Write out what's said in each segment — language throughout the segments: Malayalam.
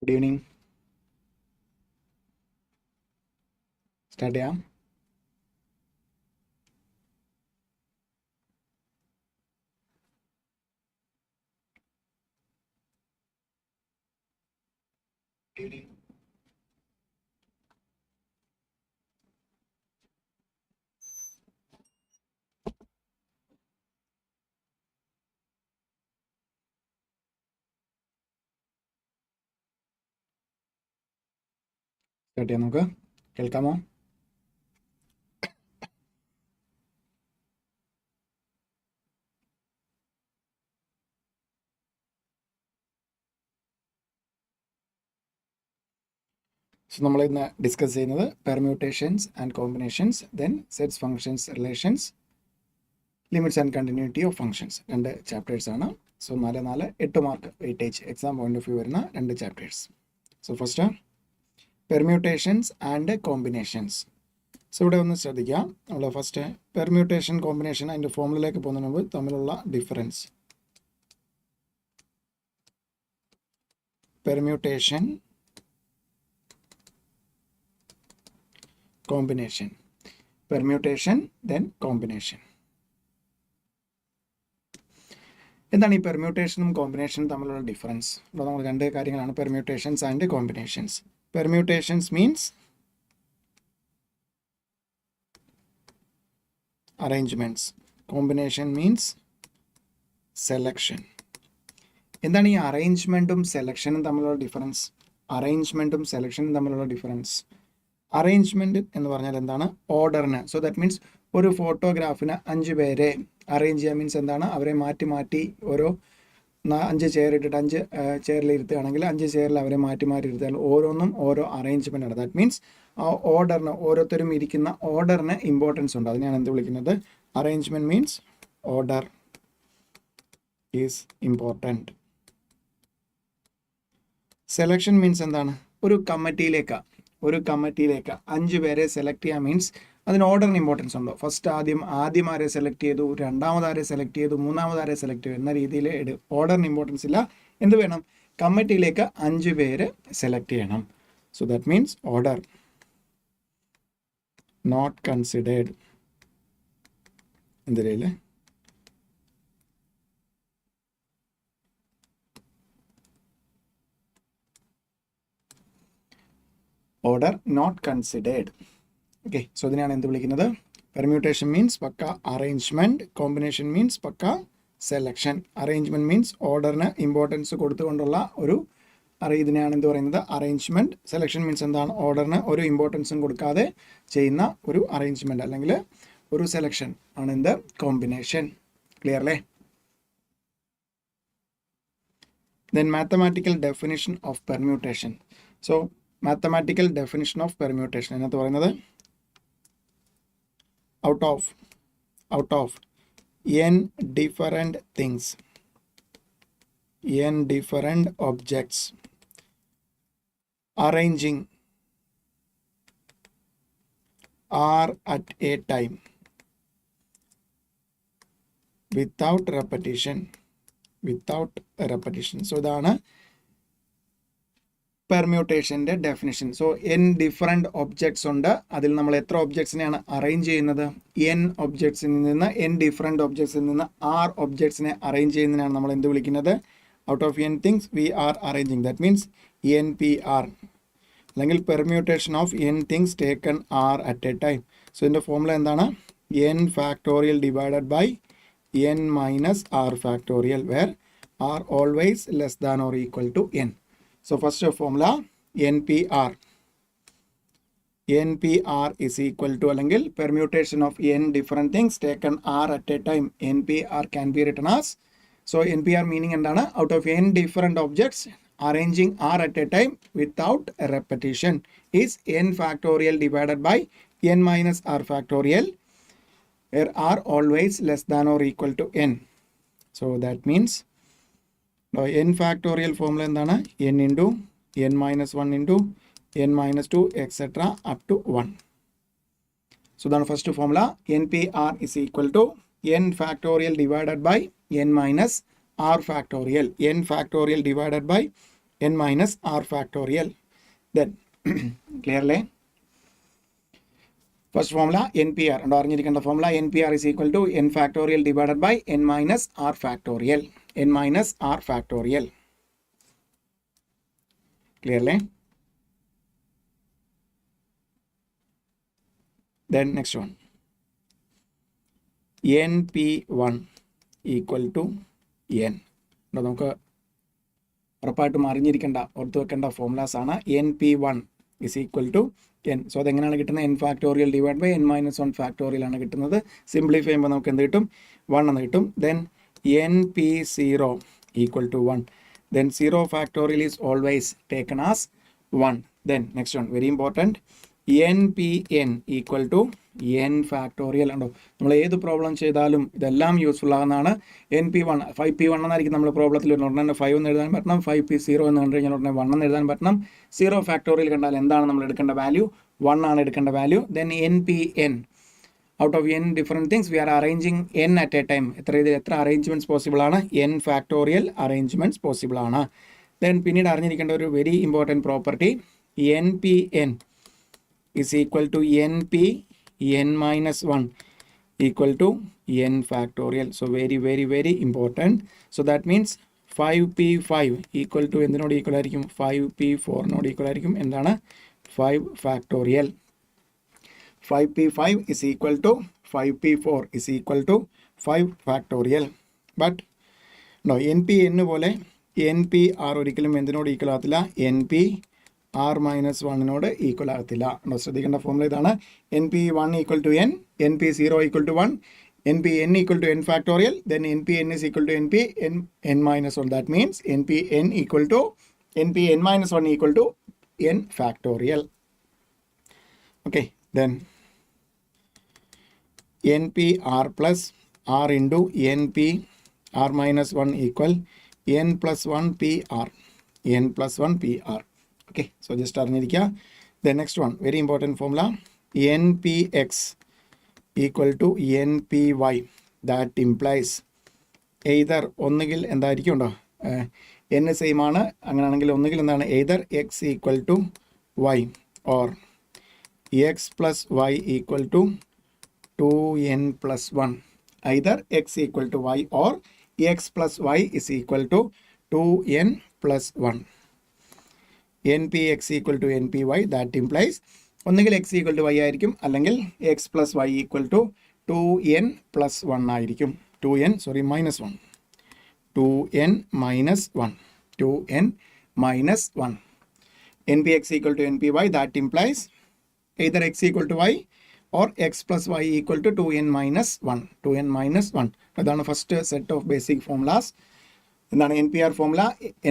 Good evening. Start ചെയ്യാം. സ്റ്റാർട്ട് ചെയ്യാം. നമുക്ക് കേൾക്കാമോ? സോ നമ്മൾ ഇന്ന് ഡിസ്കസ് ചെയ്യുന്നത് permutations and combinations, then sets, functions, relations, limits and continuity of functions. 2 chapters ആണ്. So 4, 4, 8 mark weightage exam point of view വരുന്ന 2 chapters. So first permutations and combinations. So ഇവിടെ ഒന്ന് ശ്രദ്ധിക്കുക. നമ്മൾ ഫസ്റ്റ് പെർമ്യൂട്ടേഷൻ, കോമ്പിനേഷൻ അതിൻ്റെ ഫോമുലയിലേക്ക് പോകുന്നതിന് മുമ്പ് തമ്മിലുള്ള difference. Permutation, combination, permutation, then combination. എന്താണ് ഈ പെർമ്യൂട്ടേഷനും കോമ്പിനേഷനും തമ്മിലുള്ള ഡിഫറൻസ്? ഇവിടെ നമ്മൾ 2 കാര്യങ്ങളാണ്, permutations and combinations. Permutations means arrangements, combination means selection. എന്താണ് ഈ അറേഞ്ച്മെന്റും സെലക്ഷനും തമ്മിലുള്ള ഡിഫറൻസ്? അറേഞ്ച്മെന്റും സെലക്ഷനും തമ്മിലുള്ള ഡിഫറൻസ്. അറേഞ്ച്മെന്റ് എന്ന് പറഞ്ഞാൽ എന്താണ്? ഓർഡറിന്. സോ ദാറ്റ് മീൻസ് ഒരു ഫോട്ടോഗ്രാഫിന് 5 പേരെ അറേഞ്ച് ചെയ്യാൻ മീൻസ് എന്താണ്? അവരെ മാറ്റി മാറ്റി ഓരോ 5 ചെയർ ഇട്ടിട്ട് 5 ചെയറിൽ ഇരുത്തുകയാണെങ്കിൽ 5 ചെയറിൽ അവരെ മാറ്റി മാറ്റി ഇരുത്തിയാൽ ഓരോന്നും ഓരോ അറേഞ്ച്മെന്റ് ആണ്. ദാറ്റ് മീൻസ് ആ ഓർഡറിന്, ഓരോരുത്തരും ഇരിക്കുന്ന ഓർഡറിന് ഇമ്പോർട്ടൻസ് ഉണ്ട്. അതിനെയാണ് എന്ത് വിളിക്കുന്നത്? Arrangement means order is important. Selection means എന്താണ്? ഒരു കമ്മിറ്റിയിലേക്ക് 5 പേരെ സെലക്ട് ചെയ്യാൻ മീൻസ് അതിന് ഓർഡറിന് ഇമ്പോർട്ടൻസ് ഉണ്ടോ? ഫസ്റ്റ് ആദ്യം ആരെ സെലക്ട് ചെയ്തു, രണ്ടാമതാരെ സെലക്ട് ചെയ്തു, മൂന്നാമതാരെ സെലക്ട് ചെയ്തു എന്ന രീതിയിൽ ഓർഡറിന് ഇമ്പോർട്ടൻസ് ഇല്ല. എന്ത് വേണം? കമ്മിറ്റിയിലേക്ക് 5 പേര് സെലക്ട് ചെയ്യണം. So that means order not considered. എന്തില്ലേ? Order not considered. Okay, so ഇതിനാണ് എന്ത് വിളിക്കുന്നത്? പെർമ്യൂട്ടേഷൻ മീൻസ് പക്ക അറേഞ്ച്മെന്റ്, കോമ്പിനേഷൻ മീൻസ് പക്ക സെലക്ഷൻ. അറേഞ്ച്മെന്റ് മീൻസ് ഓർഡറിന് ഇമ്പോർട്ടൻസ് കൊടുത്തുകൊണ്ടുള്ള ഒരു ഇതിനെയാണ് എന്ത് പറയുന്നത്? അറേഞ്ച്മെന്റ്. സെലക്ഷൻ മീൻസ് എന്താണ്? ഓർഡറിന് ഒരു ഇമ്പോർട്ടൻസും കൊടുക്കാതെ ചെയ്യുന്ന ഒരു അറേഞ്ച്മെന്റ് അല്ലെങ്കിൽ ഒരു സെലക്ഷൻ ആണ് എന്ത്? കോമ്പിനേഷൻ. ക്ലിയർ അല്ലേ? Then mathematical definition of permutation. So mathematical definition of permutation എന്നത്ത് പറയുന്നത് out of n different things, n different objects arranging r at a time without repetition. So ഇതാണ് പെർമ്യൂട്ടേഷൻ്റെ definition. So n different objects ഉണ്ട്. അതിൽ നമ്മൾ എത്ര ഒബ്ജക്ട്സിനെയാണ് അറേഞ്ച് ചെയ്യുന്നത്? n ഒബ്ജക്ട്സിൽ നിന്ന്, n ഡിഫറെൻറ്റ് ഒബ്ജക്ട്സിൽ നിന്ന് r ഒബ്ജക്ട്സിനെ അറേഞ്ച് ചെയ്യുന്നതിനാണ് നമ്മൾ എന്ത് വിളിക്കുന്നത്? Out of n things we are arranging. That means NPR അല്ലെങ്കിൽ permutation of n things taken r at a time. So ഇതിൻ്റെ ഫോമുല എന്താണ്? n factorial divided by n minus r factorial, where r always less than or equal to n. So first formula NPR. NPR is equal to അല്ലെങ്കിൽ permutation of n different things taken r at a time. NPR can be written as, so NPR meaning എന്താണ്? Out of n different objects arranging r at a time without a repetition is n factorial divided by n minus r factorial, where r always less than or equal to n. So that means n factorial formula എന്താണ്? n into n minus 1 into n minus 2 etc. up to 1. So the first formula NPR is equal to n factorial divided by n minus r factorial. n factorial divided by n minus r factorial. Then clearly first formula npr and അറിഞ്ഞിരിക്കേണ്ട formula npr is equal to n factorial divided by n minus r factorial. n minus r factorial. Clearly? Then next one. np1 equal to n. നമുക്ക് ഉറപ്പായിട്ടും അറിഞ്ഞിരിക്കേണ്ട ഓർത്ത് വെക്കേണ്ട ഫോർമുലാസ് ആണ്. np1 is equal to n. So അതെങ്ങനെയാണ് കിട്ടുന്നത്? n factorial divide by n minus 1 factorial ആണ് കിട്ടുന്നത്. സിംപ്ലിഫൈ ചെയ്യുമ്പോൾ നമുക്ക് എന്ത് കിട്ടും? 1 എന്ന് കിട്ടും. Then np0 equal to 1. Then 0 factorial is always taken as 1. Then next one, very important, npn equal to n factorial. ഉണ്ടോ? നമ്മൾ ഏത് പ്രോബ്ലം ചെയ്താലും ഇതെല്ലാം യൂസ്ഫുൾ ആകുന്നതാണ്. np1 5p1 എന്നായിരിക്കും നമ്മൾ പ്രോബ്ലത്തിൽ ഉടനെ 5 എന്ന് എഴുതാൻ പറ്റണം. 5p0 എന്ന് കണ്ടു കഴിഞ്ഞാൽ ഉടനെ 1 എന്ന് എഴുതാൻ പറ്റണം. 0 ഫാക്ടോറിയൽ കണ്ടാൽ എന്താണ് നമ്മൾ എടുക്കേണ്ട വാല്യൂ? 1 ആണ് എടുക്കേണ്ട value. Then npn, out of n different things we are arranging n at a time. എത്ര അറേഞ്ച്മെന്റ്സ് പോസിബിൾ ആണ്? n ഫാക്ടോറിയൽ അറേഞ്ച്മെന്റ്സ് പോസിബിൾ ആണ്. ദെൻ പിന്നീട് അറിഞ്ഞിരിക്കേണ്ട ഒരു very important property, npn is equal to np n minus 1 equal to n factorial. So very important. So that means 5p5 equal to എന്തിനോട് ഈക്വൽ ആയിരിക്കും? 5p4 നോട് ഈക്വൽ ആയിരിക്കും. എന്താണ്? 5 factorial. 5p5 is equal to 5p4 is equal to 5 factorial. But no, npn പോലെ npr ഒരിക്കലും എന്തിനോട് ഈക്വൽ ആകത്തില്ല? npr minus 1 നോട് ഈക്വൽ ആകത്തില്ല. ശ്രദ്ധിക്കേണ്ട ഫോർമുല ഇതാണ്. np1 equal to n, np0 equal to 1, npn equal to n factorial, then npn is equal to npn minus 1. That means npn equal to npn minus 1 equal to n factorial. Okay, then npr plus r into npr minus 1 equal n plus 1 pr. n plus 1 pr. Okay, so just അറിഞ്ഞിരിക്കുക. The next one, very important formula, npx equal to npy. That implies either ഒന്നുകിൽ എന്തായിരിക്കും ഉണ്ടോ? n സെയിം ആണ്. അങ്ങനെയാണെങ്കിൽ ഒന്നുകിൽ എന്താണ്? either x equal to y or x plus y equal to 2n plus 1. Either x equal to y or x plus y is equal to 2n plus 1. npx equal to npy. That implies ഒന്നുകിൽ x equal to y ആയിരിക്കും, അല്ലെങ്കിൽ x plus y equal to 2n plus 1 ആയിരിക്കും. 2n minus 1. 2n minus 1. 2n minus 1. npx equal to npy. That implies either x equal to y or x plus y equal to 2n minus 1. 2n minus 1. അതാണ് first set of basic formulas. എന്താണ് npr formula?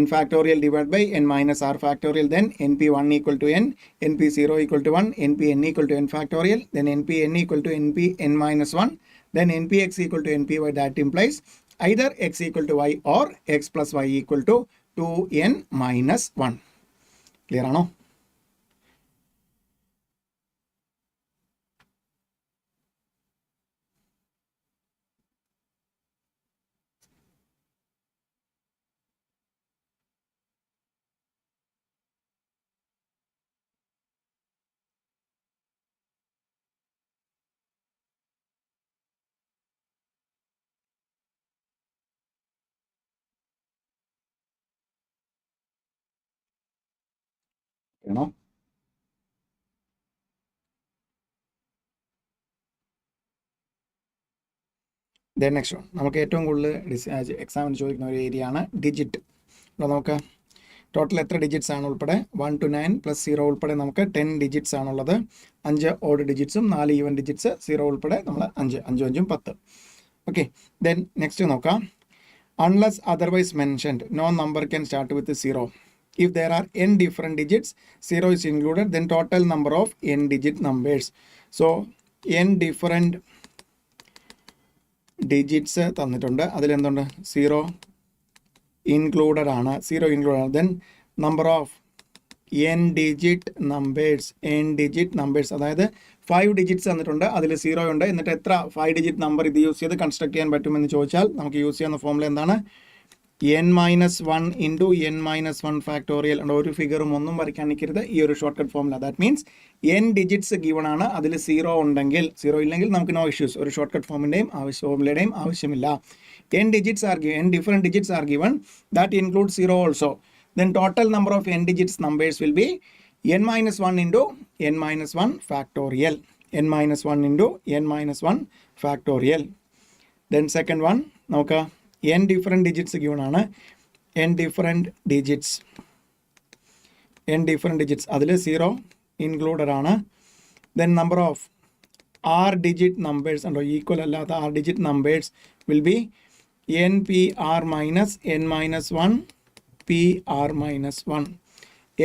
n factorial divide by n minus r factorial. Then np1 equal to n, np0 equal to 1, npn equal to n factorial, then npn equal to npn minus 1, then npx equal to npy. That implies either x equal to y or x plus y equal to 2n minus 1. Clear ആണോ? ആണോ? ദെൻ നെക്സ്റ്റ് വൺ, നമുക്ക് ഏറ്റവും കൂടുതൽ എക്സാമിന് ചോദിക്കുന്ന ഒരു ഏരിയ ആണ് ഡിജിറ്റ്. അപ്പോൾ നമുക്ക് ടോട്ടൽ എത്ര ഡിജിറ്റ്സ് ആണ് ഉൾപ്പെടെ 1 to 9 plus 0 ഉൾപ്പെടെ നമുക്ക് 10 ഡിജിറ്റ്സ് ആണുള്ളത്. 5 ഓഡ് ഡിജിറ്റ്സും 4 ഈവൻ ഡിജിറ്റ്സ്, 0 ഉൾപ്പെടെ നമ്മൾ 5 5 5 10. ഓക്കെ, ദെൻ നെക്സ്റ്റ് നോക്കാം. Unless otherwise mentioned no number can start with 0. If there are n different digits, 0 is included, then total number of n digit numbers. So n different digits തന്നിട്ടുണ്ട്. അതിലെന്തുണ്ട്? 0 included ആണ്. 0 included ആണ്. Then number of n digit numbers, അതായത് 5 ഡിജിറ്റ്സ് തന്നിട്ടുണ്ട്, അതിൽ 0 ഉണ്ട്. എന്നിട്ട് എത്ര 5 ഡിജിറ്റ് നമ്പർ ഇത് യൂസ് ചെയ്ത് കൺസ്ട്രക്ട് ചെയ്യാൻ പറ്റുമെന്ന് ചോദിച്ചാൽ നമുക്ക് യൂസ് ചെയ്യുന്ന ഫോർമുല എന്താണ്? n minus 1 into n minus 1 factorial and ഒരു ഫിഗറും ഒന്നും വരയ്ക്കാൻ നിൽക്കരുത് ഈ ഒരു shortcut formula. That means n digits given ആണ്, അതിൽ 0 ഉണ്ടെങ്കിൽ 0 ഇല്ലെങ്കിൽ നമുക്ക് നോ ഇഷ്യൂസ്, ഒരു ഷോർട്ട് കട്ട് ഫോമിൻ്റെയും ഫോമുലയുടെയും ആവശ്യമില്ല. n digits are given, n different digits are given, that includes 0 also. Then total number of n digits numbers will be n minus 1 into n minus 1 factorial, n minus 1 into n minus 1 factorial. Then second one, നോക്കുക n different digits given ആണ്, n different digits അതിൽ 0 included ആണ്. Then number of r digit numbers and equal അല്ലാത്ത r digit numbers will be npr minus n minus 1 pr minus 1,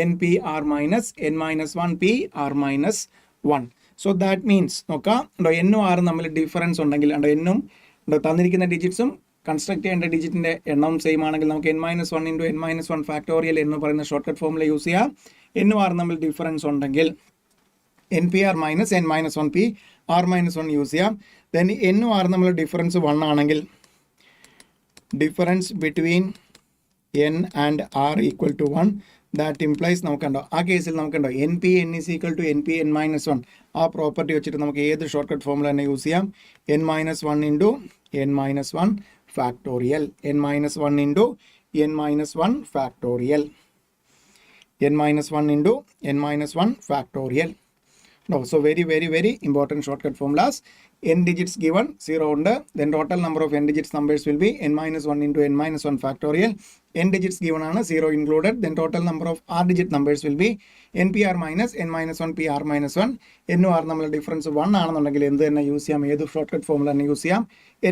npr minus n minus 1 pr minus 1. So that means നോക്കാം എന്നും ആറും തമ്മിൽ ഡിഫറൻസ് ഉണ്ടെങ്കിൽ എന്നും തന്നിരിക്കുന്ന ഡിജിറ്റ്സും കൺസ്ട്രക്ട് ചെയ്യേണ്ട ഡിജിറ്റിൻ്റെ എണ്ണം സെയിം ആണെങ്കിൽ നമുക്ക് n minus 1 into n minus 1 factorial എന്ന് പറയുന്ന ഷോർട്ട് കട്ട് ഫോമിൽ യൂസ് ചെയ്യാം. എന്നും ആറും തമ്മിൽ ഡിഫറൻസ് ഉണ്ടെങ്കിൽ npr minus n minus 1 pr minus 1 use ചെയ്യാം. ദെൻ എന്നും ആറും തമ്മിൽ ഡിഫറൻസ് 1 ആണെങ്കിൽ difference between n and r equal to 1, that implies നമുക്കുണ്ടോ ആ കേസിൽ നമുക്കുണ്ടോ n is equal to np n minus 1, ആ പ്രോപ്പർട്ടി വെച്ചിട്ട് നമുക്ക് ഏത് ഷോർട്ട് കട്ട് ഫോമിൽ തന്നെ യൂസ് ചെയ്യാം. n minus 1 into n minus 1 factorial, n minus 1 into n minus 1 factorial, n minus 1 into n minus 1 factorial. No, so very important shortcut formulas. n digits given 0 ഉണ്ട്, then total number of n digits numbers will be n minus 1 into n minus 1 factorial. n digits given ആണ്, 0 included, then total number of r digit numbers will be npr minus n minus 1 pr minus 1. n r നമ്മൾ ഡിഫറൻസ് 1 ആണെന്നുണ്ടെങ്കിൽ എന്ത് തന്നെ യൂസ് ചെയ്യാം, ഏത് ഷോർട്ട്കട്ട് ഫോമുല തന്നെ യൂസ് ചെയ്യാം,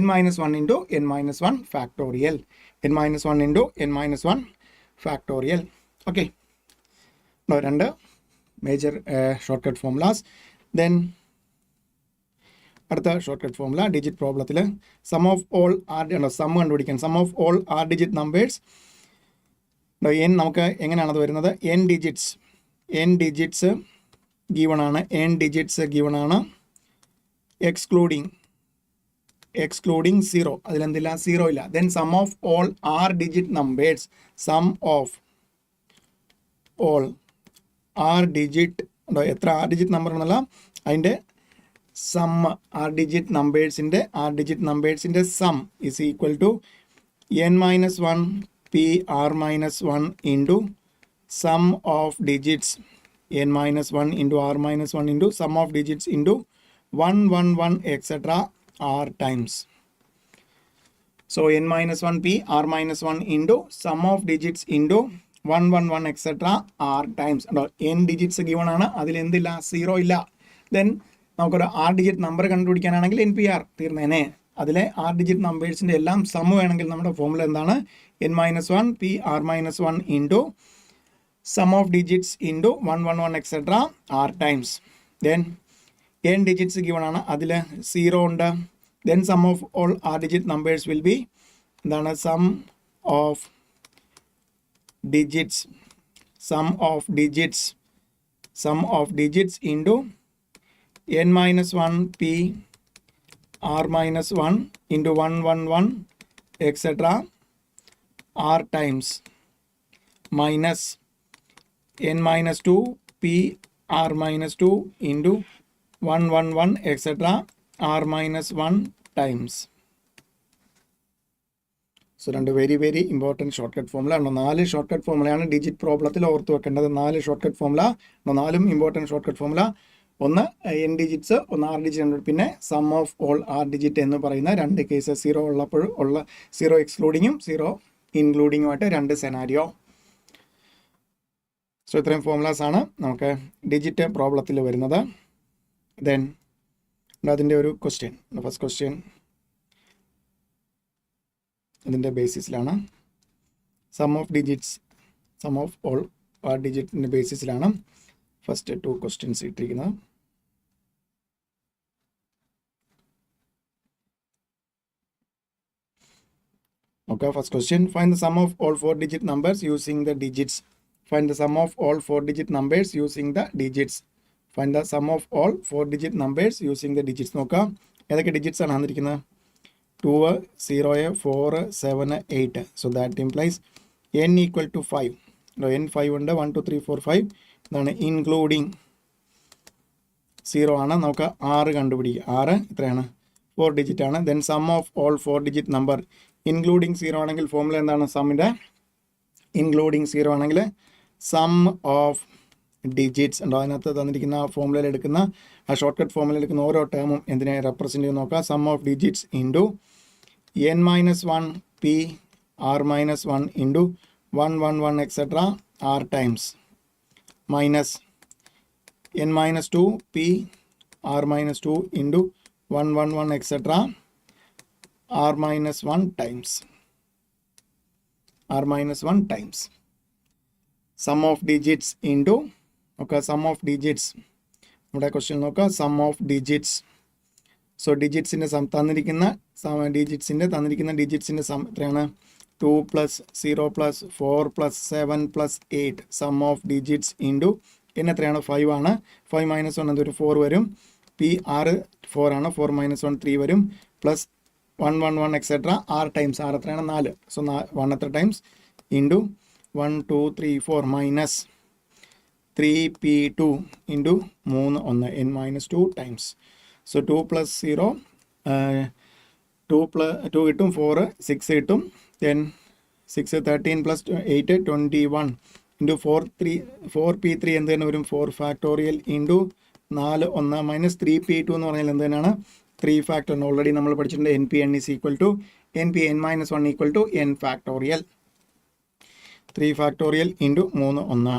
n minus 1 into n minus 1 factorial, n minus 1 into n minus 1 factorial. Okay, രണ്ട് major shortcut formulas. Then അടുത്ത ഷോർട്ട് കട്ട് ഫോമുല ഡിജിറ്റ് പ്രോബ്ലത്തിൽ sum of all r sum കണ്ടുപിടിക്കാൻ, sum of all r digit numbers n നമുക്ക് എങ്ങനെയാണത് വരുന്നത്, n ഡിജിറ്റ്സ് ഗീവൺ ആണ്, n ഡിജിറ്റ്സ് ഗീവൺ ആണ് എക്സ്ക്ലൂഡിങ് 0, അതിലെന്തില്ല 0 ഇല്ല. Then sum of all r digit numbers, sum of all r digit ഉണ്ടോ, എത്ര ആർ ഡിജിറ്റ് നമ്പർ എന്നുള്ള അതിൻ്റെ സം, ആർ ഡിജിറ്റ് നമ്പേഴ്സിൻ്റെ sum is equal to n minus 1 pr minus 1 into sum of digits n minus 1 into r minus 1 into sum of digits into 1 1 1 etc. r times. So n minus 1 pr minus 1 into sum of digits into 1 1 1 etc. r times. n digits given ആണ്, അതിൽ എന്തില്ല 0 ഇല്ല. ദെൻ നമുക്കൊരു ആർ ഡിജിറ്റ് നമ്പർ കണ്ടുപിടിക്കാനാണെങ്കിൽ npr തീർന്നേനെ, അതിലെ ആർ ഡിജിറ്റ് നമ്പേഴ്സിൻ്റെ എല്ലാം സം വേണമെങ്കിൽ നമ്മുടെ ഫോമുല എന്താണ്, n minus 1 pr minus 1 into sum of digits into 1 1 1 etc. r times. Then n digits given ആണ്, അതിൽ 0 ഉണ്ട്. Then sum of all r digit numbers will be എന്താണ്, sum of digits into n minus 1 pr minus 1 into 1 1 1 etc. r times minus n minus 2 pr minus 2 into 1 1 1 etc. r minus 1 times. So രണ്ട് very important shortcut formula ആണ്. 4 ഷോർട്ട് കട്ട് ഫോമുലയാണ് ഡിജിറ്റ് പ്രോബ്ലത്തിൽ ഓർത്ത് വെക്കേണ്ടത്. 4 ഷോർട്ട് കട്ട് ഫോമുല, 4ഉം ഇമ്പോർട്ടൻറ്റ് ഷോർട്ട് കട്ട് ഫോമുല. ഒന്ന് n ഡിജിറ്റ്സ്, ഒന്ന് ആർ ഡിജിറ്റ്, പിന്നെ sum of all r digit എന്ന് പറയുന്ന രണ്ട് കേസ്, 0 ഉള്ളപ്പോഴും ഉള്ള 0 എക്സ്ക്ലൂഡിങ്ങും 0 ഇൻക്ലൂഡിങ്ങുമായിട്ട് രണ്ട് സെനാരിയോ. സോ ഇത്രയും ഫോമുലാസ് ആണ് നമുക്ക് ഡിജിറ്റ് പ്രോബ്ലത്തിൽ വരുന്നത്. ദെൻ അതിൻ്റെ ഒരു ക്വസ്റ്റ്യൻ, ഫസ്റ്റ് ക്വസ്റ്റ്യൻ അതിൻ്റെ ബേസിസിലാണ്, സം ഓഫ് ഓൾ ആർ ഡിജിറ്റിൻ്റെ ബേസിസിലാണ് ഫസ്റ്റ് 2 ക്വസ്റ്റ്യൻസ് ഇട്ടിരിക്കുന്നത്. Okay, first question, find the sum of all 4-digit numbers using the digits. Find the sum of all 4-digit numbers using the digits. Find the sum of all 4-digit numbers using the digits. നോക്കാം ഏതൊക്കെ ഡിജിറ്റ്സ് ആണ് തന്നിരിക്കുന്നത്, 2, 0, 4, 7, 8. So that implies n equal to 5. No, n 5 ഉണ്ട് 1, 2, 3, 4, 5. ഇതാണ് ഇൻക്ലൂഡിങ് 0 ആണ്. നമുക്ക് 6 കണ്ടുപിടിക്കുക. 6 എത്രയാണ്? 4 ഡിജിറ്റ് ആണ്. Then sum of all 4 digit number including 0 ആണെങ്കിൽ ഫോമുല എന്താണ്? സമ്മിൻ്റെ ഇൻക്ലൂഡിങ് 0 ആണെങ്കിൽ സം ഓഫ് ഡിജിറ്റ്സ് ഉണ്ടോ? അതിനകത്ത് തന്നിരിക്കുന്ന ഫോമുലയിൽ എടുക്കുന്ന ആ ഷോർട്ട് കട്ട് ഫോമുലയിൽ എടുക്കുന്ന ഓരോ ടേമും എന്തിനെ റെപ്രസെൻറ്റ് ചെയ്യുന്ന നോക്കാം. Sum of digits into n-1 p r-1 into 1, 1, 1 etcetera r times minus n-2 p r-2 into 1, 1, 1 etcetera r-1 times r-1 times sum of digits into നോക്കുക. സം ഓഫ് ഡിജിറ്റ്സ് നമ്മുടെ ക്വസ്റ്റ്യൻ നോക്കുക. Sum of digits. സോ ഡിജിറ്റ്സിൻ്റെ തന്നിരിക്കുന്ന ഡിജിറ്റ്സിൻ്റെ സം എത്രയാണ്? 2 + 0 + 4 + 7 + 8. Sum of digits into n എത്രയാണ്? 5 ആണ്. 5 - 1 എന്തൊരു 4 വരും. പി ആർ 4 ആണ്. 4 - 1 3 വരും. Plus 1, 1, 1 etcetera r times r എത്രയാണ്? 4. സോ 1 എത്ര times? Into 1, 2, 3, 4 minus 3p2 into 3, 1 n-2 times. So 2 + 0 2 കിട്ടും. 4 6 കിട്ടും. ദെൻ 6 13 + 8 21 ഇൻറ്റു 4p3 എന്ത് തന്നെ വരും? 4 ഫാക്ടോറിയൽ ഇൻറ്റു 4, 1 മൈനസ് 3p2 എന്ന് പറഞ്ഞാൽ എന്ത് തന്നെയാണ്? 3 ഫാക്ടർ. ഓൾറെഡി നമ്മൾ പഠിച്ചിട്ടുണ്ട് npn is equal to npn-1 equal to n factorial. 3 factorial into 3, 1.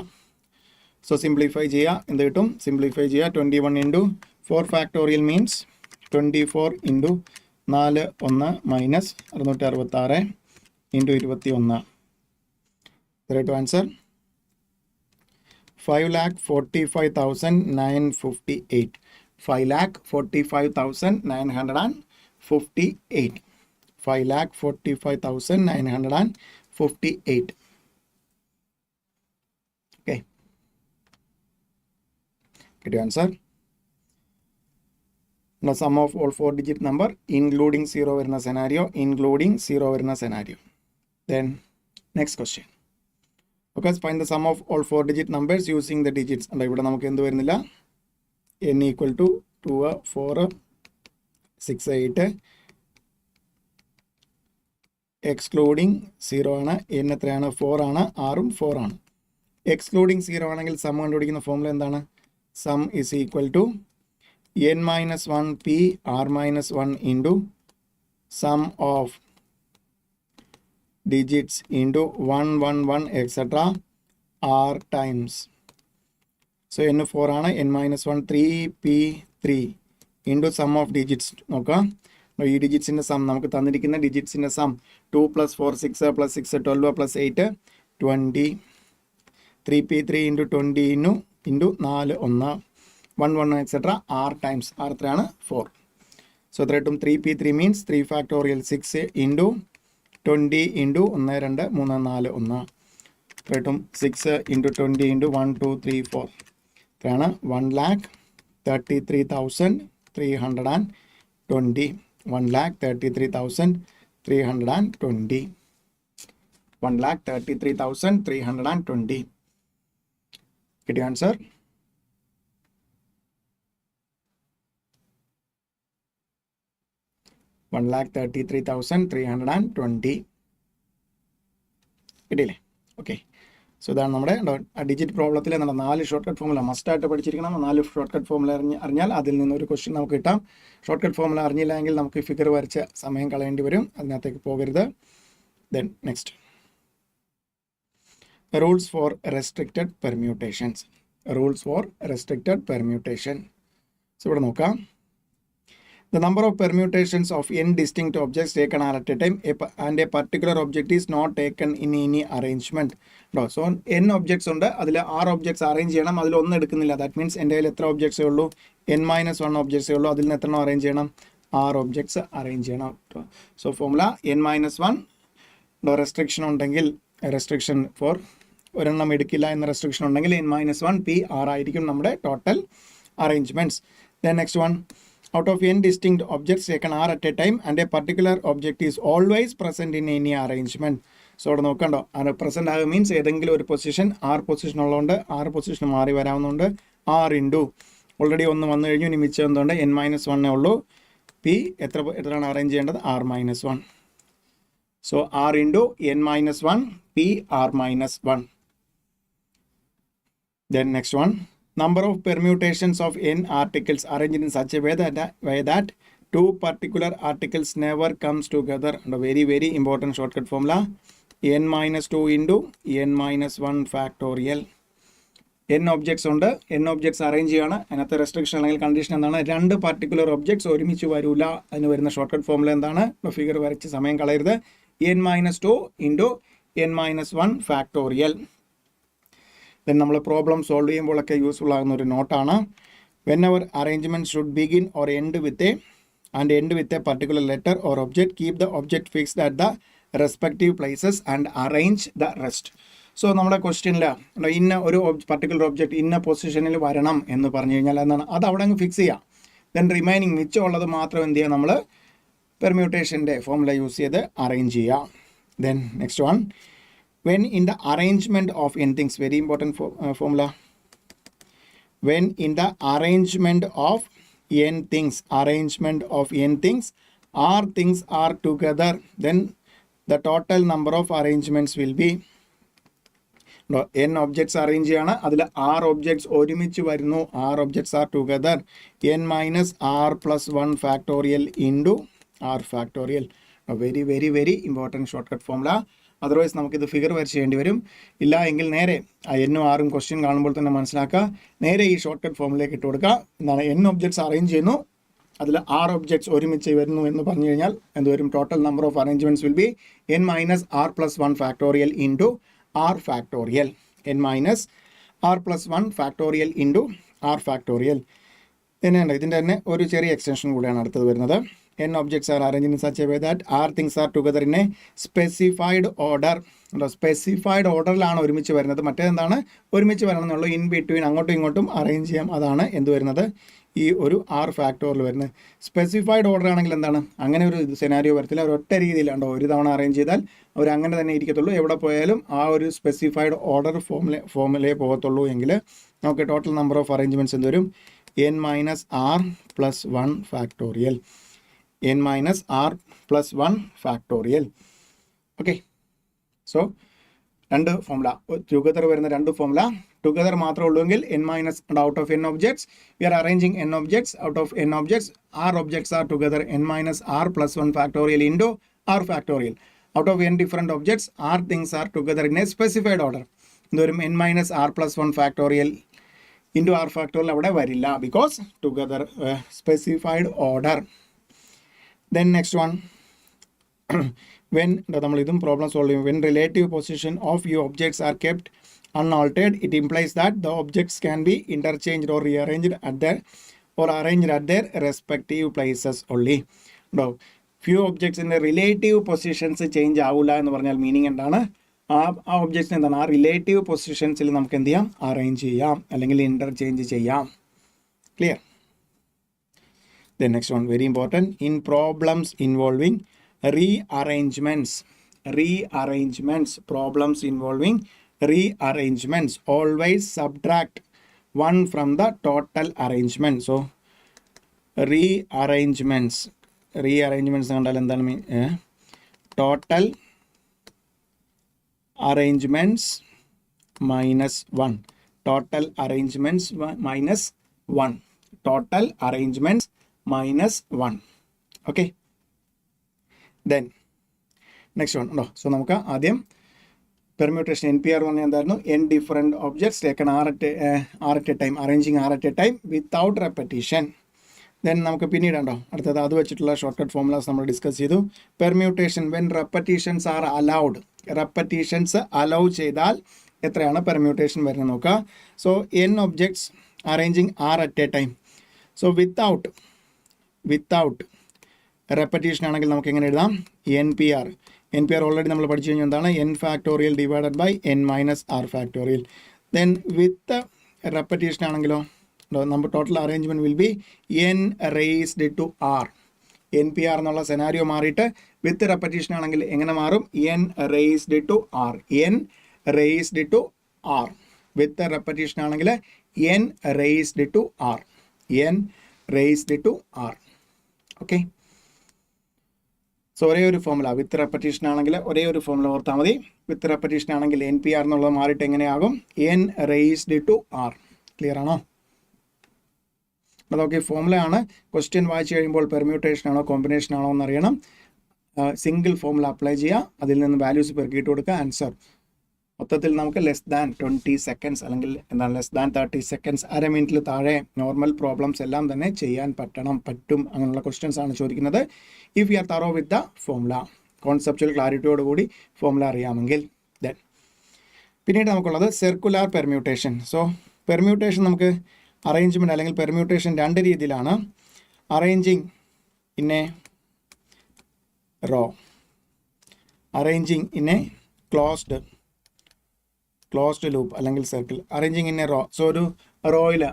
So simplify ചെയ്യുക. എന്ത് കിട്ടും? സിംപ്ലിഫൈ ചെയ്യുക. 21 into 4 factorial means 24 into 4, 1 minus 666 into 21. Right answer 5,45,958. 5,45,958. 5,45,958. Okay. Get your answer. Now sum of all 4 digit number including 0 വരുന്ന scenario. Including 0 വരുന്ന scenario. Then next question. Okay, find the sum of all 4 digit numbers using the digits. And ഇവിടെ നമുക്ക് എന്ത് വരുന്നില്ല? n equal to 2, 4, 6, 8. Excluding 0 ആണ്. n എത്രയാണ്? 4 ആണ്. r-ഉം 4 ആണ്. Excluding 0 ആണെങ്കിൽ സം കണ്ടുപിടിക്കുന്ന ഫോമുല എന്താണ്? Sum is equal to n-1 p r-1 into sum of digits into 1, 1, 1 etc. r times. So n 4 ആണ്. n-1 3p3 into sum of digits. നോക്കാം. ഈ ഡിജിറ്റ്സിൻ്റെ സം നമുക്ക് തന്നിരിക്കുന്ന ഡിജിറ്റ്സിൻ്റെ some 2 + 4 6 + 6 12 + 8 20. 3p3 into 20 into 4 1 1, 1 etc. r times r എത്രയാണ്? 4. സോ എത്ര കിട്ടും? 3p3 means 3 factorial 6 into 20 into 1, 2, 3, 4 1. എത്ര കിട്ടും? 6 into 20 into 1, 2, 3, 4 എത്രയാണ്? 1,33,320. 1,33,320. 1,33,320. Get your answer. $1,33,320. കിട്ടിയില്ലേ? ഓക്കെ. സോ ഇതാണ് നമ്മുടെ ഡിജിറ്റ് പ്രോബ്ലത്തിൽ നമ്മുടെ 4 ഷോർട്ട് കട്ട് ഫോമുല മസ്റ്റായിട്ട് പഠിച്ചിരിക്കണം. 4 ഷോർട്ട് കട്ട് ഫോമുല അറിഞ്ഞാൽ അതിൽ നിന്നൊരു ക്വസ്റ്റ്യൻ നമുക്ക് കിട്ടാം. ഷോർട്ട് കട്ട് ഫോമുല അറിഞ്ഞില്ലെങ്കിൽ നമുക്ക് ഫിഗർ വരച്ച് സമയം കളയേണ്ടി വരും. അതിനകത്തേക്ക് പോകരുത്. Then next rules for restricted permutations. Rules for restricted permutation. So ഇവിടെ നോക്കാം. The number of permutations of n distinct objects taken are at a time and a particular object is not taken in any arrangement. So n objects ഉണ്ട്. അതിൽ 6 objects അറേഞ്ച് ചെയ്യണം. അതിൽ ഒന്ന് എടുക്കുന്നില്ല. ദാറ്റ് മീൻസ് എൻ്റെ കയ്യിൽ എത്ര ഒബ്ജക്ട്സേ ഉള്ളൂ? n-1 ഒബ്ജക്ട്സേ ഉള്ളൂ. അതിൽ നിന്ന് എത്ര അറേഞ്ച് ചെയ്യണം? 6 ഒബ്ജക്ട്സ് അറേഞ്ച് ചെയ്യണം. സോ ഫോമുല n-1 റെസ്ട്രിക്ഷൻ ഉണ്ടെങ്കിൽ റെസ്ട്രിക്ഷൻ ഫോർ ഒരെണ്ണം എടുക്കില്ല എന്ന റെസ്ട്രിക്ഷൻ ഉണ്ടെങ്കിൽ n-1 p r ആയിരിക്കും നമ്മുടെ total arrangements. Then next one out of n distinct objects taken r at a time and a particular object is always present in any arrangement. So അവിടെ നോക്കണ്ടോ, പ്രസൻറ്റ് ആകുക മീൻസ് ഏതെങ്കിലും ഒരു പൊസിഷൻ ആർ പൊസിഷൻ ഉള്ളതുകൊണ്ട് ആറ് പൊസിഷൻ മാറി വരാവുന്നതുകൊണ്ട് ആർ ഇൻറ്റു ഓൾറെഡി ഒന്ന് വന്നു കഴിഞ്ഞു, ഇനി മിച്ചം എന്തുകൊണ്ട് n-1 ഉള്ളൂ. പി എത്രയാണ് അറേഞ്ച് ചെയ്യേണ്ടത്, r-1. So r into n-1 p r-1. Then next one, number of permutations of n articles arranged in such a way that two particular articles never comes together. And a very very important shortcut formula, n-2 into n-1 factorial. n objects ഉണ്ട്, n objects അറേഞ്ച് ചെയ്യാണ്. അതിനകത്ത് റെസ്ട്രിക്ഷൻ അല്ലെങ്കിൽ കണ്ടീഷൻ എന്താണ്, രണ്ട് പർട്ടിക്കുലർ ഒബ്ജക്ട്സ് ഒരുമിച്ച് വരില്ല. അതിന് വരുന്ന ഷോർട്ട്കട്ട് ഫോർമുല എന്താണ്, ഫിഗർ വരച്ച് സമയം കളയരുത്, n-2 into n-1 factorial. Then നമ്മൾ പ്രോബ്ലം സോൾവ് ചെയ്യുമ്പോഴൊക്കെ യൂസ്ഫുൾ ആകുന്ന ഒരു നോട്ടാണ്. When our arrangement should begin or end with a particular letter or object, keep the object fixed at the respective places and arrange the rest. So നമ്മുടെ ക്വസ്റ്റ്യനിൽ ഇന്ന ഒരു പർട്ടിക്കുലർ ഒബ്ജക്റ്റ് ഇന്ന പൊസിഷനിൽ വരണം എന്ന് പറഞ്ഞു കഴിഞ്ഞാൽ എന്താണ്, അത് അവിടെ അങ്ങ് ഫിക്സ് ചെയ്യാം. ദെൻ റിമൈനിങ് മിച്ചമുള്ളത് മാത്രം എന്ത് ചെയ്യുക, നമ്മൾ പെർമ്യൂട്ടേഷൻ്റെ ഫോർമുല യൂസ് ചെയ്ത് അറേഞ്ച് ചെയ്യുക. Then next one, when in the arrangement of n things, very important formula, when in the arrangement of n things r things are together, then the total number of arrangements will be, n objects arrange ചെയ്യാണ്, അതിൽ r objects ഒരുമിച്ച് വരുന്നു, r objects are together, n minus r plus 1 factorial into r factorial. Very very very important shortcut formula. Otherwise നമുക്കിത് ഫിഗർ വരച്ച് ചെയ്യേണ്ടി വരും. ഇല്ല എങ്കിൽ നേരെ ആ എന്നും ആറും ക്വസ്റ്റ്യൻ കാണുമ്പോൾ തന്നെ മനസ്സിലാക്കുക, നേരെ ഈ ഷോർട്ട് കട്ട് ഫോമിലേക്ക് ഇട്ട് കൊടുക്കുക. എന്താണ്, n ഒബ്ജക്ട്സ് അറേഞ്ച് ചെയ്യുന്നു, അതിൽ r ഒബ്ജക്ട്സ് ഒരുമിച്ച് വരുന്നു എന്ന് പറഞ്ഞു കഴിഞ്ഞാൽ എന്തുവരും, total number of arrangements will be n minus r plus 1 factorial into r factorial. n minus r plus 1 factorial into r factorial. തന്നെയുണ്ട്, ഇതിൻ്റെ തന്നെ ഒരു ചെറിയ എക്സ്റ്റൻഷൻ കൂടെയാണ് അടുത്തത് വരുന്നത്. n objects are arranged in such a way that r things are together in a specified order. Specified ഓർഡറിലാണ് ഒരുമിച്ച് വരുന്നത്, മറ്റേതെന്താണ് ഒരുമിച്ച് വരണം എന്നുള്ളൂ, ഇൻ ബിറ്റ്വീൻ അങ്ങോട്ടും ഇങ്ങോട്ടും അറേഞ്ച് ചെയ്യാം. അതാണ് എന്ത് വരുന്നത്, ഈ ഒരു r ഫാക്ടോറിൽ വരുന്നത്. സ്പെസിഫൈഡ് ഓർഡർ ആണെങ്കിൽ എന്താണ്, അങ്ങനെ ഒരു സെനാരിയോ വരത്തില്ല, അവർ ഒറ്റ രീതിയിലാണ്ടോ ഒരു തവണ അറേഞ്ച് ചെയ്താൽ അവർ അങ്ങനെ തന്നെ ഇരിക്കത്തുള്ളൂ. എവിടെ പോയാലും ആ ഒരു സ്പെസിഫൈഡ് ഓർഡർ ഫോമിലേ പോകത്തുള്ളൂ. എങ്കിൽ നമുക്ക് ടോട്ടൽ നമ്പർ ഓഫ് അറേഞ്ച്മെൻറ്റ്സ് എന്ത് വരും, n minus r plus 1 factorial. n minus r plus 1 factorial. Okay, so രണ്ട് ഫോമുല ടുഗദർ വരുന്ന രണ്ട് ഫോമുല ടുഗദർ മാത്രമേ ഉള്ളൂവെങ്കിൽ n minus and out of n objects we are arranging n objects, out of n objects r objects are together, n minus r plus 1 factorial into r factorial. Out of n different objects r things are together in a specified order. എന്തുവരും, n minus r plus 1 factorial into r factorial അവിടെ വരില്ല, because together specified order. Then next one, when നമ്മൾ ഇതും പ്രോബ്ലം സോൾവ് ചെയ്യും, when relative position of few objects are kept unaltered, it implies that the objects can be interchanged or rearranged arranged at their respective places only. Few ഒബ്ജക്ട്സിൻ്റെ റിലേറ്റീവ് പൊസിഷൻസ് ചേഞ്ച് ആവില്ല എന്ന് പറഞ്ഞാൽ മീനിങ് എന്താണ്, ആ ഒബ്ജക്ട്സിന് എന്താണ്, ആ റിലേറ്റീവ് പൊസിഷൻസിൽ നമുക്ക് എന്ത് ചെയ്യാം, അറേഞ്ച് ചെയ്യാം അല്ലെങ്കിൽ ഇൻ്റർചേഞ്ച് ചെയ്യാം. Clear? The next one, very important, in problems involving rearrangements, problems involving rearrangements, always subtract 1 from the total arrangement. So rearrangements കണ്ടാൽ എന്താണ്, total arrangements minus 1, total arrangements minus 1, total arrangements minus 1. Okay, then next one ഉണ്ടോ. സോ നമുക്ക് ആദ്യം പെർമ്യൂട്ടേഷൻ NPR പറഞ്ഞാൽ എന്തായിരുന്നു, n different objects taken r at a time, arranging r at a time without repetition. Then നമുക്ക് പിന്നീട് ഉണ്ടോ അടുത്തത് അത് വെച്ചിട്ടുള്ള ഷോർട്ട് കട്ട് ഫോർമുലാസ് നമ്മൾ ഡിസ്കസ് ചെയ്തു. Permutation when repetitions are allowed, repetitions allow ചെയ്താൽ എത്രയാണ് പെർമ്യൂട്ടേഷൻ വരുന്നത് നോക്കുക. So n objects arranging r at a time. So without repetition ആണെങ്കിൽ നമുക്ക് എങ്ങനെ എഴുതാം, NPR ഓൾറെഡി നമ്മൾ പഠിച്ചു കഴിഞ്ഞാൽ എന്താണ്, n factorial divided by n minus r factorial. Then with repetition ആണെങ്കിലോ Number total arrangement will be n raised to r. NPR എന്നുള്ള സെനാരിയോ മാറിയിട്ട് വിത്ത് റെപ്പറ്റീഷൻ ആണെങ്കിൽ എങ്ങനെ മാറും? n raised to r. n raised to r. With repetition ആണെങ്കിൽ n raised to r. n raised to r. Okay. So ഒരേ ഒരു ഫോമുല വിത്ത് റെപ്പറ്റീഷൻ ആണെങ്കിൽ ഒരേ ഒരു ഫോമുല ഓർത്താൽ മതി. വിത്ത് റെപ്പറ്റീഷൻ ആണെങ്കിൽ NPR എന്നുള്ളത് മാറിയിട്ട് എങ്ങനെയാകും? n raised to r. Clear ആണോ? അതൊക്കെ ഫോമുല ആണ്. ക്വസ്റ്റ്യൻ വായിച്ചു കഴിയുമ്പോൾ പെർമ്യൂട്ടേഷൻ ആണോ കോമ്പിനേഷൻ ആണോ എന്നറിയണം. സിംഗിൾ ഫോമുല അപ്ലൈ ചെയ്യുക, അതിൽ നിന്ന് വാല്യൂസ് പെറുക്കിയിട്ട് കൊടുക്കുക, ആൻസർ. മൊത്തത്തിൽ നമുക്ക് ലെസ് ദാൻ 20 സെക്കൻഡ്സ് അല്ലെങ്കിൽ എന്താണ് ലെസ് ദാൻ 30 സെക്കൻഡ്സ്, അര മിനിറ്റിൽ താഴെ നോർമൽ പ്രോബ്ലംസ് എല്ലാം തന്നെ ചെയ്യാൻ പറ്റും. അങ്ങനെയുള്ള ക്വസ്റ്റ്യൻസ് ആണ് ചോദിക്കുന്നത്. If you are thorough with the formula, conceptual ക്ലാരിറ്റിയോടുകൂടി ഫോമുല അറിയാമെങ്കിൽ. ദെൻ പിന്നീട് നമുക്കുള്ളത് സർക്കുലാർ പെർമ്യൂട്ടേഷൻ. സോ പെർമ്യൂട്ടേഷൻ നമുക്ക് അറേഞ്ച്മെൻറ്റ് അല്ലെങ്കിൽ പെർമ്യൂട്ടേഷൻ രണ്ട് രീതിയിലാണ്. Arranging in a row, arranging in a closed loop അല്ലെങ്കിൽ circle. Arranging in a row. So ഒരു റോയിൽ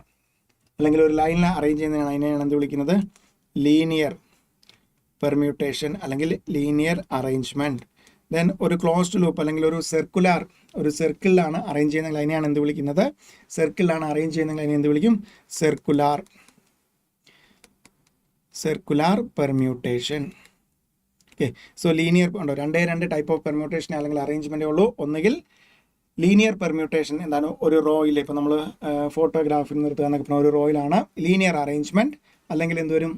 അല്ലെങ്കിൽ ഒരു ലൈനിൽ അറേഞ്ച് ചെയ്യുന്നതിനാണ് അതിനെയാണ് എന്ത് വിളിക്കുന്നത്? ലീനിയർ പെർമ്യൂട്ടേഷൻ അല്ലെങ്കിൽ ലീനിയർ അറേഞ്ച്മെൻറ്റ്. ദെൻ ഒരു ക്ലോസ്ഡ് ലൂപ്പ് അല്ലെങ്കിൽ ഒരു സർക്കിളിലാണ് അറേഞ്ച് ചെയ്യുന്ന അതിനെയാണ് എന്ത് വിളിക്കുന്നത്? സർക്കിളിലാണ് അറേഞ്ച് ചെയ്യുന്ന അതിനെ എന്ത് വിളിക്കും? Circular permutation. Okay. So linear ഉണ്ടോ? രണ്ട് ടൈപ്പ് ഓഫ് പെർമ്യൂട്ടേഷൻ അല്ലെങ്കിൽ അറേഞ്ച്മെൻറ്റേ ഉള്ളൂ. ഒന്നുകിൽ ലീനിയർ പെർമ്യൂട്ടേഷൻ, എന്താണ് ഒരു റോയിൽ, ഇപ്പോൾ നമ്മൾ ഫോട്ടോഗ്രാഫിൽ നിർത്തുക എന്നൊക്കെ പറഞ്ഞാൽ ഒരു റോയിലാണ് ലീനിയർ അറേഞ്ച്മെൻറ്റ്. അല്ലെങ്കിൽ എന്തുവരും?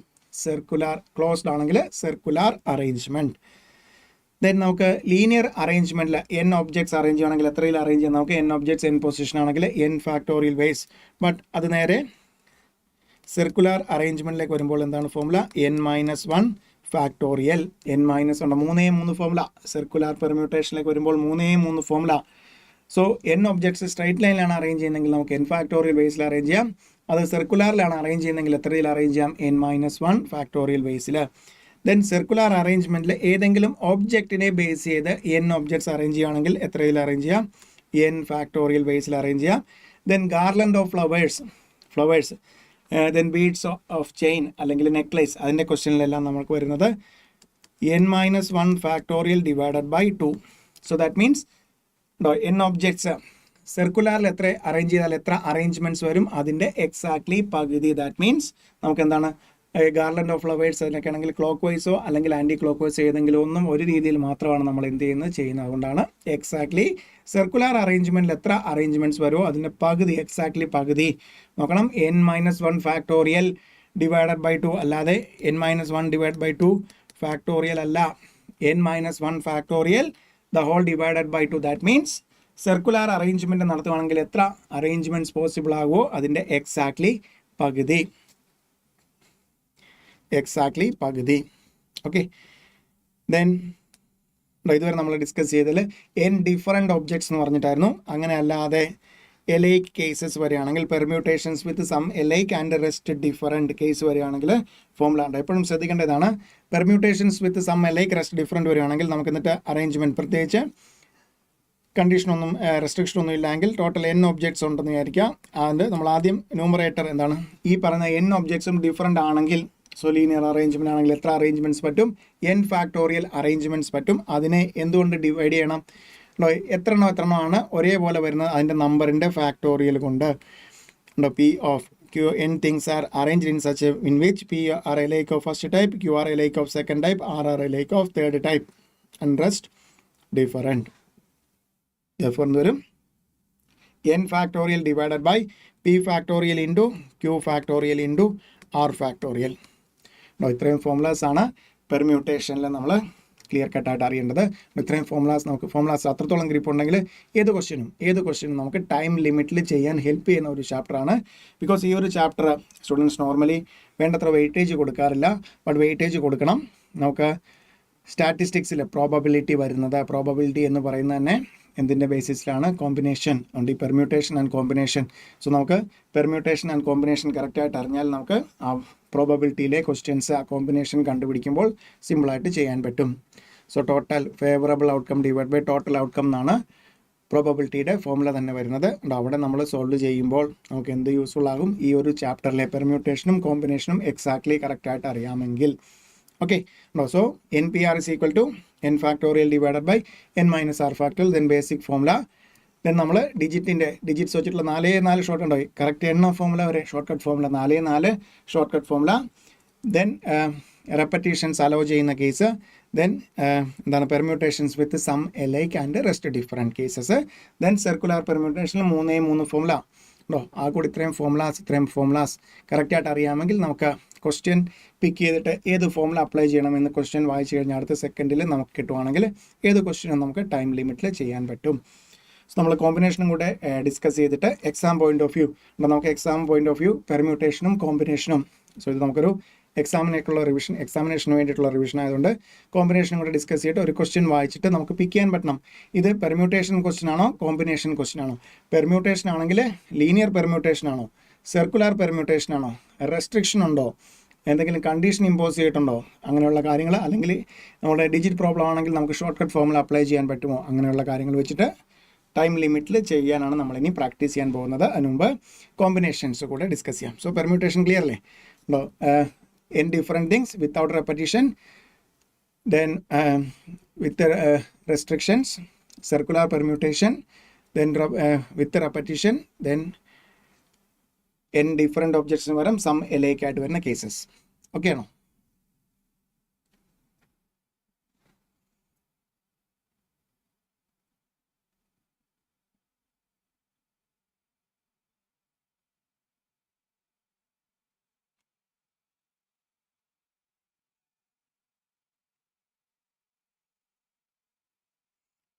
സർക്കുലാർ. ക്ലോസ്ഡ് ആണെങ്കിൽ സർക്കുലാർ അറേഞ്ച്മെൻറ്റ്. ദെൻ നമുക്ക് ലീനിയർ അറേഞ്ച്മെൻറ്റിൽ n ഒബ്ജക്ട്സ് അറേഞ്ച് ചെയ്യണമെങ്കിൽ എത്രയിൽ അറേഞ്ച് ചെയ്യാം? നമുക്ക് n ഒബ്ജക്ട്സ് n പൊസിഷൻ ആണെങ്കിൽ n ഫാക്ടോറിയൽ വേസ്. ബട്ട് അത് നേരെ സർക്കുലാർ അറേഞ്ച്മെൻറ്റിലേക്ക് വരുമ്പോൾ എന്താണ് formula? n-1 factorial. n-1 3 formula. Circular പെർമ്യൂട്ടേഷനിലേക്ക് വരുമ്പോൾ 3 formula. So n objects straight ലൈനിലാണ് അറേഞ്ച് ചെയ്യുന്നതെങ്കിൽ നമുക്ക് n ഫാക്ടോറിയൽ വേസിൽ അറേഞ്ച് ചെയ്യാം. അത് സർക്കുലാറിലാണ് അറേഞ്ച് ചെയ്യുന്നതെങ്കിൽ എത്രയിൽ അറേഞ്ച് ചെയ്യാം? n-1 ഫാക്ടോറിയൽ വേസിൽ. ദെൻ സർക്കുലാർ അറേഞ്ച്മെൻറ്റിൽ ഏതെങ്കിലും ഒബ്ജക്റ്റിനെ ബേസ് ചെയ്ത് n ഒബ്ജക്ട്സ് അറേഞ്ച് ചെയ്യുകയാണെങ്കിൽ എത്രയിൽ അറേഞ്ച് ചെയ്യാം? n ഫാക്ടോറിയൽ വേസിൽ അറേഞ്ച് ചെയ്യാം. Then garland of flowers then beads of chain അല്ലെങ്കിൽ നെക്ലേസ്, അതിൻ്റെ ക്വസ്റ്റ്യനിലെല്ലാം നമുക്ക് വരുന്നത് n-1 factorial divided by 2. So that means n objects സർക്കുലാറിൽ എത്ര അറേഞ്ച് ചെയ്താൽ എത്ര അറേഞ്ച്മെൻറ്റ്സ് വരും? അതിൻ്റെ എക്സാക്ട്ലി പകുതി. ദാറ്റ് മീൻസ് നമുക്ക് എന്താണ് ഗാർലൻഡ് ഓഫ് ഫ്ലവേഴ്സ് അതിനൊക്കെ ആണെങ്കിൽ ക്ലോക്ക് വൈസോ അല്ലെങ്കിൽ ആൻറ്റി ക്ലോക്ക് വൈസോ ഏതെങ്കിലും ഒന്നും ഒരു രീതിയിൽ മാത്രമാണ് നമ്മൾ എന്ത് ചെയ്യുന്നത്. അതുകൊണ്ടാണ് എക്സാക്ട്ലി സർക്കുലാർ അറേഞ്ച്മെൻറ്റിൽ എത്ര അറേഞ്ച്മെൻറ്റ്സ് വരുമോ അതിൻ്റെ പകുതി, എക്സാക്ട്ലി പകുതി നോക്കണം. n-1 ഫാക്ടോറിയൽ ഡിവൈഡഡ് ബൈ 2 അല്ലാതെ n-1 ഡിവൈഡ് ബൈ 2 ഫാക്ടോറിയൽ അല്ല. n-1 factorial the whole divided by 2. That means circular arrangement നടത്തുകയാണെങ്കിൽ എത്ര അറേഞ്ച്മെൻറ്റ്സ് പോസിബിൾ ആകുമോ അതിൻ്റെ എക്സാക്ട്ലി പകുതി. ഓക്കെ. ദെൻ ഇതുവരെ നമ്മൾ ഡിസ്കസ് ചെയ്തതിൽ n ഡിഫറെൻറ്റ് ഒബ്ജക്ട്സ് എന്ന് പറഞ്ഞിട്ടായിരുന്നു. അങ്ങനെ അല്ലാതെ എലൈക്ക് കേസസ് വരികയാണെങ്കിൽ permutations with some alike and rest different case വരികയാണെങ്കിൽ ഫോമുല ഉണ്ട്. എപ്പോഴും ശ്രദ്ധിക്കേണ്ടതാണ്. Permutations with some alike rest different വരികയാണെങ്കിൽ നമുക്ക് എന്നിട്ട് അറേഞ്ച്മെൻറ്റ് പ്രത്യേകിച്ച് കണ്ടീഷനൊന്നും റെസ്ട്രിക്ഷനൊന്നും ഇല്ലെങ്കിൽ ടോട്ടൽ n ഒബ്ജക്ട്സ് ഉണ്ടെന്ന് വിചാരിക്കാം. അതുകൊണ്ട് നമ്മൾ ആദ്യം ന്യൂമറേറ്റർ എന്താണ് ഈ പറയുന്ന n ഒബ്ജക്ട്സും ഡിഫറെൻ്റ് ആണെങ്കിൽ, സോ ലീനിയർ അറേഞ്ച്മെൻറ്റ് ആണെങ്കിൽ എത്ര അറേഞ്ച്മെൻറ്റ്സ് പറ്റും? n ഫാക്ടോറിയൽ അറേഞ്ച്മെൻറ്റ്സ് പറ്റും. അതിനെ എന്തുകൊണ്ട് ഡിവൈഡ് ചെയ്യണം? എത്രണ്ണമാണ് ഒരേപോലെ വരുന്നത്? അതിൻ്റെ നമ്പറിൻ്റെ ഫാക്ടോറിയൽ കൊണ്ട്. p of q n things are arranged in such a in which p are alike of first type, q are alike of second type, r are alike of third type and rest different. Therefore എന്ത് വരും? n factorial divided by p factorial into q factorial into r factorial. ഇത്രയും ഫോമുലാസ് ആണ് പെർമ്യൂട്ടേഷനിൽ നമ്മൾ ക്ലിയർ കട്ടായിട്ട് അറിയേണ്ടത്. ഇത്രയും ഫോമുലാസ് അത്രത്തോളം ഗ്രിപ്പ് ഉണ്ടെങ്കിൽ ഏത് ക്വസ്റ്റ്യനും നമുക്ക് ടൈം ലിമിറ്റിൽ ചെയ്യാൻ ഹെൽപ്പ് ചെയ്യുന്ന ഒരു ചാപ്റ്ററാണ്. ബിക്കോസ് ഈ ഒരു ചാപ്റ്റർ സ്റ്റുഡൻസ് നോർമലി വേണ്ടത്ര വെയിറ്റേജ് കൊടുക്കാറില്ല. ബട്ട് വെയിറ്റേജ് കൊടുക്കണം. നമുക്ക് സ്റ്റാറ്റിസ്റ്റിക്സിൽ പ്രോബബിലിറ്റി എന്ന് പറയുന്നത് തന്നെ എന്തിൻ്റെ ബേസിസിലാണ്? കോമ്പിനേഷൻ ഉണ്ട്. ഈ പെർമ്യൂട്ടേഷൻ ആൻഡ് കോമ്പിനേഷൻ. സോ നമുക്ക് പെർമ്യൂട്ടേഷൻ ആൻഡ് കോമ്പിനേഷൻ കറക്റ്റായിട്ട് അറിഞ്ഞാൽ നമുക്ക് ആ പ്രോബബിലിറ്റിയിലെ ക്വസ്റ്റ്യൻസ് ആ കോമ്പിനേഷൻ കണ്ടുപിടിക്കുമ്പോൾ സിമ്പിളായിട്ട് ചെയ്യാൻ പറ്റും. So total favourable outcome divide by total outcome എന്നാണ് പ്രോബബിലിറ്റിയുടെ ഫോർമുല തന്നെ വരുന്നത്. അവിടെ നമ്മൾ സോൾവ് ചെയ്യുമ്പോൾ നമുക്ക് എന്ത് യൂസ്ഫുൾ ആകും, ഈ ഒരു ചാപ്റ്ററിലെ പെർമ്യൂട്ടേഷനും കോമ്പിനേഷനും എക്സാക്ട്ലി കറക്റ്റായിട്ട് അറിയാമെങ്കിൽ. Okay, so N P R is equal to N factorial divided by N minus R factorial, then basic formula, then നമ്മൾ ഡിജിറ്റ്സ് വെച്ചിട്ടുള്ള 4 ഷോർട്ട് കട്ട് പോയി കറക്റ്റ് എണ്ണ ഫോർമുല വരെ short cut formula 4 short cut formula, then repetitions allow ചെയ്യുന്ന കേസ്, ദെൻ എന്താണ് permutations with some alike and rest different cases, then circular പെർമ്യൂട്ടേഷനിൽ 3 ഫോർമുല ഉണ്ടോ. ആ കൂടി ഇത്രയും ഫോർമുലാസ് കറക്റ്റായിട്ട് അറിയാമെങ്കിൽ നമുക്ക് ക്വസ്റ്റ്യൻ പിക്ക് ചെയ്തിട്ട് ഏത് ഫോർമുല അപ്ലൈ ചെയ്യണമെന്ന് ക്വസ്റ്റ്യൻ വായിച്ചു കഴിഞ്ഞാൽ അടുത്ത സെക്കൻഡിൽ നമുക്ക് കിട്ടുവാണെങ്കിൽ ഏത് ക്വസ്റ്റ്യനും നമുക്ക് ടൈം ലിമിറ്റിൽ ചെയ്യാൻ പറ്റും. സോ നമ്മൾ കോമ്പിനേഷനും കൂടെ ഡിസ്കസ് ചെയ്തിട്ട് എക്സാം പോയിന്റ് ഓഫ് വ്യൂ നമുക്ക് എക്സാം പോയിന്റ് ഓഫ് വ്യൂ പെർമ്യൂട്ടേഷനും കോമ്പിനേഷനും, സോ ഇത് നമുക്കൊരു എക്സാമിനേഷന് വേണ്ടിയിട്ടുള്ള റിവിഷൻ ആയതുകൊണ്ട് കോമ്പിനേഷനും കൂടെ ഡിസ്കസ് ചെയ്തിട്ട് ഒരു ക്വസ്റ്റ്യൻ വായിച്ചിട്ട് നമുക്ക് പിക്ക് ചെയ്യാൻ പറ്റണം. ഇത് പെർമ്യൂട്ടേഷൻ ക്വസ്റ്റ്യൻ ആണോ കോമ്പിനേഷൻ ക്വസ്റ്റ്യൻ ആണോ? പെർമ്യൂട്ടേഷൻ ആണെങ്കിൽ ലീനിയർ പെർമ്യൂട്ടേഷൻ ആണോ, സർക്കുലർ പെർമ്യൂട്ടേഷൻ ആണോ, റെസ്ട്രിക്ഷൻ ഉണ്ടോ, എന്തെങ്കിലും കണ്ടീഷൻ ഇമ്പോസ് ചെയ്തിട്ടുണ്ടോ, അങ്ങനെയുള്ള കാര്യങ്ങൾ, അല്ലെങ്കിൽ നമ്മുടെ ഡിജിറ്റ് പ്രോബ്ലം ആണെങ്കിൽ നമുക്ക് ഷോർട്ട് കട്ട് ഫോർമുല അപ്ലൈ ചെയ്യാൻ പറ്റുമോ, അങ്ങനെയുള്ള കാര്യങ്ങൾ വെച്ചിട്ട് ടൈം ലിമിറ്റിൽ ചെയ്യാനാണ് നമ്മളിനി പ്രാക്ടീസ് ചെയ്യാൻ പോകുന്നത്. അതിന് മുമ്പ് കോമ്പിനേഷൻസ് കൂടെ ഡിസ്കസ് ചെയ്യാം. സോ പെർമ്യൂട്ടേഷൻ ക്ലിയർ അല്ലേ? in different things without repetition, then with restrictions, circular permutation, then with the repetition, then n different objects varam some alike ആയിട്ട് വരുന്ന cases. Okay ആണോ?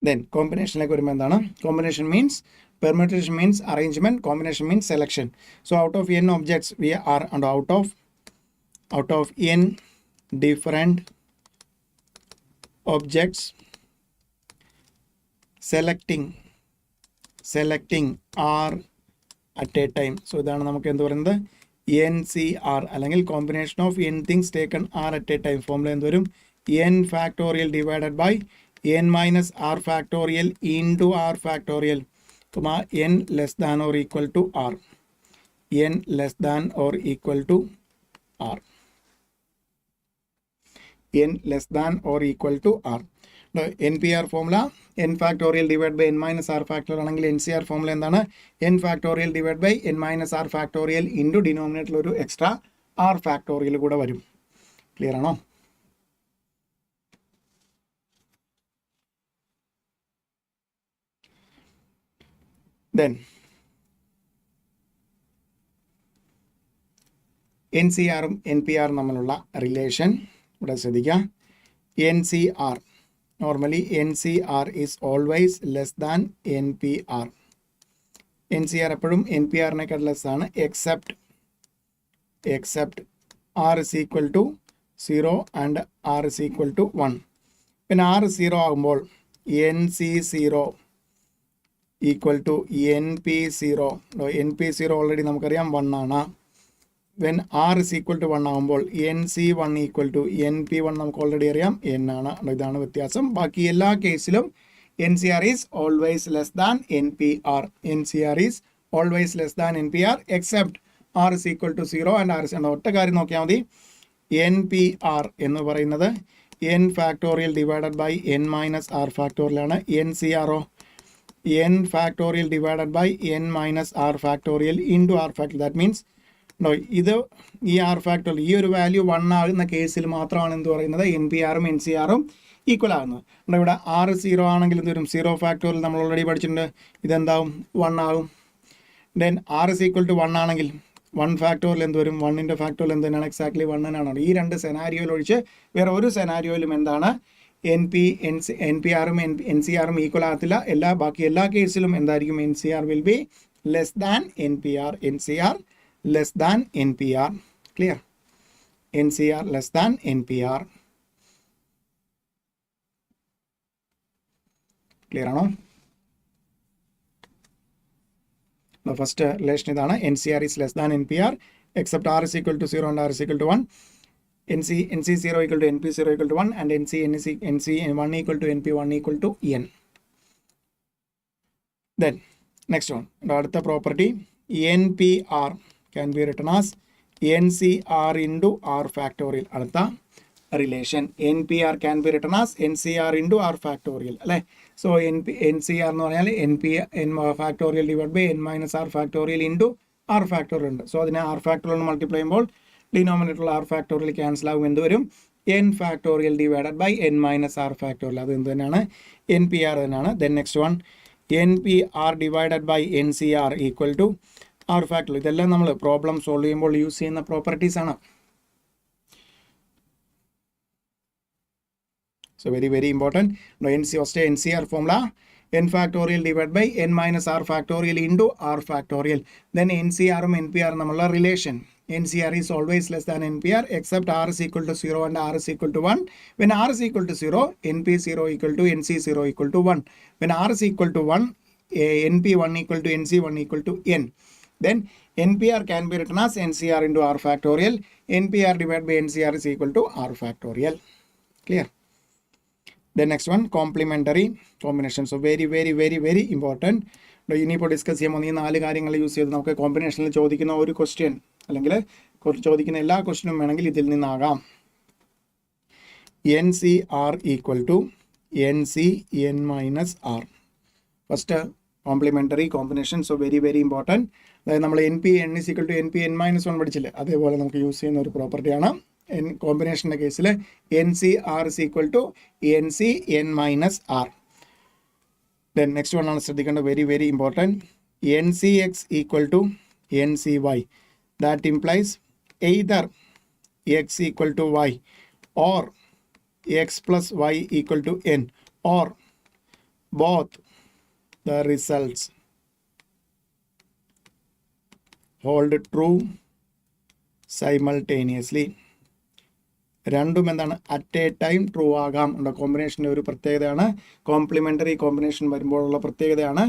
Then combination like എന്താണ്? Combination means permutation means arrangement, combination means selection. So out of n objects we are, and out of n different objects selecting r at a time. So ഇതാണ് നമുക്ക് എന്ത് പറയുന്നത് NCR അല്ലെങ്കിൽ combination of n things taken r at a time. Formula എന്ത് വരും? n factorial divided by n minus r factorial into r factorial, n less than or equal to r, n less than or equal to r, n less than or equal to r. NPR formula n factorial divided by n minus r factorial ആണെങ്കിൽ NCR formula എന്താണ്? n factorial divided by n minus r factorial into denominator ഒരു എക്സ്ട്രാ r factorial കൂടെ വരും. ക്ലിയർ ആണോ? Then NCRും NPR തമ്മിലുള്ള റിലേഷൻ ഇവിടെ ശ്രദ്ധിക്കുക. NCR normally NCR is always less than NPR. NCR എപ്പോഴും NPRനേക്കാൾ ലെസ് ആണ് except R is equal to 0 and R is equal to 1. പിന്നെ R 0 ആകുമ്പോൾ NC0 equal to NP0. NP0 already നമുക്കറിയാം 1 ആണ്. when R is equal to 1 ആകുമ്പോൾ NC1 equal to NP1 നമുക്ക് ഓൾറെഡി അറിയാം n ആണ്. ഇതാണ് വ്യത്യാസം. ബാക്കി എല്ലാ കേസിലും NCR is always less than NPR. NCR is always less than NPR except R is equal to 0 and R is ഒറ്റ കാര്യം നോക്കിയാൽ മതി. NPR എന്ന് പറയുന്നത് n factorial divided by n minus r factorial ആണ്. NCRO n factorial divided by n minus r factorial into r factorial. That means ഇത് ഈ ആർ ഫാക്ടോറിയൽ ഈ ഒരു വാല്യൂ 1 ആകുന്ന കേസിൽ മാത്രമാണ് എന്ത് പറയുന്നത് NPRും NCRും ഈക്വൽ ആകുന്നത്. ഇവിടെ R 0 ആണെങ്കിൽ എന്ത് വരും? 0 ഫാക്ടോറിയൽ നമ്മൾ ഓൾറെഡി പഠിച്ചിട്ടുണ്ട്. ഇതെന്താവും? 1 ആകും. Then R is equal to 1 ആണെങ്കിൽ 1 ഫാക്ടോറിയൽ എന്ത് വരും? 1ൻ്റെ ഫാക്ടോറിയൽ എന്ത് തന്നെയാണ്? എക്സാക്ട്ലി 1 തന്നെയാണ്. ഈ രണ്ട് സെനാരിയോയിൽ ഒഴിച്ച് വേറെ ഒരു സെനാരിയോയിലും എന്താണ് NPRും NCRും ഈക്വൽ ആകത്തില്ല. ബാക്കി എല്ലാ കേസിലും എന്തായിരിക്കും? NCR will be less than NPR. NCR less than NPR. Clear? NCR less than NPR. Clear ആണോ? ഫസ്റ്റ് റിലേഷൻ ഇതാണ്. NCR is less than NPR except R is equal to 0 and R is equal to 1. NC0 equal to NP0 equal to 1 and NC1 equal to NP1 equal to n. Then next one, അടുത്ത property NPR can be written as NCR into R factorial. അടുത്ത relation NPR can be written as NCR into R factorial അല്ലേ. സോ NCR എന്ന് പറഞ്ഞാൽ n factorial divided by n minus R factorial into R factorial ഉണ്ട്. സോ അതിനെ R factorial മൾട്ടിപ്ലൈ ചെയ്യുമ്പോൾ ഡിനോമിനേറ്ററിൽ R factorial ക്യാൻസൽ ആകും, എന്ത് വരും, n factorial divided by n minus R factorial. അത് എന്ത് തന്നെയാണ്, NPR തന്നെയാണ്. Then next one, NPR divided by NCR equal to R factorial. ഇതെല്ലാം നമ്മൾ പ്രോബ്ലം സോൾവ് ചെയ്യുമ്പോൾ യൂസ് ചെയ്യുന്ന പ്രോപ്പർട്ടീസ് ആണ്. So very important. Now NCR formula, n factorial divided by n minus R factorial into R factorial. Then NCR and NPR നമ്മളുള്ള relation. NCR is always less than NPR except R is equal to 0 and R is equal to 1. When R is equal to 0, NP0 equal to NC0 equal to 1. When R is equal to 1, NP1 equal to NC1 equal to N. Then NPR can be written as NCR into R factorial. NPR divided by NCR is equal to R factorial. Clear? Then next one, complementary combination. So very important. ഇനിയിപ്പോൾ ഡിസ്കസ് ചെയ്യുമ്പോൾ ഈ 4 കാര്യങ്ങൾ യൂസ് ചെയ്ത് നമുക്ക് കോമ്പിനേഷനിൽ ചോദിക്കുന്ന ഒരു ക്വസ്റ്റ്യൻ അല്ലെങ്കിൽ ചോദിക്കുന്ന എല്ലാ ക്വസ്റ്റ്യനും വേണമെങ്കിൽ ഇതിൽ നിന്നാകാം. NCR equal to NCN minus R. First complementary combination. So very important. അതായത് നമ്മൾ NPN is equal to NPN minus 1 പഠിച്ചില്ലേ, അതേപോലെ നമുക്ക് യൂസ് ചെയ്യുന്ന ഒരു പ്രോപ്പർട്ടിയാണ്. കോമ്പിനേഷൻ്റെ കേസിൽ NCR is equal to NCN minus R. Then next one ആണ് ശ്രദ്ധിക്കേണ്ട, very important. NCX equal to NCY. That implies either X equal to Y or X plus Y equal to N, or both the results hold true simultaneously. രണ്ടും എന്താണ്, അറ്റ് എ ടൈം ട്രൂ ആകാം. കോമ്പിനേഷൻ്റെ ഒരു പ്രത്യേകതയാണ്, കോംപ്ലിമെൻ്ററി കോമ്പിനേഷൻ വരുമ്പോഴുള്ള പ്രത്യേകതയാണ്.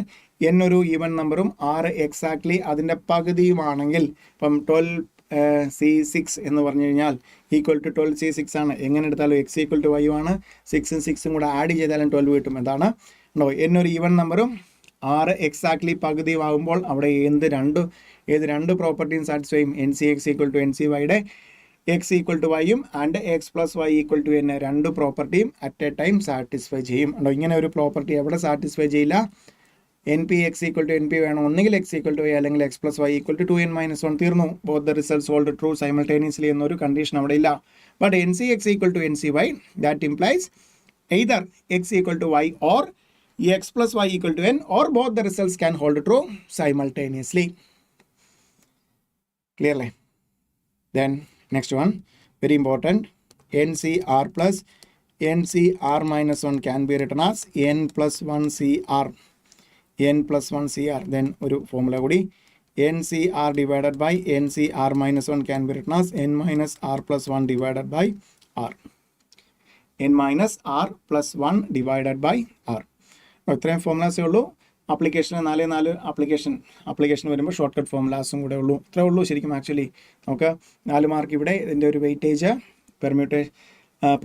n ഒരു ഈവൻ നമ്പറും R എക്സാക്ട്ലി അതിൻ്റെ പകുതിയുമാണെങ്കിൽ, ഇപ്പം 12C6 എന്ന് പറഞ്ഞു കഴിഞ്ഞാൽ ഈക്വൽ ടു 12C6 ആണ്. എങ്ങനെ എടുത്താലും x ഈക്വൽ ടു y ആണ്, 6ഉം 6ഉം കൂടെ ആഡ് ചെയ്താലും 12 കിട്ടും. എന്താണ്, n ഒരു ഈവൻ നമ്പറും R എക്സാക്ട്ലി പകുതിയുമാകുമ്പോൾ അവിടെ ഏത് രണ്ട് പ്രോപ്പർട്ടിയും സാറ്റിസ്ഫൈ ചെയ്യും. NCX ഈക്വൽ ടു NCYയുടെ x ഈക്വൽ ടു വൈയും and x plus Y equal to n രണ്ട് പ്രോപ്പർട്ടിയും അറ്റ് എ ടൈം സാറ്റിസ്ഫൈ ചെയ്യും. ഇങ്ങനെ ഒരു പ്രോപ്പർട്ടി എവിടെ സാറ്റിസ്ഫൈ ചെയ്യില്ല, NPX ഈക്വൽ ടു NP വേണം, ഒന്നുകിൽ x ഈക്വൽ ടു y അല്ലെങ്കിൽ x plus Y equal to 2n minus 1, തീർന്നു. Both the results hold true simultaneously എന്നൊരു കണ്ടീഷൻ അവിടെ ഇല്ല. But NCX equal to NCY, that implies either x equal to y or x plus y equal to n, or both the results can hold true simultaneously. Clearly? Then next one, very important, NCR plus NCR minus 1 can be written as n plus 1 CR. n plus 1 CR. Then ഒരു ഫോർമുല കൂടി, NCR divided by NCR minus 1 can be written as n minus R plus 1 divided by R. n minus R plus 1 divided by R. ഇത്രയും ഫോർമുലാസേ ഉള്ളൂ. ആപ്ലിക്കേഷന് 4 ആപ്ലിക്കേഷൻ വരുമ്പോൾ ഷോർട്ട് കട്ട് ഫോർമുലാസും കൂടെ ഉള്ളൂ. ഇത്രേ ഉള്ളൂ ശരിക്കും. ആക്ച്വലി നമുക്ക് 4 മാർക്ക് ഇവിടെ, ഇതിൻ്റെ ഒരു വെയിറ്റേജ് പെർമ്യൂട്ടേഷൻ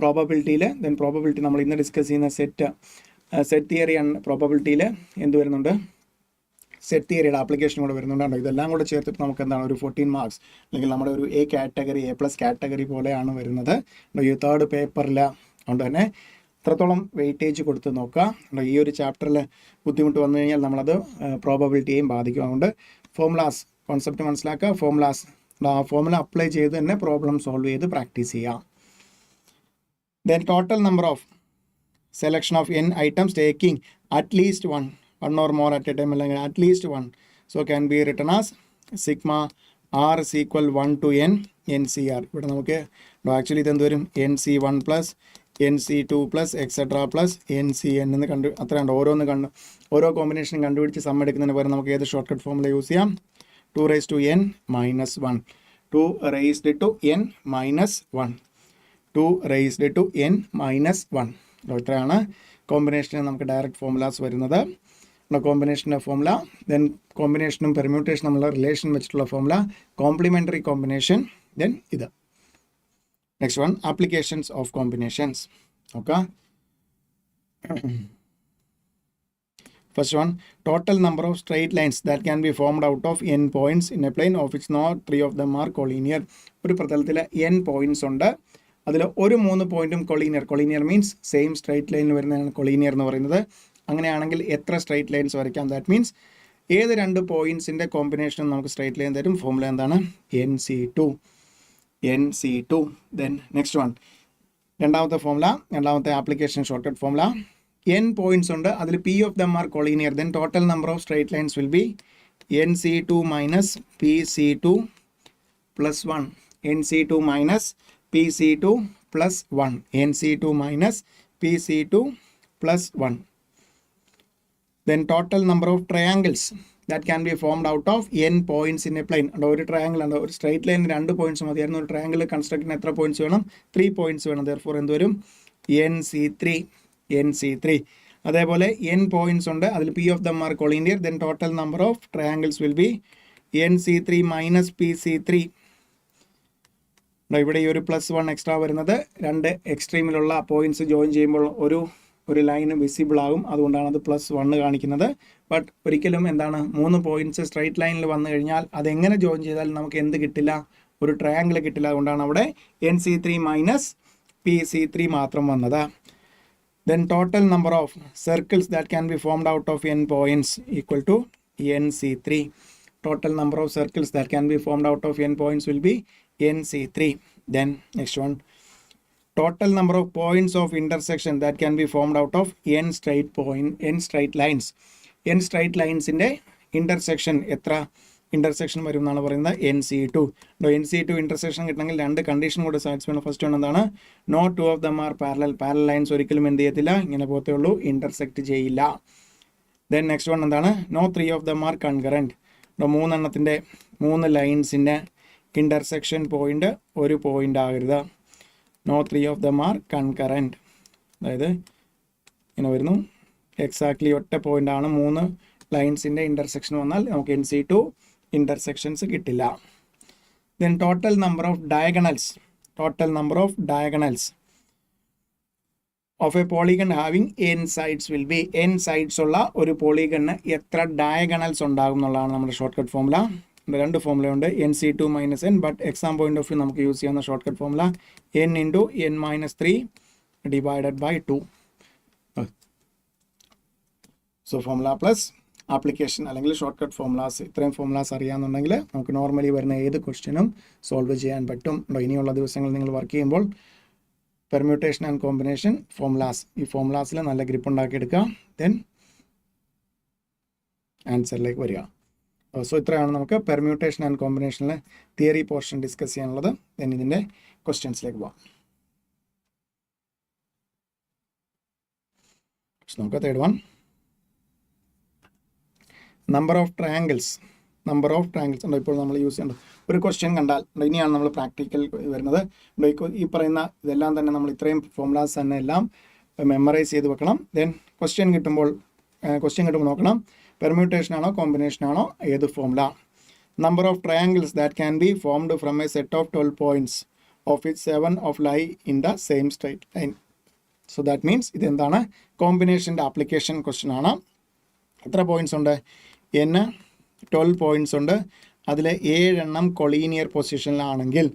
പ്രോബബിലിറ്റിയിൽ. ദെൻ പ്രോബബിലിറ്റി നമ്മൾ ഇന്ന് ഡിസ്കസ് ചെയ്യുന്ന സെറ്റ് തിയറി ആണ്. പ്രോബബിലിറ്റിയിൽ എന്ത് വരുന്നുണ്ട്, സെറ്റ് തിയറിയുടെ ആപ്ലിക്കേഷൻ കൂടെ വരുന്നുണ്ടോ. ഇതെല്ലാം കൂടെ ചേർത്തിട്ട് നമുക്ക് എന്താണ് ഒരു 14 മാർക്സ് അല്ലെങ്കിൽ നമ്മുടെ ഒരു A പ്ലസ് കാറ്റഗറി പോലെയാണ് വരുന്നത് ഈ തേർഡ് പേപ്പറിൽ. അതുകൊണ്ട് തന്നെ എത്രത്തോളം വെയിറ്റേജ് കൊടുത്ത് നോക്കുക. ഈ ഒരു ചാപ്റ്ററിൽ ബുദ്ധിമുട്ട് വന്നു കഴിഞ്ഞാൽ നമ്മളത് പ്രോബബിലിറ്റിയെയും ബാധിക്കും. അതുകൊണ്ട് ഫോർമുലാസ് കോൺസെപ്റ്റ് മനസ്സിലാക്കുക, ഫോർമുല അപ്ലൈ ചെയ്ത് തന്നെ പ്രോബ്ലം സോൾവ് ചെയ്ത് പ്രാക്ടീസ് ചെയ്യാം. Then total number of selection of n items taking at least one or more at a time അല്ലെങ്കിൽ at least one. So can be written as sigma R is equal 1 to n NCR. ഇവിടെ നമുക്ക് ആക്ച്വലി ഇതെന്ത് വരും, NC1 plus NC2 plus etcetera plus NCN എന്ന് അത്രയുണ്ട്. ഓരോ കോമ്പിനേഷൻ കണ്ടുപിടിച്ച് സം എടുക്കുന്നതിന് പകരം നമുക്ക് ഏത് ഷോർട്ട് കട്ട് ഫോർമുല യൂസ് ചെയ്യാം, 2 raised to n minus 1, 2 raised to n minus 1, 2 raised to n minus 1. ഇത്രയാണ് കോമ്പിനേഷന് നമുക്ക് ഡയറക്റ്റ് ഫോർമുലാസ് വരുന്നത്. കോമ്പിനേഷൻ്റെ ഫോർമുല, ദെൻ കോമ്പിനേഷനും പെർമ്യൂട്ടേഷനും നമ്മളുടെ റിലേഷൻ വെച്ചിട്ടുള്ള ഫോർമുല, കോംപ്ലിമെൻ്ററി കോമ്പിനേഷൻ, ദെൻ ഇത്. Next one, applications of combinations. Okay. First one, total number of straight lines that can be formed out of n points in a plane of which not 3 of them are collinear. ഒരു പ്രതലത്തിൽ n പോയിന്റ്സ് ഉണ്ട്, അതിൽ ഒരു 3 പോയിന്റും കൊളീനിയർ മീൻസ് സെയിം സ്ട്രൈറ്റ് ലൈനിൽ വരുന്നതാണ് കൊളീനിയർ എന്ന് പറയുന്നത്. അങ്ങനെയാണെങ്കിൽ എത്ര സ്ട്രൈറ്റ് ലൈൻസ് വരയ്ക്കാം? ദാറ്റ് മീൻസ് ഏത് രണ്ട് പോയിന്റ്സിൻ്റെ കോമ്പിനേഷനും നമുക്ക് സ്ട്രൈറ്റ് ലൈൻ തരും. ഫോർമുല എന്താണ്? NC2. ദെൻ നെക്സ്റ്റ് വൺ, രണ്ടാമത്തെ ഫോർമുല, രണ്ടാമത്തെ application shortcut formula. n points ഉണ്ട്, അതിൽ p of them are collinear, then total number of straight lines will be NC2 minus PC2 plus 1. NC2 minus PC2 plus 1. NC2 minus PC2 plus 1. Then total number of triangles that can be formed out of n points in a plane. ഒരു ട്രയാങ്കിൾ ഉണ്ട്, ഒരു സ്ട്രൈറ്റ് ലൈനിന് 2 പോയിന്റ്സ് മതിയായിരുന്നു. ഒരു ട്രയാങ്കിൾ കൺസ്ട്രക്റ്റിന് എത്ര പോയിന്റ്സ് വേണം? 3 പോയിന്റ്സ് വേണം. therefore എന്ത് വരും? NC3. അതേപോലെ n പോയിന്റ്സ് ഉണ്ട്, അതിൽ p of them are collinear, then total number of triangles will be NC3 minus PC3. ഇവിടെ ഈ ഒരു +1 എക്സ്ട്രാ വരുന്നത് രണ്ട് എക്സ്ട്രീമിലുള്ള പോയിന്റ്സ് ജോയിൻ ചെയ്യുമ്പോൾ ഒരു ലൈൻ വിസിബിൾ ആകും, അതുകൊണ്ടാണ് അത് +1 കാണിക്കുന്നത്. ബട്ട് ഒരിക്കലും എന്താണ് 3 പോയിന്റ്സ് സ്ട്രൈറ്റ് ലൈനിൽ വന്നു കഴിഞ്ഞാൽ അതെങ്ങനെ ജോയിൻ ചെയ്താൽ നമുക്ക് എന്ത് കിട്ടില്ല? ഒരു ട്രയാങ്കിൾ കിട്ടില്ല. അതുകൊണ്ടാണ് അവിടെ NC3 മൈനസ് PC3 മാത്രം വന്നത്. Then total number of circles that can be formed out of n points equal to NC3. Total number of circles that can be formed out of n points will be NC3. Then next one, total number of points of intersection that can be formed out of n straight lines. n straight lines in the intersection എത്ര ഇന്റർസെക്ഷൻ വരും എന്നാണ് പറയുന്നത്? NC2. NC2 ഇന്റർസെക്ഷൻ കിട്ടണമെങ്കിൽ രണ്ട് കണ്ടീഷൻ കൂടെ സാറ്റിസ്ഫൈ ചെയ്യണം. ഫസ്റ്റ് വൺ എന്താണ്? No 2 of them are parallel. Parallel lines ഒരിക്കലും എന്ത് ചെയ്യത്തില്ല, ഇങ്ങനെ പോകത്തേ ഉള്ളൂ, ഇന്റർസെക്ട് ചെയ്യില്ല. ദെൻ നെക്സ്റ്റ് വൺ എന്താണ്? No 3 of them are concurrent. 3 ലൈൻസിൻ്റെ ഇന്റർസെക്ഷൻ പോയിന്റ് ഒരു പോയിന്റ് ആകരുത്. No 3 of them are concurrent. അതായത് ഇങ്ങനെ വരുന്നു, എക്സാക്ട്ലി ഒറ്റ പോയിന്റ് ആണ്. 3 ലൈൻസിൻ്റെ ഇന്റർസെക്ഷൻ വന്നാൽ നമുക്ക് NC2 intersections കിട്ടില്ല. Then total number of diagonals of a polygon having n sides will be, n sides ഉള്ള ഒരു പോളിഗണ് എത്ര ഡയഗണൽസ് ഉണ്ടാകും എന്നുള്ളതാണ് നമ്മുടെ ഷോർട്ട് കട്ട് ഫോർമുല. രണ്ട് ഫോർമുല ഉണ്ട്, NC2 minus n. But exam point of view നമുക്ക് യൂസ് ചെയ്യുന്ന short cut formula n into n minus 3 divided by 2. So formula plus application അല്ലെങ്കിൽ ഷോർട്ട് കട്ട് ഫോർമുലാസ്, ഇത്രയും ഫോർമുലാസ് അറിയാമെന്നുണ്ടെങ്കിൽ നമുക്ക് നോർമലി വരുന്ന ഏത് ക്വസ്റ്റ്യനും സോൾവ് ചെയ്യാൻ പറ്റും. ഇനിയുള്ള ദിവസങ്ങളിൽ നിങ്ങൾ വർക്ക് ചെയ്യുമ്പോൾ പെർമ്യൂട്ടേഷൻ ആൻഡ് കോമ്പിനേഷൻ ഫോർമുലാസ്, ഈ ഫോർമുലാസിൽ നല്ല ഗ്രിപ്പ് ഉണ്ടാക്കിയെടുക്കുക, ദെൻ ആൻസറിലേക്ക് വരിക. സോ ഇത്രയാണ് നമുക്ക് പെർമ്യൂട്ടേഷൻ ആൻഡ് കോമ്പിനേഷനിൽ തിയറി പോർഷൻ ഡിസ്കസ് ചെയ്യാനുള്ളത്. ദെൻ ഇതിൻ്റെ ക്വസ്റ്റ്യൻസിലേക്ക് പോകാം. നമുക്ക് third one, number of triangles ഉണ്ട്. ഇപ്പോൾ നമ്മൾ യൂസ് ചെയ്യേണ്ടത് ഒരു ക്വസ്റ്റ്യൻ കണ്ടാൽ, ഇനിയാണ് നമ്മൾ പ്രാക്ടിക്കൽ വരുന്നത്. ഈ പറയുന്ന ഇതെല്ലാം തന്നെ നമ്മൾ ഇത്രയും ഫോർമുലാസ് തന്നെ എല്ലാം മെമ്മറൈസ് ചെയ്ത് വെക്കണം. ദെൻ ക്വസ്റ്റ്യൻ കിട്ടുമ്പോൾ നോക്കണം പെർമ്യൂട്ടേഷൻ ആണോ കോമ്പിനേഷൻ ആണോ ഏത് formula. Number of triangles that can be formed from a set of 12 points of which 7 of lie in the same straight line. So that means ഇതെന്താണ്? കോമ്പിനേഷൻ്റെ ആപ്ലിക്കേഷൻ ക്വസ്റ്റ്യൻ ആണ്. എത്ര പോയിന്റ്സ് ഉണ്ട്? n 12 പോയിന്റ്സ് ഉണ്ട്, അതിൽ 7 എണ്ണം കൊളീനിയർ പൊസിഷനിലാണെങ്കിൽ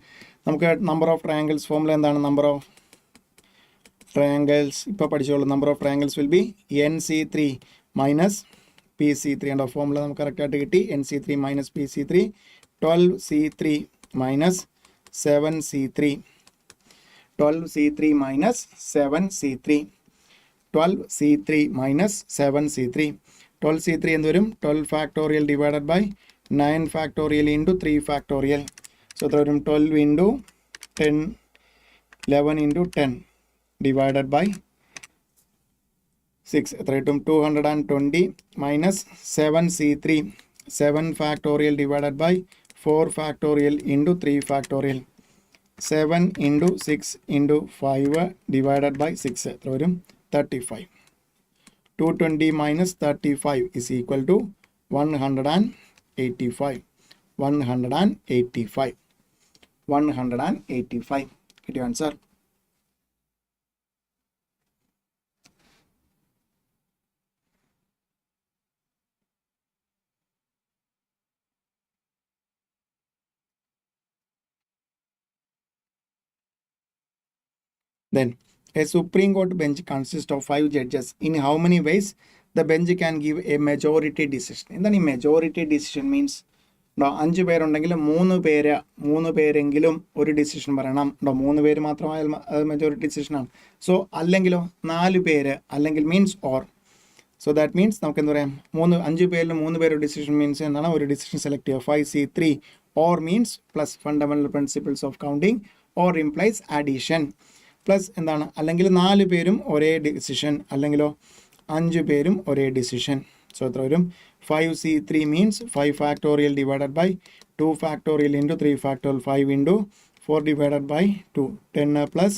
നമുക്ക് നമ്പർ ഓഫ് ട്രയാങ്കിൾസ് ഫോർമുല എന്താണ്? നമ്പർ ഓഫ് ട്രയാങ്കിൾസ് ഇപ്പോൾ പഠിച്ചോളൂ. Number of triangles will be NC3 minus PC3. ഉണ്ടോ? ഫോർമുല നമുക്ക് കറക്റ്റായിട്ട് കിട്ടി. NC3 minus PC3, 12C3 minus 7C3, 12C3 minus 7C3, 12C3 minus 7C3. 12C3 എന്ത് വരും? 12 factorial divided by 9 factorial into 3 factorial. So എത്ര വരും? 12 ഇൻറ്റു 10, 11 ഇൻറ്റു 10 ഡിവൈഡഡ് ബൈ 6. എത്ര കിട്ടും? 220 minus 7C3, 7 factorial divided by 4 factorial into 3 factorial. 7 into 6 into 5 divided by 6. എത്ര വരും? 35. 220 minus 35 is equal to 185. 185. Get your answer. Then a Supreme Court bench consists of 5 judges. In how many ways the bench can give a majority decision? എന്താണ് ഈ majority decision means? ഉണ്ടോ 5 പേരുണ്ടെങ്കിൽ 3 പേരെങ്കിലും ഒരു ഡിസിഷൻ പറയണം ഉണ്ടോ 3 പേര് മാത്രമായാൽ മെജോറിറ്റി ഡിസിഷനാണ്. സോ അല്ലെങ്കിലോ 4 പേര് അല്ലെങ്കിൽ means or. So that means നമുക്ക് എന്താ പറയാം 5 പേരിൽ 3 പേര് ഡിസിഷൻ മീൻസ് എന്താണ് ഒരു ഡിസിഷൻ സെലക്ട് ചെയ്യുക. 5C3 or means plus fundamental principles of counting or implies addition plus എന്താണ് അല്ലെങ്കിൽ 4 പേരും ഒരേ ഡിസിഷൻ അല്ലെങ്കിലോ 5 പേരും ഒരേ ഡിസിഷൻ. സോ എത്ര വരും 5C3 means 5 factorial divided by 2 factorial into 3 factorial 5 into 4 divided by 2 10 plus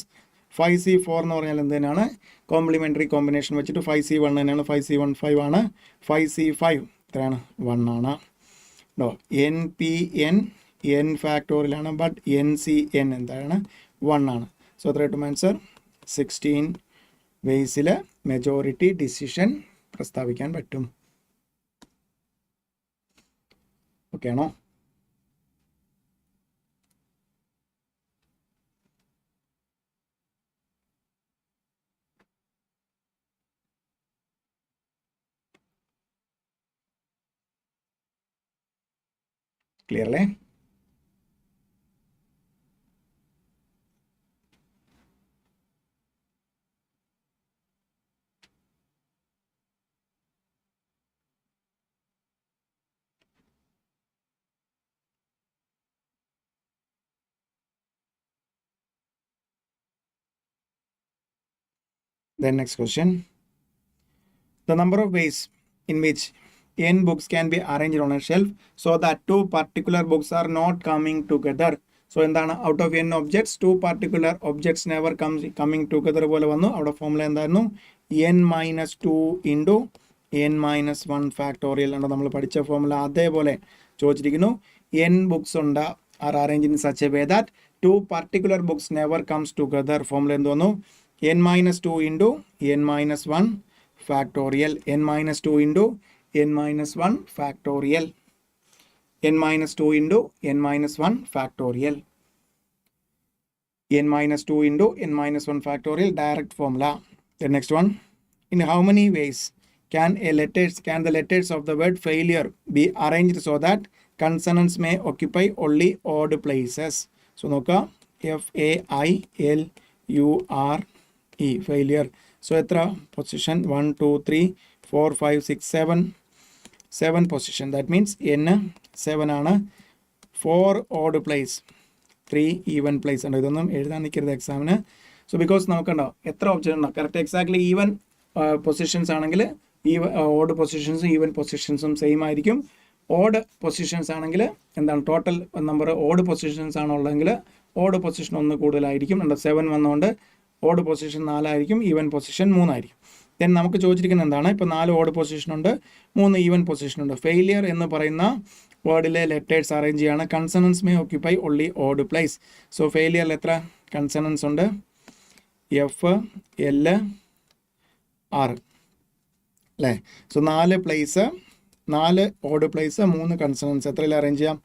5C4 എന്ന് പറഞ്ഞാൽ എന്തിനാണ് കോംപ്ലിമെൻ്ററി കോമ്പിനേഷൻ വെച്ചിട്ട് 5C1 തന്നെയാണ് 5C1 5 ആണ് 5C5 എത്രയാണ് 1 ആണ് കേട്ടോ. NPN n ഫാക്ടോറിയലാണ് ബട്ട് NCN എന്താണ് 1 ആണ്. സോ എത്ര കിട്ടും ആൻസർ 16 വേസിൽ മെജോറിറ്റി ഡിസിഷൻ പ്രസ്താവിക്കാൻ പറ്റും. ഓക്കെ ആണോ? ക്ലിയർ അല്ലേ? Then next question. The number of ways in which n books can be arranged on a shelf so that 2 particular books are not coming together. So എന്താണ് out of n objects 2 particular objects never coming together പോലെ വന്നു. അവിടെ ഫോർമുല എന്തായിരുന്നു n minus 2 into n minus 1 factorial ആണ് നമ്മൾ പഠിച്ച ഫോർമുല. അതേപോലെ ചോദിച്ചിരിക്കുന്നു n books ഉണ്ട് are arranged in such a way that 2 particular books never comes together. Formula എന്ത് വന്നു n minus 2 into n minus 1 factorial. n minus 2 into n minus 1 factorial. n minus 2 into n minus 1 factorial. n minus 2 into n minus 1 factorial direct formula. The next one. In how many ways can the letters of the word failure be arranged so that consonants may occupy only odd places? So നോക്കുക FAILURE failure. So എത്ര position 1 2 3 4 5 6 7 position. That means n 7 ആണ്. 4 ഓഡ് പ്ലേസ് 3 ഈവൻ പ്ലേസ് ഉണ്ട്. ഇതൊന്നും എഴുതാൻ നിൽക്കരുത് എക്സാമിന്. സോ ബിക്കോസ് നമുക്കുണ്ടോ എത്ര ഓപ്ഷൻ ഉണ്ടോ കറക്റ്റ് എക്സാക്ട്ലി ഈവൻ പൊസിഷൻസ് ആണെങ്കിൽ ഓഡ് പൊസിഷൻസും ഈവൻ പൊസിഷൻസും സെയിം ആയിരിക്കും. ഓഡ് പൊസിഷൻസ് ആണെങ്കിൽ എന്താണ് ടോട്ടൽ നമ്പർ ഓഡ് പൊസിഷൻസ് ആണുള്ളതെങ്കിൽ ഓഡ് പൊസിഷൻ 1 കൂടുതലായിരിക്കും. 7 വന്നുകൊണ്ട് ഓഡ് പൊസിഷൻ 4 ആയിരിക്കും, ഈവൻ പൊസിഷൻ 3 ആയിരിക്കും. ദെൻ നമുക്ക് ചോദിച്ചിരിക്കുന്നത് എന്താണ് ഇപ്പോൾ 4 ഓഡ് പൊസിഷൻ ഉണ്ട് 3 ഈവൻ പൊസിഷൻ ഉണ്ട്. ഫെയിലിയർ എന്ന് പറയുന്ന വേർഡിലെ ലെറ്റേഴ്സ് അറേഞ്ച് ചെയ്യാണ്. Consonants may occupy only odd place. So ഫെയിലിയറിൽ എത്ര കൺസണൻസ് ഉണ്ട് F L R അല്ലേ. So 4 place 4 odd place 3 consonants എത്രയിൽ അറേഞ്ച് ചെയ്യാം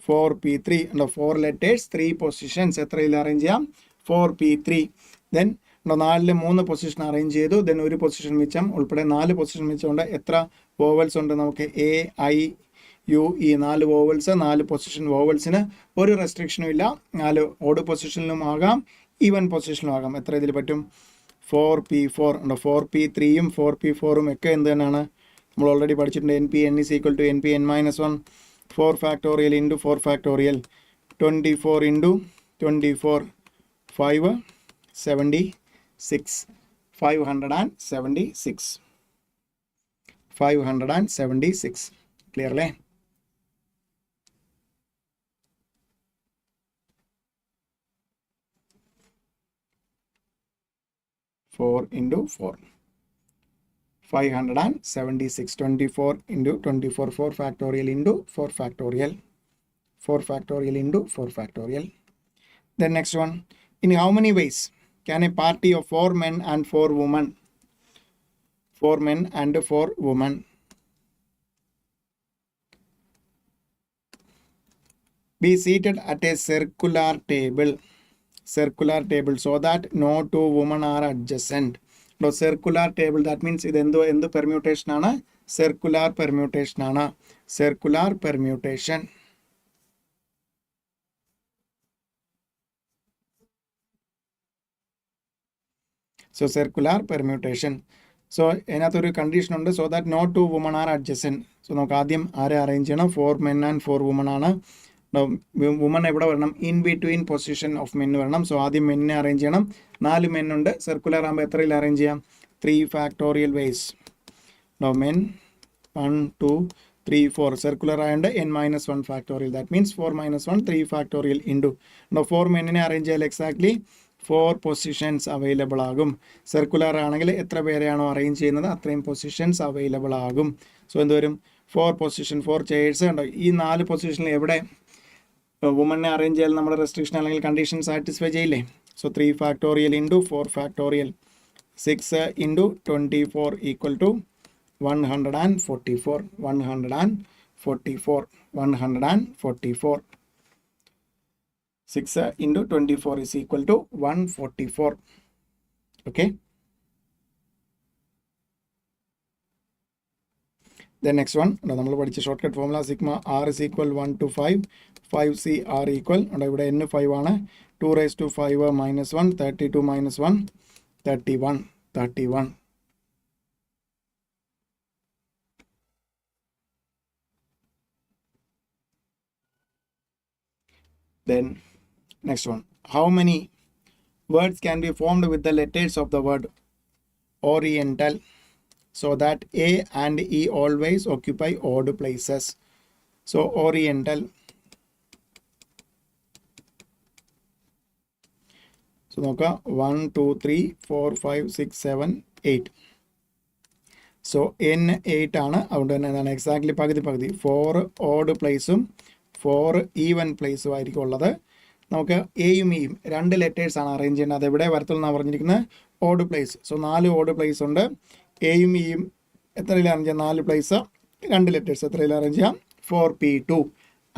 4P3 ഉണ്ടോ 4 ലെറ്റേഴ്സ് 3 പൊസിഷൻസ് എത്രയിൽ അറേഞ്ച് ചെയ്യാം 4P3. ദെൻ 4 3 പൊസിഷൻ അറേഞ്ച് ചെയ്തു. ദെൻ ഒരു പൊസിഷൻ മിച്ചം ഉൾപ്പെടെ 4 പൊസിഷൻ മിച്ചമുണ്ട്. എത്ര വോവൽസ് ഉണ്ട് നമുക്ക് AIUE 4 വോവൽസ് 4 പൊസിഷൻ വോവൽസിന് ഒരു റെസ്ട്രിക്ഷനും ഇല്ല. 4 ഓഡ് പൊസിഷനിലും ആകാം ഈവൻ പൊസിഷനിലും ആകാം. എത്ര ഇതിൽ പറ്റും 4P4 ഉണ്ട്. 4P3യും 4P4ഉം ഒക്കെ എന്ത് തന്നെയാണ് നമ്മൾ ഓൾറെഡി പഠിച്ചിട്ടുണ്ട്. NPN is equal to NPN minus 1 4 factorial into 4 factorial 24 into 24 576 576 clear അല്ലേ? Four into 4 576 24 into 24 4 factorial into 4 factorial 4 factorial into 4 factorial. Then next one. In how many ways can a party of 4 men and 4 women 4 men and 4 women be seated at a circular table circular table so that no two women are adjacent. No, circular table, that means ഇത് എന്ത് പെർമ്യൂട്ടേഷൻ ആണ്? സർക്കുലാർ പെർമ്യൂട്ടേഷൻ ആണ്. Circular permutation. So circular permutation. So ഇതിനകത്തൊരു കണ്ടീഷൻ ഉണ്ട്, so that no two woman are adjacent. So നമുക്ക് ആദ്യം ആരെ അറേഞ്ച് ചെയ്യണം? 4 men and 4 women ആണ്. വുമൺ എവിടെ വരണം? In between position of men വരണം. സോ ആദ്യം മെന്നിനെ അറേഞ്ച് ചെയ്യണം. 4 men ഉണ്ട്. സർക്കുലർ ആകുമ്പോൾ എത്രയിൽ അറേഞ്ച് ചെയ്യാം? 3 factorial ways. Men 1 2 3 4. സർക്കുലർ ആയതുകൊണ്ട് n-1 factorial. That means 4 - 1 3 factorial into 4 മെന്നിനെ arrange ചെയ്യാൻ എക്സാക്ട്ലി 4 പൊസിഷൻസ് അവൈലബിൾ ആകും. സർക്കുലർ ആണെങ്കിൽ എത്ര പേരെയാണോ അറേഞ്ച് ചെയ്യുന്നത് അത്രയും പൊസിഷൻസ് അവൈലബിൾ ആകും. സോ എന്തുവരും? 4 പൊസിഷൻ, 4 ചെയേഴ്സ് ഉണ്ടോ? ഈ 4 പൊസിഷനിൽ എവിടെ വുമണിനെ അറേഞ്ച് ചെയ്യാൻ നമ്മുടെ റെസ്ട്രിക്ഷൻ അല്ലെങ്കിൽ കണ്ടീഷൻ സാറ്റിസ്ഫൈ ചെയ്യില്ലേ? So 3 factorial into 4 factorial. 6 into 24 equal to 144. 144. 6 into 24 is equal to 144. Okay. The next one, നമ്മൾ പഠിച്ച shortcut formula sigma r is equal 1 to 5. 5c r equal, ഇവിടെ n 5 ആണ്. 2 raised to 5 minus 1, 32 minus 1, 31. Then next one, how many words can be formed with the letters of the word oriental so that A and E always occupy odd places? So oriental. So നോക്കുക 1 2 3 4 5 6 7 8. സോ n 8 ആണ്. അതുകൊണ്ട് തന്നെ എന്താണ്? എക്സാക്ട്ലി പകുതി 4 ഓഡ് പ്ലേസും 4 ഈവൻ പ്ലേസും ആയിരിക്കും ഉള്ളത്. നമുക്ക് എയും ഇയും 2 ലെറ്റേഴ്സ് ആണ് അറേഞ്ച് ചെയ്യുന്നത്. അത് എവിടെ വരത്തുള്ളൂ എന്നാണ് പറഞ്ഞിരിക്കുന്നത്? Odd place. So 4 odd place ഉണ്ട്. എയും ഇയും എത്രയിൽ അറേഞ്ച് ചെയ്യാം? 4 പ്ലേസ് 2 ലെറ്റേഴ്സ് എത്രയിൽ അറേഞ്ച് ചെയ്യാം? 4p2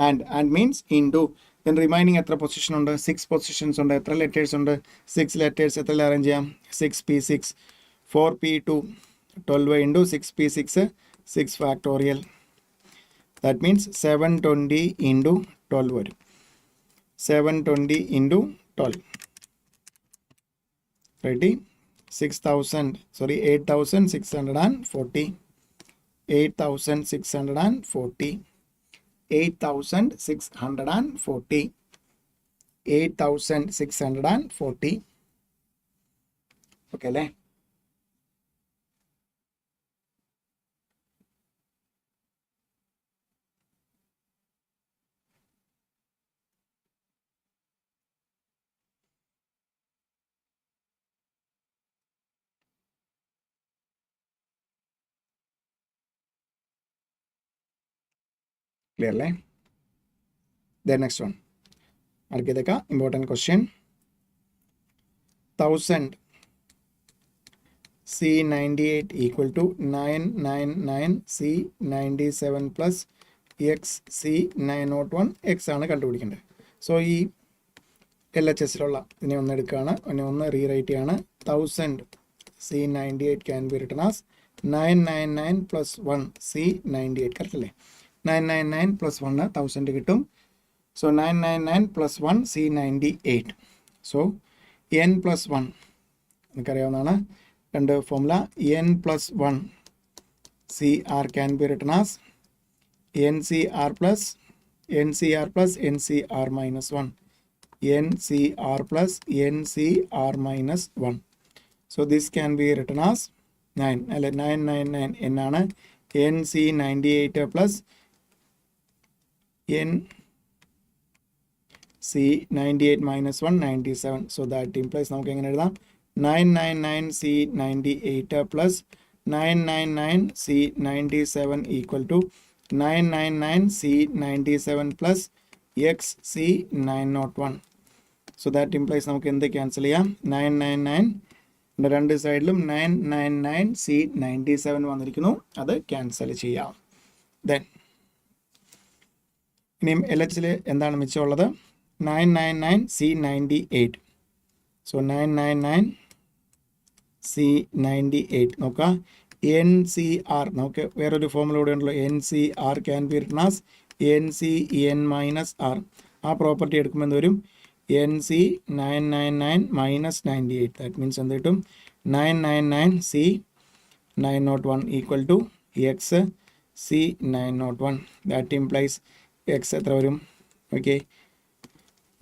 and means into. then remaining എത്ര പൊസിഷൻ ഉണ്ട്? 6 പൊസിഷൻസ് ഉണ്ട്. എത്ര ലെറ്റേഴ്സ് ഉണ്ട്? 6 ലെറ്റേഴ്സ് എത്രയിൽ അറേഞ്ച് ചെയ്യാം? 6p6. 4p2 12 into 6p6 6 factorial. That means 720 into 12 വരും. 720 into 12. Ready? 8,640. 8,640. 8,640. 8,640. Okay, അല്ലേ? Clear, right? The next one. Arkideka important question. 1000 C98 equal to 999 C97 plus x C901 x ആണ് കണ്ടുപിടിക്കേണ്ടത്. സോ ഈ LHSലുള്ള ഇതിനെ ഒന്ന് എടുക്കുകയാണ്, ഇതിനെ ഒന്ന് റീറൈറ്റ് ചെയ്യാണ്. 1000 C98 can be written as 999 plus 1 C98. Correct അല്ലേ? 999 plus 1 1000 കിട്ടും. So 999 plus 1 C98. So n plus 1 നമുക്കറിയാവുന്നതാണ്. രണ്ട് formula. n plus 1 CR can be written as NCR plus NCR minus 1. NCR plus NCR minus 1. So this can be written as 9. 999 n ആണ്. NC98 plus NC98 minus 1 97. So that implies നമുക്ക് എങ്ങനെ എഴുതാം? 999 C98 plus 999 C97 equal to 999 C97 plus x C901. So that implies നമുക്ക് എന്ത് ക്യാൻസൽ ചെയ്യാം? 999 രണ്ട് സൈഡിലും 999 C97 വന്നിരിക്കുന്നു. അത് ക്യാൻസൽ ചെയ്യാം. ദെൻ ഇനിയും LHൽ എന്താണ് മിച്ചമുള്ളത്? 999 C98. സോ 999 C98 നോക്കാം. NCR നമുക്ക് വേറൊരു ഫോമുല കൂടെ ഉണ്ടല്ലോ. NCR can be written as NCN minus R. ആ പ്രോപ്പർട്ടി എടുക്കുമ്പോൾ എന്ത് വരും? NC 999 minus 98. ദാറ്റ് മീൻസ് എന്ത് കിട്ടും? 999 C 901 equal to X C 901. That implies X എത്ര വരും? ഓക്കെ,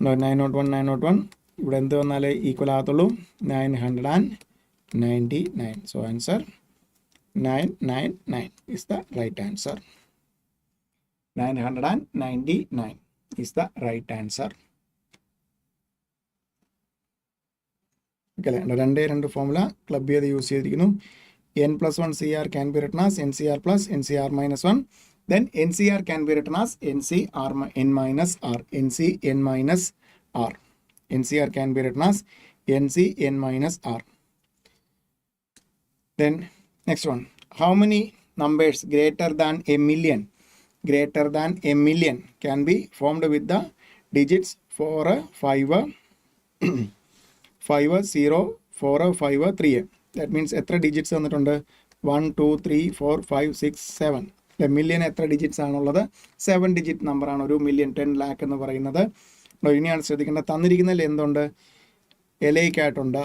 901 ഇവിടെ എന്ത് വന്നാലേ ഈക്വൽ ആകത്തുള്ളൂ? 999. So answer 999 is the right answer. 999 is the right answer. Okay അല്ലേ? രണ്ട് ഫോമുല ക്ലബ് ചെയ്ത് യൂസ് ചെയ്തിരിക്കുന്നു. n+1 CR can be written as NCR plus NCR minus 1. Then NCR can be written as NCR n minus R. NCN minus R. NCR can be written as NCN minus R. Then next one. How many numbers greater than a million can be formed with the digits 4, 5, 5, 0, 4, 5, 3. That means എത്ര ഡിജിറ്റ്സ് വന്നിട്ടുണ്ട്? 1, 2, 3, 4, 5, 6, 7. മില്യൺ എത്ര ഡിജിറ്റ്സ് ആണുള്ളത്? 7 ഡിജിറ്റ് നമ്പറാണ് ഒരു മില്യൺ, 10 ലാക്ക് എന്ന് പറയുന്നത്. ഇനിയാണ് ശ്രദ്ധിക്കേണ്ടത്, തന്നിരിക്കുന്നതിൽ എന്തുണ്ട്? എലൈക്കായിട്ടുണ്ട്.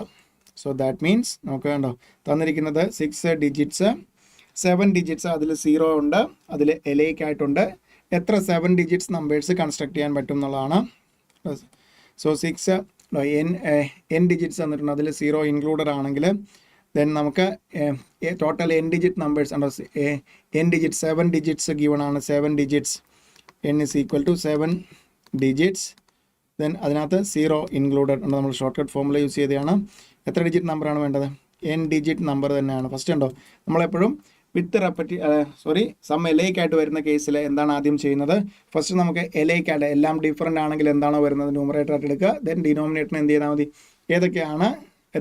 സോ ദാറ്റ് മീൻസ് നമുക്ക് കണ്ടോ, തന്നിരിക്കുന്നത് 6 ഡിജിറ്റ്സ്, 7 ഡിജിറ്റ്സ്, അതിൽ 0 ഉണ്ട്, അതിൽ എലൈക്കായിട്ടുണ്ട്. എത്ര 7 ഡിജിറ്റ്സ് നമ്പേഴ്സ് കൺസ്ട്രക്ട് ചെയ്യാൻ പറ്റും എന്നുള്ളതാണ്. സോ 6 n ഡിജിറ്റ്സ് തന്നിട്ടുണ്ട്, അതിൽ 0 ഇൻക്ലൂഡഡ് ആണെങ്കിൽ ദെൻ നമുക്ക് ടോട്ടൽ n ഡിജിറ്റ് നമ്പേഴ്സ് ഉണ്ടോ? n ഡിജിറ്റ് 7 ഡിജിറ്റ്സ് ഗിവൺ ആണ്. 7 digits n is equal to 7 digits. Then അതിനകത്ത് 0 ഇൻക്ലൂഡഡ് ഉണ്ട്. നമ്മൾ ഷോർട്ട് കട്ട് ഫോമുല യൂസ് ചെയ്തതാണ്. എത്ര ഡിജിറ്റ് നമ്പറാണ് വേണ്ടത്? n ഡിജിറ്റ് നമ്പർ തന്നെയാണ്. ഫസ്റ്റ് ഉണ്ടോ, നമ്മളെപ്പോഴും വിത്ത് സം എലൈക്കായിട്ട് വരുന്ന കേസിൽ എന്താണ് ആദ്യം ചെയ്യുന്നത്? ഫസ്റ്റ് നമുക്ക് എലൈക്കായിട്ട് എല്ലാം ഡിഫറൻ്റ് ആണെങ്കിൽ എന്താണോ വരുന്നത് ന്യൂമറേറ്റർ ആയിട്ട് എടുക്കുക. ദെൻ ഡിനോമിനേറ്ററിന് എന്ത് ചെയ്താൽ മതി? ഏതൊക്കെയാണ്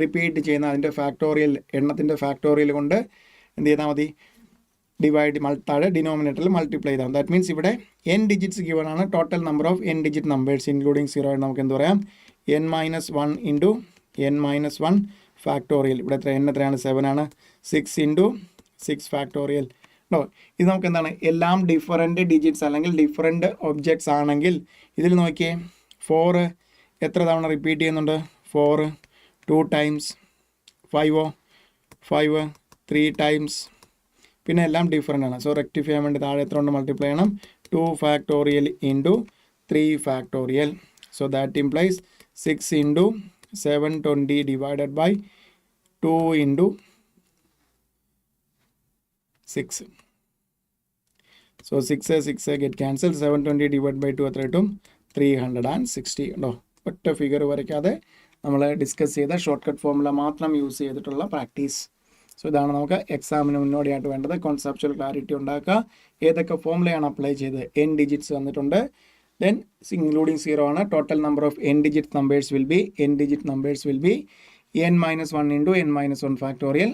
റിപ്പീറ്റ് ചെയ്യുന്നത് അതിൻ്റെ ഫാക്ടോറിയൽ, എണ്ണത്തിൻ്റെ ഫാക്ടോറിയൽ കൊണ്ട് എന്ത് ചെയ്താൽ മതി? താഴെ ഡിനോമിനേറ്ററിൽ മൾട്ടിപ്ലൈ ചെയ്താൽ. ദാറ്റ് മീൻസ് ഇവിടെ n ഡിജിറ്റ്സ് ഗിവൺ ആണ്. Total number of n digit numbers including 0 ആയിട്ട് നമുക്ക് എന്ത് പറയാം? n-1 into n-1 factorial. ഇവിടെ എത്ര? n എത്രയാണ്? 7 ആണ്. 6 ഇൻറ്റു 6 ഫാക്ടോറിയൽ. ഇത് നമുക്ക് എന്താണ്? എല്ലാം ഡിഫറൻറ്റ് ഡിജിറ്റ്സ് അല്ലെങ്കിൽ ഡിഫറൻറ്റ് ഒബ്ജക്ട്സ് ആണെങ്കിൽ ഇതിൽ നോക്കിയേ, 4 എത്ര തവണ റിപ്പീറ്റ് ചെയ്യുന്നുണ്ട്? 4 2 ടൈംസ്, 5 3 ടൈംസ്, പിന്നെ എല്ലാം ഡിഫറൻ്റ് ആണ്. സോ റെക്ടിഫൈ ചെയ്യാൻ വേണ്ടി താഴെ എത്ര കൊണ്ട് മൾട്ടിപ്ലൈ ചെയ്യണം? 2 factorial into 3 factorial. So that implies 6 into 720 divided by 2 into 6. So 6 get cancelled. 720 divided by 2 എത്ര കിട്ടും? 360. ഉണ്ടോ? ഒറ്റ ഫിഗർ വരയ്ക്കാതെ നമ്മൾ ഡിസ്കസ് ചെയ്ത ഷോർട്ട് കട്ട് ഫോമുല മാത്രം യൂസ് ചെയ്തിട്ടുള്ള പ്രാക്ടീസ്. സോ ഇതാണ് നമുക്ക് എക്സാമിന് മുന്നോടിയായിട്ട് വേണ്ടത്. കോൺസെപ്ച്വൽ ക്ലാരിറ്റി ഉണ്ടാക്കുക. ഏതൊക്കെ ഫോമുലയാണ് അപ്ലൈ ചെയ്തത്? n ഡിജിറ്റ്സ് വന്നിട്ടുണ്ട്. ദെൻ ഇൻക്ലൂഡിങ് 0 ആണ്. Total number of n digit numbers will be n-1 into n-1 factorial.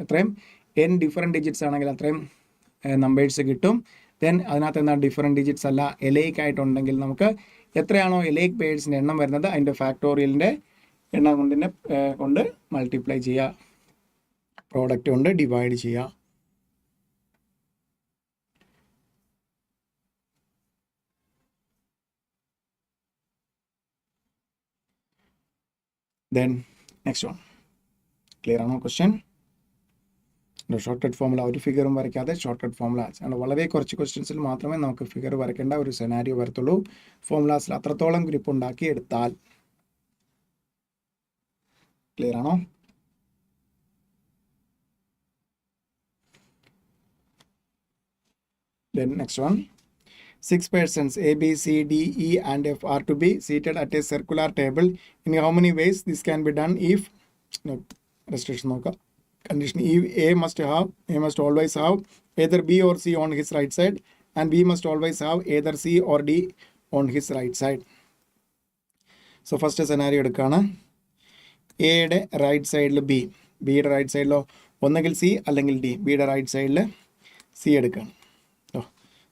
എത്രയും n ഡിഫറൻറ്റ് ഡിജിറ്റ്സ് ആണെങ്കിൽ അത്രയും നമ്പേഴ്സ് കിട്ടും. ദെൻ അതിനകത്ത് എന്നാൽ ഡിഫറൻറ്റ് ഡിജിറ്റ്സ് അല്ല, എലൈക്ക് ആയിട്ടുണ്ടെങ്കിൽ നമുക്ക് എത്രയാണോ എലൈക്ക് പേഴ്സിൻ്റെ എണ്ണം വരുന്നത് അതിൻ്റെ ഫാക്ടോറിയലിൻ്റെ എണ്ണം കൊണ്ട് മൾട്ടിപ്ലൈ ചെയ്യുക, പ്രോഡക്റ്റ് കൊണ്ട് ഡിവൈഡ് ചെയ്യുക. ദെൻ നെക്സ്റ്റ് വൺ, ക്ലിയർ ആണോ ക്വസ്റ്റ്യൻ? ഷോർട്ട് കട്ട് ഫോമുല ഒരു ഫിഗറും വരയ്ക്കാതെ ഷോർട്ട് കട്ട് ഫോമുല വളരെ കുറച്ച് ക്വസ്റ്റ്യൻസിൽ മാത്രമേ നമുക്ക് ഫിഗർ വരയ്ക്കേണ്ട ഒരു സെനാരിയോ വരത്തുള്ളൂ. ഫോമുലാസിൽ അത്രത്തോളം ഗ്രിപ്പ് ഉണ്ടാക്കി എടുത്താൽ. ക്ലിയർ ആണോ? Then next one, 6 persons A, B, C, D, E and F are to be seated at a circular table. In how many ways this can be done if restriction condition A must always have either B or C on his right side and B must always have either C or D on his right side. So first scenario എടുക്കുകയാണ്. എയുടെ റൈറ്റ് സൈഡിൽ ബി, ബിയുടെ റൈറ്റ് സൈഡിലോ ഒന്നെങ്കിൽ സി അല്ലെങ്കിൽ ഡി. ബിയുടെ റൈറ്റ് സൈഡിൽ സി എടുക്കുകയാണ്.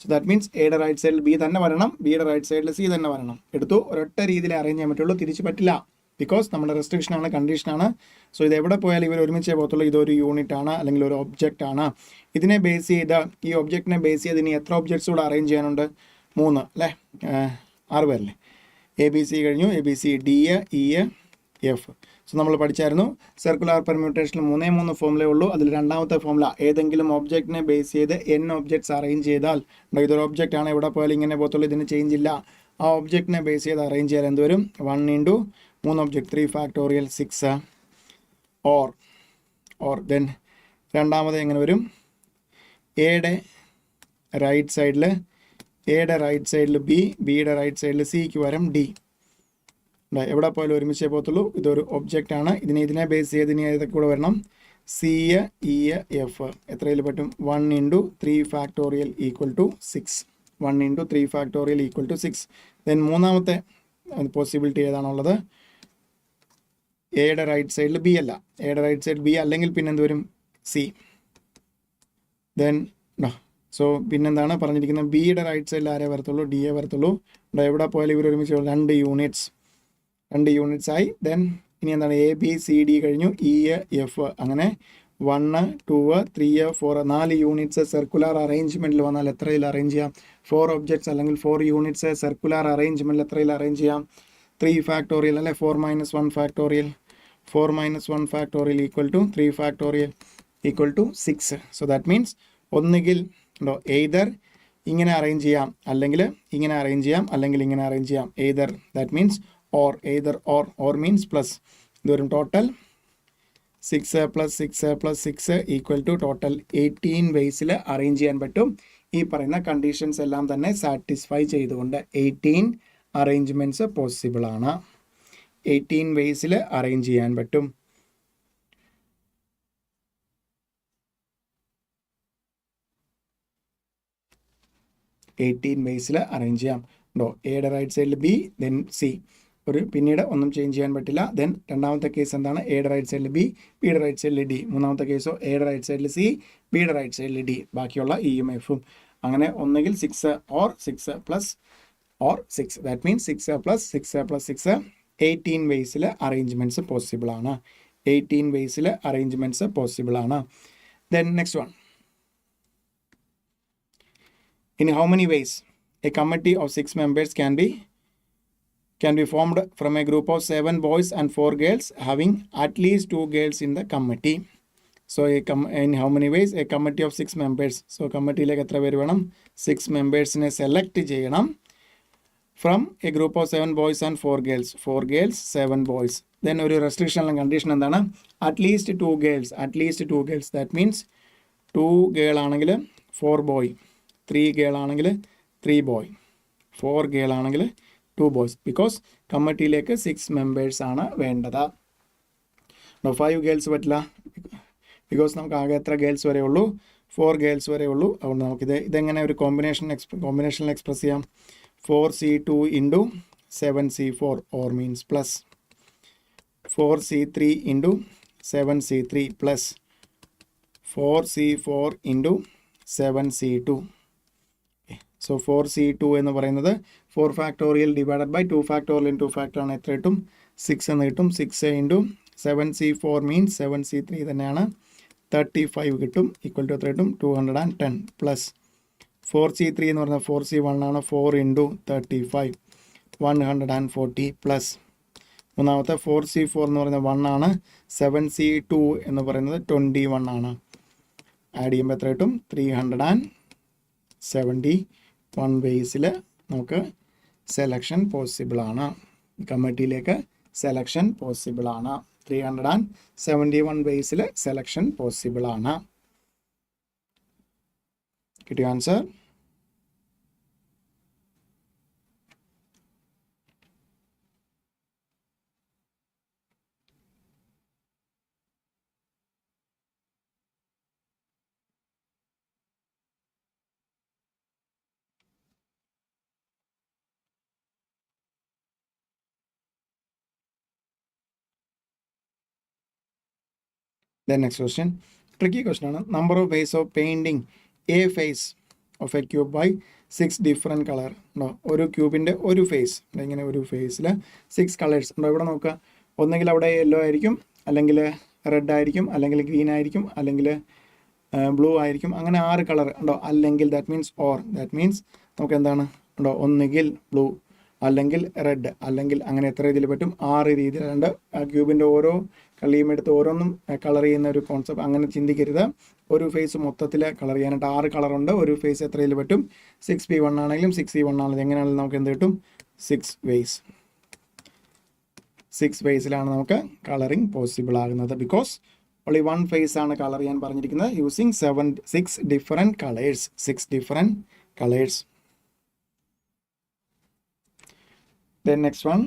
സോ ദാറ്റ് മീൻസ് എയുടെ റൈറ്റ് സൈഡിൽ ബി തന്നെ വരണം, ബിയുടെ റൈറ്റ് സൈഡിൽ സി തന്നെ വരണം. എടുത്തു. ഒരൊറ്റ രീതിയിൽ അറേഞ്ച് ചെയ്യാൻ പറ്റുള്ളൂ, തിരിച്ച് പറ്റില്ല. ബിക്കോസ് നമ്മുടെ റെസ്ട്രിക്ഷനാണ്, കണ്ടീഷനാണ്. സോ ഇത് എവിടെ പോയാലും ഇവർ ഒരുമിച്ചേ പോകത്തുള്ളൂ. ഇതൊരു യൂണിറ്റ് ആണ് അല്ലെങ്കിൽ ഒരു ഒബ്ജക്റ്റ് ആണ്. ഇതിനെ ബേസ് ചെയ്ത്, ഈ ഒബ്ജക്റ്റിനെ ബേസ് ചെയ്ത് ഇനി എത്ര ഒബ്ജക്ട്സ് കൂടെ അറേഞ്ച് ചെയ്യാനുണ്ട്? 3 അല്ലേ, 6 പേരല്ലേ. ABC കഴിഞ്ഞു, ABC, D, E, F. So നമ്മൾ പഠിച്ചായിരുന്നു സർക്കുലർ പെർമ്യൂട്ടേഷനിൽ 3 ഫോമുലേ ഉള്ളൂ. അതിൽ രണ്ടാമത്തെ ഫോമുല ഏതെങ്കിലും ഒബ്ജക്റ്റിനെ ബേസ് ചെയ്ത് n ഒബ്ജക്ട്സ് അറേഞ്ച് ചെയ്താൽ, ഇതൊരു ഒബ്ജക്റ്റ് ആണ്, എവിടെ പോയാലും ഇങ്ങനെ പോകത്തുള്ളൂ, ഇതിന് ചേഞ്ച് ഇല്ല. ആ ഒബ്ജക്റ്റിനെ ബേസ് ചെയ്ത് അറേഞ്ച് ചെയ്യാൻ എന്ത് വരും? 1 × 3 ഒബ്ജക്റ്റ് 3 ഫാക്ടോറിയൽ 6 ഓർ ദെൻ രണ്ടാമത് എങ്ങനെ വരും? എയുടെ റൈറ്റ് സൈഡിൽ ബി, ബിയുടെ റൈറ്റ് സൈഡിൽ സിക്ക് പകരം ഡി. എവിടെ പോയാലും ഒരുമിച്ചേ പോകത്തുള്ളൂ. ഇതൊരു ഒബ്ജക്റ്റ് ആണ്. ഇതിനെ ബേസ് ചെയ്ത് ഇനി ഏതൊക്കെ കൂടെ വരണം? C, E, F. എത്രയിൽ പറ്റും? 1 × 3 factorial equal to 6. 1 × 3 factorial equal to 6. Then മൂന്നാമത്തെ പോസിബിലിറ്റി ഏതാണുള്ളത്? എയുടെ റൈറ്റ് സൈഡിൽ ബി അല്ല, എയുടെ റൈറ്റ് സൈഡ് ബി അല്ലെങ്കിൽ പിന്നെ എന്ത് വരും? സി. ദെൻ സോ പിന്നെന്താണ് പറഞ്ഞിരിക്കുന്നത്? ബിയുടെ റൈറ്റ് സൈഡിൽ ആരേ വരത്തുള്ളൂ? ഡി എ വരത്തുള്ളൂ. എവിടെ പോയാലും ഇവർ ഒരുമിച്ച് 2 യൂണിറ്റ്സ് ആയി. ദെൻ ഇനി എന്താണ്? എ ബി സി ഡി കഴിഞ്ഞു, ഇ എഫ്. അങ്ങനെ 1, 2, 3, 4 4 യൂണിറ്റ്സ് സർക്കുലർ അറേഞ്ച്മെൻറ്റിൽ വന്നാൽ എത്രയിൽ അറേഞ്ച് ചെയ്യാം? 4 ഒബ്ജക്ട്സ് അല്ലെങ്കിൽ 4 യൂണിറ്റ്സ് സർക്കുലർ അറേഞ്ച്മെൻറ്റിൽ എത്രയിൽ അറേഞ്ച് ചെയ്യാം? 3 ഫാക്ടോറിയൽ അല്ലെ, 4 - 1 factorial. 4 - 1 factorial equal to 3 factorial equal to 6. So that means ഒന്നുകിൽ എയ്തർ ഇങ്ങനെ അറേഞ്ച് ചെയ്യാം, അല്ലെങ്കിൽ ഇങ്ങനെ അറേഞ്ച് ചെയ്യാം, അല്ലെങ്കിൽ ഇങ്ങനെ അറേഞ്ച് ചെയ്യാം. Either that means or, either or means plus. ഇത് വരും ടോട്ടൽ 6 + 6 + 6 ഈക്വൽ ടു ടോട്ടൽ 18 വേസിൽ അറേഞ്ച് ചെയ്യാൻ പറ്റും. ഈ പറയുന്ന കണ്ടീഷൻസ് എല്ലാം തന്നെ സാറ്റിസ്ഫൈ ചെയ്തുകൊണ്ട് 18 അറേഞ്ച്മെൻറ്റ്സ് പോസിബിൾ ആണ്. 18 വേസിൽ അറേഞ്ച് ചെയ്യാൻ പറ്റും. അറേഞ്ച് ചെയ്യാം. എയുടെ റൈറ്റ് സൈഡിൽ ബി, ദെൻ സി. പിന്നീട് ഒന്നും ചേഞ്ച് ചെയ്യാൻ പറ്റില്ല. ദെൻ രണ്ടാമത്തെ കേസ് എന്താണ്? എയുടെ റൈറ്റ് സൈഡിൽ ബി, ബിയുടെ റൈറ്റ് സൈഡിൽ ഡി. മൂന്നാമത്തെ കേസോ എയുടെ റൈറ്റ് സൈഡിൽ സി, ബിയുടെ റൈറ്റ് സൈഡിൽ ഡി. ബാക്കിയുള്ള ഇയും എഫും. അങ്ങനെ ഒന്നുകിൽ 6 ഓർ 6 + 6. ദാറ്റ് മീൻസ് 6 + 6 + 6 18 വേസിൽ അറേഞ്ച്മെൻറ്റ്സ് പോസിബിൾ ആണ്. 18 വേസിൽ അറേഞ്ച്മെൻറ്റ്സ് പോസിബിൾ ആണ്. Then next one. In how many ways a committee of 6 members can be formed from a group of 7 boys and 4 girls having at least 2 girls in the committee? So in how many ways a committee of 6 members. So committee like എത്ര പേര് വേണം? 6 മെമ്പേഴ്സിനെ സെലക്ട് ചെയ്യണം. From a group of 7 boys and 4 girls. 4 girls, 7 boys. Then ഒരു restriction condition എന്താണ്? At least 2 girls. At least 2 girls. That means 2 girl ആണെങ്കിൽ 4 boy. 3 girl ആണെങ്കിൽ 3 boy. 4 girl ആണെങ്കിൽ 2 boys. Because കമ്മിറ്റിയിലേക്ക് 6 മെമ്പേഴ്സ് ആണ് വേണ്ടത്. 5 girls പറ്റില്ല. ബിക്കോസ് നമുക്ക് ആകെ എത്ര ഗേൾസ് വരെ ഉള്ളൂ? 4 ഗേൾസ് വരെ ഉള്ളൂ. അതുകൊണ്ട് നമുക്കിത് ഇതെങ്ങനെ ഒരു കോമ്പിനേഷനിൽ എക്സ്പ്രസ് ചെയ്യാം? 4C2 × 7C4 or means plus 4C3 × 7C3 plus 4C4 × 7C2. So 4C2 എന്ന് പറയുന്നത് 4 factorial divided by 2 factorial into factor ആണ്. എത്ര കിട്ടും? 6 എന്ന് കിട്ടും. 6 × 7C4 മീൻസ് 7C3 തന്നെയാണ്. 35 കിട്ടും. ഈക്വൽ ടു എത്ര കിട്ടും? 210 പ്ലസ് 4C3 എന്ന് പറഞ്ഞാൽ 4C1 ആണ്. 4 × 35 140 പ്ലസ് മൂന്നാമത്തെ 4C4 എന്ന് പറയുന്നത് 1 ആണ്. 7C2 എന്ന് പറയുന്നത് 21 ആണ്. ആഡ് ചെയ്യുമ്പോൾ എത്ര കിട്ടും? 371 വേസിൽ നമുക്ക് സെലക്ഷൻ പോസിബിൾ ആണ്. കമ്മിറ്റിയിലേക്ക് സെലക്ഷൻ പോസിബിൾ ആണ്. 371 വേസിൽ സെലക്ഷൻ പോസിബിൾ ആണ്. കിട്ടിയ answer? Then next question. Tricky question ആണ്. Number of ways of painting a face of a cube by 6 different color. ഒരു ക്യൂബിൻ്റെ ഒരു ഫേസ് ഇങ്ങനെ ഒരു ഫേസിൽ 6 കളേഴ്സ് ഉണ്ടോ? ഇവിടെ നോക്കുക. ഒന്നെങ്കിൽ അവിടെ യെല്ലോ ആയിരിക്കും, അല്ലെങ്കിൽ റെഡ് ആയിരിക്കും, അല്ലെങ്കിൽ ഗ്രീൻ ആയിരിക്കും, അല്ലെങ്കിൽ ബ്ലൂ ആയിരിക്കും. അങ്ങനെ 6 കളർ ഉണ്ടോ. അല്ലെങ്കിൽ ദാറ്റ് മീൻസ് നമുക്ക് എന്താണ് ഉണ്ടോ, ഒന്നുകിൽ ബ്ലൂ, അല്ലെങ്കിൽ റെഡ്, അല്ലെങ്കിൽ അങ്ങനെ എത്ര രീതിയിൽ പറ്റും, 6 രീതിയിലുണ്ട്. ക്യൂബിൻ്റെ ഓരോ കളിയും എടുത്ത് ഓരോന്നും കളർ ചെയ്യുന്ന ഒരു കോൺസെപ്റ്റ് അങ്ങനെ ചിന്തിക്കരുത്. ഒരു ഫേസ് മൊത്തത്തിൽ കളർ ചെയ്യാനായിട്ട് 6 കളറുണ്ട്. ഒരു ഫേസ് എത്ര രീതിയിൽ പറ്റും, 6p1 ആണെങ്കിലും 6c1 ആണെങ്കിലും എങ്ങനെയാണെങ്കിലും നമുക്ക് എന്ത് കിട്ടും, 6 വേസിലാണ് നമുക്ക് കളറിങ് പോസിബിൾ ആകുന്നത്. ബിക്കോസ് only one phase ആണ് കളർ ചെയ്യാൻ പറഞ്ഞിരിക്കുന്നത് using 6 different colors. 6 different colors. Then next one,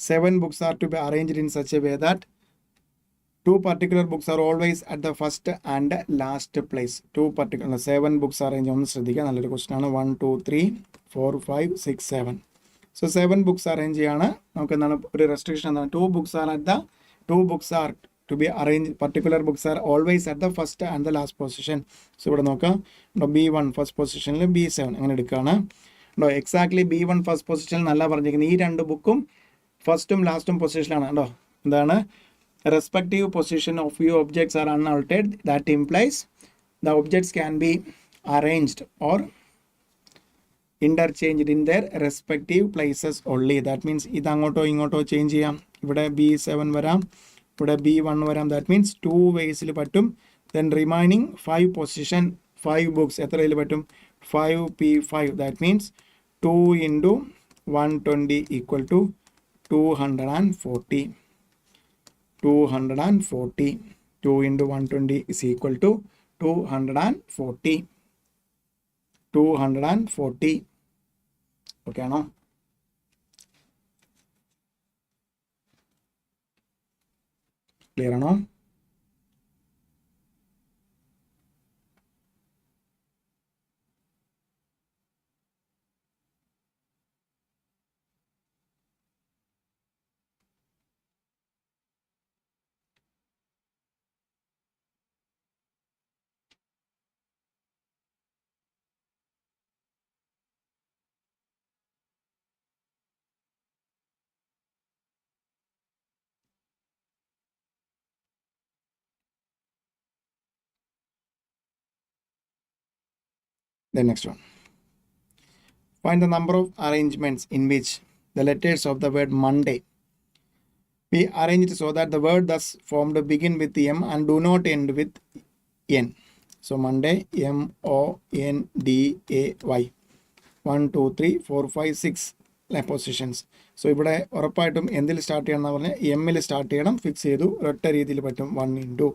7 books are to be arranged in such a way that 2 particular books are always at the first and last place. 7 books arrange ഒന്ന് ശ്രദ്ധിക്കുക, നല്ലൊരു ക്വസ്റ്റൻ ആണ്. 1 2 3 4 5 6 7. So 7 books arrange ചെയ്യാണ്. നമുക്ക് എന്താണ് ഒരു റെസ്ട്രിക്ഷൻ എന്താണ്, 2 books are to be arranged, particular books are always at the first and the last position. So ഇവിടെ നോക്കാം, B1 ഫസ്റ്റ് പൊസിഷനിൽ B7 അങ്ങനെ എടുക്കുകയാണ്. എക്സാക്ട്ലി B1 ഫസ്റ്റ് പൊസിഷനിൽ നല്ല പറഞ്ഞിരിക്കുന്നത്. ഈ 2 ബുക്കും ഫസ്റ്റും ലാസ്റ്റും പൊസിഷനിലാണ്. ഉണ്ടോ, എന്താണ്, respective position of few objects are unaltered. That implies the objects can be arranged or interchanged in their respective places only. That means ഇത് അങ്ങോട്ടോ ഇങ്ങോട്ടോ ചേഞ്ച് ചെയ്യാം. ഇവിടെ B7 വരാം, ഇവിടെ B1 വരാം. That means 2 വേസിൽ പറ്റും. Then remaining 5 position 5 books എത്രയിൽ പറ്റും, 5p5. That means 2 into 120 equal to 240. 2 into 120 is equal to 240. 240. Okay ആണോ? ക്ലിയർ ആണോ? The next one. Find the number of arrangements in which the letters of the word Monday be arranged so that the word thus formed begin with M and do not end with N. So Monday, MONDAY. 1 2 3 4 5 6 positions. So ഇവിടെ ഉറപ്പായിട്ടും എന്തിൽ സ്റ്റാർട്ട് ചെയ്യണം എന്ന് പറഞ്ഞാൽ എമ്മിൽ സ്റ്റാർട്ട് ചെയ്യണം. ഫിക്സ് ചെയ്തു, ഒറ്റ രീതിയിൽ പറ്റും. 1 into.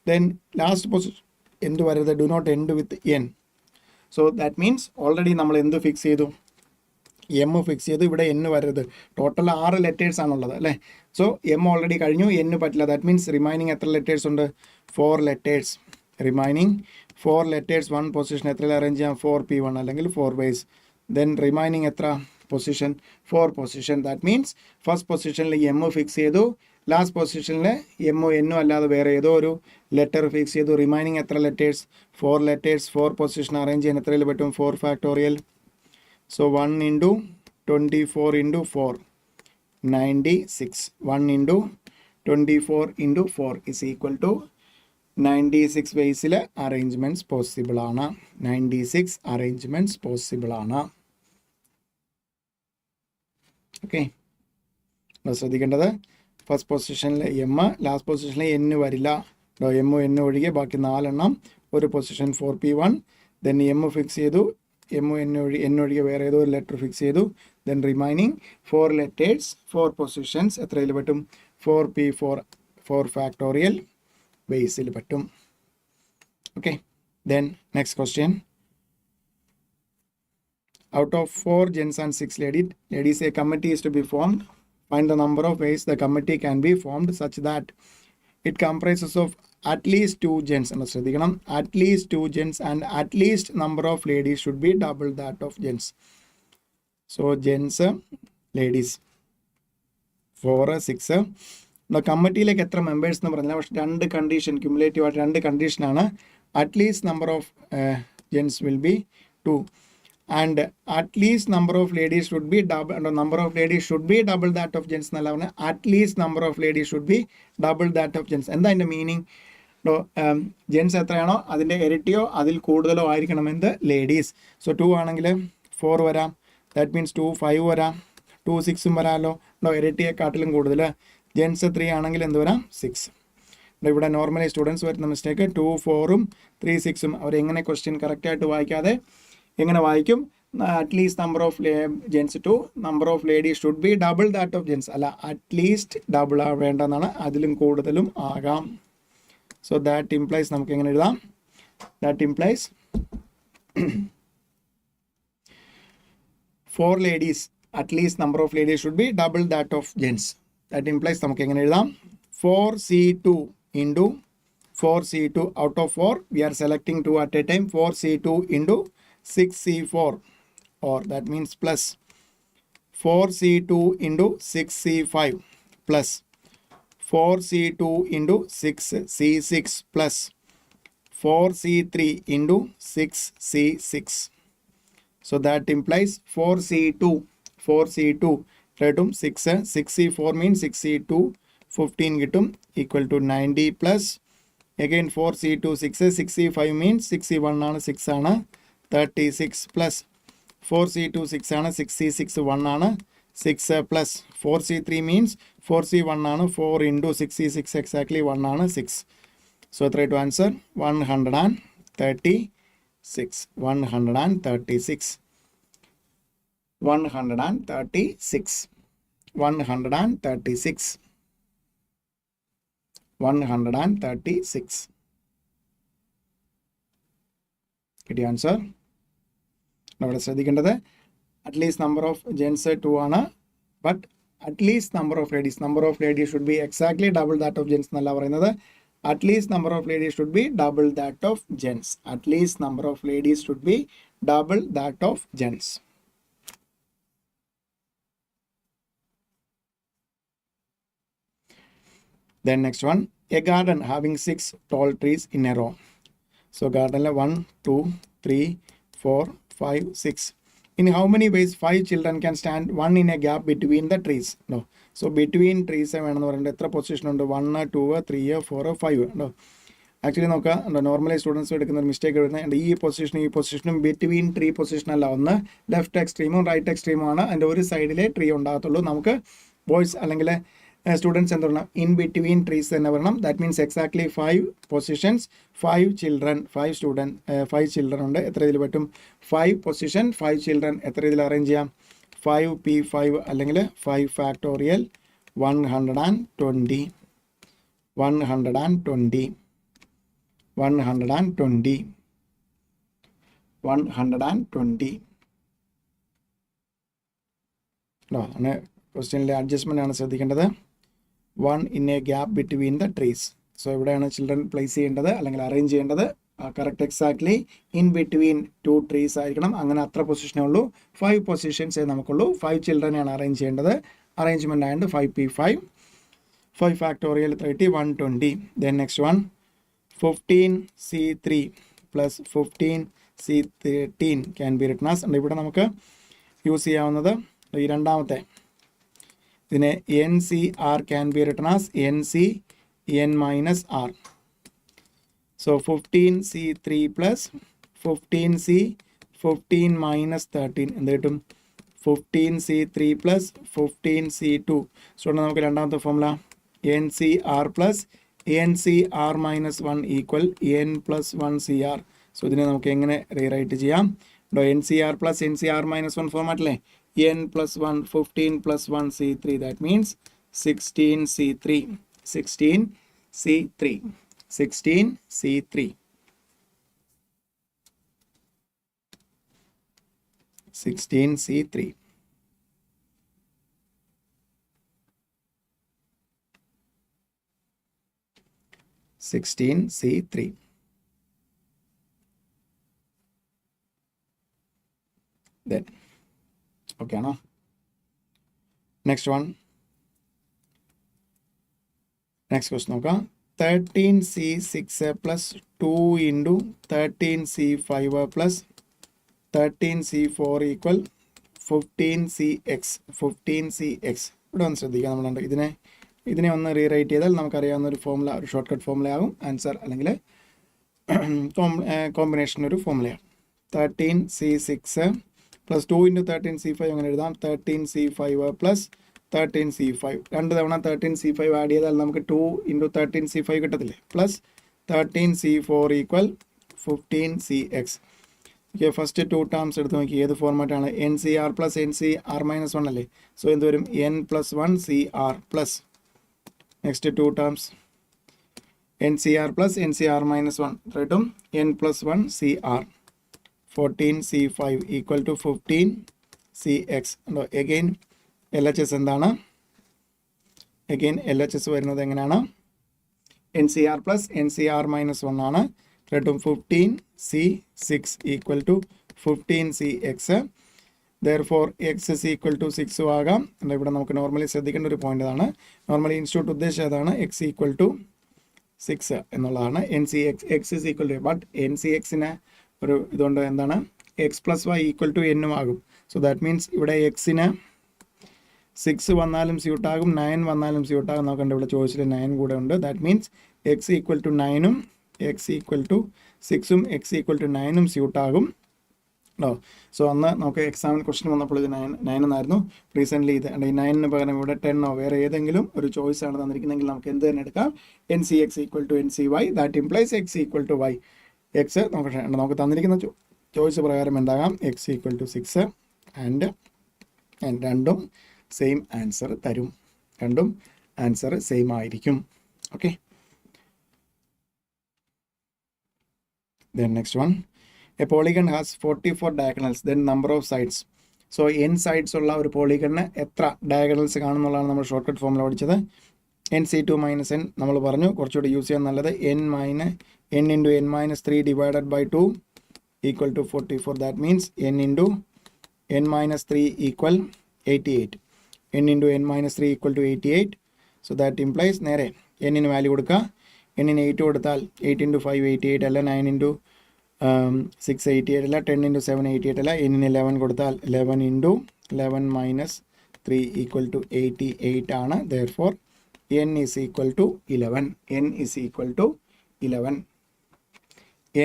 ദെൻ ലാസ്റ്റ് പൊസിഷൻ എന്ത് വരരുത്, do not end with N. So that means already നമ്മൾ എന്ത് ഫിക്സ് ചെയ്തു, എം ഫിക്സ് ചെയ്തു. ഇവിടെ എൻ വരരുത്. ടോട്ടൽ 6 ലെറ്റേഴ്സ് ആണുള്ളത് അല്ലേ. സോ എം ഓൾറെഡി കഴിഞ്ഞു, എൻ പറ്റില്ല. ദാറ്റ് മീൻസ് റിമൈനിങ് എത്ര ലെറ്റേഴ്സ് ഉണ്ട്, 4 ലെറ്റേഴ്സ്. റിമൈനിങ് 4 ലെറ്റേഴ്സ് 1 പൊസിഷൻ എത്ര അറേഞ്ച് ചെയ്യാം, 4p1 അല്ലെങ്കിൽ 4 വേസ്. ദെൻ റിമൈനിങ് എത്ര position, 4 position. That means first പൊസിഷനിൽ എം ഫിക്സ് ചെയ്തു, ലാസ്റ്റ് പൊസിഷനിൽ എമ്മോ എന്നോ അല്ലാതെ വേറെ ഏതോ ഒരു ലെറ്റർ ഫിക്സ് ചെയ്തു. റിമൈനിങ് എത്ര ലെറ്റേഴ്സ്, 4 ലെറ്റേഴ്സ്. 4 പൊസിഷൻ അറേഞ്ച് ചെയ്യാൻ എത്രയിൽ പറ്റും, 4 factorial. So 1 into 24 into 4 96. 1 into 24 into 4 is equal to 96 വേസിൽ അറേഞ്ച്മെൻറ്റ്സ് പോസിബിൾ ആണ്. 96 അറേഞ്ച്മെൻറ്റ്സ് പോസിബിൾ ആണ്. ഓക്കെ, ശ്രദ്ധിക്കേണ്ടത് ഫസ്റ്റ് പൊസിഷനിൽ എം, ലാസ്റ്റ് പൊസിഷനിൽ എൻ വരില്ല. എം എൻ ഒഴികെ ബാക്കി 4 എണ്ണം. ഒരു position 4p1. Then M fix ചെയ്തു, എം എൻ ഒഴികെ വേറെ ഏതോ ഒരു ലെറ്റർ ഫിക്സ് ചെയ്തു. ദെൻ റിമൈനിങ് 4 ലെറ്റേഴ്സ് 4 പൊസിഷൻസ് എത്രയിൽ പറ്റും, 4p4 4 ഫാക്ടോറിയൽ ബേസിൽ പറ്റും. Okay, then next question. Out of 4 gents and 6 ladies, a committee is to be formed. Find the number of ways the committee can be formed such that it comprises of at least 2 gents. And ശ്രദ്ധിക്കണം, at least 2 gents and at least number of ladies should be double that of gents. So gents, ladies 4 6. കമ്മിറ്റിയിലേക്ക് എത്ര മെമ്പേഴ്സ് എന്ന് പറഞ്ഞാൽ പക്ഷേ 2 കണ്ടീഷൻ, ക്യുമുലേറ്റീവ് ആയിട്ട് 2 കണ്ടീഷനാണ്. At least number of gents will be 2. and at least number of ladies should be double, number of ladies should be double that of gents എന്നല്ല പറഞ്ഞാൽ at least number of ladies should be double that of gents. എന്താ അതിൻ്റെ മീനിങ്? ജെൻസ് എത്രയാണോ അതിൻ്റെ ഇരട്ടിയോ അതിൽ കൂടുതലോ ആയിരിക്കണം എന്ത് ലേഡീസ്. സോ 2 ആണെങ്കിൽ 4 വരാം, ദാറ്റ് മീൻസ് 2 5 വരാം, 2 6 വരാമല്ലോ. ഇരട്ടിയെക്കാട്ടിലും കൂടുതൽ. ജെൻസ് 3 ആണെങ്കിൽ എന്ത് വരാം 6. ഇവിടെ നോർമലി സ്റ്റുഡൻസ് വരുന്ന മിസ്റ്റേക്ക് 2 4 3 6 അവരെങ്ങനെ ക്വസ്റ്റ്യൻ കറക്റ്റായിട്ട് വായിക്കാതെ എങ്ങനെ വായിക്കും? At least number of gents to number of ladies should be double that of gents. അല്ല, അറ്റ്ലീസ്റ്റ് ഡബിൾ വേണ്ടെന്നാണ്, അതിലും കൂടുതലും ആകാം. സോ ദാറ്റ് ഇംപ്ലൈസ് നമുക്ക് എങ്ങനെ എഴുതാം? That implies 4 ladies, at least number of ladies should be double that of gents. That implies നമുക്ക് എങ്ങനെ എഴുതാം? 4C2 into 4C2 out of 4 we are selecting 2 at a time. 4C2 into 6C4, or that means plus 4C2 into 6C5 plus 4C2 into 6C6 plus 4C3 into 6C6. So that implies 4C2 6 6C4 means 6C2 15 കിട്ടും equal to 90 plus again 4C2 6 6C5 means 6C1 ആണ് 6 ആണ് 36 plus 4C2 6 ആണ് 6C6 1 ആണ് 6 plus 4C3 means 4C1 ആണ് 4 into 6C6 exactly 1 ആണ് 6. So try to answer 136 136 136 136 136. കിട്ടിയ ആൻസർ. അവിടെ ശ്രദ്ധിക്കേണ്ടത് അറ്റ്ലീസ്റ്റ് നമ്പർ ഓഫ് ജെൻസ് 2 ആണ്, but at least number of ladies should be exactly double that of gents എന്നല്ല പറയുന്നത്. At least number of ladies should be double that of gents. At least number of ladies should be double that of gents. Then next one, a garden having 6 tall trees in a row. So garden 1 2 3 4 5 6. In how many ways 5 children can stand one in a gap between the trees? No. So between trees വേണമെന്ന് പറയുന്നത് എത്ര പൊസിഷൻ ഉണ്ട്? 1 2 3 4 5 ഉണ്ടോ? ആക്ച്വലി നോക്കുക, നോർമലി സ്റ്റുഡൻസ് എടുക്കുന്ന ഒരു മിസ്റ്റേക്ക് വരുന്നത് ഈ പൊസിഷനും ബിറ്റ്വീൻ ട്രീ പൊസിഷൻ അല്ല. ഒന്ന് ലെഫ്റ്റ് എക്സ്ട്രീമും റൈറ്റ് എക്സ്ട്രീമും ആണ്. അതിൻ്റെ ഒരു സൈഡിലെ ട്രീ ഉണ്ടാകത്തുള്ളൂ. നമുക്ക് ബോയ്സ് അല്ലെങ്കിൽ സ്റ്റുഡൻസ് എന്ത് പറയണം? ഇൻ ബിറ്റ്വീൻ ട്രീസ് തന്നെ പറയണം. That means exactly 5 positions 5 children 5 children ഉണ്ട്. എത്ര ഇതിൽ പറ്റും? 5 പൊസിഷൻ 5 ചിൽഡ്രൻ എത്ര ഇതിൽ അറേഞ്ച് ചെയ്യാം? 5p5 അല്ലെങ്കിൽ 5 ഫാക്ടോറിയൽ 120 120 120 120. അങ്ങനെ ക്വസ്റ്റ്യനിലെ അഡ്ജസ്റ്റ്മെൻ്റ് ആണ് ശ്രദ്ധിക്കേണ്ടത്. 1 in a gap between the trees. So എവിടെയാണ് ചിൽഡ്രൻ പ്ലേസ് ചെയ്യേണ്ടത് അല്ലെങ്കിൽ അറേഞ്ച് ചെയ്യേണ്ടത്? Correct exactly in between 2 trees ആയിരിക്കണം. അങ്ങനെ അത്ര പൊസിഷനേ ഉള്ളൂ. 5 പൊസിഷൻസേ നമുക്കുള്ളൂ. 5 ചിൽഡ്രനെയാണ് അറേഞ്ച് ചെയ്യേണ്ടത്. അറേഞ്ച്മെൻ്റ് ആയതുകൊണ്ട് 5p5 5 factorial 30 120. Then next one 15c3 plus 15c13 can be written as. ഇവിടെ നമുക്ക് യൂസ് ചെയ്യാവുന്നത് ഈ രണ്ടാമത്തെ ഇതിനെ NCR can be written as NC n minus R. So 15c3 plus 15c 15 minus 13 എന്ത് കിട്ടും? 15c3 plus 15c2. സോ നമുക്ക് രണ്ടാമത്തെ formula NCR plus NCR minus 1 equal N plus 1CR. So ഇതിനെ നമുക്ക് എങ്ങനെ റീറൈറ്റ് ചെയ്യാം? NCR plus NCR minus 1 ഫോർമാറ്റിലെ n plus 1 15 plus 1 c3, that means 16c3 16c3 16c3 16c3. Then okay no. Next one, next question നോക്ക 13c6 plus 2 into 13c5 plus 13c4 equal 15cx. 15cx. ഇവിടെ ഒന്ന് ശ്രദ്ധിക്കുക. നമ്മളുണ്ട് ഇതിനെ ഒന്ന് റീറൈറ്റ് ചെയ്താൽ നമുക്കറിയാവുന്ന ഒരു ഫോമുല, ഒരു ഷോർട്ട് കട്ട് ഫോമുലയാകും ആൻസർ, അല്ലെങ്കിൽ കോമ്പിനേഷൻ ഒരു ഫോമുലയാണ്. 13c6 പ്ലസ് 2 ഇൻറ്റു 13c5 അങ്ങനെ എഴുതാം. 13c5 പ്ലസ് 13c5 രണ്ട് തവണ 13c5 ആഡ് ചെയ്താൽ നമുക്ക് 2 ഇൻറ്റു 13c5 കിട്ടത്തില്ലേ. Plus 13c4 equal 15cx. Okay, first 2 terms എടുത്ത് നോക്കി ഏത് ഫോർമാറ്റാണ്. NCR പ്ലസ് NCR മൈനസ് 1 അല്ലേ. സോ എന്ത് വരും, n plus 1 CR plus next 2 terms NCR plus NCR minus 1 കിട്ടും n plus 1 CR. 14c5 equal to 15cx. Again LHS എന്താണ്, എഗെയിൻ LHS വരുന്നത് എങ്ങനെയാണ്, NCR പ്ലസ് NCR മൈനസ് 1 ആണ്. കിട്ടും 15c6 equal to 15cx. therefore x is equal to 6 ആകാം. ഇവിടെ നമുക്ക് നോർമലി ശ്രദ്ധിക്കേണ്ട ഒരു പോയിന്റ് ആണ്. നോർമലി ഇൻസ്റ്റിറ്റ്യൂട്ട് ഉദ്ദേശിച്ചത് അതാണ്, x ഈക്വൽ ടു 6 എന്നുള്ളതാണ്. NCX x is equal to, but NCXന് ഒരു ഇതുകൊണ്ട് എന്താണ്, X plus Y equal to എന്നും ആകും. സോ ദാറ്റ് മീൻസ് ഇവിടെ എക്സിന് 6 വന്നാലും സ്യൂട്ടാകും, 9 വന്നാലും സ്യൂട്ടാകും. നോക്കണ്ട, ഇവിടെ ചോയ്സിൽ 9 കൂടെ ഉണ്ട്. That means X equal to 9ഉം എക്സ് ഈക്വൽ ടു 6ഉം എക്സ് ഈക്വൽ ടു 9ഉം സ്യൂട്ടാകും. സോ അന്ന് നമുക്ക് എക്സാമിന് ക്വസ്റ്റ്യൻ വന്നപ്പോൾ ഇത് 9 എന്നായിരുന്നു. റീസെൻ്റ്ലി ഇത് ഈ 9ന് പകരം ഇവിടെ 10 വേറെ ഏതെങ്കിലും ഒരു ചോയ്സ് ആണ് തന്നിരിക്കുന്നതെങ്കിൽ നമുക്ക് എന്ത് തന്നെ എടുക്കാം, NCX equal to NCY. That implies X equal to Y. X നമുക്ക് തന്നിരിക്കുന്ന ചോയ്സ് പ്രകാരം എന്താകാം, എക്സ് ഈക്വൽ ടു 6 ആൻഡ് രണ്ടും സെയിം ആൻസർ തരും. രണ്ടും ആൻസർ സെയിം ആയിരിക്കും. Okay, then next one, a polygon has 44 diagonals, then number of sides. So n sides ഉള്ള ഒരു പോളിഗണിന് എത്ര ഡയഗണൽസ് കാണുന്നുള്ളതാണ് നമ്മൾ ഷോർട്ട് കട്ട് ഫോമിൽ പഠിച്ചത്. NC2 മൈനസ് n നമ്മൾ പറഞ്ഞു, കുറച്ചുകൂടി യൂസ് ചെയ്യാൻ നല്ലത് n into n minus 3 divided by 2 equal to 44. That means n into n minus 3 equal 88. n into n minus 3 equal to 88. So that implies നേരെ n വാല്യൂ കൊടുക്കുക. n 8 കൊടുത്താൽ 8 ഇൻറ്റു 5 88 അല്ല, 9 ഇൻറ്റു 6 88 അല്ല, 10 ഇൻറ്റു 7 88 അല്ല. n 11 കൊടുത്താൽ 11 ഇൻറ്റു 11 മൈനസ് 3 ഈക്വൽ ടു 88 ആണ്. Therefore n is equal to 11. n is equal to 11.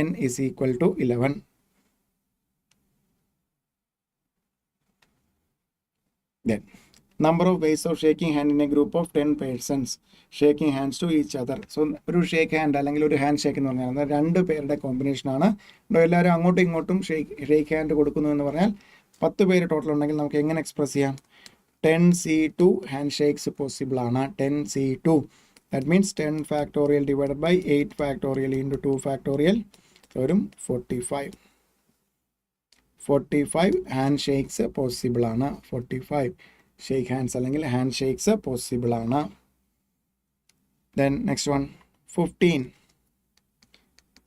n is equal to 11. Then number of ways of shaking hand in a group of 10 persons shaking hands to each other. So ഒരു ഷേക്ക് ഹാൻഡ് അല്ലെങ്കിൽ ഒരു ഹാൻഡ് ഷേക്ക് എന്ന് പറഞ്ഞാൽ രണ്ട് പേരുടെ കോമ്പിനേഷനാണ്. എല്ലാവരും അങ്ങോട്ടും ഇങ്ങോട്ടും ഷേക്ക് ഹാൻഡ് കൊടുക്കുന്നു എന്ന് പറഞ്ഞാൽ 10 പേര് ടോട്ടൽ ഉണ്ടെങ്കിൽ നമുക്ക് എങ്ങനെ എക്സ്പ്രസ് ചെയ്യാം, 10c2 ഹാൻഡ് ഷേക്സ് പോസിബിൾ ആണ്. 10c2 that means 10 factorial divided by 8 factorial into 2 factorial വരും 45. 45 ഹാൻഡ് ഷേക്സ് പോസിബിൾ ആണ്. 45 ഷേക്ക് ഹാൻഡ്സ് അല്ലെങ്കിൽ ഹാൻഡ് ഷേക്സ് പോസിബിൾ ആണ്. Then next one 15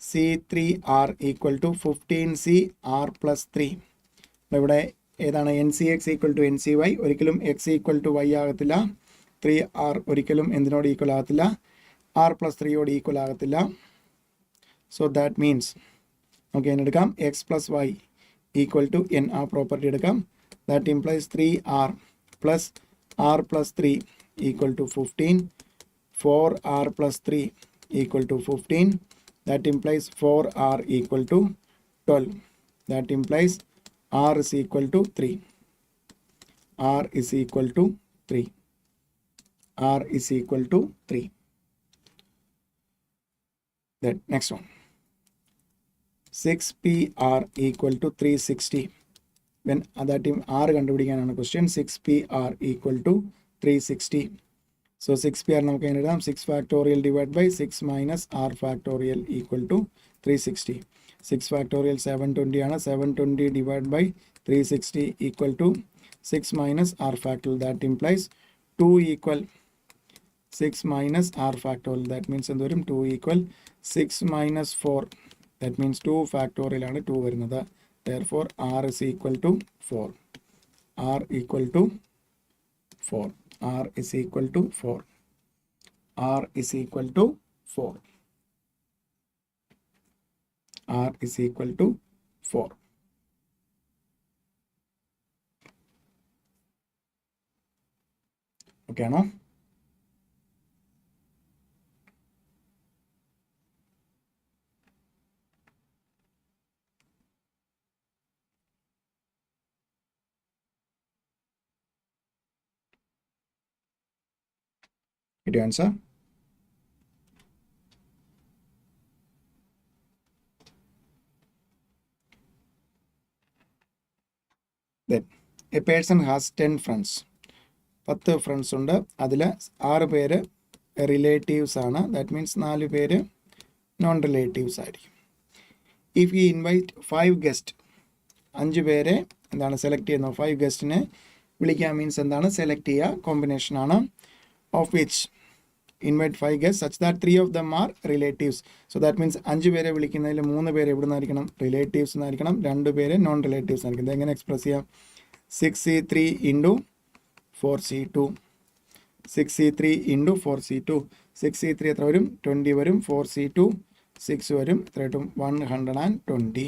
C3R equal to 15CR plus 3. ഇവിടെ ഏതാണ്, NCX ഈക്വൽ ടു NCY. ഒരിക്കലും x ഈക്വൽ ടു y ആകത്തില്ല. 3R ഒരിക്കലും എന്തിനോട് ഈക്വൽ ആകത്തില്ല, R പ്ലസ് 3യോട് ഈക്വൽ ആകത്തില്ല. സോ ദാറ്റ് മീൻസ് നമുക്ക് എന്നെടുക്കാം x plus y equal to n. ആ പ്രോപ്പർട്ടി എടുക്കാം. That implies 3R plus R plus 3 equal to 15. 4R plus 3 equal to 15. That implies 4R equal to 12. That implies R is equal to 3. R is equal to 3. R is equal to 3. That next one. 6PR equal to 360. When that team R കണ്ടുപിടിക്കാനാണ് question. 6PR equal to 360. So 6PR നമുക്ക് എങ്ങനെ എഴുതാം, 6 factorial divide by 6 minus R factorial equal to 360. 6 factorial 720 ആണ്. 720 divide by 360 equal to 6 minus R factorial. That implies 2 equal 6 minus R factorial. That means എന്ത് വരും, 2 equal 6 minus 4. That means 2 factorial ആണ് 2 വരുന്നത്. Therefore R is equal to 4. R equal to 4. R is equal to 4. R is equal to 4. R is equal to 4. Okay ആണോ? Did you answer? Then a person has 10 friends. 10 friends ഉണ്ട്. അതിൽ 6 പേര് റിലേറ്റീവ്സ് ആണ്. ദാറ്റ് മീൻസ് 4 പേര് നോൺ റിലേറ്റീവ്സ് ആയിരിക്കും. ഇഫ് യു ഇൻവൈറ്റ് 5 ഗസ്റ്റ്, 5 പേരെ എന്താണ് സെലക്ട് ചെയ്യുന്നത്? 5 ഗസ്റ്റിനെ വിളിക്കാൻ മീൻസ് എന്താണ്? സെലക്ട് ചെയ്യുക, കോമ്പിനേഷൻ ആണ്. Of which invite 5 guests such that 3 of them are relatives. So that means 5 പേരെ വിളിക്കുന്നതിൽ 3 പേര് എവിടെ നിന്നായിരിക്കണം? റിലേറ്റീവ്സ് എന്നായിരിക്കണം. 2 പേര് നോൺ റിലേറ്റീവ്സ് ആയിരിക്കും. ഇതെങ്ങനെ എക്സ്പ്രസ് ചെയ്യാം? 6c3 into 4c2. 6c3 into 4c2. 6c3 എത്ര വരും? 20 വരും. 4c2 6 വരും. എത്ര കിട്ടും? 120.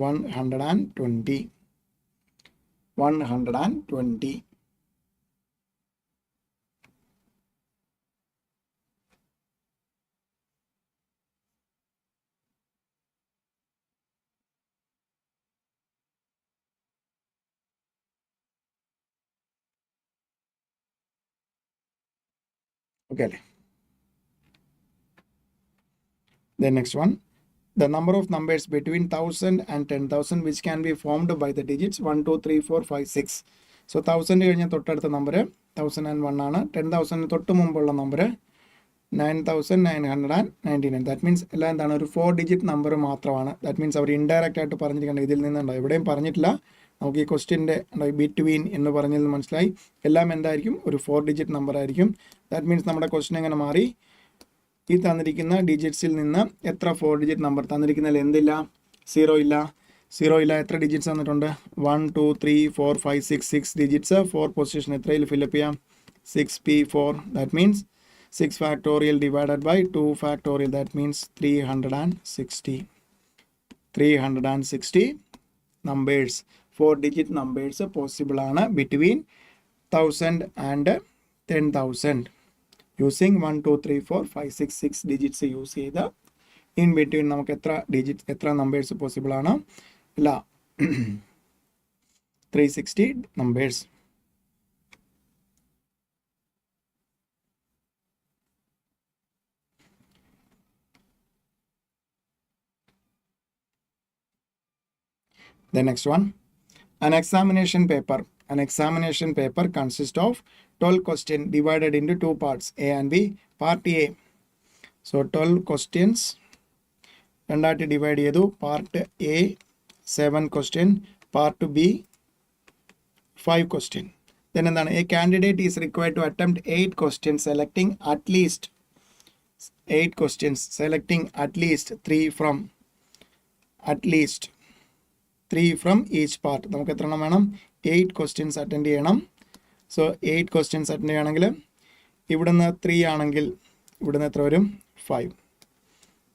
120. 120. Okay. The next one, the number of numbers between 1000 and 10,000 which can be formed by the digits 1, 2, 3, 4, 5, 6. So 1000 കഴിഞ്ഞാൽ തൊട്ടടുത്ത നമ്പർ 1001 ആണ്. 10,000 തൊട്ട് മുമ്പുള്ള നമ്പർ 9,999. ദാറ്റ് മീൻസ് എല്ലാം എന്താണ്? ഒരു 4 ഡിജിറ്റ് നമ്പർ മാത്രമാണ്. ദാറ്റ് മീൻസ് അവർ ഇൻഡയറക്റ്റ് ആയിട്ട് പറഞ്ഞിരിക്കുന്നത് ഇതിൽ നിന്നുണ്ടോ? എവിടെയും പറഞ്ഞിട്ടില്ല. നമുക്ക് ഈ ക്വസ്റ്റ്യൻ്റെ ബിറ്റ്വീൻ എന്ന് പറഞ്ഞതിൽ മനസ്സിലായി. എല്ലാം എന്തായിരിക്കും? ഒരു 4 ഡിജിറ്റ് നമ്പർ ആയിരിക്കും. ദാറ്റ് മീൻസ് നമ്മുടെ ക്വസ്റ്റ്യൻ എങ്ങനെ മാറി? ഈ തന്നിരിക്കുന്ന ഡിജിറ്റ്സിൽ നിന്ന് എത്ര 4 ഡിജിറ്റ് നമ്പർ തന്നിരിക്കുന്നതിൽ എന്തില്ല? 0 ഇല്ല. 0 ഇല്ല. എത്ര ഡിജിറ്റ്സ് തന്നിട്ടുണ്ട്? 1, 2, 3, 4, 5, 6. 6 ഡിജിറ്റ്സ്. 4 പൊസിഷൻ എത്രയിൽ ഫില്ലപ്പ് ചെയ്യാം? 6p4. That means 6 factorial divided by 2 factorial. That means 360. 360 numbers, 4 digit numbers possible ആണ് between 1000 and 10,000. Using 1, 2, 3, 4, 5, 6 6 digits use ചെയ്ത് ഇൻ ബിറ്റ്വീൻ നമുക്ക് എത്ര നമ്പേഴ്സ് പോസിബിൾ ആണ്? അല്ല, 360 numbers. The next one, an examination paper. An examination paper consists of 12 questions divided into 2 parts, A and B. Part A. So 12 questions രണ്ടായിട്ട് ഡിവൈഡ് ചെയ്തു. Part A 7 question, part B 5 question. Then എന്താണ്? A candidate is required to attempt 8 questions selecting at least 8 questions, selecting at least 3 from each part. നമുക്ക് എത്ര എണ്ണം വേണം? 8 questions അറ്റൻഡ് ചെയ്യണം. സോ 8 questions അറ്റൻഡ് ചെയ്യണമെങ്കിൽ ഇവിടുന്ന് 3 ആണെങ്കിൽ ഇവിടുന്ന് എത്ര വരും? 5.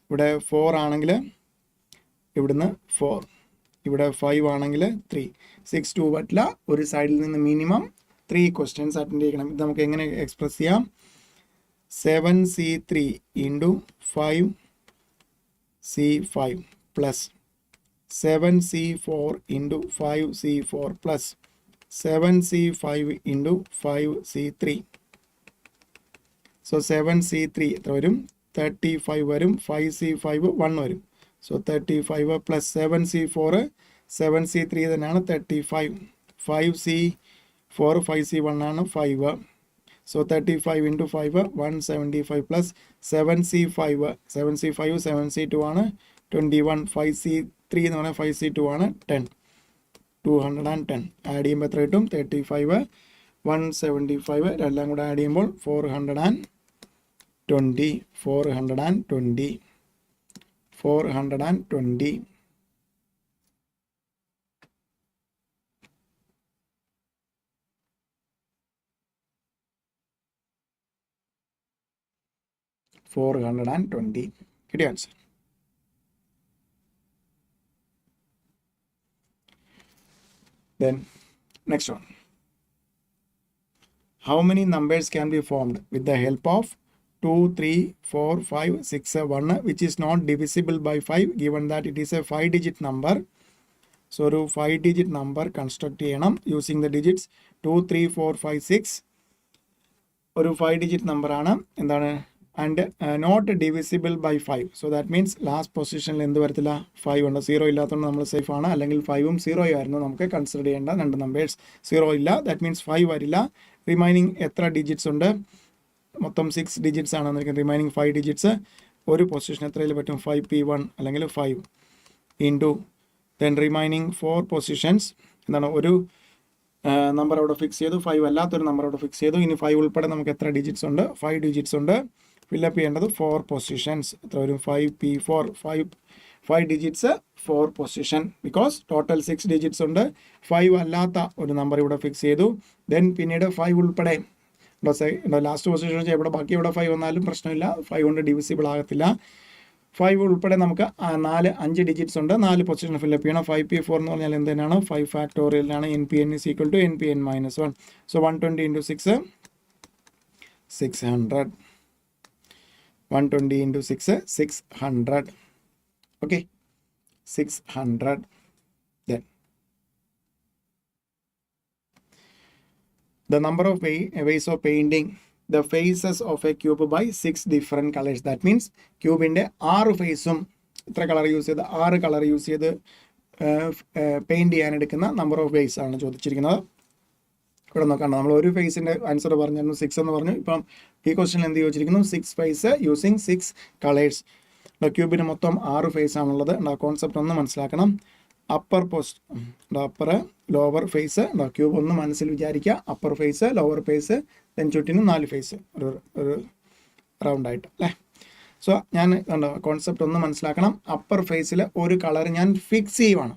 ഇവിടെ 4 ആണെങ്കിൽ ഇവിടുന്ന് 4. ഇവിടെ 5 ആണെങ്കിൽ 3. 6 2 പറ്റില്ല. ഒരു സൈഡിൽ നിന്ന് മിനിമം 3 questions അറ്റൻഡ് ചെയ്യണം. ഇത് നമുക്ക് എങ്ങനെ എക്സ്പ്രസ് ചെയ്യാം? 7c3 into 5c5 plus 7c4 into 5c4 plus 7c5 into 5c3. So 7c3 എത്ര വരും? 35 വരും. 5c5 1 വരും. So 35 plus 7c4, 7c3 തന്നെയാണ് 35. 5c4 5c1 ആണ് 5. So 35 into 5 175 plus 7c5 7c2 ആണ് 21. 5c3 എന്ന് പറഞ്ഞാൽ 5c2 ആണ് 10. 210 ആഡ് ചെയ്യുമ്പോൾ എത്ര കിട്ടും? 35 175 എല്ലാം കൂടെ ആഡ് ചെയ്യുമ്പോൾ 420. 420. കിട്ടിയ answer. Then next one, how many numbers can be formed with the help of 2, 3, 4, 5, 6, 1 which is not divisible by 5 given that it is a 5-digit number. So ഒരു 5-digit number construct ചെയ്യണം using the digits 2, 3, 4, 5, 6 ഒരു 5-digit number ആണ് എന്താണ് and not divisible by 5. So that means last position എന്ത് വരത്തില്ല 5 ഉണ്ട് 0 ഇല്ലാത്തതുകൊണ്ട് നമ്മൾ സേഫ് ആണ് അല്ലെങ്കിൽ 5ഉം 0 ആയിരുന്നു നമുക്ക് കൺസിഡർ ചെയ്യേണ്ട രണ്ട് നമ്പേഴ്സ് 0 ഇല്ല that means 5 വരില്ല റിമൈനിങ് എത്ര ഡിജിറ്റ്സ് ഉണ്ട് മൊത്തം 6 ഡിജിറ്റ്സ് ആണ് എന്നിരിക്കുന്നത് റിമൈനിങ് 5 ഡിജിറ്റ്സ് ഒരു പൊസിഷൻ എത്രയിൽ പറ്റും 5p1 അല്ലെങ്കിൽ 5 ഇൻറ്റു then remaining 4 പൊസിഷൻസ് എന്താണ് ഒരു നമ്പർ അവിടെ ഫിക്സ് ചെയ്തു 5 അല്ലാത്തൊരു നമ്പർ അവിടെ ഫിക്സ് ചെയ്തു ഇനി 5 ഉൾപ്പെടെ നമുക്ക് എത്ര ഡിജിറ്റ്സ് ഉണ്ട് 5 ഡിജിറ്റ്സ് ഉണ്ട് ഫില്ലപ്പ് ചെയ്യേണ്ടത് 4 പൊസിഷൻസ് എത്ര വരും 5p4 5 digits 4 position because total 6 digits ഉണ്ട് 5 അല്ലാത്ത ഒരു നമ്പർ ഇവിടെ ഫിക്സ് ചെയ്തു ദെൻ പിന്നീട് 5 ഉൾപ്പെടെ ലാസ്റ്റ് പൊസിഷൻ ഇവിടെ ബാക്കി ഇവിടെ 5 വന്നാലും പ്രശ്നമില്ല 5 കൊണ്ട് ഡിവിസിബിൾ ആകത്തില്ല 5 ഉൾപ്പെടെ നമുക്ക് 5 ഡിജിറ്റ്സ് ഉണ്ട് 4 പൊസിഷൻ ഫില്ലപ്പ് ചെയ്യണം 5p4 എന്ന് പറഞ്ഞാൽ എന്തിനാണ് 5 ഫാക്ടോറിയലാണ് npn is equal to npn minus 1 so 120 into 6 600 120 into 6 600 okay 600 then the number of ways of painting the faces of a cube by 6 different colors that means cube inde 6 ഫേസും എത്ര കളർ യൂസ് ചെയ്ത് 6 കളർ യൂസ് ചെയ്ത് പെയിന്റ് ചെയ്യാൻ എടുക്കുന്ന നമ്പർ ഓഫ് വേസ് ആണ് ചോദിച്ചിരിക്കുന്നത് ഇവിടെ നോക്കണ്ട നമ്മൾ ഒരു ഫേസിന്റെ ആൻസർ പറഞ്ഞിരുന്നു 6 എന്ന് പറഞ്ഞു ഇപ്പം ഈ ക്വസ്റ്റ്യനിൽ എന്ത് ചോദിച്ചിരിക്കുന്നു 6 ഫേസ് യൂസിങ് 6 കളേഴ്സ് ക്യൂബിന് മൊത്തം 6 ഫേസ് ആണുള്ളത് കോൺസെപ്റ്റ് ഒന്ന് മനസ്സിലാക്കണം upper upper lower face cube ഒന്ന് മനസ്സിൽ വിചാരിക്കുക upper face lower face then ചുറ്റിന് 4 ഫേസ് ഒരു റൗണ്ട് ആയിട്ട് അല്ലേ സോ ഞാൻ കോൺസെപ്റ്റ് ഒന്ന് മനസ്സിലാക്കണം അപ്പർ ഫേസിൽ ഒരു കളർ ഞാൻ ഫിക്സ് ചെയ്യുവാണ്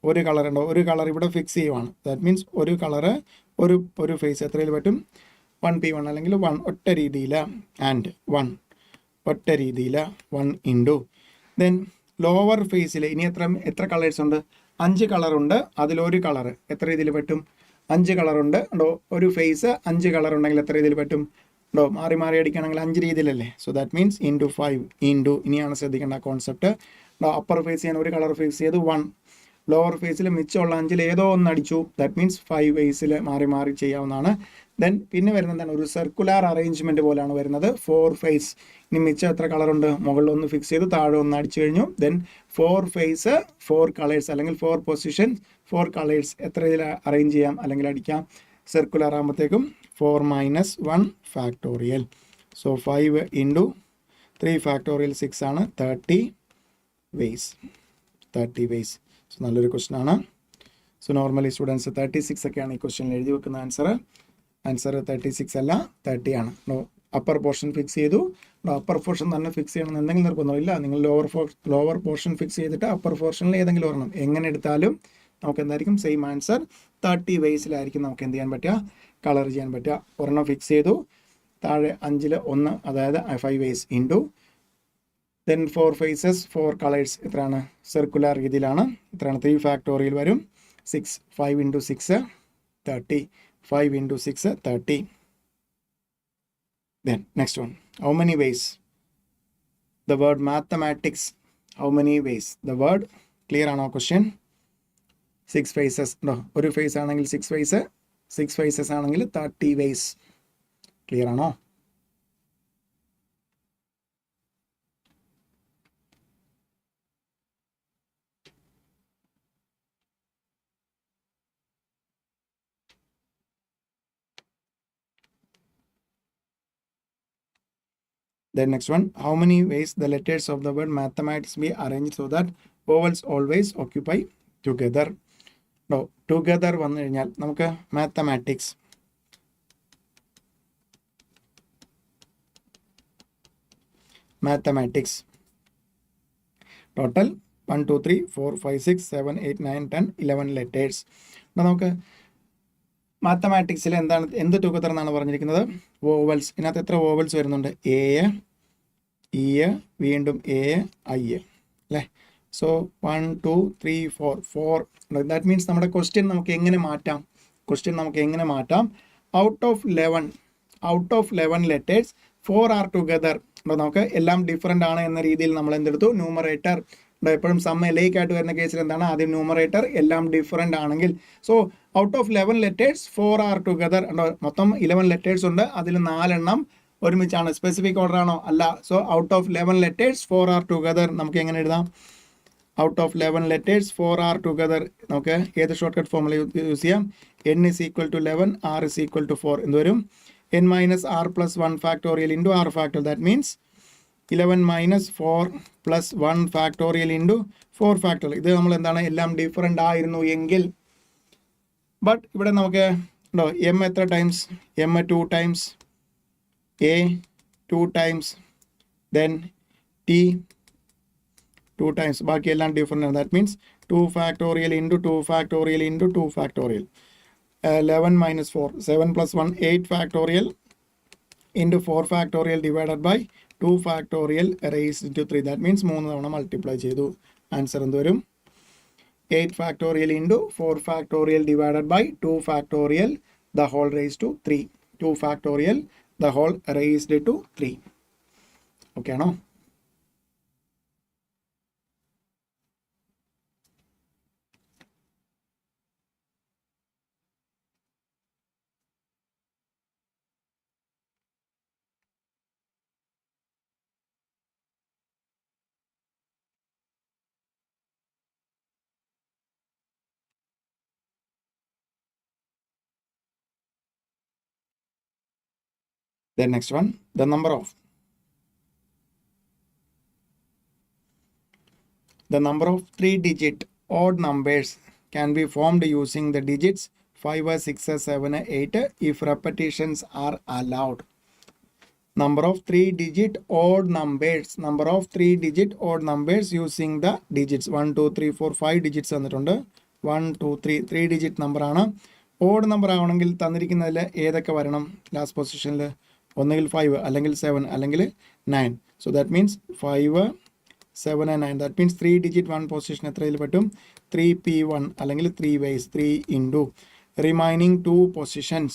ഒരു കളർ ഉണ്ടോ ഒരു കളർ ഇവിടെ ഫിക്സ് ചെയ്യുവാണ് ദാറ്റ് മീൻസ് ഒരു കളറ് ഒരു ഫേസ് എത്രയിൽ പറ്റും 1p1 അല്ലെങ്കിൽ 1 ഒറ്റ രീതിയിൽ ആൻഡ് 1 ഒറ്റ രീതിയിൽ 1 ഇൻറ്റു ദെൻ ലോവർ ഫേസിൽ ഇനി എത്ര കളേഴ്സ് ഉണ്ട് 5 കളറുണ്ട് അതിലൊരു കളർ എത്ര രീതിയിൽ പറ്റും 5 കളറുണ്ട് ഉണ്ടോ ഒരു ഫേസ് 5 കളർ ഉണ്ടെങ്കിൽ എത്ര രീതിയിൽ പറ്റും ഉണ്ടോ മാറി മാറി അടിക്കുകയാണെങ്കിൽ 5 രീതിയിലല്ലേ so that means into 5 into ഇനിയാണ് ശ്രദ്ധിക്കേണ്ട കോൺസെപ്റ്റ് അപ്പർ ഫേസ് ഞാൻ ഒരു കളർ ഫിക്സ് ചെയ്ത് 1 ലോവർ ഫേസിൽ മിച്ചമുള്ള 5 ഏതോ ഒന്ന് അടിച്ചു ദാറ്റ് മീൻസ് 5 വേസിൽ മാറി മാറി ചെയ്യാവുന്നതാണ് ദെൻ പിന്നെ വരുന്നത് എന്താണ് ഒരു സർക്കുലർ അറേഞ്ച്മെൻറ്റ് പോലെയാണ് വരുന്നത് 4 ഫേസ് ഇനി മിച്ചം എത്ര കളറുണ്ട് മുകളിൽ ഒന്ന് ഫിക്സ് ചെയ്ത് താഴെ ഒന്ന് അടിച്ചു കഴിഞ്ഞു ദെൻ 4 ഫേസ് 4 കളേഴ്സ് അല്ലെങ്കിൽ 4 പൊസിഷൻ 4 കളേഴ്സ് എത്ര ഇതിൽ അറേഞ്ച് ചെയ്യാം അല്ലെങ്കിൽ അടിക്കാം സർക്കുലർ ആകുമ്പോഴത്തേക്കും 4 minus 1 factorial so 5 into 3 factorial 6 ആണ് 30 വേസ് സോ നല്ലൊരു ക്വസ്റ്റൻ ആണ് സോ നോർമലി സ്റ്റുഡൻസ് 36 ഒക്കെയാണ് ഈ ക്വസ്റ്റ്യനിൽ എഴുതി വെക്കുന്ന ആൻസർ 36 അല്ല 30 ആണ് അപ്പർ പോർഷൻ ഫിക്സ് ചെയ്തു അപ്പർ പോർഷൻ തന്നെ ഫിക്സ് ചെയ്യണമെന്ന് എന്തെങ്കിലും നിർബന്ധമില്ല നിങ്ങൾ ലോവർ പോർഷൻ ഫിക്സ് ചെയ്തിട്ട് അപ്പർ പോർഷനിൽ ഏതെങ്കിലും ഒരെണ്ണം എങ്ങനെ എടുത്താലും നമുക്ക് എന്തായിരിക്കും സെയിം ആൻസർ 30 വേസിലായിരിക്കും നമുക്ക് എന്ത് ചെയ്യാൻ പറ്റുക കളർ ചെയ്യാൻ പറ്റുക ഒരെണ്ണം ഫിക്സ് ചെയ്തു താഴെ 5ൽ 1 അതായത് 5 ways into then 4 faces 4 colours എത്രയാണ് സർക്കുലർ രീതിയിലാണ് എത്രയാണ് 3 ഫാക്ടോറിയൽ വരും 6 5 into 6 30 5 into 6 30 then next one how many ways the word mathematics how many ways the word clear ആണോ question 6 faces no ഒരു ഫേസ് ആണെങ്കിൽ 6 ഫേസ് 6 faces ആണെങ്കിൽ 30 ways clear ആണോ Then next one, how many ways the letters of the word mathematics be arranged so that vowels always occupy together? No, together വന്നു കഴിഞ്ഞാൽ നമുക്ക് mathematics total 1 2 3 4 5 6 7 8 9 10 11 letters. നമുക്ക് മാത്തമാറ്റിക്സിൽ എന്ത് ടുഗദർ എന്നാണ് പറഞ്ഞിരിക്കുന്നത് വോവൽസ് ഇതിനകത്ത് എത്ര വോവൽസ് വരുന്നുണ്ട് എ ഇ വീണ്ടും എ ഐ അല്ലേ സോ 1 2 3 4 ദാറ്റ് മീൻസ് നമ്മുടെ ക്വസ്റ്റ്യൻ നമുക്ക് എങ്ങനെ മാറ്റാം out of 11 letters 4 R together. നമുക്ക് എല്ലാം ഡിഫറെൻ്റ് ആണ് എന്ന രീതിയിൽ നമ്മൾ എന്തെടുത്തു, ന്യൂമറേറ്റർ. എപ്പോഴും സം എലൈക്കായിട്ട് വരുന്ന കേസിൽ എന്താണ്, ആദ്യം ന്യൂമറേറ്റർ എല്ലാം ഡിഫറെൻ്റ് ആണെങ്കിൽ. So out of 11 letters 4 R together. മൊത്തം 11 ലെറ്റേഴ്സ് ഉണ്ട്, അതിൽ 4 എണ്ണം ഒരുമിച്ചാണ്. സ്പെസിഫിക് ഓർഡർ ആണോ? അല്ല. So out of 11 letters 4 R together. നമുക്ക് എങ്ങനെ എഴുതാം? Out of 11 letters 4 R together. നമുക്ക് ഏത് ഷോർട്ട് കട്ട് ഫോമുല യൂസ് ചെയ്യാം? n is equal to 11, r is equal to 4. എന്ത് വരും? n minus r plus 1 factorial into r factorial. That means 11 minus 4 plus 1 factorial into 4 factorial. ഇത് നമ്മൾ എന്താണ്, എല്ലാം ഡിഫറെൻ്റ് ആയിരുന്നു എങ്കിൽ. ബട്ട് ഇവിടെ നമുക്ക് ഉണ്ടോ, എം എത്ര times? M 2 times, A 2 times, then T 2 times, ബാക്കിയെല്ലാം ഡിഫറെൻ്റ് ആണ്. That means 2 factorial into 2 factorial into 2 factorial. 11 minus 4, 7 plus 1, 8 factorial into 4 factorial divided by 2 factorial raised to 3. That means 3 തവണ മൾട്ടിപ്ലൈ ചെയ്തു. ആൻസർ എന്ത് വരും? 8 factorial into 4 factorial divided by 2 factorial the whole raised to 3. 2 factorial the whole raised to 3. Okay ആണോ? Then next one, the number of 3-digit odd numbers can be formed using the digits 5, 6, 7, 8 if repetitions are allowed. Number of 3-digit odd numbers using the digits 1, 2, 3, 4, 5 digits തന്നിട്ടുണ്ട്. 1, 2, 3 3-digit നമ്പർ ആണ്. ഓഡ് നമ്പർ ആവണമെങ്കിൽ തന്നിരിക്കുന്നതിൽ ഏതൊക്കെ വരണം? ലാസ്റ്റ് പൊസിഷനിൽ ഒന്നുകിൽ 5 അല്ലെങ്കിൽ 7 അല്ലെങ്കിൽ 9. So that means 5, 7 and 9. That means 3-digit 1 position എത്രയിൽ പറ്റും? 3p1 അല്ലെങ്കിൽ 3 ways 3 into remaining 2 positions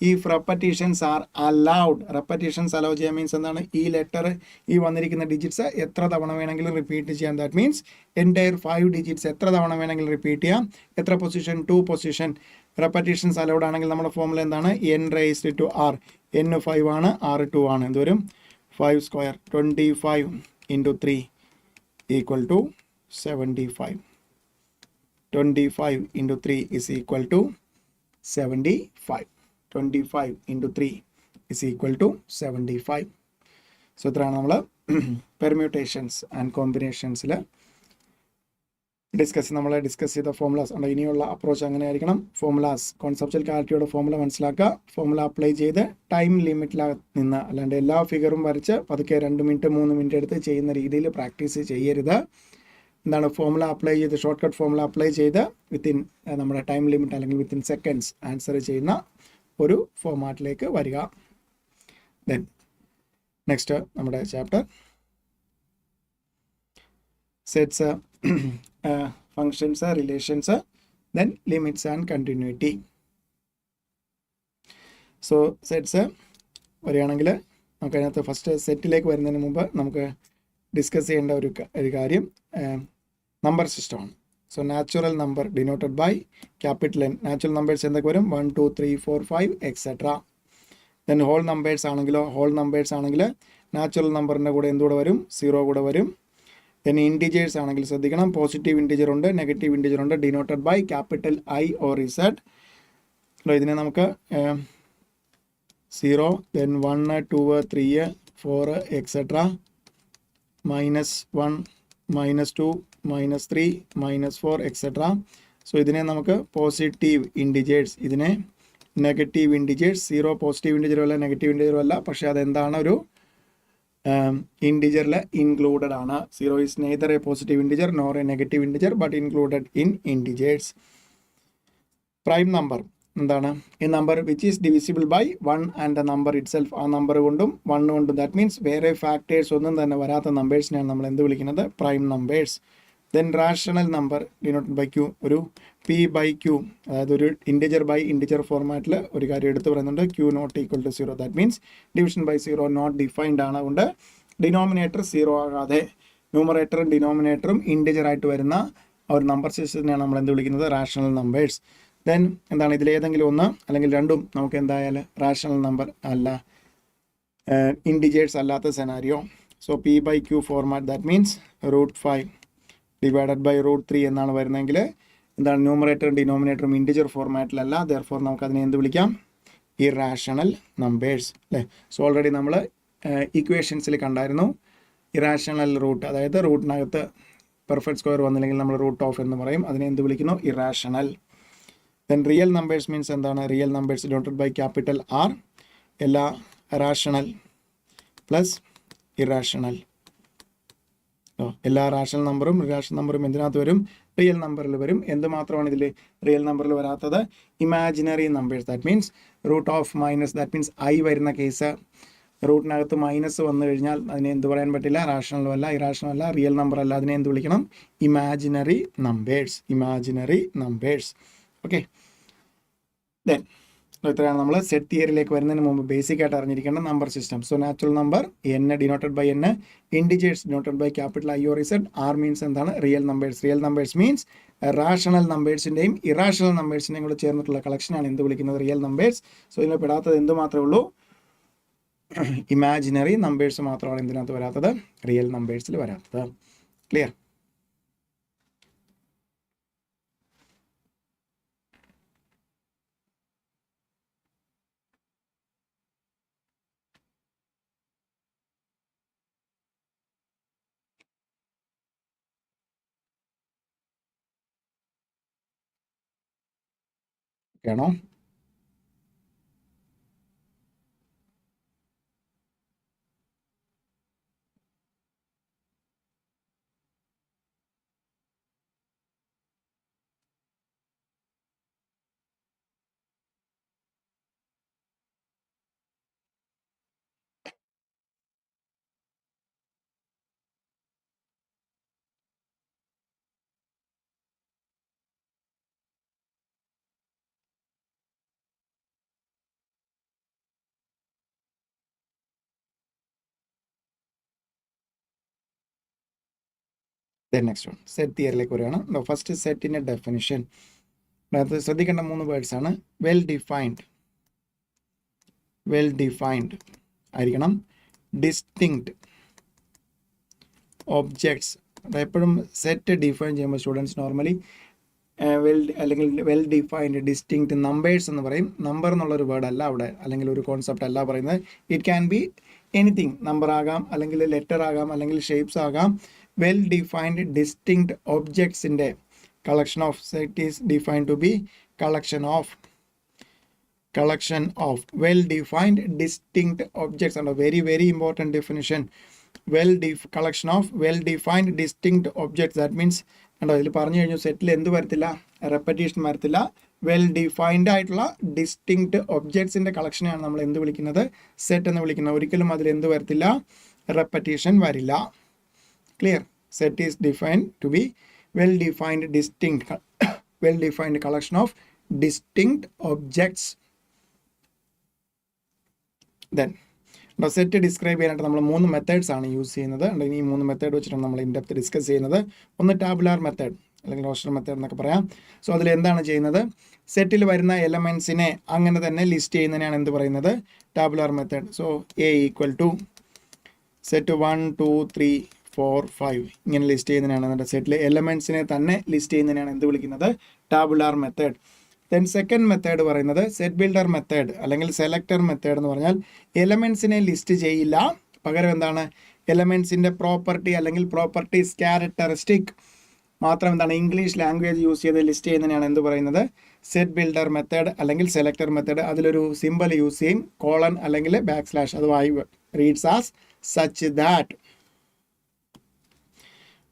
if repetitions are allowed. repetitions allow ചെയ്യാൻ മീൻസ് എന്താണ്? ഈ ലെറ്റർ, ഈ വന്നിരിക്കുന്ന ഡിജിറ്റ്സ് എത്ര തവണ വേണമെങ്കിലും റിപ്പീറ്റ് ചെയ്യാം. ദാറ്റ് മീൻസ് എൻറ്റയർ 5 ഡിജിറ്റ്സ് എത്ര തവണ വേണമെങ്കിലും റിപ്പീറ്റ് ചെയ്യാം. എത്ര പൊസിഷൻ? 2 പൊസിഷൻ. repetitions allowed ആണെങ്കിൽ നമ്മുടെ ഫോമുല എന്താണ്? n raised to r. n 5 ആണ്, r 2 ആണ്. എന്തുവരും? 5 square 25 into 3 equal to 75. 25 into 3 is equal to 75. 25 into 3 is equal to 75. So ഇത്രയാണ് നമ്മൾ പെർമ്യൂട്ടേഷൻസ് ആൻഡ് കോമ്പിനേഷൻസിൽ നമ്മൾ ഡിസ്കസ് ചെയ്ത ഫോമുലാസ് ഉണ്ട്. ഇനിയുള്ള അപ്രോച്ച് അങ്ങനെ ആയിരിക്കണം. ഫോമുലാസ്, കോൺസെപ്ച്വൽ ക്ലാരിറ്റിയോടെ ഫോമുല മനസ്സിലാക്കുക, ഫോമുല അപ്ലൈ ചെയ്ത് ടൈം ലിമിറ്റിൽ നിന്ന്, അല്ലാണ്ട് എല്ലാ ഫിഗറും വരച്ച് പതുക്കെ 2 മിനിറ്റ് 3 മിനിറ്റ് എടുത്ത് ചെയ്യുന്ന രീതിയിൽ പ്രാക്ടീസ് ചെയ്യരുത്. എന്താണ്? ഫോമുല അപ്ലൈ ചെയ്ത്, ഷോർട്ട് കട്ട് ഫോമുല അപ്ലൈ ചെയ്ത് വിത്തിൻ നമ്മുടെ ടൈം ലിമിറ്റ് അല്ലെങ്കിൽ വിത്തിൻ സെക്കൻഡ്സ് ആൻസർ ചെയ്യുന്ന ഒരു ഫോമാറ്റിലേക്ക് വരിക. ദെൻ നെക്സ്റ്റ് നമ്മുടെ chapter sets, functions, relations, then limits and continuity. So sets വരികയാണെങ്കിൽ നമുക്ക് അതിനകത്ത് ഫസ്റ്റ് സെറ്റിലേക്ക് വരുന്നതിന് മുമ്പ് നമുക്ക് ഡിസ്കസ് ചെയ്യേണ്ട ഒരു കാര്യം നമ്പർ സിസ്റ്റമാണ്. So natural number denoted by capital N. Natural numbers എന്തൊക്കെ വരും? 1, 2, 3, 4, 5 എക്സെട്ര. ദെൻ ഹോൾ നമ്പേഴ്സ് ആണെങ്കിൽ നാച്ചുറൽ നമ്പറിൻ്റെ കൂടെ എന്തുകൂടെ വരും? 0 കൂടെ വരും. ദെൻ ഇൻറ്റിജേഴ്സ് ആണെങ്കിൽ ശ്രദ്ധിക്കണം, പോസിറ്റീവ് ഇൻറ്റിജർ ഉണ്ട്, നെഗറ്റീവ് ഇൻറ്റിജർ ഉണ്ട്, denoted by capital I or Z. ഇതിനെ നമുക്ക് 0, ദെൻ 1, 2, 3, 4 എക്സെട്ര, -1, -2, -3, -4 എക്സെട്ര. സോ ഇതിനെ നമുക്ക് പോസിറ്റീവ് ഇൻറ്റിജേഴ്സ്, ഇതിനെ നെഗറ്റീവ് ഇൻറ്റിജേഴ്സ്. 0 പോസിറ്റീവ് ഇൻറ്റിജറും അല്ല, നെഗറ്റീവ് ഇൻറ്റിജറും അല്ല, പക്ഷേ അതെന്താണ്? ഒരു ഇൻറ്റിജറിൽ ഇൻക്ലൂഡഡ് ആണ്. 0 is neither a positive integer nor a negative integer but included in integers. Prime number എന്താണ്? A number which is divisible by 1 and the number itself. ആ നമ്പർ കൊണ്ടും 1 കൊണ്ടും, ദാറ്റ് മീൻസ് വേറെ ഫാക്ടേഴ്സ് ഒന്നും തന്നെ വരാത്ത നമ്പേഴ്സിനെയാണ് നമ്മൾ എന്ത് വിളിക്കുന്നത്? Prime numbers. Then rational number denoted by Q, ഒരു പി ബൈ ക്യൂ, അതായത് ഒരു ഇൻറ്റിജർ ബൈ ഇൻറ്റിജർ ഫോർമാറ്റിൽ ഒരു കാര്യം എടുത്ത് പറയുന്നുണ്ട്, Q not equal to 0. That means division by 0 not defined ആണ്. അതുകൊണ്ട് ഡിനോമിനേറ്റർ 0 ആകാതെ ന്യൂമറേറ്ററും ഡിനോമിനേറ്ററും ഇൻറ്റിജർ ആയിട്ട് വരുന്ന ഒരു നമ്പർ സിസ്റ്റത്തിനെയാണ് നമ്മൾ എന്ത് വിളിക്കുന്നത്? Rational numbers. ദെൻ എന്താണ്, ഇതിലേതെങ്കിലും ഒന്ന് അല്ലെങ്കിൽ രണ്ടും നമുക്ക് എന്തായാലും റാഷണൽ നമ്പർ അല്ല, ഇൻറ്റിജേഴ്സ് അല്ലാത്ത scenario. So P by Q format, that means √5 divided by √3 എന്നാണ് വരുന്നതെങ്കിൽ എന്താണ്, ന്യൂമറേറ്ററും ഡിനോമിനേറ്ററും ഇൻറ്റിജർ ഫോർമാറ്റിലല്ല. ദെർഫോർ നമുക്കതിനെ എന്ത് വിളിക്കാം? ഇറാഷണൽ നമ്പേഴ്സ് അല്ലേ. സോ ഓൾറെഡി നമ്മൾ ഇക്വേഷൻസിൽ കണ്ടായിരുന്നു ഇറാഷണൽ റൂട്ട്, അതായത് റൂട്ടിനകത്ത് പെർഫെക്റ്റ് സ്ക്വയർ വന്നില്ലെങ്കിൽ നമ്മൾ √ഓഫ് എന്ന് പറയും. അതിനെ എന്ത് വിളിക്കുന്നു? Irrational. Then real numbers means എന്താണ്? Real numbers denoted by capital R, എല്ലാ റാഷണൽ പ്ലസ് ഇറാഷണൽ. എല്ലാ റാഷണൽ നമ്പറും ഇറാഷണൽ നമ്പറും എന്തിനകത്ത് വരും? റിയൽ നമ്പറിൽ വരും. എന്ത് മാത്രമാണ് ഇതിൽ റിയൽ നമ്പറിൽ വരാത്തത്? Imaginary numbers. That means √-, that means I വരുന്ന കേസ്, റൂട്ടിനകത്ത് മൈനസ് വന്നു കഴിഞ്ഞാൽ അതിനെ എന്ത് പറയാൻ പറ്റില്ല? റാഷണലും അല്ല, ഇറാഷണൽ അല്ല, റിയൽ നമ്പർ അല്ല. അതിനെ എന്ത് വിളിക്കണം? Imaginary numbers. Imaginary numbers. Okay. Then ഇത്രയാണ് നമ്മൾ സെറ്റ് തിയറിയിലേക്ക് വരുന്നതിന് മുമ്പ് ബേസിക് ആയിട്ട് അറിഞ്ഞിരിക്കേണ്ട number system. So natural number n denoted by n, integers denoted by capital I or Z, R മീൻസ് എന്താണ്? Real numbers. Real numbers means rational നമ്പേഴ്സിൻ്റെയും ഇറാഷണൽ നമ്പേഴ്സിൻ്റെയും കൂടെ ചേർന്നിട്ടുള്ള കളക്ഷനാണ് എന്ത് വിളിക്കുന്നത്? Real numbers. സോ ഇതിൽ പെടാത്തത് എന്ത് മാത്രമേ ഉള്ളൂ? ഇമാജിനറി നമ്പേഴ്സ് മാത്രമാണ് ഇതിനകത്ത് വരാത്തത്, റിയൽ നമ്പേഴ്സിൽ വരാത്തത്. ക്ലിയർ? ആണോ? നെക്സ്റ്റ് വൺ സെറ്റ് തിയറിയിലേക്ക് വരികയാണ്. ഫസ്റ്റ് സെറ്റിൻ്റെ ഡെഫിനിഷൻ ശ്രദ്ധിക്കേണ്ട 3 വേർഡ്സ് ആണ്. വെൽ ഡിഫൈൻഡ് ആയിരിക്കണം. Distinct objects. എപ്പോഴും സെറ്റ് ഡിഫൈൻ ചെയ്യുമ്പോൾ students normally well defined distinct numbers എന്ന് പറയും. നമ്പർ എന്നുള്ളൊരു വേർഡ് അല്ല അവിടെ, അല്ലെങ്കിൽ ഒരു കോൺസെപ്റ്റ് അല്ല പറയുന്നത്. It can be anything. Number ആകാം, അല്ലെങ്കിൽ ലെറ്റർ ആകാം, അല്ലെങ്കിൽ ഷേപ്സ് ആകാം. വെൽ ഡിഫൈൻഡ് ഡിസ്റ്റിങ്ക്റ്റ് ഒബ്ജക്ട്സിൻ്റെ collection of set is defined to be collection of well defined distinct objects ആണ്. Very very important definition. Collection of well defined distinct objects. That means കണ്ടോ, ഇതിൽ പറഞ്ഞു കഴിഞ്ഞു സെറ്റിൽ എന്ത് വരത്തില്ല? റെപ്പറ്റീഷൻ വരത്തില്ല. വെൽ ഡിഫൈൻഡ് ആയിട്ടുള്ള ഡിസ്റ്റിങ്ക്റ്റ് ഒബ്ജക്ട്സിൻ്റെ കളക്ഷനെയാണ് നമ്മൾ എന്ത് വിളിക്കുന്നത്? സെറ്റ് എന്ന് വിളിക്കുന്നത്. ഒരിക്കലും അതിൽ എന്ത് വരത്തില്ല? റെപ്പറ്റീഷൻ വരില്ല. Clear? Set is defined to be well defined collection of distinct objects. Then set describe ചെയ്യാനായിട്ട് നമ്മൾ 3 മെത്തേഡ്സ് ആണ് യൂസ് ചെയ്യുന്നത്. ഈ 3 മെത്തേഡ് വെച്ചിട്ടാണ് നമ്മൾ ഇൻഡെപ്ത് ഡിസ്കസ് ചെയ്യുന്നത്. ഒന്ന് ടാബുലാർ മെത്തേഡ് അല്ലെങ്കിൽ റോസ്റ്റർ മെത്തേഡ് എന്നൊക്കെ പറയാം. സോ അതിൽ എന്താണ് ചെയ്യുന്നത്? സെറ്റിൽ വരുന്ന എലമെൻസിനെ അങ്ങനെ തന്നെ ലിസ്റ്റ് ചെയ്യുന്നതിനാണ് എന്ത് പറയുന്നത്? Tabular method. So A equal to set 1 2 3 4 5 ഇങ്ങനെ ലിസ്റ്റ് ചെയ്യുന്നതിനാണ്, നമ്മുടെ സെറ്റിലെ എലമെൻസിനെ തന്നെ ലിസ്റ്റ് ചെയ്യുന്നതിനാണ് എന്ത് വിളിക്കുന്നത്? Tabular method. Then second method പറയുന്നത് സെറ്റ് ബിൽഡർ മെത്തേഡ് അല്ലെങ്കിൽ സെലക്ടർ മെത്തേഡ് എന്ന് പറഞ്ഞാൽ എലമെൻസിനെ ലിസ്റ്റ് ചെയ്യില്ല, പകരം എന്താണ്? എലമെൻസിൻ്റെ പ്രോപ്പർട്ടി അല്ലെങ്കിൽ പ്രോപ്പർട്ടീസ് ക്യാരക്ടറിസ്റ്റിക് മാത്രം എന്താണ് ഇംഗ്ലീഷ് ലാംഗ്വേജ് യൂസ് ചെയ്ത് ലിസ്റ്റ് ചെയ്യുന്നതിനാണ് എന്ത് പറയുന്നത്? സെറ്റ് ബിൽഡർ മെത്തേഡ് അല്ലെങ്കിൽ സെലക്ടർ മെത്തേഡ്. അതിലൊരു സിമ്പിൾ യൂസ് ചെയ്യും, കോളൻ അല്ലെങ്കിൽ \, അതുമായി reads as such that.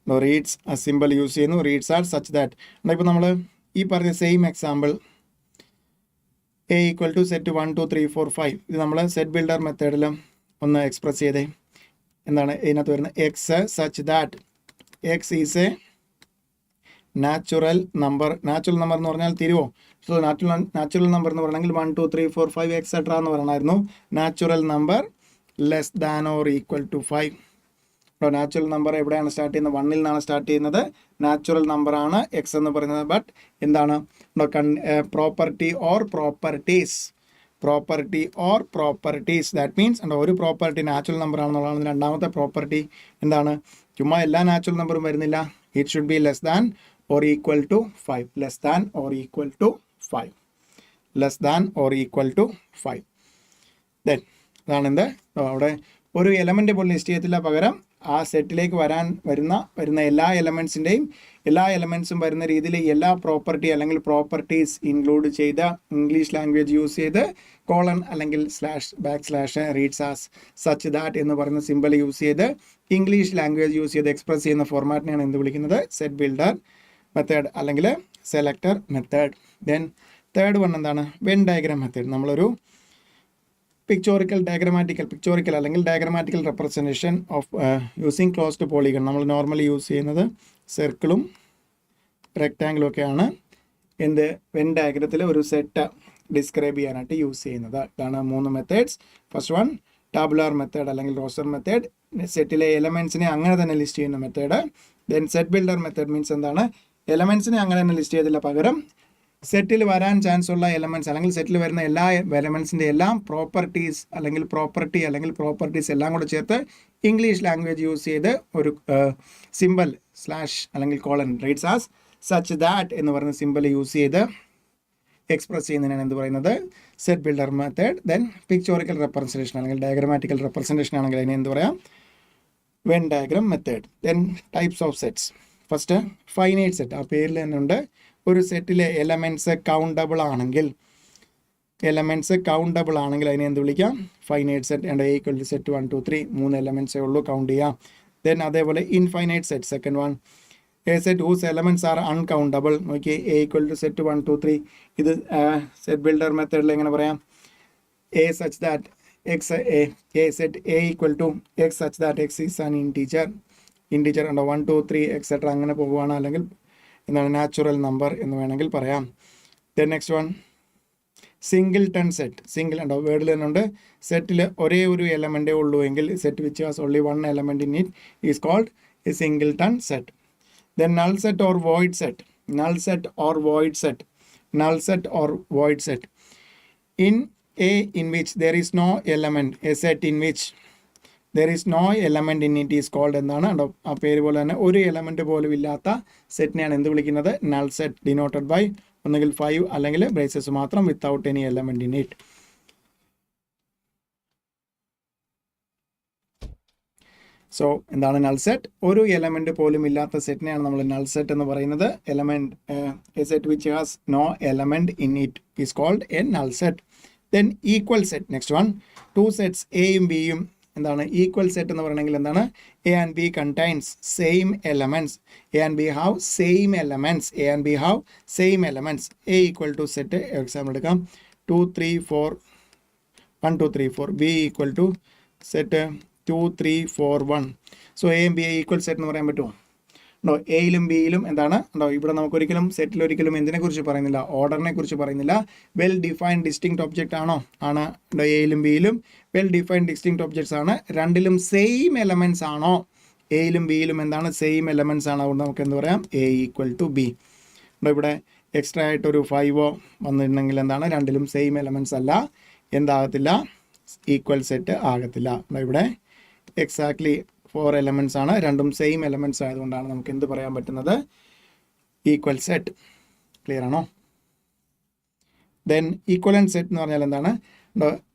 Reads ആ സിമ്പിൾ യൂസ് ചെയ്യുന്നു, റീഡ്സ് ആർ സച്ച് ദാറ്റ്. ഇപ്പോൾ നമ്മൾ ഈ പറഞ്ഞ same example A equal to set 1 2 3 4 5 ഇത് നമ്മൾ സെറ്റ് ബിൽഡർ മെത്തേഡിൽ ഒന്ന് എക്സ്പ്രസ് ചെയ്തേ. എന്താണ് ഇതിനകത്ത് വരുന്നത്? X such that x is A natural number എന്ന് പറഞ്ഞാൽ തിരുവോ? സോ നാച്ചുറൽ നമ്പർ എന്ന് പറയണമെങ്കിൽ 1 2 3 4 5 എക്സെട്ര എന്ന് പറയണമായിരുന്നു. Natural number less than or equal to 5. Natural number എവിടെയാണ് സ്റ്റാർട്ട് ചെയ്യുന്നത്? 1 നിന്നാണ് സ്റ്റാർട്ട് ചെയ്യുന്നത്. നാച്ചുറൽ നമ്പർ ആണ് എക്സ് എന്ന് പറയുന്നത്. ബട്ട് എന്താണ്? Property or properties that means ഒരു പ്രോപ്പർട്ടി നാച്ചുറൽ നമ്പർ ആണെന്നുള്ളതാണ്. രണ്ടാമത്തെ പ്രോപ്പർട്ടി എന്താണ്? ചുമ്മാ എല്ലാ നാച്ചുറൽ നമ്പറും വരുന്നില്ല. It should be less than or equal to 5. Less than or equal to 5. Then അതാണ് എന്ത്? അവിടെ ഒരു എലമെൻ്റ് പോലും ലിസ്റ്റ് ചെയ്യത്തില്ല. പകരം ആ സെറ്റിലേക്ക് വരുന്ന എല്ലാ എലമെൻറ്റ്സും വരുന്ന രീതിയിൽ എല്ലാ പ്രോപ്പർട്ടി അല്ലെങ്കിൽ പ്രോപ്പർട്ടീസ് ഇൻക്ലൂഡ് ചെയ്ത ഇംഗ്ലീഷ് ലാംഗ്വേജ് യൂസ് ചെയ്ത് കോളൻ അല്ലെങ്കിൽ / റീഡ്സ് ആസ് സച്ച് ദാറ്റ് എന്ന് പറയുന്ന സിമ്പിൾ യൂസ് ചെയ്ത് ഇംഗ്ലീഷ് ലാംഗ്വേജ് യൂസ് ചെയ്ത് എക്സ്പ്രസ് ചെയ്യുന്ന ഫോർമാറ്റിനെയാണ് എന്ത് വിളിക്കുന്നത്? സെറ്റ് ബിൽഡർ മെത്തേഡ് അല്ലെങ്കിൽ selector method. Then third one എന്താണ്? Venn diagram method. നമ്മളൊരു പിക്ചോറിക്കൽ അല്ലെങ്കിൽ diagrammatical representation of using closed polygon. നമ്മൾ നോർമലി യൂസ് ചെയ്യുന്നത് സർക്കിളും റെക്റ്റാങ്കിളും ഒക്കെയാണ് എന്ത് വെൻ ഡയഗ്രത്തിൽ ഒരു സെറ്റ് ഡിസ്ക്രൈബ് ചെയ്യാനായിട്ട് യൂസ് ചെയ്യുന്നത്. ഇതാണ് 3 methods. First one tabular method അല്ലെങ്കിൽ റോസ്റ്റർ മെത്തേഡ്, സെറ്റിലെ എലമെൻസിനെ അങ്ങനെ തന്നെ ലിസ്റ്റ് ചെയ്യുന്ന method. Then set builder method means എന്താണ്? എലമെൻസിനെ അങ്ങനെ തന്നെ ലിസ്റ്റ് ചെയ്തില്ല, പകരം സെറ്റിൽ വരാൻ ചാൻസ് ഉള്ള എലമെൻറ്റ്സ് അല്ലെങ്കിൽ സെറ്റിൽ വരുന്ന എല്ലാ എലമെൻറ്റ്സിൻ്റെ എല്ലാം പ്രോപ്പർട്ടീസ് അല്ലെങ്കിൽ പ്രോപ്പർട്ടീസ് എല്ലാം കൂടെ ചേർത്ത് ഇംഗ്ലീഷ് ലാംഗ്വേജ് യൂസ് ചെയ്ത് ഒരു സിമ്പിൾ / അല്ലെങ്കിൽ colon reads as such that എന്ന് പറയുന്ന സിമ്പിൾ യൂസ് ചെയ്ത് എക്സ്പ്രസ് ചെയ്യുന്നതിനാണ് എന്ത് പറയുന്നത്? Set builder method. Then pictorial representation അല്ലെങ്കിൽ ഡയഗ്രമാറ്റിക്കൽ റെപ്രസെൻറ്റേഷൻ ആണെങ്കിൽ അതിനെ എന്ത് പറയാം? When diagram method. Then types of sets. First finite set. ആ പേരിൽ തന്നെ ഉണ്ട്. ഒരു സെറ്റിലെ എലമെൻറ്റ്സ് കൗണ്ടബിൾ ആണെങ്കിൽ അതിനെ എന്ത് വിളിക്കാം? Finite set. And A equal to set 1 2 3 3 എലമെൻറ്റ്സേ ഉള്ളൂ, കൗണ്ട് ചെയ്യാം. ദെൻ അതേപോലെ infinite set. Second one a set whose elements are uncountable. നോക്കി എ ഈക്വൽ ടു സെറ്റ് 1 2 3. ഇത് സെറ്റ് ബിൽഡർ മെത്തേഡിൽ എങ്ങനെ പറയാം? A such that x A set A equal to x such that x is an integer ഉണ്ടോ 1 2 3 എക്സെട്ര അങ്ങനെ പോവുകയാണ്. അല്ലെങ്കിൽ എന്താണ്? നാച്ചുറൽ നമ്പർ എന്ന് വേണമെങ്കിൽ പറയാം. Then next one singleton set. Single ഉണ്ടോ? വേർഡിൽ തന്നെ ഉണ്ട്. സെറ്റിൽ ഒരേ ഒരു എലമെൻറ്റേ ഉള്ളൂ എങ്കിൽ set which has only 1 element in it is called a singleton set. Then null set or void set. In A in which there is no element, a set in which there is no element in it is called എന്താണ്? ആ പേര് പോലെ തന്നെ ഒരു എലമെൻറ്റ് പോലും ഇല്ലാത്ത സെറ്റിനെയാണ് എന്ത് വിളിക്കുന്നത്? Null set. ഡിനോട്ടഡ് ബൈ ഒന്നുകിൽ 5 അല്ലെങ്കിൽ ബ്രേസസ് മാത്രം without any element in it. So എന്താണ് നൾ സെറ്റ്? ഒരു എലമെൻറ്റ് പോലും ഇല്ലാത്ത സെറ്റിനെയാണ് നമ്മൾ നൾ സെറ്റ് എന്ന് പറയുന്നത്. A set which has no element in it is called a null set. Then equal set. Next one 2 sets എയും ബിയും എന്താണ്? ഈക്വൽ സെറ്റ് എന്ന് പറയണമെങ്കിൽ എന്താണ്? A and B contains same elements. A and B have same elements. A equal to set example എടുക്കാം 2 3 4 1 2 3 4. B equal to set 2 3 4 1. So എയും ബി ഈക്വൽ സെറ്റ് എന്ന് പറയാൻ പറ്റുമോ? ഉണ്ടോ? എയിലും ബിയിലും എന്താണ്? ഉണ്ടോ? ഇവിടെ നമുക്കൊരിക്കലും സെറ്റിലൊരിക്കലും എന്തിനെ കുറിച്ച് പറയുന്നില്ല? ഓർഡറിനെ കുറിച്ച് പറയുന്നില്ല. വെൽ ഡിഫൈൻഡ് ഡിസ്റ്റിങ്ക്റ്റ് ഒബ്ജക്റ്റ് ആണോ? ആണ്. ഉണ്ടോ? എയിലും ബിയിലും വെൽ ഡിഫൈൻഡ് ഡിസ്റ്റിങ്ക്റ്റ് ഒബ്ജക്ട്സ് ആണ്. രണ്ടിലും സെയിം എലമെൻറ്റ്സ് ആണോ? എയിലും ബിയിലും എന്താണ്? സെയിം എലമെൻറ്റ്സ് ആണ്. അതുകൊണ്ട് നമുക്ക് എന്ത് പറയാം? A equal to B. ഇവിടെ എക്സ്ട്രാ ആയിട്ടൊരു 5 വന്നിട്ടുണ്ടെങ്കിൽ എന്താണ്? രണ്ടിലും സെയിം എലമെൻറ്റ്സ് അല്ല, എന്താകത്തില്ല? ഈക്വൽ സെറ്റ് ആകത്തില്ല. ഇവിടെ എക്സാക്ട്ലി 4 എലമെൻറ്റ്സ് ആണ്, രണ്ടും സെയിം എലമെൻറ്റ്സ് ആയതുകൊണ്ടാണ് നമുക്ക് എന്ത് പറയാൻ പറ്റുന്നത്? Equal set. ക്ലിയർ ആണോ? ദെൻ ഈക്വലൻറ്റ് സെറ്റ് എന്ന് പറഞ്ഞാൽ എന്താണ്?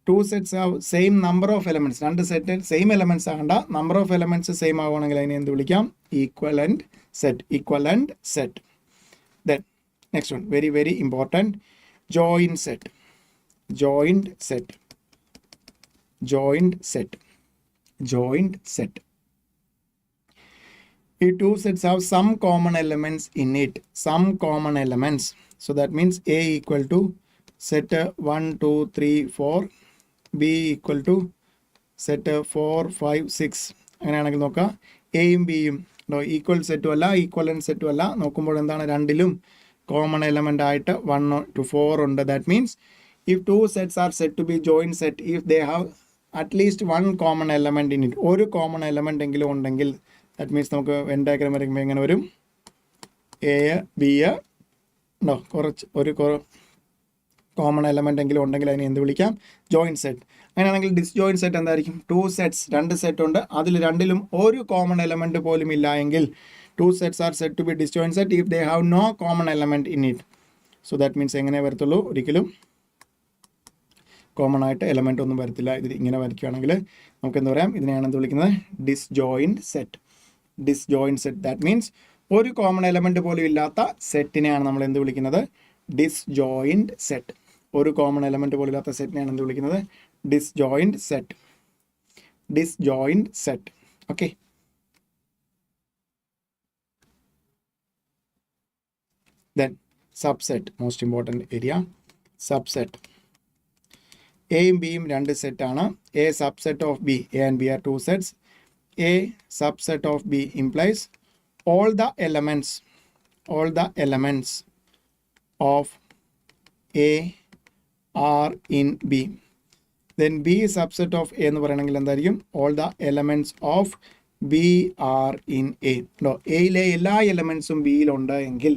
2 sets have same number of elements. 2 set same elements ആകണ്ട, നമ്പർ ഓഫ് എലമെൻറ്റ്സ് സെയിം ആവുകയാണെങ്കിൽ അതിനെ എന്ത് വിളിക്കാം? Equivalent set. Then next one very very important, joint set. If 2 sets have some common elements in it, so that means A equal to set 1 2 3 4, B equal to set 4 5 6. അങ്ങനെയാണെങ്കിൽ നോക്കാം, എയും ബിയും ഈക്വൽ സെറ്റും അല്ല ഈക്വലൻറ്റ് സെറ്റും അല്ല. നോക്കുമ്പോൾ എന്താണ്, രണ്ടിലും കോമൺ എലമെൻ്റ് ആയിട്ട് 1 to 4 ഉണ്ട്. That means if two sets are said to be joint set if they have at least 1 common element in it, ഒരു കോമൺ എലമെൻ്റ് എങ്കിലും ഉണ്ടെങ്കിൽ, ദാറ്റ് മീൻസ് നമുക്ക് വെൻ ഡയഗ്രം വരയ്ക്കുമ്പോൾ എങ്ങനെ വരും, എ ബി ഉണ്ടോ, ഒരു കോമൺ എലമെൻ്റ് എങ്കിലും ഉണ്ടെങ്കിൽ അതിനെ എന്ത് വിളിക്കാം, ജോയിൻറ്റ് സെറ്റ്. അങ്ങനെയാണെങ്കിൽ ഡിസ്ജോയിൻറ്റ് സെറ്റ് എന്തായിരിക്കും, 2 സെറ്റ്സ്, 2 സെറ്റ് ഉണ്ട്, അതിൽ രണ്ടിലും ഒരു കോമൺ എലമെൻറ്റ് പോലും ഇല്ല എങ്കിൽ 2 sets are said to be disjoint set if they have no common element in it. So that means എങ്ങനെ വരത്തുള്ളൂ, ഒരിക്കലും കോമൺ ആയിട്ട് എലമെൻ്റ് ഒന്നും വരത്തില്ല. ഇത് ഇങ്ങനെ വരയ്ക്കുകയാണെങ്കിൽ നമുക്ക് എന്താ പറയാം, ഇതിനെയാണ് എന്ത് വിളിക്കുന്നത്, disjoint set. Disjoint set that means ഒരു കോമൺ എലമെൻറ്റ് പോലും ഇല്ലാത്ത സെറ്റിനെയാണ് നമ്മൾ എന്ത് വിളിക്കുന്നത്, ഡിസ്ജോയിൻറ്റ് സെറ്റ്. ഒരു കോമൺ എലമെൻറ്റ് പോലും ഇല്ലാത്ത സെറ്റിനെയാണ് എന്ത് വിളിക്കുന്നത്, disjoint set. Disjoint set. Okay, then subset, most important area, subset. എയും ബിയും 2 സെറ്റാണ്. A subset of B, A and B are 2 sets. A subset of B implies all the elements of A are in B. Then B subset of A എന്ന് പറയണമെങ്കിൽ എന്തായിരിക്കും, all the elements of B are in A. എയിലെ എല്ലാ എലമെൻസും ബിയിലുണ്ട് എങ്കിൽ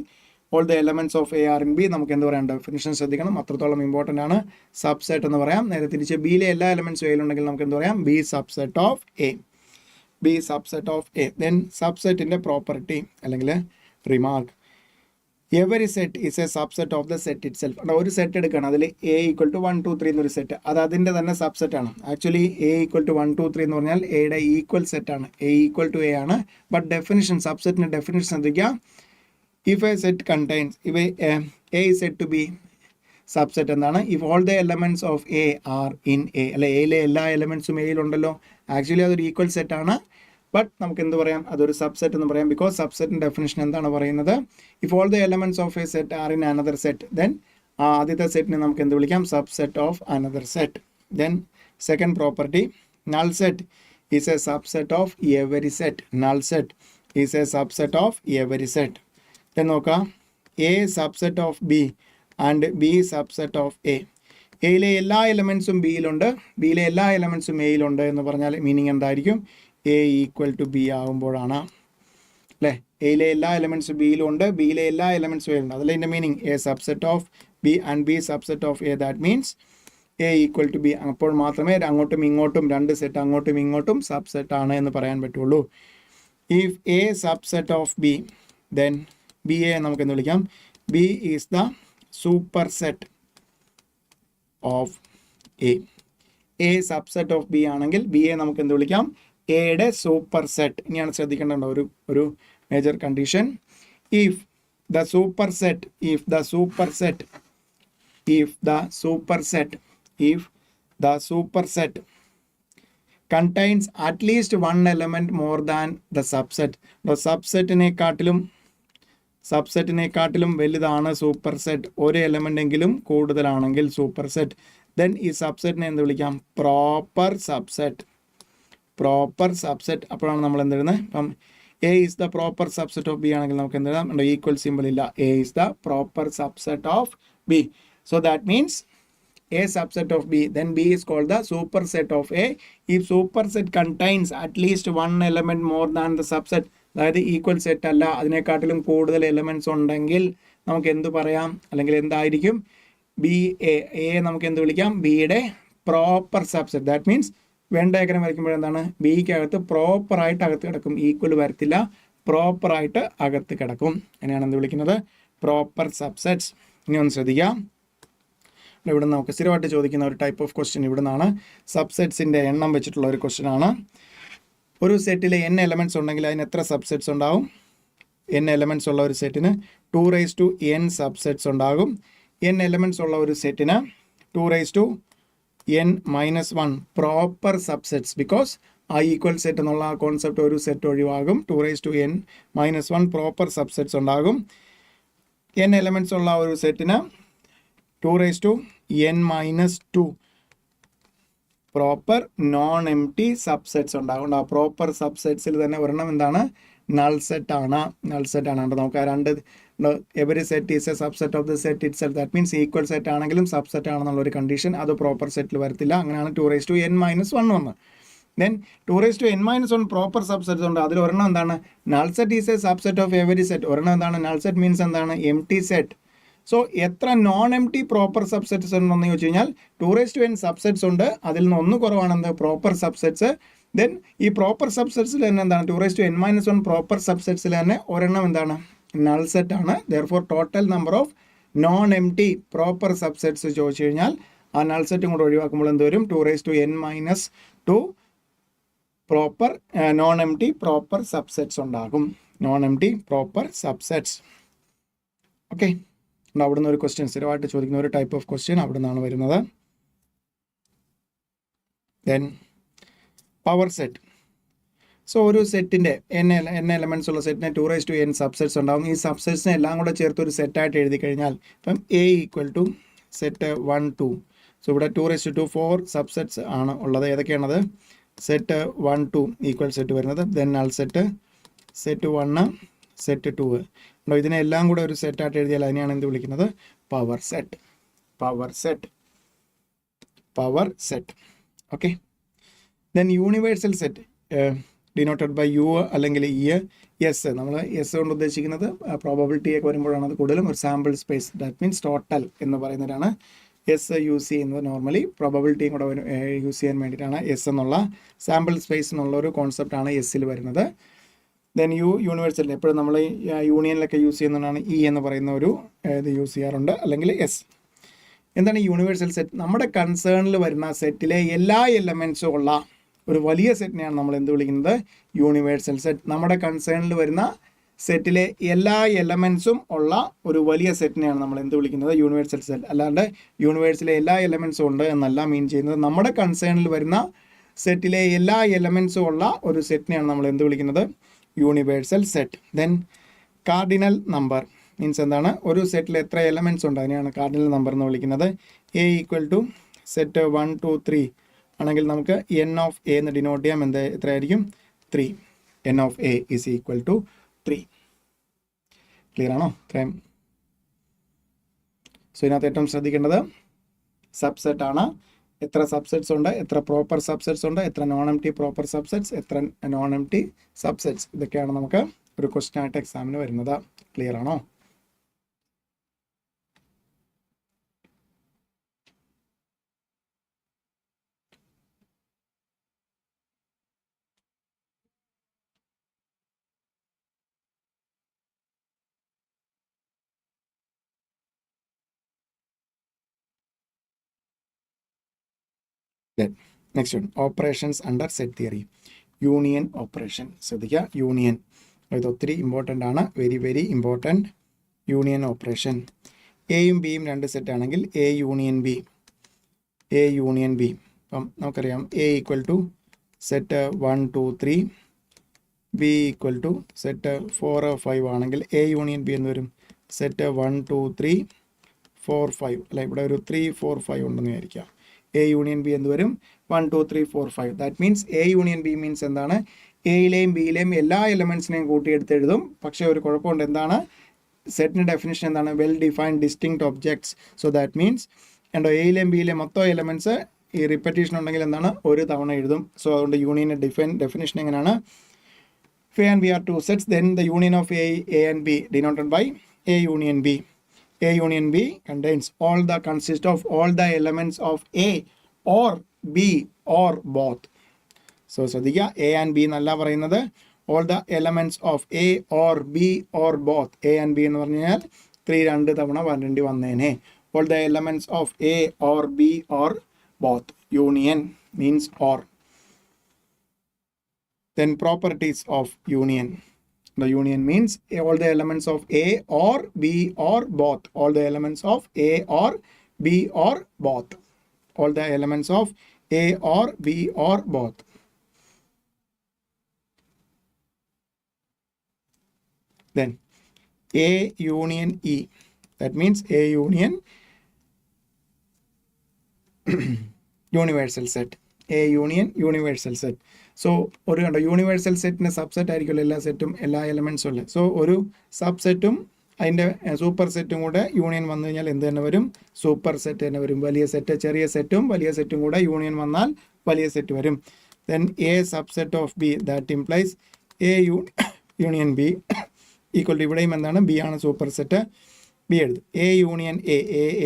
all the elements of A are in B. നമുക്ക് എന്ത് പറയാം, ഡെഫിനിഷൻ ശ്രദ്ധിക്കണം, അത്രത്തോളം ഇമ്പോർട്ടൻ്റ് ആണ്. സബ്സെറ്റ് എന്ന് പറയാം. നേരെ തിരിച്ച് ബിയിലെ എല്ലാ എലമെൻസും എയിലുണ്ടെങ്കിൽ നമുക്ക് എന്ത് പറയാം, B subset of A. B subset of A. Then സബ്സെറ്റിൻ്റെ പ്രോപ്പർട്ടി അല്ലെങ്കിൽ remark, every set is a subset of the set itself. ഒരു സെറ്റ് എടുക്കുകയാണ്, അതിൽ എ ഈക്വൽ ടു 1 2 3 എന്നൊരു സെറ്റ്, അത് അതിൻ്റെ തന്നെ സബ്സെറ്റ് ആണ്. ആക്ച്വലി എ ഈക്വൽ ടു 1 2 3 എന്ന് പറഞ്ഞാൽ എയുടെ ഈക്വൽ സെറ്റ് ആണ്, എ ഈക്വൽ ടു എ ആണ്. ബട്ട് ഡെഫിനിഷൻ, സബ്സെറ്റിൻ്റെ ഡെഫിനിഷൻ ശ്രദ്ധിക്കുക, if a set contains, if A is said to be subset എന്താണ്, if all the elements of A are in A. അല്ലെ, എയിലെ എല്ലാ എലമെൻസും എയിലുണ്ടല്ലോ, ആക്ച്വലി അതൊരു ഈക്വൽ സെറ്റ് ആണ്. ബട്ട് നമുക്ക് എന്ത് പറയാം, അതൊരു സബ്സെറ്റ് എന്ന് പറയാം. ബിക്കോസ് സബ്സെറ്റിൻ്റെ ഡെഫിനിഷൻ എന്താണ് പറയുന്നത്, if all the elements of A set are in another set, then ആദ്യത്തെ സെറ്റിനെ നമുക്ക് എന്ത് വിളിക്കാം, subset of another set. Then second property, null set is a subset of every set. Null set is a subset of every set. then നോക്കാം, A subset of B and B subset of A. എയിലെ എല്ലാ എലമെൻസും ബിയിലുണ്ട്, ബിയിലെ എല്ലാ എലമെൻസും എയിലുണ്ട് എന്ന് പറഞ്ഞാൽ മീനിങ് എന്തായിരിക്കും, എ ഈക്വൽ ടു ബി ആകുമ്പോഴാണ് അല്ലേ. എയിലെ എല്ലാ എലമെൻസും ബിയിലുണ്ട്, ബിയിലെ എല്ലാ എലമെൻസും എയിലുണ്ട്, അതല്ല ഇതിൻ്റെ meaning. A subset of B and B subset of A, that means A equal to B. അപ്പോൾ മാത്രമേ അങ്ങോട്ടും ഇങ്ങോട്ടും 2 സെറ്റ് അങ്ങോട്ടും ഇങ്ങോട്ടും സബ്സെറ്റ് ആണ് എന്ന് പറയാൻ പറ്റുള്ളൂ. If A subset of B, then B A നമുക്ക് എന്ത് വിളിക്കാം, B is the super set of A. A subset of B ആണെങ്കിൽ ബി എ നമുക്ക് എന്ത് വിളിക്കാം, എയുടെ സൂപ്പർ സെറ്റ്. ഇനിയാണ് ശ്രദ്ധിക്കേണ്ട ഒരു major condition, if the super set, if the super set, if the super set, if the super set contains at least one element more than the subset. സബ്സെറ്റിനെക്കാട്ടിലും വലുതാണ് സൂപ്പർ സെറ്റ്, ഒരു എലമെൻ്റ് എങ്കിലും കൂടുതലാണെങ്കിൽ സൂപ്പർ സെറ്റ്. ദെൻ ഈ സബ്സെറ്റിനെ എന്ത് വിളിക്കാം, പ്രോപ്പർ സബ്സെറ്റ്. Proper subset. അപ്പോഴാണ് നമ്മൾ എന്ത് എഴുതുന്നത്, ഇപ്പം A is the proper subset of B ആണെങ്കിൽ നമുക്ക് എന്ത് എഴുതാം, ഈക്വൽ സിമ്പിൾ ഇല്ല, A is the proper subset of B. So that means A subset of B, then B is called the superset of A. If superset contains at least one element more than the subset, അതായത് ഈക്വൽ സെറ്റ് അല്ല, അതിനെക്കാട്ടിലും കൂടുതൽ എലമെൻറ്റ്സ് ഉണ്ടെങ്കിൽ നമുക്ക് എന്ത് പറയാം, അല്ലെങ്കിൽ എന്തായിരിക്കും, ബി എ നമുക്ക് എന്ത് വിളിക്കാം, ബിയുടെ proper subset. That means when diagram വരയ്ക്കുമ്പോൾ എന്താണ്, ബിക്ക് അകത്ത് പ്രോപ്പറായിട്ട് അകത്ത് കിടക്കും, ഈക്വൽ വരത്തില്ല, പ്രോപ്പറായിട്ട് അകത്ത് കിടക്കും. അങ്ങനെയാണ് എന്ത് വിളിക്കുന്നത്, പ്രോപ്പർ സബ്സെറ്റ്സ്. ഇനി ഒന്ന് ശ്രദ്ധിക്കാം, ഇവിടെ നമുക്ക് സ്ഥിരമായിട്ട് ചോദിക്കുന്ന ഒരു ടൈപ്പ് ഓഫ് ക്വസ്റ്റ്യൻ ഇവിടെ നിന്നാണ്. സബ്സെറ്റ്സിൻ്റെ എണ്ണം വെച്ചിട്ടുള്ള ഒരു ക്വസ്റ്റ്യൻ ആണ്. ഒരു സെറ്റിൽ n എലമെൻറ്റ്സ് ഉണ്ടെങ്കിൽ അതിന് എത്ര സബ്സെറ്റ്സ് ഉണ്ടാവും, n എലമെൻറ്റ്സ് ഉള്ള ഒരു സെറ്റിന് 2n സബ്സെറ്റ്സ് ഉണ്ടാകും. n എലമെൻറ്റ്സ് ഉള്ള ഒരു സെറ്റിന് 2n-1 പ്രോപ്പർ സബ്സെറ്റ്സ്. ബിക്കോസ് ആ ഈക്വൽ സെറ്റ് എന്നുള്ള ആ കോൺസെപ്റ്റ് ഒരു സെറ്റ് ഒഴിവാകും. 2n-1 പ്രോപ്പർ സബ്സെറ്റ്സ് ഉണ്ടാകും. n എലമെൻറ്റ്സ് ഉള്ള ഒരു സെറ്റിന് 2n-2 proper non M T subsets ഉണ്ടാകും. ആ പ്രോപ്പർ സബ്സെറ്റ്സിൽ തന്നെ ഒരെണ്ണം എന്താണ്, നൾ സെറ്റ് ആണ്. നൾ സെറ്റ് ആണ്. നമുക്ക് ആ രണ്ട് every set is a subset of the set it self. That means equal set ആണെങ്കിലും സബ്സെറ്റ് ആണെന്നുള്ളൊരു കണ്ടീഷൻ. അത് പ്രോപ്പർ സെറ്റിൽ വരത്തില്ല. അങ്ങനെയാണ് 2n-1 വന്ന്. ദെൻ 2n-1 പ്രോപ്പർ സബ്സെറ്റ്സ് ഉണ്ട്. അതിൽ ഒരെണ്ണം എന്താണ്, null set is a subset of every set. ഒരെണ്ണം എന്താണ്, നൾ സെറ്റ് മീൻസ് എന്താണ്, എം ടി സെറ്റ്. സോ എത്ര non empty proper subsets ഉണ്ടെന്ന് ചോദിച്ചു കഴിഞ്ഞാൽ 2n സബ്സെറ്റ്സ് ഉണ്ട്. അതിൽ നിന്ന് ഒന്ന് കുറവാണെന്ത്, പ്രോപ്പർ സബ്സെറ്റ്സ്. ദെൻ ഈ പ്രോപ്പർ സബ്സെറ്റ്സിൽ തന്നെ എന്താണ്, 2n-1 പ്രോപ്പർ സബ്സെറ്റ്സിൽ തന്നെ ഒരെണ്ണം എന്താണ്, നൾ സെറ്റ് ആണ്. Therefore total number of non empty proper subsets ചോദിച്ചു കഴിഞ്ഞാൽ ആ നൾ സെറ്റും കൂടെ ഒഴിവാക്കുമ്പോൾ എന്ത് വരും, 2n-2 proper non empty proper subsets ഉണ്ടാകും. Non empty proper subsets. Okay, അവിടുന്ന് ഒരു ക്വസ്റ്റ്യൻ സ്ഥിരമായിട്ട് ചോദിക്കുന്ന ഒരു ടൈപ്പ് ഓഫ് ക്വസ്റ്റ്യൻ അവിടെ നിന്നാണ് വരുന്നത്. Then power set. സോ ഒരു സെറ്റിൻ്റെ n എലമെൻറ്റ്സ് ഉള്ള സെറ്റിന് 2n സബ്സെറ്റ്സ് ഉണ്ടാകും. ഈ സബ്സെറ്റ്സിനെ എല്ലാം കൂടെ ചേർത്ത് ഒരു സെറ്റായിട്ട് എഴുതി കഴിഞ്ഞാൽ ഇപ്പം A = സെറ്റ് 1 2. സോ ഇവിടെ 2 4 സബ്സെറ്റ്സ് ആണ് ഉള്ളത്. ഏതൊക്കെയാണത്, സെറ്റ് 1 2 ഈക്വൽ സെറ്റ് വരുന്നത്. Then null set, set 1, set 2. ഇതിനെ എല്ലാം കൂടെ ഒരു സെറ്റായിട്ട് എഴുതിയാൽ അതിനെയാണ് എന്ത് വിളിക്കുന്നത്, power set. Power set, power set. Okay. Then universal set denoted by U അല്ലെങ്കിൽ എസ്. നമ്മൾ എസ് കൊണ്ട് ഉദ്ദേശിക്കുന്നത് പ്രോബബിലിറ്റിയൊക്കെ വരുമ്പോഴാണ് അത് കൂടുതലും ഒരു sample space. That means total എന്ന് പറയുന്നതാണ് എസ് യൂസ് ചെയ്യുന്നത്. നോർമലി പ്രോബബിലിറ്റിയും കൂടെ യൂസ് ചെയ്യാൻ വേണ്ടിയിട്ടാണ് എസ് എന്നുള്ള സാമ്പിൾ സ്പേസ് എന്നുള്ള ഒരു കോൺസെപ്റ്റാണ് എസ്സിൽ വരുന്നത്. ദെൻ യൂണിവേഴ്സൽ എപ്പോഴും നമ്മൾ യൂണിയനിലൊക്കെ യൂസ് ചെയ്യുന്നതാണ് എന്ന് പറയുന്ന ഒരു ഇത് യൂസ് ചെയ്യാറുണ്ട്, അല്ലെങ്കിൽ എസ്. എന്താണ് യൂണിവേഴ്സൽ സെറ്റ്? നമ്മുടെ കൺസേണിൽ വരുന്ന സെറ്റിലെ എല്ലാ എലമെൻസും ഉള്ള ഒരു വലിയ സെറ്റിനെയാണ് നമ്മൾ എന്ത് വിളിക്കുന്നത്, യൂണിവേഴ്സൽ സെറ്റ്. നമ്മുടെ കൺസേണിൽ വരുന്ന സെറ്റിലെ എല്ലാ എലമെൻസും ഉള്ള ഒരു വലിയ സെറ്റിനെയാണ് നമ്മൾ എന്ത് വിളിക്കുന്നത്, യൂണിവേഴ്സൽ സെറ്റ്. അല്ലാണ്ട് യൂണിവേഴ്സിലെ എല്ലാ എലമെൻസും ഉണ്ട് എന്നല്ല മീൻ ചെയ്യുന്നത്. നമ്മുടെ കൺസേണിൽ വരുന്ന സെറ്റിലെ എല്ലാ എലമെൻസും ഉള്ള ഒരു സെറ്റിനെയാണ് നമ്മൾ എന്ത് വിളിക്കുന്നത്, universal set. Then cardinal number means എന്താണ്, ഒരു സെറ്റിൽ എത്ര എലമെൻറ്റ്സ് ഉണ്ട് അതിനെയാണ് കാർഡിനൽ നമ്പർ എന്ന് വിളിക്കുന്നത്. A = സെറ്റ് 1 2 3 ആണെങ്കിൽ നമുക്ക് n of A എന്ന് ഡിനോട്ട് ചെയ്യാം. എത്രയായിരിക്കും, 3. n of A is equal to 3. Clear ആണോ? ഇത്രയും. സോ ഇതിനകത്ത് ഏറ്റവും ശ്രദ്ധിക്കേണ്ടത് സബ്സെറ്റ് ആണ്. എത്ര സബ്സെറ്റ്സ് ഉണ്ട്, എത്ര പ്രോപ്പർ സബ്സെറ്റ്സ് ഉണ്ട്, എത്ര non empty proper subsets, എത്ര നോൺ എം ടി സബ്സെറ്റ്സ്. ഇതൊക്കെയാണ് നമുക്ക് ഒരു ക്വസ്റ്റ്യൻ ആയിട്ട് എക്സാമിന് വരുന്നത്. ക്ലിയർ ആണോ? Next one, operations under set theory. Union operation ശ്രദ്ധിക്കുക. യൂണിയൻ ഇത് ഒത്തിരി ഇമ്പോർട്ടൻ്റ് ആണ്, very very important. Union operation. എയും ബിയും രണ്ട് സെറ്റ് ആണെങ്കിൽ A union B, A union B. അപ്പം നമുക്കറിയാം A = സെറ്റ് 1 2 3, B = സെറ്റ് 4 5 ആണെങ്കിൽ A യൂണിയൻ ബി എന്ന് വരും സെറ്റ് 1 2 3 4 5. അല്ല, ഇവിടെ ഒരു 3 4 5 ഉണ്ടെന്ന് വിചാരിക്കുക. A യൂണിയൻ ബി എന്ന് വരും 1 2 3 4 5. That means A union B means എന്താണ്, എയിലെയും ബിയിലെയും എല്ലാ എലമെൻറ്റ്സിനെയും കൂട്ടിയെടുത്ത് എഴുതും. പക്ഷേ ഒരു കുഴപ്പമുണ്ട്. എന്താണ് സെറ്റിൻ്റെ ഡെഫിനിഷൻ എന്താണ്, well defined distinct objects. So that means എയിലെയും ബിയിലെയും മൊത്തം എലമെൻറ്റ്സ് ഈ റിപ്പറ്റീഷൻ ഉണ്ടെങ്കിൽ എന്താണ്, ഒരു തവണ എഴുതും. സോ അതുകൊണ്ട് യൂണിയൻ്റെ ഡെഫിനിഷൻ എങ്ങനെയാണ്, if A and B are two sets, then the union of A and B denoted by A union B. A union B consists of all the elements of A or B or both. So ശ്രദ്ധിക്കുക, A and B എന്നല്ല പറയുന്നത്, all the elements of A or B or both. A and B എന്ന് പറഞ്ഞു കഴിഞ്ഞാൽ 3 2 തവണ വരേണ്ടി വന്നേനെ. All the elements of A or B or both. Union means or. Then properties of union. The union means all the elements of A or B or both. All the elements of A or B or both. All the elements of A or B or both. Then A union E. That means A union universal set. A union universal set. So ഒരു കണ്ടോ യൂണിവേഴ്സൽ സെറ്റിൻ്റെ സബ്സെറ്റ് ആയിരിക്കുമല്ലോ എല്ലാ സെറ്റും എല്ലാ എലമെൻസും ഉള്ളത്. സോ ഒരു സബ്സെറ്റും അതിൻ്റെ സൂപ്പർ സെറ്റും കൂടെ യൂണിയൻ വന്നു കഴിഞ്ഞാൽ എന്ത് തന്നെ വരും? സൂപ്പർ സെറ്റ് തന്നെ വരും. വലിയ സെറ്റ് ചെറിയ സെറ്റും വലിയ സെറ്റും കൂടെ യൂണിയൻ വന്നാൽ വലിയ സെറ്റ് വരും. Then A subset of B that implies A union B equal to ഇവിടെയും എന്താണ്? ബി ആണ് സൂപ്പർ സെറ്റ്. ബി എഴുതും. എ യൂണിയൻ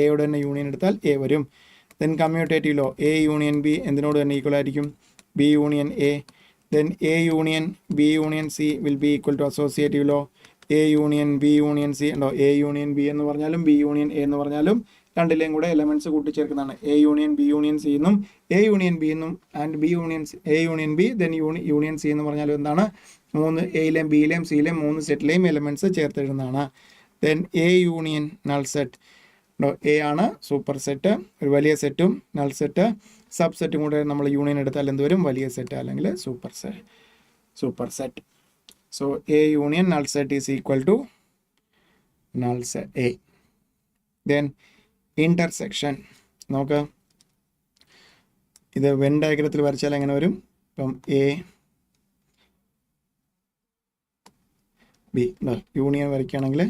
എയുടെ തന്നെ യൂണിയൻ എടുത്താൽ എ വരും. Then commutative law A union B എന്തിനോട് തന്നെ ഈക്വൽ ആയിരിക്കും? B union A. Then A union B union C will be equal to associative law A union B union C ഉണ്ടോ? എ യൂണിയൻ ബി എന്ന് പറഞ്ഞാലും ബി യൂണിയൻ എ എന്ന് പറഞ്ഞാലും രണ്ടിലേയും കൂടെ എലമെൻറ്റ്സ് കൂട്ടിച്ചേർക്കുന്നതാണ്. A union B union C എന്നും എ യൂണിയൻ ബി എന്നും and B union A union B then union C എന്ന് പറഞ്ഞാലും എന്താണ്? മൂന്ന് എയിലെയും ബിയിലെയും സിയിലെയും മൂന്ന് സെറ്റിലെയും എലമെൻറ്റ്സ് ചേർത്തെഴുതുന്നതാണ്. Then A union null set ഉണ്ടോ? എ ആണ് സൂപ്പർ സെറ്റ്, ഒരു വലിയ സെറ്റും നൾ സെറ്റ് സബ് സെറ്റും കൂടെ നമ്മൾ യൂണിയൻ എടുത്താൽ എന്ത് വരും? വലിയ സെറ്റ് അല്ലെങ്കിൽ superset. So A union null set is equal to null set A. Then intersection നമുക്ക് ഇത് വെൻ ഡയഗ്രത്തിൽ വരച്ചാൽ എങ്ങനെ വരും? ഇപ്പം എ ബി യൂണിയൻ വരയ്ക്കുകയാണെങ്കിൽ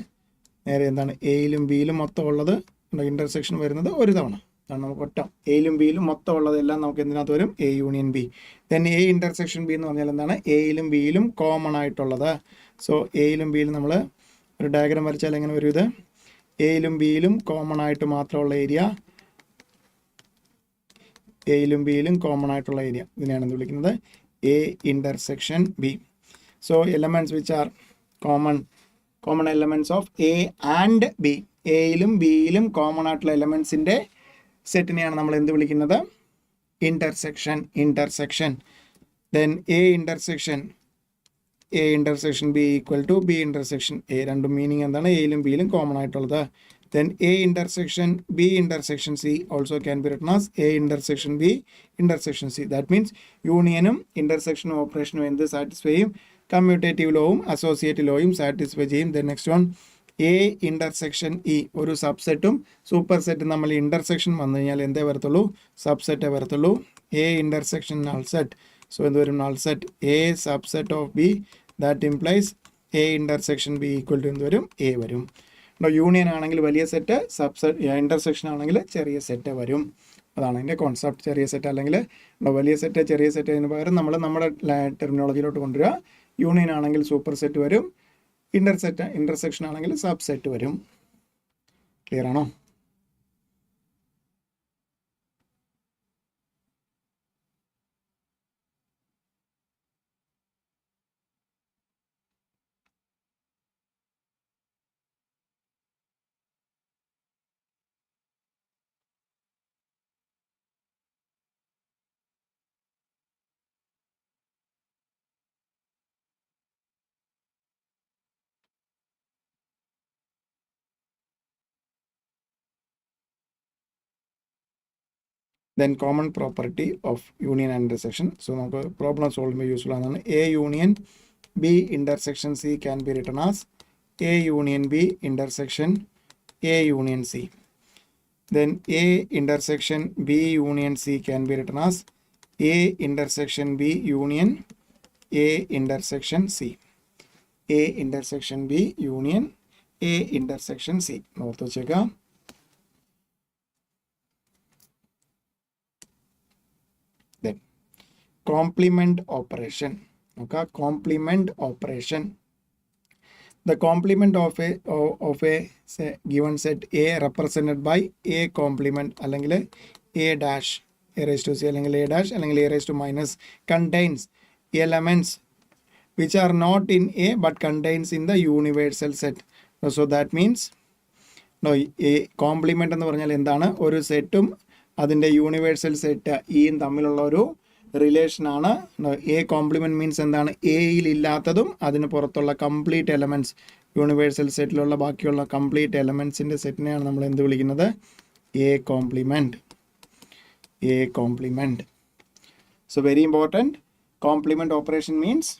നേരെ എന്താണ്? എയിലും ബിയിലും മൊത്തം ഉള്ളത് ഇൻ്റർസെക്ഷൻ വരുന്നത് ഒരു തവണ. കാരണം നമുക്ക് ഒറ്റ എയിലും ബിയിലും മൊത്തം ഉള്ളതെല്ലാം നമുക്ക് എന്തിനകത്ത് വരും? A union B. Then A intersection B എന്ന് പറഞ്ഞാൽ എന്താണ്? എയിലും ബിയിലും കോമൺ ആയിട്ടുള്ളത്. സോ എയിലും ബിയിലും നമ്മൾ ഒരു ഡയഗ്രാം വരച്ചാൽ എങ്ങനെ വരും? ഇത് എയിലും ബിയിലും കോമൺ ആയിട്ട് മാത്രമുള്ള ഏരിയ, എയിലും ബിയിലും കോമൺ ആയിട്ടുള്ള ഏരിയ, ഇതിനെയാണ് എന്ത് വിളിക്കുന്നത്? A intersection B. So elements which are common elements of A and B, എയിലും ബിയിലും കോമൺ ആയിട്ടുള്ള എലമെൻറ്റ്സിൻ്റെ സെറ്റിനെയാണ് നമ്മൾ എന്ത് വിളിക്കുന്നത്? Intersection. Then A intersection B equal to B intersection A. രണ്ടും മീനിങ് എന്താണ്? എയിലും ബിയിലും കോമൺ ആയിട്ടുള്ളത്. Then A intersection B intersection C also can be written as A intersection B intersection C. That means യൂണിയനും ഇൻ്റർസെക്ഷനും ഓപ്പറേഷനും എന്ത് സാറ്റിസ്ഫൈ ചെയ്യും? കമ്മ്യൂട്ടേറ്റീവ് ലോയും അസോസിയേറ്റീവ് ലോയും സാറ്റിസ്ഫൈ ചെയ്യും. Then next one A intersection E. ഒരു സബ്സെറ്റും സൂപ്പർ സെറ്റും നമ്മൾ ഇൻ്റർസെക്ഷൻ വന്നു കഴിഞ്ഞാൽ എന്തേ വരത്തുള്ളൂ? സബ്സെറ്റേ വരത്തുള്ളൂ. A intersection null set. So എന്ത് വരും? Null set A subset of B that implies A intersection B equal to എന്ത് വരും? എ വരും. യൂണിയൻ ആണെങ്കിൽ വലിയ സെറ്റ്, ഇൻ്റർസെക്ഷൻ ആണെങ്കിൽ ചെറിയ സെറ്റ് വരും. അതാണ് അതിൻ്റെ കോൺസെപ്റ്റ്. ചെറിയ സെറ്റ് അല്ലെങ്കിൽ വലിയ സെറ്റ് ചെറിയ സെറ്റ് അതിന് പകരം നമ്മൾ നമ്മുടെ ടെർമിനോളജിയിലോട്ട് കൊണ്ടുവരിക. യൂണിയൻ ആണെങ്കിൽ സൂപ്പർ സെറ്റ് വരും, ഇൻ്റർസെക്ഷൻ ആണെങ്കിൽ സബ് സെറ്റ് വരും. ക്ലിയർ ആണോ? Then common property of union and intersection. So നമുക്ക് problem solve ചെയ്യുമ്പോൾ യൂസ്ഫുൾ ആണ്. A union B intersection C can be written as A union B intersection A union C. Then A intersection B union C can be written as A intersection B union A intersection C. A intersection B union A intersection C. ഓർത്ത് വെച്ചേക്കാം. Complement operation. Okay, complement operation. The complement of a say, given set A represented by A complement അല്ലെങ്കിൽ A dash A raised to C അല്ലെങ്കിൽ A dash അല്ലെങ്കിൽ A raised to minus contains elements which are not in A but contains in the universal set. So that means A complement എന്ന് പറഞ്ഞാൽ എന്താണ്? ഒരു സെറ്റും അതിൻ്റെ യൂണിവേഴ്സൽ സെറ്റ് ഇയും തമ്മിലുള്ള ഒരു റിലേഷനാണ്. എ കോംപ്ലിമെൻറ്റ് മീൻസ് എന്താണ്? എയിൽ ഇല്ലാത്തതും അതിന് പുറത്തുള്ള കംപ്ലീറ്റ് എലമെൻറ്റ്സ്, യൂണിവേഴ്സൽ സെറ്റിലുള്ള ബാക്കിയുള്ള കംപ്ലീറ്റ് എലമെൻറ്റ്സിൻ്റെ സെറ്റിനെയാണ് നമ്മൾ എന്ത് വിളിക്കുന്നത്? A complement. So very important. Complement operation means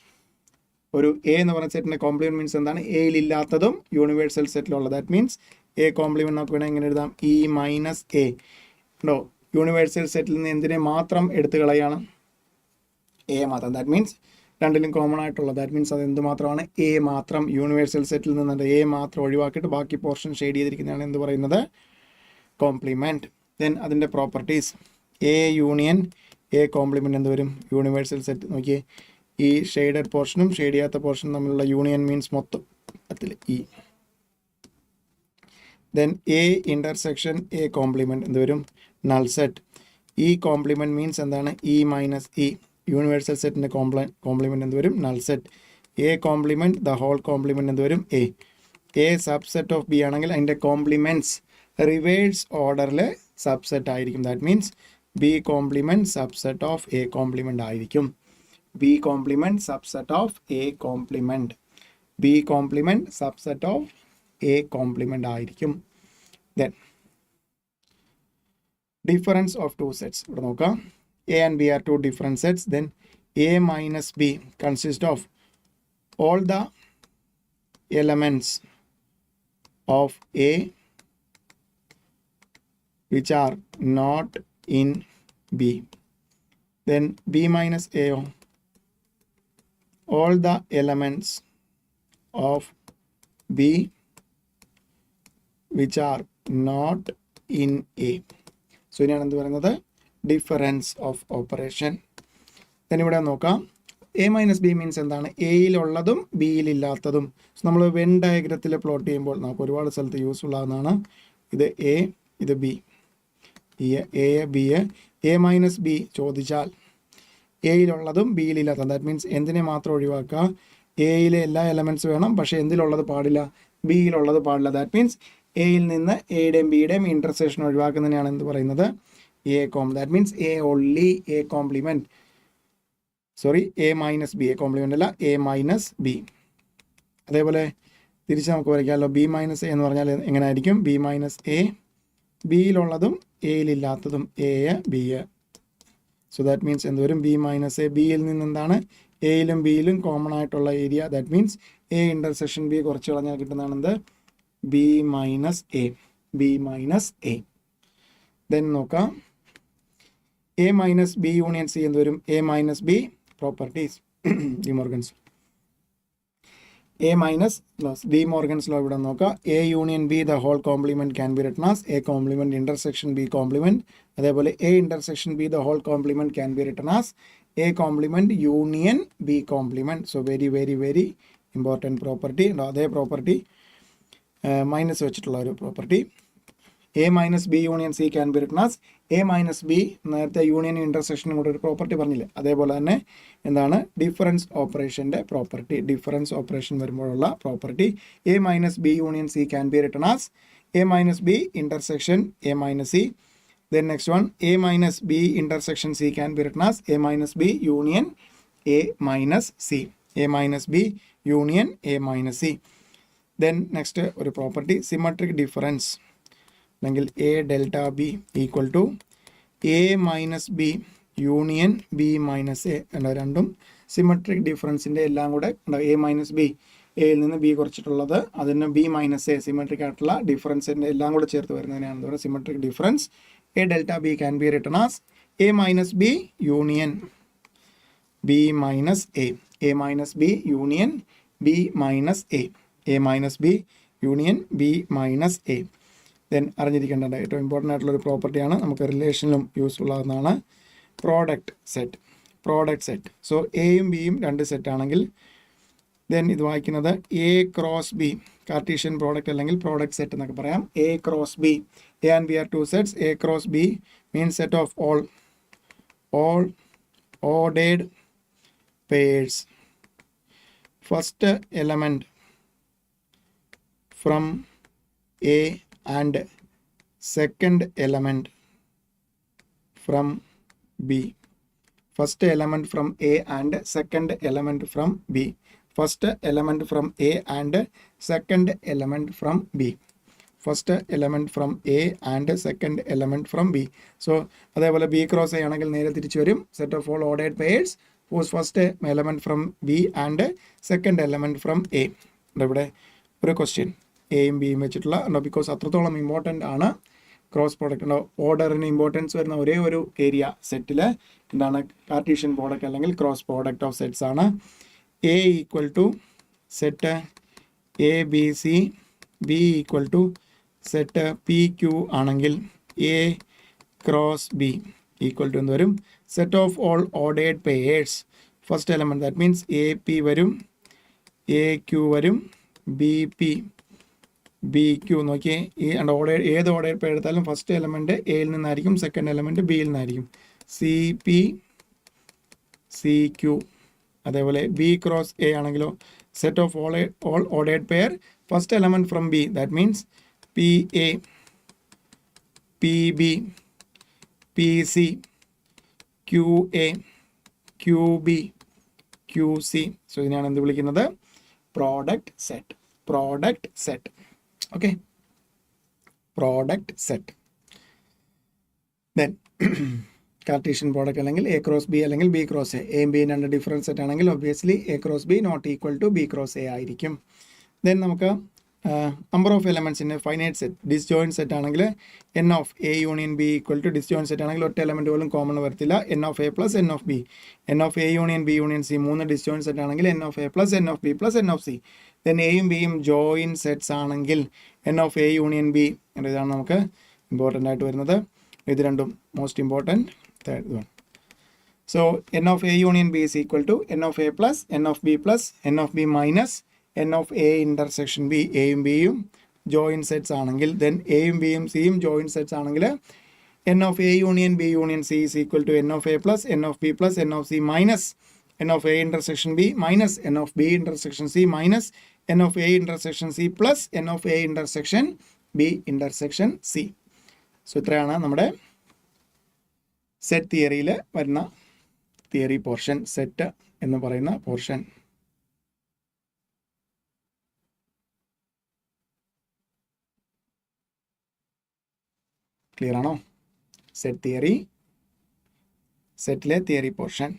ഒരു എ എന്ന് പറയുന്ന സെറ്റിൻ്റെ കോംപ്ലിമെൻറ്റ് മീൻസ് എന്താണ്? എയിൽ ഇല്ലാത്തതും യൂണിവേഴ്സൽ സെറ്റിലുള്ള. ദാറ്റ് മീൻസ് എ കോംപ്ലിമെൻറ്റ് നമുക്ക് വേണമെങ്കിൽ എങ്ങനെ എഴുതാം? ഇ മൈനസ് എ ഉണ്ടോ? യൂണിവേഴ്സൽ സെറ്റിൽ നിന്ന് എന്തിനെ മാത്രം എടുത്തു കളയാണ്? എ മാത്രം. ദാറ്റ് മീൻസ് രണ്ടിലും കോമൺ ആയിട്ടുള്ള, ദാറ്റ് മീൻസ് അത് എന്ത് മാത്രമാണ്? എ മാത്രം. യൂണിവേഴ്സൽ സെറ്റിൽ നിന്ന് എ മാത്രം ഒഴിവാക്കിയിട്ട് ബാക്കി പോർഷൻ ഷെയ്ഡ് ചെയ്തിരിക്കുന്നതാണ് എന്ത് പറയുന്നത്? കോംപ്ലിമെൻറ്റ്. ദെൻ അതിൻ്റെ properties, A union A complement എന്ത് വരും? Universal set. നോക്കിയേ, ഈ ഷെയ്ഡഡ് പോർഷനും ഷെയ്ഡ് ചെയ്യാത്ത പോർഷനും തമ്മിലുള്ള യൂണിയൻ മീൻസ് മൊത്തത്തിൽ E. Then A intersection A complement എന്ത് വരും? Null set. E complement means എന്താണ്? E minus E. യൂണിവേഴ്സൽ സെറ്റിൻ്റെ കോംപ്ലിമെൻറ്റ് എന്ത് വരും? Null set. A complement the whole complement എന്ത് വരും? A. A subset of B ആണെങ്കിൽ അതിൻ്റെ കോംപ്ലിമെൻറ്റ്സ് റിവേഴ്സ് ഓർഡറിൽ സബ്സെറ്റ് ആയിരിക്കും. That means B complement subset of A complement ആയിരിക്കും. B complement subset of A complement. B complement subset of A complement ആയിരിക്കും. Then difference of two sets ഇവിടെ നോക്കാം. A and B are two different sets. Then A minus B consists of all the elements of A which are not in B. Then B minus A, all the elements of B which are not in A. So ഇനിയാണ് എന്ത് പറയുന്നത്? Difference of operation. then ഇവിടെ നോക്കാം. എ മൈനസ് ബി മീൻസ് എന്താണ്? എയിലുള്ളതും ബിയിലില്ലാത്തതും. നമ്മൾ വെൻ ഡയഗ്രത്തിൽ പ്ലോട്ട് ചെയ്യുമ്പോൾ നമുക്ക് ഒരുപാട് സ്ഥലത്ത് യൂസ്ഫുൾ ആകുന്നതാണ്. ഇത് എ, ഇത് B. A B, A minus B ചോദിച്ചാൽ എയിലുള്ളതും ബിയിലില്ലാത്തതും. ദാറ്റ് മീൻസ് എന്തിനെ മാത്രം ഒഴിവാക്കുക? എയിലെ എല്ലാ എലമെൻറ്റ്സ് വേണം, പക്ഷേ എന്തിലുള്ളത് പാടില്ല? ബിയിലുള്ളത് പാടില്ല. ദാറ്റ് മീൻസ് എയിൽ നിന്ന് എയുടെയും ബിയുടെയും ഇൻ്റർസെക്ഷൻ ഒഴിവാക്കുന്നതിനാണ് എന്ത് പറയുന്നത്? A that means A only A complement. Sorry, A minus B. A complement അല്ല, A minus B. അതേപോലെ തിരിച്ച് നമുക്ക് വരയ്ക്കാമല്ലോ. ബി മൈനസ് എ എന്ന് പറഞ്ഞാൽ എങ്ങനെ ആയിരിക്കും? ബി മൈനസ് എ, ബിയിലുള്ളതും എയിലില്ലാത്തതും A B. So that means എന്ത് വരും? B minus A. ബിയിൽ നിന്ന് എന്താണ്? എയിലും ബിയിലും കോമൺ ആയിട്ടുള്ള area. That means A intersection B കുറച്ച് കളഞ്ഞാൽ കിട്ടുന്നതാണ് എന്ത്? B minus A. B minus A. Then നോക്കാം. A minus B union C എന്ത് വരും? A minus B properties. De Morgan's A minus plus De Morgan's law ഇവിടെ നോക്കാം. A union B the whole complement can be written as A complement intersection B complement. അതേപോലെ A intersection B the whole complement can be written as A complement union B complement. So very very very important property. അതേ പ്രോപ്പർട്ടി മൈനസ് വെച്ചിട്ടുള്ള ഒരു property. A minus B union C can be written as A minus B. നേരത്തെ യൂണിയൻ ഇൻ്റർസെക്ഷനും കൂടെ ഒരു പ്രോപ്പർട്ടി പറഞ്ഞില്ലേ, അതേപോലെ തന്നെ എന്താണ്? ഡിഫറൻസ് ഓപ്പറേഷൻ്റെ പ്രോപ്പർട്ടി. ഡിഫറൻസ് ഓപ്പറേഷൻ വരുമ്പോഴുള്ള property A minus B union C can be written as A minus B intersection A minus C. Then next one, A minus B intersection C can be written as A minus B union A minus C. A minus B union A minus C. Then next ഒരു പ്രോപ്പർട്ടി സിമെട്രിക് ഡിഫറൻസ് അല്ലെങ്കിൽ A delta B equal to A minus B union B minus A. രണ്ടും സിമെട്രിക് ഡിഫറൻസിൻ്റെ എല്ലാം കൂടെ എ മൈനസ് ബി, എയിൽ നിന്ന് ബി കുറച്ചിട്ടുള്ളത്, അതിന് ബി മൈനസ് എ സിമെട്രിക് ആയിട്ടുള്ള ഡിഫറൻസിൻ്റെ എല്ലാം കൂടെ ചേർത്ത് വരുന്നതിനാണ് എന്താ പറയുക? Symmetric difference. A delta B can be written as A minus B union B minus A. A minus B union B minus A. A minus B union B minus A. Then അറിഞ്ഞിരിക്കേണ്ടത് ഏറ്റവും ഇമ്പോർട്ടൻ്റ് ആയിട്ടുള്ളൊരു പ്രോപ്പർട്ടിയാണ്, നമുക്ക് റിലേഷനിലും യൂസ്ഫുൾ ആകുന്നതാണ്, product set. Product set. So എയും ബിയും രണ്ട് സെറ്റ് ആണെങ്കിൽ ദെൻ ഇത് വായിക്കുന്നത് A cross B, Cartesian product അല്ലെങ്കിൽ പ്രോഡക്റ്റ് സെറ്റ് എന്നൊക്കെ പറയാം. A cross B, A and B are two sets. A cross B means set of all ordered pairs. First element from A and second element from B. First element from A and second element from B. First element from A and second element from B. First element from A and second element from B. So അതേപോലെ B cross A ആണെങ്കിൽ നേരെ തിരിച്ചു വരും. Set of all ordered pairs whose first element from B and second element from A. ഇവിടെ ഒരു ക്വസ്റ്റ്യൻ എയും ബിയും വെച്ചിട്ടുള്ള, ബിക്കോസ് അത്രത്തോളം ഇമ്പോർട്ടൻ്റ് ആണ് ക്രോസ് പ്രോഡക്റ്റ് ഓർഡറിന് ഇമ്പോർട്ടൻസ് വരുന്ന ഒരേ ഒരു ഏരിയ സെറ്റിൽ എന്താണ് കാർട്ടീഷ്യൻ പ്രോഡക്റ്റ് അല്ലെങ്കിൽ ക്രോസ് പ്രോഡക്റ്റ് ഓഫ് സെറ്റ്സ് ആണ്. A equal to set A B C, B equal to set P Q ആണെങ്കിൽ A cross B equal to എന്ത് വരും? Set of all ordered pairs. First element that means A P വരും, എ ക്യു വരും, ബി പി ബി ക്യു. നോക്കിയേ, ഈ ഏത് ഓർഡർ പെയർ എടുത്താലും ഫസ്റ്റ് എലമെൻറ്റ് എയിൽ നിന്നായിരിക്കും, സെക്കൻഡ് എലമെൻറ്റ് ബിയിൽ നിന്നായിരിക്കും. C P C Q. അതേപോലെ ബി ക്രോസ് എ ആണെങ്കിലോ set of all ordered pair first element from B that means P A P B P C Q A Q B Q C. So ഇതിനെയാണ് എന്ത് വിളിക്കുന്നത്? Product set. Product set. Okay, product set. Then Cartesian product അല്ലെങ്കിൽ എ ക്രോസ് ബി അല്ലെങ്കിൽ ബി ക്രോസ് എ, എയും ബിയും രണ്ട് ഡിഫറൻറ്റ് സെറ്റ് ആണെങ്കിൽ obviously A cross B not equal to B cross A ആയിരിക്കും. ദെൻ നമുക്ക് നമ്പർ ഓഫ് എലമെൻറ്റ്സിൻ്റെ ഫൈനൈറ്റ് സെറ്റ് ഡിസ്ജോയിൻറ്റ് സെറ്റ് ആണെങ്കിൽ n of A union B equal to disjoint set ആണെങ്കിൽ ഒറ്റ എലമെൻറ്റ് പോലും കോമൺ വരത്തില്ല. N of A plus n of B, n of A union B union C മൂന്ന് ഡിസ്ജോയിൻറ്റ് സെറ്റ് ആണെങ്കിൽ n of A plus n of B plus n of C. Then എയും ബിയും ജോയിൻ സെറ്റ്സ് ആണെങ്കിൽ n of A union B, ഇതാണ് നമുക്ക് ഇമ്പോർട്ടൻ്റ് ആയിട്ട് വരുന്നത്. ഇത് രണ്ടും most important third one. So n of A union B is equal to n of A plus n of B plus n of B minus n of A intersection B. എയും ബിയും ജോയിൻ സെറ്റ്സ് ആണെങ്കിൽ ദെൻ എയും ബിയും സിയും ജോയിൻ സെറ്റ്സ് ആണെങ്കിൽ n of A union B union C is equal to n of A plus n of B plus n of C minus n of A intersection B minus n of B intersection C minus n of A intersection C plus n of A intersection B intersection C. So ഇത്രയാണ് നമ്മുടെ സെറ്റ് തിയറിയിൽ വരുന്ന തിയറി പോർഷൻ, സെറ്റ് എന്ന് പറയുന്ന പോർഷൻ. ക്ലിയർ ആണോ? സെറ്റ് തിയറി, സെറ്റിലെ തിയറി പോർഷൻ.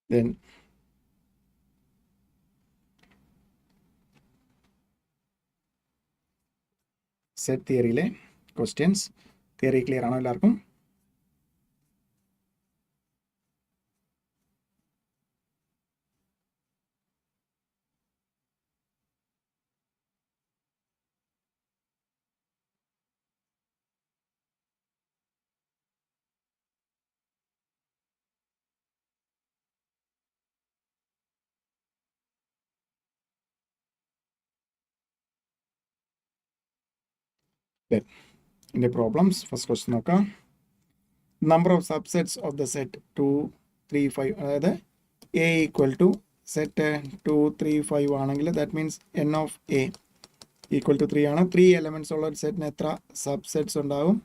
Then സെറ്റ് തിയറിയിലെ ക്വസ്റ്റ്യൻസ്. തിയറി ക്ലിയർ ആണോ എല്ലാവർക്കും? ഇതിൻ്റെ പ്രോബ്ലംസ് ഫസ്റ്റ് ക്വസ്റ്റ്യൻ നോക്കാം. Number of subsets of the set 2, 3, 5, അതായത് എ ഈക്വൽ ടു സെറ്റ് 2, 3, 5 ആണെങ്കിൽ that means n of A equal to 3 ആണ്. 3 എലമെൻറ്റ്സ് ഉള്ള ഒരു സെറ്റിന് എത്ര സബ്സെറ്റ്സ് ഉണ്ടാവും?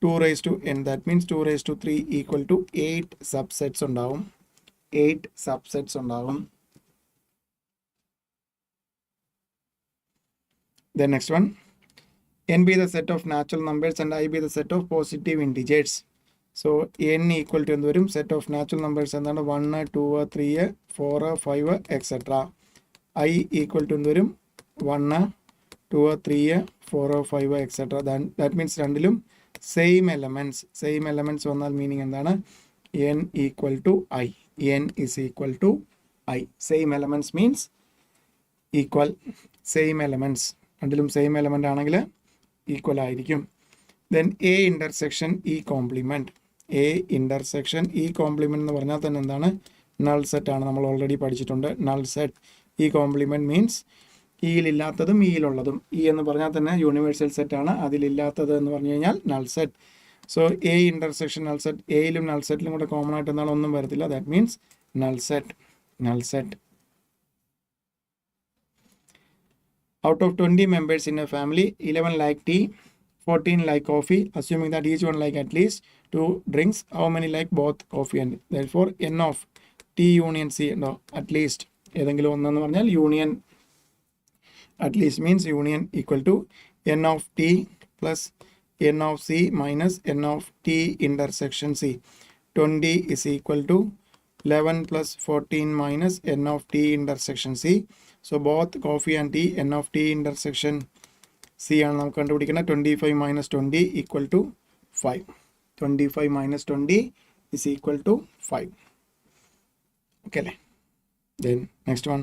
2 raised to n, that means 2 raised to 3 equal to 8 subsets ഉണ്ടാവും. 8 സബ്സെറ്റ്സ് ഉണ്ടാവും. Then next one, n be the set of natural numbers and I be the set of positive integers. So n equal to എന്ത് വരും? സെറ്റ് ഓഫ് നാച്ചുറൽ നമ്പേഴ്സ് എന്താണ്? 1, 2, 3, 4, 5 എക്സെട്ര. I ഈക്വൽ ടു എന്ത് വരും? 1, 2, 3, 4, 5 എക്സെട്ര. ദാറ്റ് മീൻസ് രണ്ടിലും സെയിം എലമെൻറ്റ്സ്. സെയിം എലമെൻറ്റ്സ് വന്നാൽ മീനിങ് എന്താണ്? n equal to i. n is equal to i. Same elements means equal. Same elements രണ്ടിലും സെയിം എലമെൻ്റ് ആണെങ്കിൽ ഈക്വൽ ആയിരിക്കും. Then A intersection E complement. A intersection E complement എന്ന് പറഞ്ഞാൽ തന്നെ എന്താണ്? നൾ സെറ്റ് ആണ്. നമ്മൾ ഓൾറെഡി പഠിച്ചിട്ടുണ്ട് null set. E complement means ഇയിലില്ലാത്തതും ഇയിലുള്ളതും. ഇ എന്ന് പറഞ്ഞാൽ തന്നെ യൂണിവേഴ്സൽ സെറ്റാണ്. അതിലില്ലാത്തത് എന്ന് പറഞ്ഞു കഴിഞ്ഞാൽ null set. So A intersection null set. എയിലും നൾ സെറ്റിലും കൂടെ കോമൺ ആയിട്ട് എന്താണ്? ഒന്നും വരത്തില്ല. That means null set. Null set. Out of 20 members in a family, 11 like tea, 14 like coffee, assuming that each one like at least 2 drinks. How many like both coffee and therefore n of t union c no at least ഏതെങ്കിലും ഒന്നെന്ന് പറഞ്ഞാൽ union at least means union equal to n of t plus n of c minus n of t intersection c. 20 is equal to 11 plus 14 minus n of t intersection c. So both coffee and tea n of t intersection c ആണ് നമുക്ക് കണ്ടുപിടിക്കുന്നത്. 25 minus 20 equal to 5. 25 minus 20 is equal to 5. Okay. Then next one.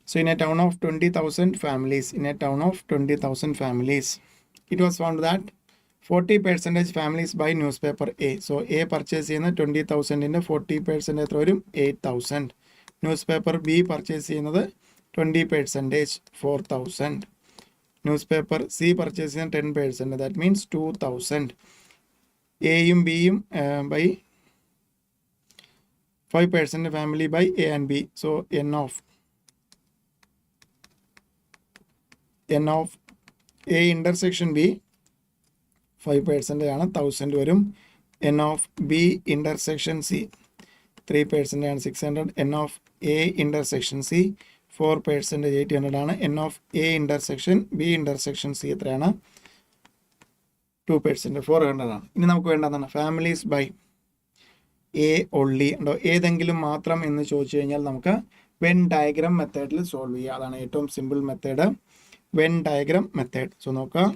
So in a town of 20,000 families, it was found that 40% families buy newspaper A. So A purchase ചെയ്യുന്ന 20,000 ന്റെ 40% എത്ര വരും? 8,000. Newspaper B purchase ചെയ്യുന്നത് 20%, 4,000. Newspaper C purchase ചെയ്യുന്ന 10%, that means 2,000. Aയും Bയും by 5% family by A and B. So n of A intersection B 5% ആണ്, 1000 വരും. n of B intersection C 3% ആണ്, 600. n of A intersection C 4% 800 ആണ്. n of A intersection B intersection C എത്രയാണ്? 2% 400 ആണ്. ഇനി നമുക്ക് വേണ്ടതാണ് ഫാമിലീസ് ബൈ എ ഒള്ളി ഉണ്ടോ, ഏതെങ്കിലും മാത്രം എന്ന് ചോദിച്ചു കഴിഞ്ഞാൽ നമുക്ക് വെൻ ഡയഗ്രാം മെത്തേഡിൽ സോൾവ് ചെയ്യുക. അതാണ് ഏറ്റവും simple method, when diagram method. So നോക്കാം,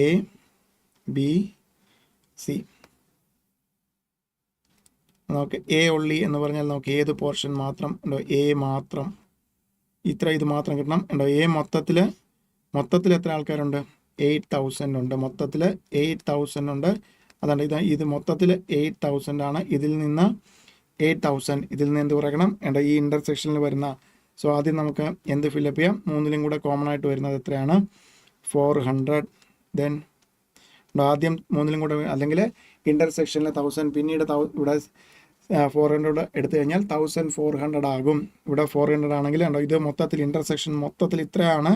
എ ബി സി. നമുക്ക് എ ഒള്ളി എന്ന് പറഞ്ഞാൽ നമുക്ക് ഏത് പോർഷൻ മാത്രം ഉണ്ടോ, എ മാത്രം ഇത് മാത്രം കിട്ടണം ഉണ്ടോ. എ മൊത്തത്തിൽ എത്ര ആൾക്കാരുണ്ട്? 8,000 ഉണ്ട്. മൊത്തത്തിൽ 8,000 ഉണ്ട്. അതാണ് ഇത് മൊത്തത്തിൽ 8,000 ആണ്. ഇതിൽ നിന്ന് 8,000 ഇതിൽ നിന്ന് എന്ത് കുറയ്ക്കണം ഉണ്ടോ, ഈ ഇൻ്റർസെക്ഷനിൽ വരുന്ന. സോ ആദ്യം നമുക്ക് എന്ത് ഫില്ലപ്പ് ചെയ്യാം? മൂന്നിലും കൂടെ കോമൺ ആയിട്ട് വരുന്നത് എത്രയാണ്? 400. ദെൻ ആദ്യം മൂന്നിലും കൂടെ, അല്ലെങ്കിൽ ഇൻ്റർസെക്ഷനിൽ 1000, പിന്നീട് ഇവിടെ 400 എടുത്തു കഴിഞ്ഞാൽ 1400 ആകും. ഇവിടെ 400 ആണെങ്കിൽ ഉണ്ടോ, ഇത് മൊത്തത്തിൽ ഇൻ്റർസെക്ഷൻ മൊത്തത്തിൽ ഇത്രയാണ്.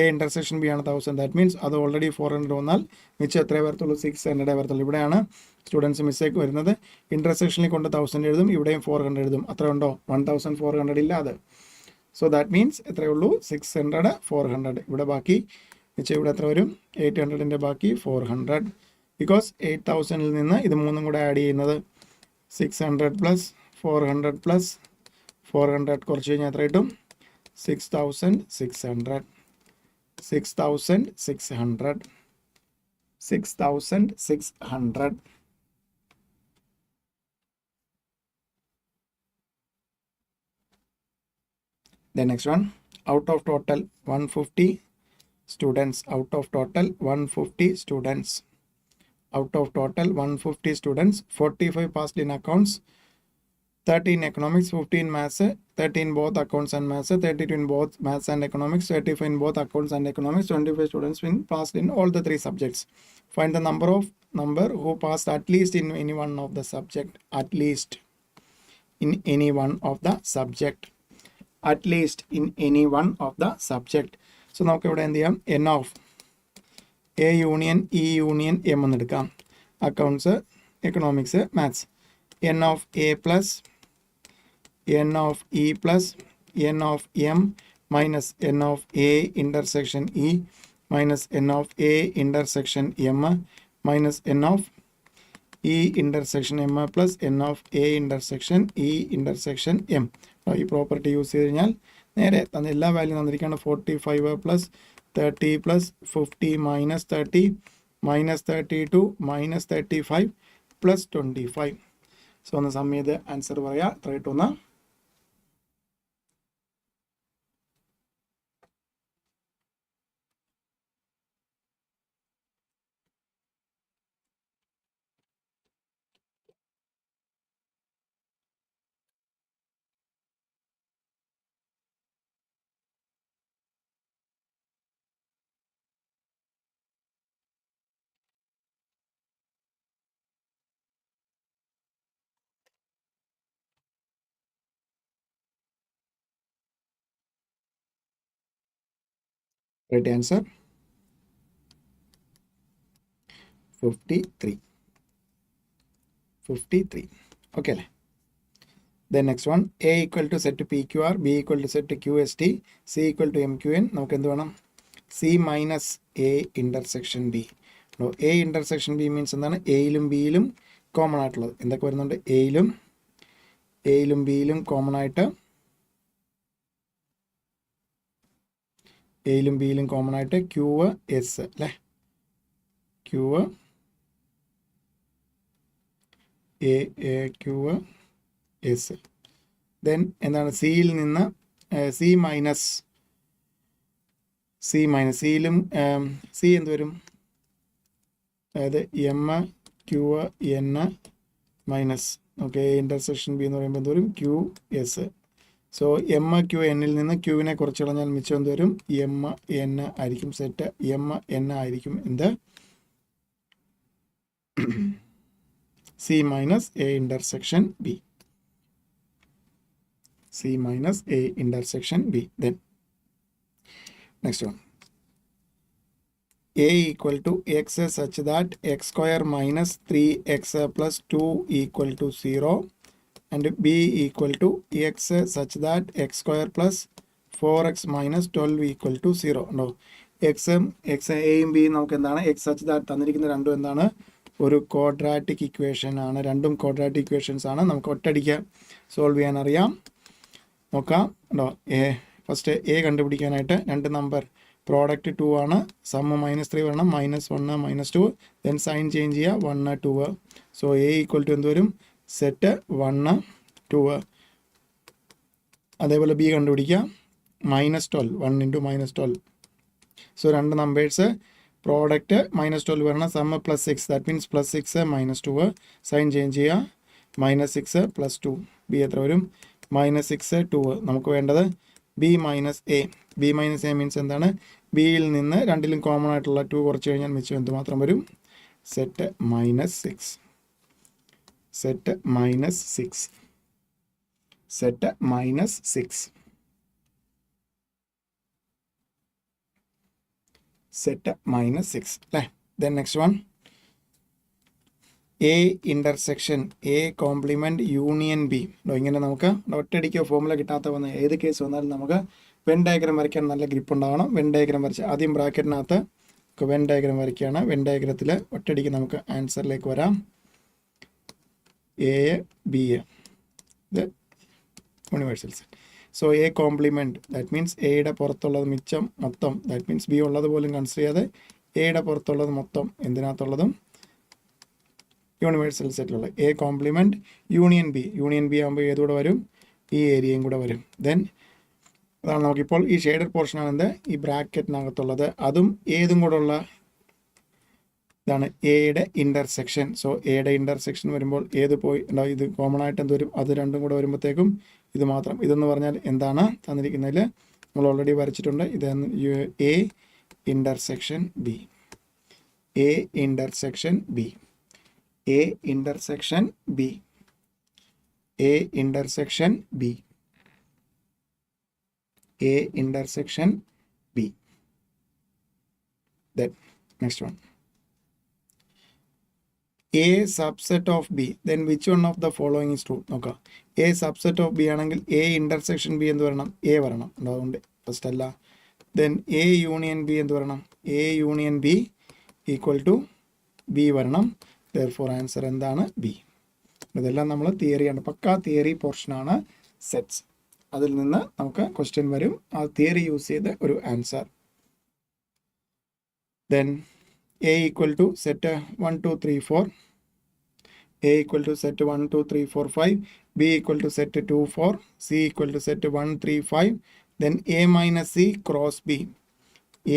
എ ഇൻ്റർസെക്ഷൻ ബി ആണ് 1000. ദാറ്റ് മീൻസ് അത് ഓൾറെഡി 400 വന്നാൽ മിച്ചം എത്രയേ വരത്തുള്ളൂ? 600 വരത്തുള്ളൂ. ഇവിടെയാണ് സ്റ്റുഡൻസ് മിസ്റ്റേക്ക് വരുന്നത്. ഇൻ്റർസെക്ഷനിൽ കൊണ്ട് 1000 എഴുതും, ഇവിടെയും 400 എഴുതും. അത്ര ഉണ്ടോ? 1400 ഇല്ല അത്. സോ ദാറ്റ് മീൻസ് എത്രയേ ഉള്ളൂ? 600, 400. ഇവിടെ ബാക്കി മിച്ചം ഇവിടെ എത്ര വരും? 800ൻ്റെ ബാക്കി 400. ബിക്കോസ് 8,000ൽ നിന്ന് ഇത് മൂന്നും കൂടെ ആഡ് ചെയ്യുന്നത് 600 പ്ലസ് 400 പ്ലസ് 400 കുറച്ച് കഴിഞ്ഞാൽ എത്ര കിട്ടും? 6,600. 6,600. The next one, out of total 150 students, out of total 150 students, 45 passed in accounts, 13 economics, 15 maths, 13 both accounts and maths, 32 in both maths and economics, 35 in both accounts and economics, 25 students been passed in all the 3 subjects. Find the number who passed at least in any one of the subject. At least in any one of the subject. At least in any one of the subject. So നമുക്ക് ഇവിടെ എന്ത് ചെയ്യാം? n of A union E union M എന്ന് എടുക്കാം. Accounts, economics, maths. n of A plus n of E plus n of M minus n of A intersection E minus n of A intersection M minus n of E intersection M plus n of A intersection E intersection M. ഈ പ്രോപ്പർട്ടി യൂസ് ചെയ്ത് കഴിഞ്ഞാൽ നേരെ തന്ന എല്ലാ വാല്യൂ തന്നിരിക്കുകയാണ്. 45 plus 30 plus 50 minus 30 minus 32 minus 35 plus 25. So ഒന്ന് സം ചെയ്ത് ആൻസർ പറയാം. എത്ര കിട്ടുമെന്ന്? Right answer. 53. Okay അല്ലേ? Then next one, A equal to set PQR, B equal to set QST, C equal to MQN. നമുക്ക് എന്ത് വേണം? C minus A intersection B. A intersection B means എന്താണ്? എയിലും ബിയിലും കോമൺ ആയിട്ടുള്ളത് എന്തൊക്കെ വരുന്നുണ്ട്? എയിലും ബിയിലും കോമൺ ആയിട്ട് ക്യൂ എസ് അല്ലേ? Q S. ദെൻ എന്താണ്? സിയിൽ നിന്ന് സിയിലും സി എന്ത് വരും? അതായത് M Q N minus okay intersection B എന്ന് പറയുമ്പോൾ എന്ത് വരും? Q S. So M Q എന്നിൽ നിന്ന് ക്യൂവിനെ കുറച്ച് കളഞ്ഞാൽ മിച്ചം എന്ത് വരും? എം എൻ ആയിരിക്കും സെറ്റ്. എം എൻ ആയിരിക്കും എന്ത്? C minus A intersection B. C minus A intersection B. Then next one, A equal to x such that x square minus 3x plus 2 equal to 0 and B equal to x such that x square plus 4x minus 12 equal to 0. No, x Aയും B നമുക്ക് എന്താണ്? x such that തന്നിരിക്കുന്ന രണ്ടും എന്താണ്? ഒരു ക്വാഡ്രാറ്റിക് ഇക്വേഷൻ ആണ്. രണ്ടും ക്വാഡ്രാറ്റിക് ഇക്വേഷൻസ് ആണ്. നമുക്ക് ഒറ്റയടിക്ക് സോൾവ് ചെയ്യാൻ അറിയാം. നോക്കാം കേട്ടോ. ഫസ്റ്റ് എ കണ്ടുപിടിക്കാനായിട്ട് രണ്ട് നമ്പർ പ്രോഡക്റ്റ് 2 ആണ്. സമ്മ് -3 വരണം. -1 -2. ദെൻ സൈൻ ചേഞ്ച് ചെയ്യുക 1 2. സോ എ ഈക്വൽ ടു എന്ത് വരും? സെറ്റ് 1 2. അതേപോലെ ബി കണ്ടുപിടിക്കുക. -12 1 × -12. സോ രണ്ട് നമ്പേഴ്സ് പ്രോഡക്റ്റ് -12 വരണം. Sum +6 that means +6 -2. Sign change ചെയ്യുക -6 +2. ബി എത്ര വരും? -6 2. നമുക്ക് വേണ്ടത് B minus A. B minus A means എന്താണ്? ബിയിൽ നിന്ന് രണ്ടിലും കോമൺ ആയിട്ടുള്ള 2 കുറച്ച് കഴിഞ്ഞാൽ മിച്ചം എന്തുമാത്രം വരും? സെറ്റ് -6. സെറ്റ് -6. സെറ്റ് -6. സെറ്റ് -6 അല്ലേ? Then next one, A intersection A complement union B. ഇങ്ങനെ നമുക്ക് ഒറ്റയടിക്ക് ഫോർമുല കിട്ടാത്ത വന്ന് ഏത് കേസ് വന്നാലും നമുക്ക് വെൻ ഡയഗ്രം വരയ്ക്കാൻ നല്ല ഗ്രിപ്പ് ഉണ്ടാവണം. വെൻ ഡയഗ്രം വരച്ച് ആദ്യം ബ്രാക്കറ്റിനകത്ത് വെൻ ഡയഗ്രം വരയ്ക്കുകയാണ്. വെൻ ഡയഗ്രത്തിൽ ഒറ്റയടിക്ക് നമുക്ക് ആൻസറിലേക്ക് വരാം. എ ബി ഇത് universal set. So A compliment that means എയുടെ പുറത്തുള്ളത് മിച്ചം മൊത്തം ദാറ്റ് മീൻസ് ബി ഉള്ളത് പോലും കൺസിഡർ ചെയ്യാതെ എയുടെ പുറത്തുള്ളത് മൊത്തം എന്തിനകത്തുള്ളതും യൂണിവേഴ്സൽ സെറ്റിലുള്ള A complement union B. Union B ആകുമ്പോൾ ഏതുകൂടെ വരും? ഈ ഏരിയയും കൂടെ വരും. ദെൻ അതാണ് നമുക്കിപ്പോൾ ഈ ഷെയ്ഡഡ് പോർഷനാണ് എന്ത്? ഈ ബ്രാക്കറ്റിനകത്തുള്ളത്. അതും ഏതും കൂടെ ഉള്ള ഇതാണ് എയുടെ ഇൻ്റർസെക്ഷൻ. സോ എയുടെ ഇൻ്റർസെക്ഷൻ വരുമ്പോൾ ഏത് പോയി ഉണ്ടാവും? ഇത് കോമൺ ആയിട്ട് എന്ത് വരും? അത് രണ്ടും കൂടെ വരുമ്പോഴത്തേക്കും ഇത് മാത്രം. ഇതെന്ന് പറഞ്ഞാൽ എന്താണ് തന്നിരിക്കുന്നതിൽ നമ്മൾ ഓൾറെഡി വരച്ചിട്ടുണ്ട്. ഇത് A intersection B. A intersection B. A intersection B. A intersection B. A intersection B. Then next one. A subset of B. Then which one of the following is true? Okay. A subset of B ആണെങ്കിൽ A intersection B എന്ത് വരണം? A വരണം. അതുകൊണ്ട് ഫസ്റ്റ് അല്ല. Then A union B എന്ത് വരണം? A union B equal to B വരണം. Therefore ആൻസർ എന്താണ്? ബി. ഇതെല്ലാം നമ്മൾ തിയറിയാണ്. പക്കാ തിയറി പോർഷനാണ് സെറ്റ്സ്. അതിൽ നിന്ന് നമുക്ക് ക്വസ്റ്റ്യൻ വരും. ആ തിയറി യൂസ് ചെയ്ത് ഒരു answer. Then A equal to set 1 2 3 4. A equal to set 1 2 3 4 5. B equal to set 2 4. C equal to set 1 3 5. Then A minus C cross B.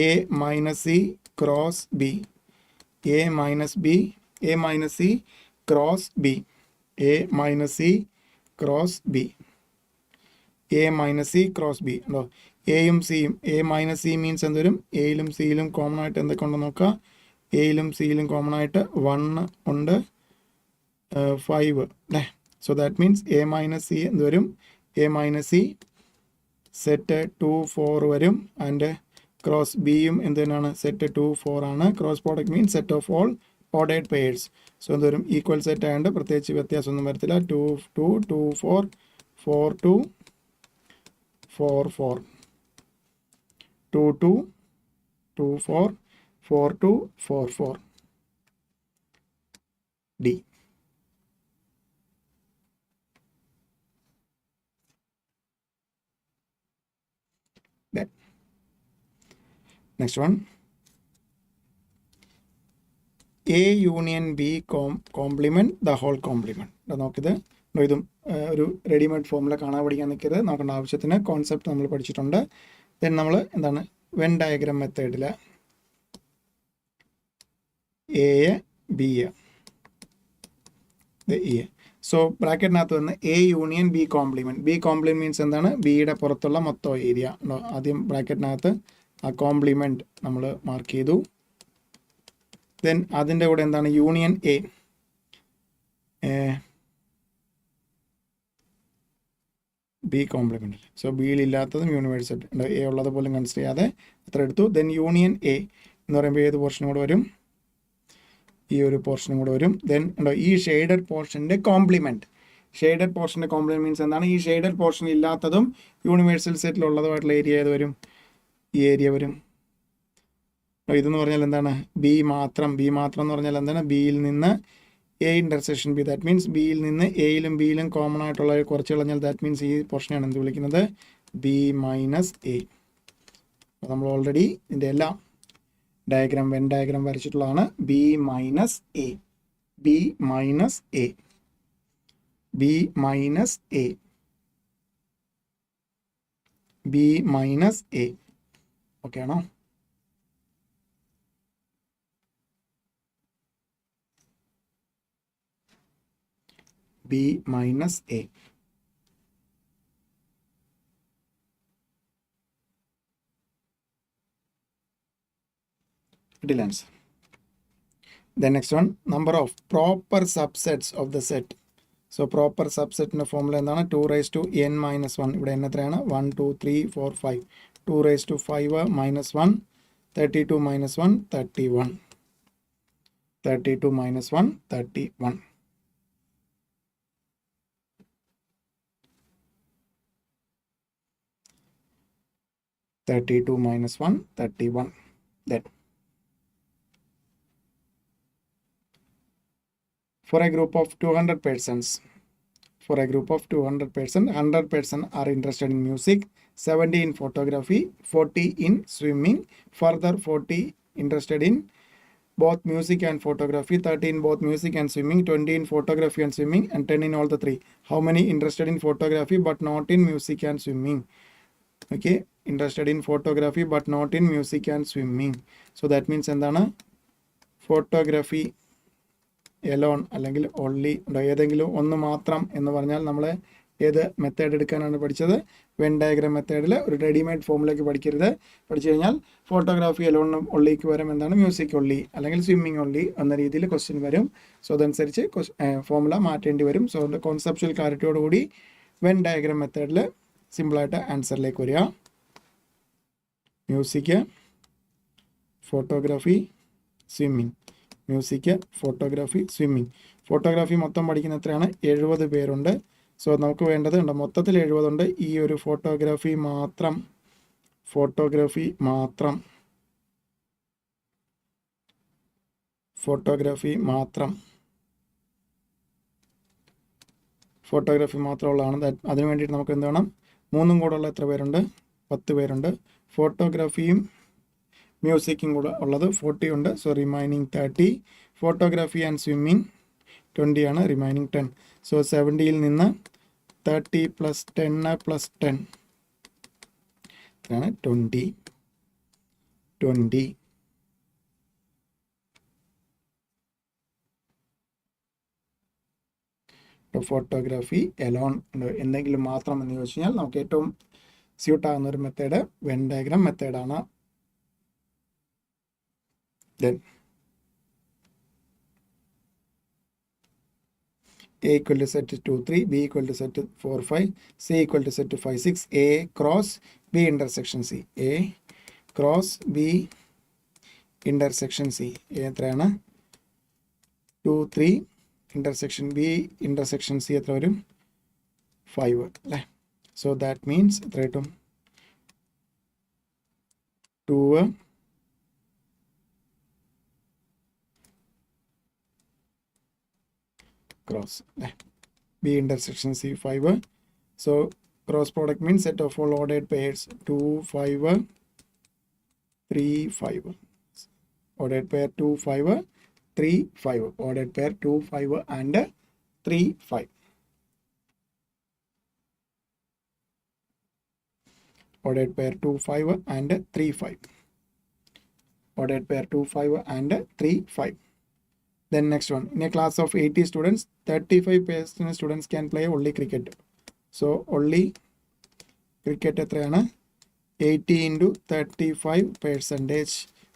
A minus C cross B. A minus B. A minus C cross B. A minus C cross B. A minus C cross B. No. എയും സിയും A minus C means എന്തോരും? എയിലും സിയിലും കോമൺ ആയിട്ട് എന്തൊക്കെ ഉണ്ടെന്ന് നോക്കുക. എയിലും സിയിലും കോമൺ ആയിട്ട് 1 ഉണ്ട് 5 അല്ലേ? So that means A minus C എന്തുവരും? A minus C സെറ്റ് 2 4 വരും. ആൻഡ് ക്രോസ് ബിയും എന്ത് തന്നെയാണ്? സെറ്റ് 2 4 ആണ്. Cross product means set of all ordered pairs. So എന്തോരും ഈക്വൽ സെറ്റ് ആയതുകൊണ്ട് പ്രത്യേകിച്ച് വ്യത്യാസമൊന്നും വരത്തില്ല. 2 2 2 4 4 2 4 4 2 2 2 4 4 2 4 4 D. That. Next one. A union B complement the whole complement. നോക്കിയത് ഇതും ഒരു റെഡിമെയ്ഡ് ഫോമുല കാണാൻ പഠിക്കാൻ നിൽക്കരുത്. നോക്കേണ്ട ആവശ്യത്തിന് കോൺസെപ്റ്റ് നമ്മൾ പഠിച്ചിട്ടുണ്ട്. ദെൻ നമ്മൾ എന്താണ് വെൻ ഡയഗ്രാം മെത്തേഡിൽ എ ബി ഇ. സോ ബ്രാക്കറ്റിനകത്ത് വന്ന് A union B compliment. B compliment means എന്താണ്? ബിയുടെ പുറത്തുള്ള മൊത്തം ഏരിയ. ആദ്യം ബ്രാക്കറ്റിനകത്ത് ആ കോംപ്ലിമെൻറ്റ് നമ്മൾ മാർക്ക് ചെയ്തു. ദെൻ അതിൻ്റെ കൂടെ എന്താണ്? Union A. B complement. So ബിയിലില്ലാത്തതും യൂണിവേഴ്സൽ എ ഉള്ളത് പോലും കൺസിഡർ ചെയ്യാതെ അത്ര എടുത്തു. ദെൻ യൂണിയൻ എ എന്ന് പറയുമ്പോൾ ഏത് പോർഷനും കൂടെ വരും? ഈ ഒരു പോർഷനും കൂടെ വരും. ദെൻ ഉണ്ടോ ഈ ഷെയ്ഡഡ് പോർഷൻ്റെ കോംപ്ലിമെൻറ്റ്. ഷെയ്ഡഡ് പോർഷൻ്റെ കോംപ്ലിമെൻറ്റ് മീൻസ് എന്താണ്? ഈ ഷെയ്ഡഡ് പോർഷൻ ഇല്ലാത്തതും യൂണിവേഴ്സൽ സെറ്റിലുള്ളതുമായിട്ടുള്ള ഏരിയ ഏത് വരും? ഈ ഏരിയ വരും. ഇതെന്ന് പറഞ്ഞാൽ എന്താണ്? ബി മാത്രം. ബി മാത്രം എന്ന് പറഞ്ഞാൽ എന്താണ്? ബിയിൽ നിന്ന് A intersection B. That means ബിയിൽ നിന്ന് എയിലും ബിയിലും കോമൺ ആയിട്ടുള്ള കുറച്ച് കളഞ്ഞാൽ ദാറ്റ് മീൻസ് ഈ പോർഷനാണ് എന്ത് വിളിക്കുന്നത്? B minus A. നമ്മൾ ഓൾറെഡി ഇതിൻ്റെ എല്ലാം ഡയഗ്രാം വെൻ ഡയഗ്രാം വരച്ചിട്ടുള്ളതാണ്. B minus A, B minus A, B minus A, B minus A. Okay ആണോ? B minus A. Equivalence. The next one, number of proper subsets of the set. So proper subset in the formula എന്താണ്? 2 raised to n minus 1. ഇവിടെ n എത്രയാണ്? 1 2 3 4 5. 2 raised to 5 minus 1. 32 minus 1 31. 32 minus 1 31. 32 minus 1 31. Then for a group of 200 persons, for a group of 200 persons, 100% are interested in music, 70 in photography, 40 in swimming, further 40 interested in both music and photography, 30 in both music and swimming, 20 in photography and swimming, and 10 in all the three. How many interested in photography but not in music and swimming? Okay, interested in photography but not in music and swimming. So that means എന്താണ്? ഫോട്ടോഗ്രാഫി എലോൺ അല്ലെങ്കിൽ ഓൺലി ഏതെങ്കിലും ഒന്ന് മാത്രം എന്ന് പറഞ്ഞാൽ നമ്മൾ ഏത് മെത്തേഡ് എടുക്കാനാണ് പഠിച്ചത്? വെൻ ഡയഗ്രാം മെത്തേഡിൽ ഒരു റെഡിമെയ്ഡ് ഫോമിലേക്ക് പഠിക്കരുത്. പഠിച്ചു കഴിഞ്ഞാൽ ഫോട്ടോഗ്രാഫി എലോൺ ഒള്ളിക്ക് വരും എന്താണ്? മ്യൂസിക് ഒള്ളി അല്ലെങ്കിൽ സ്വിമ്മിങ് ഒള്ളി എന്ന രീതിയിൽ ക്വസ്റ്റ്യൻ വരും. സോ അതനുസരിച്ച് ഫോമുല മാറ്റേണ്ടി വരും. സോ കോൺസെപ്ച്വൽ ക്ലാരിറ്റിയോടുകൂടി വെൻ ഡയഗ്രാം മെത്തേഡിൽ സിമ്പിളായിട്ട് ആൻസറിലേക്ക് വരിക. Music, photography, swimming. Music, photography, swimming. Photography മൊത്തം പഠിക്കുന്ന എത്രയാണ്? 70 പേരുണ്ട്. സോ നമുക്ക് വേണ്ടത് ഉണ്ട് മൊത്തത്തിൽ 70 ഉണ്ട്. ഈ ഒരു ഫോട്ടോഗ്രാഫി മാത്രം, ഫോട്ടോഗ്രാഫി മാത്രം, ഫോട്ടോഗ്രാഫി മാത്രം, ഫോട്ടോഗ്രാഫി മാത്രമുള്ളതാണ്. അതിന് വേണ്ടിയിട്ട് നമുക്ക് എന്ത് വേണം? മൂന്നും കൂടെ ഉള്ള എത്ര പേരുണ്ട്? 10 പേരുണ്ട്. ഫോട്ടോഗ്രാഫിയും മ്യൂസിക്കും കൂടെ ഉള്ളത് 40 ഉണ്ട്. So remaining 30. Photography and swimming 20 ആണ്. റിമൈനിങ് 10. സോ 70യിൽ നിന്ന് 30 പ്ലസ് 10 പ്ലസ് 10 ഇതാണ് 20. 20. ഫോട്ടോഗ്രാഫി എലോൺ എന്തെങ്കിലും മാത്രം എന്ന് ചോദിച്ചു കഴിഞ്ഞാൽ നമുക്ക് ഏറ്റവും സ്യൂട്ടാകുന്ന ഒരു മെത്തേഡ് വെൻ ഡയഗ്രാം മെത്തേഡാണ്. Then A equal to set 2 3, B equal to set 4 5, C equal to set 5 6, A cross B intersection C, A cross B intersection C. എത്രയാണ്? 2 3 intersection B intersection C എത്ര വരും 5 അല്ലേ. സോ ദാറ്റ് മീൻസ് എത്ര കിട്ടും 2 cross B intersection C 5. So cross product means set of all ordered pairs 2 5 3 5. Ordered pair 2 5 3 5. Ordered pair 2 5 and 3 5. Ordered pair 2 5 and 3 5. Ordered pair 2 5 and 3 5. Then next one, in a class of 80 students, 35% students can play only cricket. So only cricket എത്രയാണ് 80 into 35%.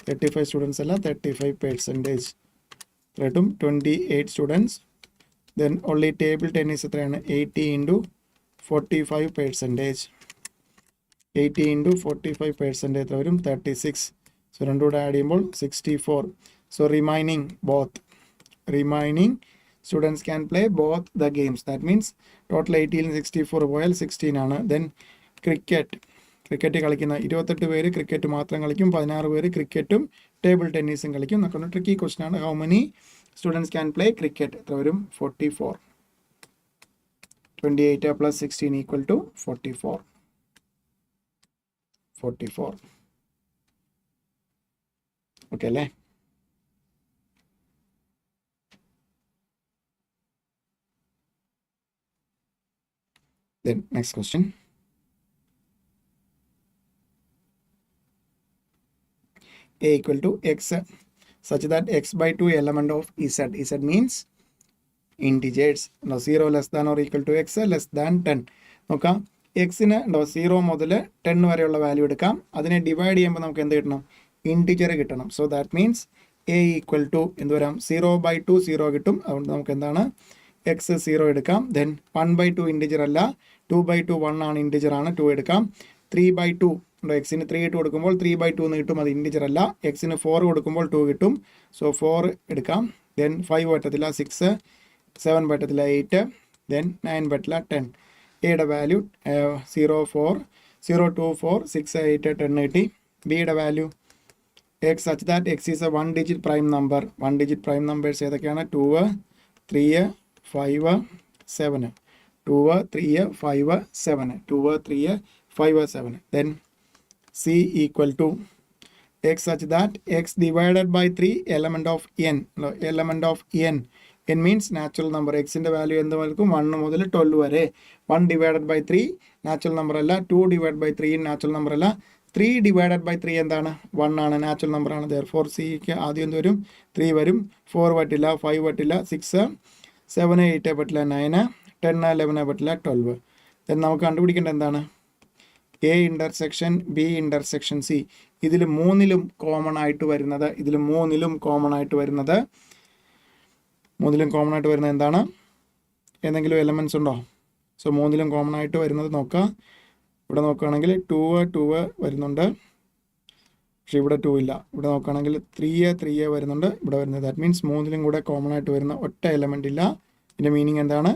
35 students അല്ല 35%. കിട്ടും 28 students. Then only table tennis എത്രയാണ് 80 into 45%. 80 into 45% എത്ര വരും 36. So രണ്ടും കൂടെ ആഡ് ചെയ്യുമ്പോൾ 64. So remaining students can play both the games. That means total 18 64 പോയാൽ 16 ആണ്. Then ക്രിക്കറ്റ് കളിക്കുന്ന 28 പേര് ക്രിക്കറ്റ് മാത്രം കളിക്കും, 16 പേര് ക്രിക്കറ്റും ടേബിൾ ടെന്നീസും കളിക്കും. നമുക്ക് ട്രിക്കി ക്വസ്റ്റൻ ആണ്. How many students can play cricket എത്ര വരും 44. 28 plus 16 equal to 44. Okay അല്ലേ. Then next question. A equal to x such that x by 2 element of z. Z means integers. No, 0 less than or equal to x less than 10. നോക്കാം എക്സിന് 0 മുതൽ 10 വരെയുള്ള വാല്യൂ എടുക്കാം. അതിനെ ഡിവൈഡ് ചെയ്യുമ്പോൾ നമുക്ക് എന്ത് കിട്ടണം ഇൻറ്റിജർ കിട്ടണം. So that means A equal to എന്ത് വരാം 0/2 0 കിട്ടും. അതുകൊണ്ട് നമുക്ക് എന്താണ് എക്സ് 0 എടുക്കാം. ദെൻ 1/2 ഇൻറ്റിജർ അല്ല 2/2 1 ആണ് ഇൻറ്റിജർ ആണ് 2 എടുക്കാം. 3/2 എക്സിന് 3 ഇട്ട് കൊടുക്കുമ്പോൾ 3/2 എന്ന് കിട്ടും, അത് ഇൻറ്റിജർ അല്ല. എക്സിന് 4 കൊടുക്കുമ്പോൾ 2 കിട്ടും. സോ 4 എടുക്കാം. ദെൻ 5 പറ്റത്തില്ല 6, 7 പറ്റത്തില്ല 8, ദെൻ 9 പറ്റില്ല 10. എയുടെ വാല്യൂ 0 4 0 2 4 6 8 10 കിട്ടി. ബിയുടെ value x such that x is a 1 digit prime number. 1 digit prime numbers ഏതൊക്കെയാണ് 2 3 5 7. 2 3 5 7. 2 3 5 7. Then c equal to x such that x divided by 3 element of n. No, element of n. n means natural number. x ന്റെ വാല്യൂ എന്ത് വരും 1 മുതൽ 12 വരെ. 1 divided by 3 natural number അല്ല. 2 divided by 3 natural number അല്ല. 3 divided by 3 എന്താണ് 1 ആണ്, നാച്ചുറൽ നമ്പർ ആണ്. therefore സിക്ക് ആദ്യം എന്ത് വരും 3 വരും. 4 പറ്റില്ല, 5 പറ്റില്ല, 6 7 8 പറ്റില്ല, 9 10 11 പറ്റില്ല, 12. then നമുക്ക് കണ്ടുപിടിക്കേണ്ടത് എന്താണ് A intersection B intersection C. ഇതിൽ മൂന്നിലും കോമൺ ആയിട്ട് വരുന്നത് എന്താണ് എന്തെങ്കിലും എലമെൻറ്റ്സ് ഉണ്ടോ? സോ മൂന്നിലും കോമൺ ആയിട്ട് വരുന്നത് നോക്കുക. ഇവിടെ നോക്കുകയാണെങ്കിൽ 2 വരുന്നുണ്ട്, പക്ഷേ ഇവിടെ 2 ഇല്ല. ഇവിടെ നോക്കുകയാണെങ്കിൽ 3 വരുന്നുണ്ട്, ഇവിടെ വരുന്നത്. ദാറ്റ് മീൻസ് മൂന്നിലും കൂടെ കോമൺ ആയിട്ട് വരുന്ന ഒറ്റ എലമെൻ്റ് ഇല്ല. ഇതിൻ്റെ മീനിങ് എന്താണ്?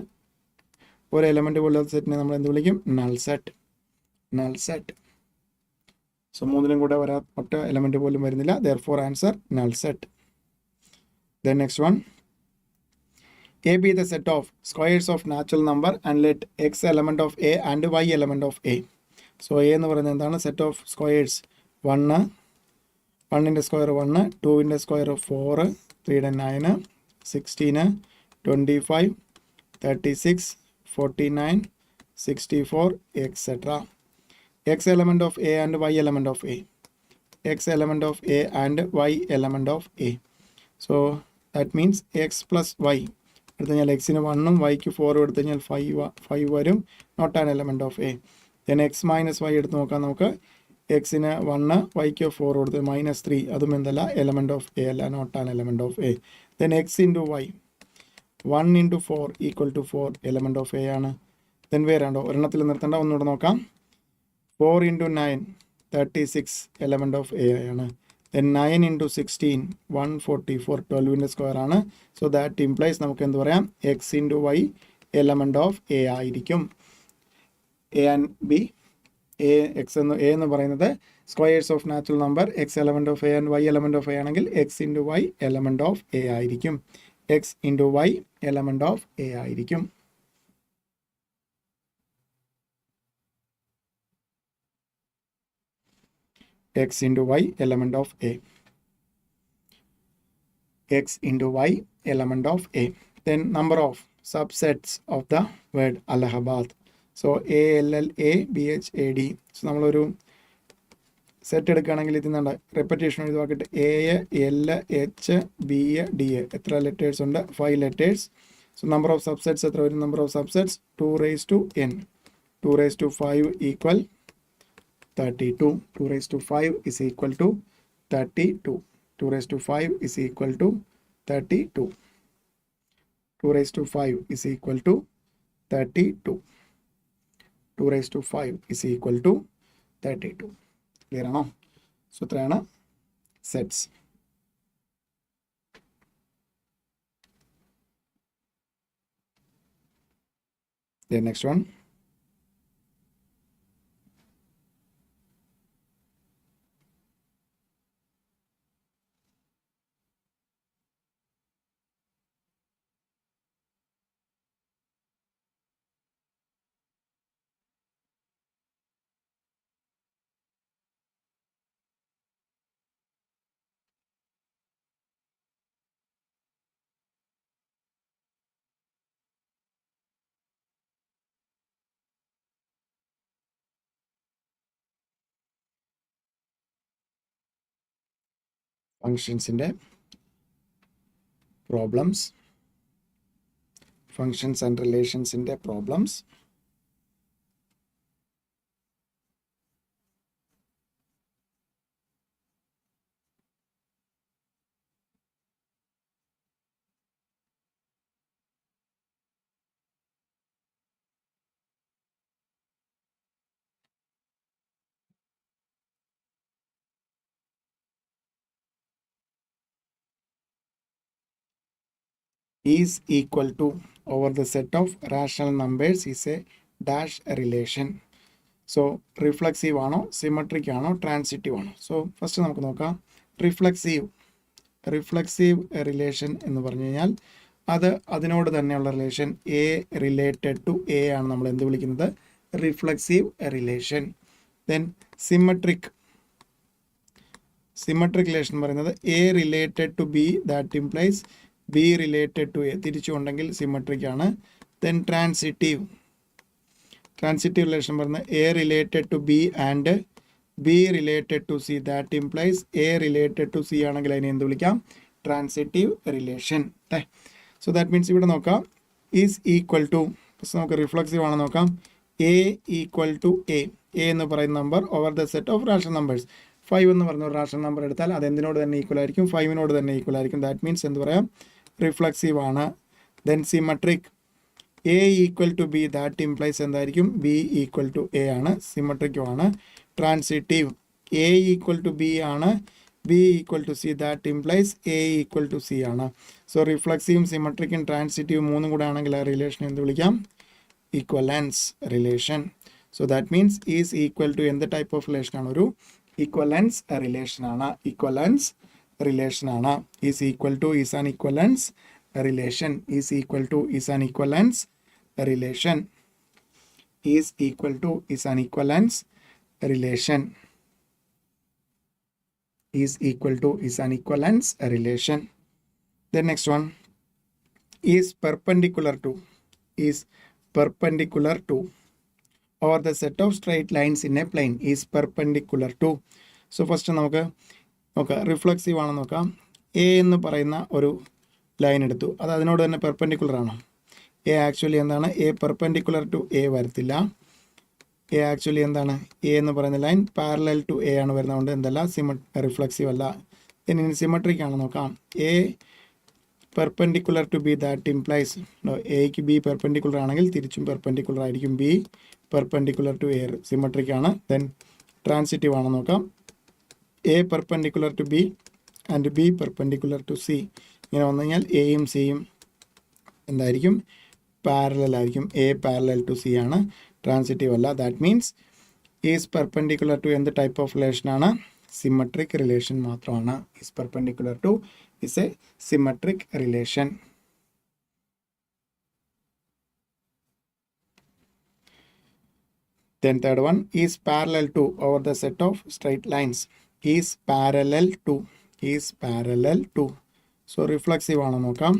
ഒരു എലമെൻ്റ് പോലുള്ള സെറ്റിനെ നമ്മൾ എന്ത് വിളിക്കും? Null set. സോ മൂന്നിലും കൂടെ ഒറ്റ എലമെൻ്റ് പോലും വരുന്നില്ല. therefore answer null set. then next one, A be the set of squares of natural number and let x element of A and y element of A. So A എന്ന് പറയുന്നത് എന്താണ്? Set of squares 1 square 1, 2 square 4, 3 9, 16 25 36 49 64 etc. x element of A and y element of A. x element of A and y element of A. So that means x plus y എടുത്തു കഴിഞ്ഞാൽ എക്സിന് 1ഉം വൈക്ക് 4ഉം എടുത്തു കഴിഞ്ഞാൽ 5 വരും. Not an element of A. Then x minus y എടുത്ത് നോക്കാം. നമുക്ക് എക്സിന് 1 വൈക്ക് 4 കൊടുത്ത് -3, അതും എന്തല്ല എലമെൻറ്റ് ഓഫ് എ അല്ല, not an element of A. Then x into y 1 × 4 = 4 element of A ആണ്. ദെൻ വേറെയുണ്ടോ? ഒരെണ്ണത്തിൽ നിർത്തേണ്ട, ഒന്നുകൂടെ നോക്കാം. 4 × 9 36 എലമെൻറ്റ് ഓഫ് എ ആണ്. then 9 into 16 144 12ൻ്റെ സ്ക്വയർ ആണ്. സോ ദാറ്റ് ഇംപ്ലൈസ് നമുക്ക് എന്ത് പറയാം, x into y element of A ആയിരിക്കും. എ ആൻഡ് ബി, എ എന്ന് പറയുന്നത് squares of natural number, x element of A and y element of A ആണെങ്കിൽ x into y element of A ആയിരിക്കും. X into y element of A ആയിരിക്കും. x into y element of A. X into y element of A. Then number of subsets of the word Allahabad. So ALLA BHAD. So നമ്മളൊരു സെറ്റ് എടുക്കുകയാണെങ്കിൽ ഇതിൽ നിന്നുണ്ട് റെപ്പറ്റേഷൻ എഴുതുവാക്കിയിട്ട് A L H B D എത്ര ലെറ്റേഴ്സ് ഉണ്ട്, 5 letters. So number of subsets എത്ര വരും, number of subsets 2 raised to n. 2 raised to 5 equal 32. 2 raised to 5 is equal to 32. 2 raised to 5 is equal to 32. 2 raised to 5 is equal to 32. 2 raised to 5 is equal to 32. Clear ആണോ? സോ ഇത്രയാണ് സെറ്റ്സ്. The next one. ഫങ്ഷൻസിൻ്റെ പ്രോബ്ലംസ്, ഫങ്ഷൻസ് ആൻഡ് റിലേഷൻസിൻ്റെ problems. Is equal to over the set of rational numbers is a dash relation. So reflexive ആണോ, symmetric ആണോ, transitive ആണോ? സോ ഫസ്റ്റ് നമുക്ക് നോക്കാം റിഫ്ലെക്സീവ് റിലേഷൻ എന്ന് പറഞ്ഞു കഴിഞ്ഞാൽ അതിനോട് തന്നെയുള്ള relation A related to A ആണ് നമ്മൾ എന്ത് വിളിക്കുന്നത്, reflexive relation. Then symmetric relation പറയുന്നത് A related to B that implies B related to A തിരിച്ചുകൊണ്ടെങ്കിൽ സിമ്മട്രിക് ആണ്. ദെൻ ട്രാൻസിറ്റീവ് റിലേഷൻ പറയുന്നത് A related to B and B related to C that implies A related to C ആണെങ്കിൽ അതിനെ എന്ത് വിളിക്കാം, transitive relation. So that means ഇവിടെ നോക്കാം ഈസ് ഈക്വൽ ടു, നമുക്ക് റിഫ്ലെക്സീവ് ആണ് നോക്കാം, എ ഈക്വൽ ടു എ എന്ന് പറയുന്ന number over the set of rational numbers. 5 എന്ന് പറഞ്ഞ ഒരു റാഷണൽ നമ്പർ എടുത്താൽ അത് എന്തിനോട് തന്നെ ഈക്വൽ ആയിരിക്കും, 5നോട് തന്നെ ഈക്വൽ ആയിരിക്കും. ദാറ്റ് മീൻസ് എന്ത് പറയാം, റിഫ്ലെക്സീവ് ആണ്. Then symmetric A equal to B that implies എന്തായിരിക്കും, ബി ഈക്വൽ ടു എ ആണ്, സിമ്മട്രിക്കും ആണ്. Transitive A equal to B ആണ്, B equal to C that implies A equal to C ആണ്. സോ റിഫ്ലെക്സീവും സിമ്മട്രിക്കും ട്രാൻസിറ്റീവും മൂന്നും കൂടെ ആണെങ്കിൽ ആ റിലേഷൻ എന്ത് വിളിക്കാം, equivalence relation. So that means is equal to എന്ത് ടൈപ്പ് ഓഫ് റിലേഷൻ ആണ്, ഒരു ഇക്വലൻസ് റിലേഷൻ ആണ്. ഇക്വലൻസ് റിലേഷൻ ആണ്. Is equal two is an ഇക്വലൻസ് relation. Is equal two is an ഇക്വലൻസ് relation. Is equal two is an ഇക്വലൻസ് relation. Is equal to is an equivalence relation. The next one is perpendicular to or the set of straight lines in a plane is perpendicular to. So first നമുക്ക് നോക്കാം, റിഫ്ലെക്സീവ് ആണെന്ന് നോക്കാം. എ എന്ന് പറയുന്ന ഒരു ലൈൻ എടുത്തു, അത് അതിനോട് തന്നെ പെർപെൻഡിക്കുലർ ആണോ? എ ആക്ച്വലി എന്താണ്, എ പെർപെൻഡിക്കുലർ ടു എ വരത്തില്ല. എ ആക്ച്വലി എന്താണ്, എ എന്ന് പറയുന്ന ലൈൻ പാരലൽ ടു എ ആണ് വരുന്നതുകൊണ്ട് എന്തല്ല, റിഫ്ലെക്സീവ് അല്ല. ഇനി സിമെട്രിക് ആണ് നോക്കാം. A perpendicular to B that implies എക്ക് ബി പെർപെൻഡിക്കുലർ ആണെങ്കിൽ തിരിച്ചും പെർപെൻഡിക്കുലർ ആയിരിക്കും, B perpendicular to A symmetric ആണ്. ദെൻ ട്രാൻസിറ്റീവ് ആണ് നോക്കാം. A perpendicular to B and B perpendicular to C. ഇങ്ങനെ വന്നു കഴിഞ്ഞാൽ എയും സിയും എന്തായിരിക്കും? പാരലൽ ആയിരിക്കും. എ പാരലൽ ടു സി ആണ്, ട്രാൻസിറ്റീവ് അല്ല. That means is perpendicular to എന്ത് ടൈപ്പ് ഓഫ് റിലേഷൻ ആണ്? സിമെട്രിക് റിലേഷൻ മാത്രമാണ്. Is perpendicular to is a symmetric relation. Then third one is parallel to over the set of straight lines. Is parallel to. So reflexive ആണ് നോക്കാം.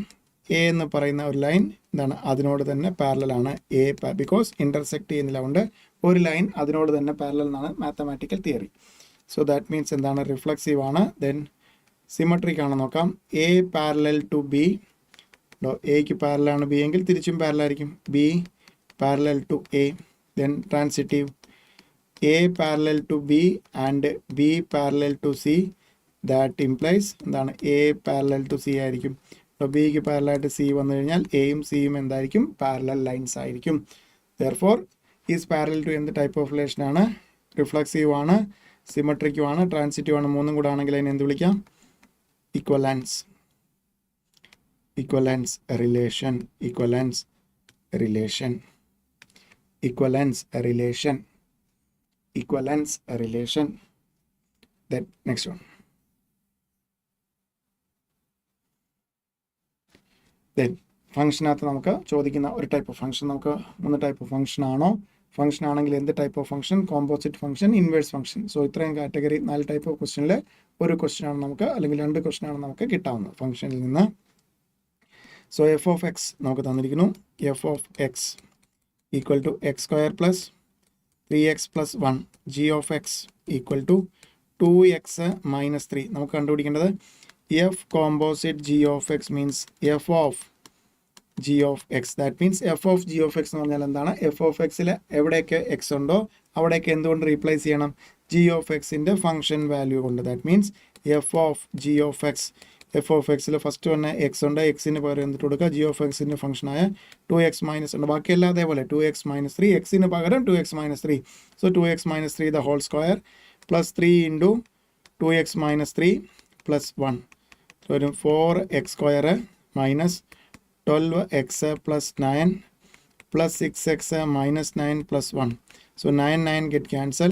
എ എന്ന് പറയുന്ന ഒരു ലൈൻ എന്താണ്? അതിനോട് തന്നെ പാരലൽ ആണ്. എ ബിക്കോസ് ഇന്റർസെക്ട് ചെയ്യുന്നില്ല കൊണ്ട് ഒരു ലൈൻ അതിനോട് തന്നെ പാരലൽ എന്നാണ് mathematical theory. So that means എന്താണ്? റിഫ്ലക്സീവ് ആണ്. ദെൻ സിമെട്രിക് ആണ് നോക്കാം. A parallel to B. എക്ക് പാരലൽ ആണ് ബി എങ്കിൽ തിരിച്ചും പാരലൽ ആയിരിക്കും. B parallel to A. Then transitive, A parallel to B and B parallel to C. That implies എന്താണ്? A parallel to C ആയിരിക്കും. അപ്പോൾ ബിക്ക് പാരലൽ ആയിട്ട് സി വന്നു കഴിഞ്ഞാൽ എയും സിയും എന്തായിരിക്കും? പാരലൽ ലൈൻസ് ആയിരിക്കും. Therefore ഈസ് പാരലൽ ടു എന്ത് ടൈപ്പ് ഓഫ് റിലേഷൻ ആണ്? റിഫ്ലക്സീവ് ആണ്, സിമെട്രിക്കും ആണ്, ട്രാൻസിറ്റീവ് ആണ്. മൂന്നും കൂടെ ആണെങ്കിൽ അതിനെ എന്ത് വിളിക്കാം? Equivalence relation. Equivalence relation. Then next one. Then ഫംഗ്ഷനകത്ത് നമുക്ക് ചോദിക്കുന്ന ഒരു ടൈപ്പ് ഓഫ് ഫംഗ്ഷൻ, നമുക്ക് 3 ടൈപ്പ് ഓഫ് ഫംഗ്ഷൻ ആണോ? ഫംഗ്ഷൻ ആണെങ്കിൽ എന്ത് type of function? Composite function, inverse function. So ഇത്രയും കാറ്റഗറി 4 ടൈപ്പ് ഓഫ് ക്വസ്റ്റ്യനിൽ ഒരു ക്വസ്റ്റ്യൻ ആണ് നമുക്ക്, അല്ലെങ്കിൽ 2 ക്വസ്റ്റ്യൻ ആണ് നമുക്ക് കിട്ടാവുന്നത് ഫംഗ്ഷനിൽ നിന്ന്. സോ എഫ് ഓഫ് എക്സ് നമുക്ക് തന്നിരിക്കുന്നു. F of X equal to x square plus 3x plus 1. g of x equal to 2x minus 3. നമുക്ക് കണ്ടുപിടിക്കേണ്ടത് f composite g of x means f of g of x. That means f of g of x എന്ന് പറഞ്ഞാൽ എന്താണ്? f of x ൽ എവിടെയൊക്കെ x ഉണ്ടോ അവിടെയൊക്കെ എന്തുകൊണ്ട് റീപ്ലേസ് ചെയ്യണം? g of x ന്റെ ഫംഗ്ഷൻ വാല്യൂ കൊണ്ട്. That means f of g of x. F of എക്സിൽ ഫസ്റ്റ് തന്നെ എക്സ് ഉണ്ട്, എക്സിന് പകരം എന്തിട്ട് കൊടുക്കുക? ജി ഓഫ് എക്സിൻ്റെ ഫംഗ്ഷനായ 2x മൈനസ് ഉണ്ട്. ബാക്കിയെല്ലാം അതേപോലെ 2x മൈനസ് 3, എക്സിന് പകരം 2x minus 3. So 2x minus 3 the whole square plus 3 into 2x minus 3 plus 1. So ഒരു 4x square minus 12x plus 9 plus 6x minus 9 plus 1. So 9 get cancel.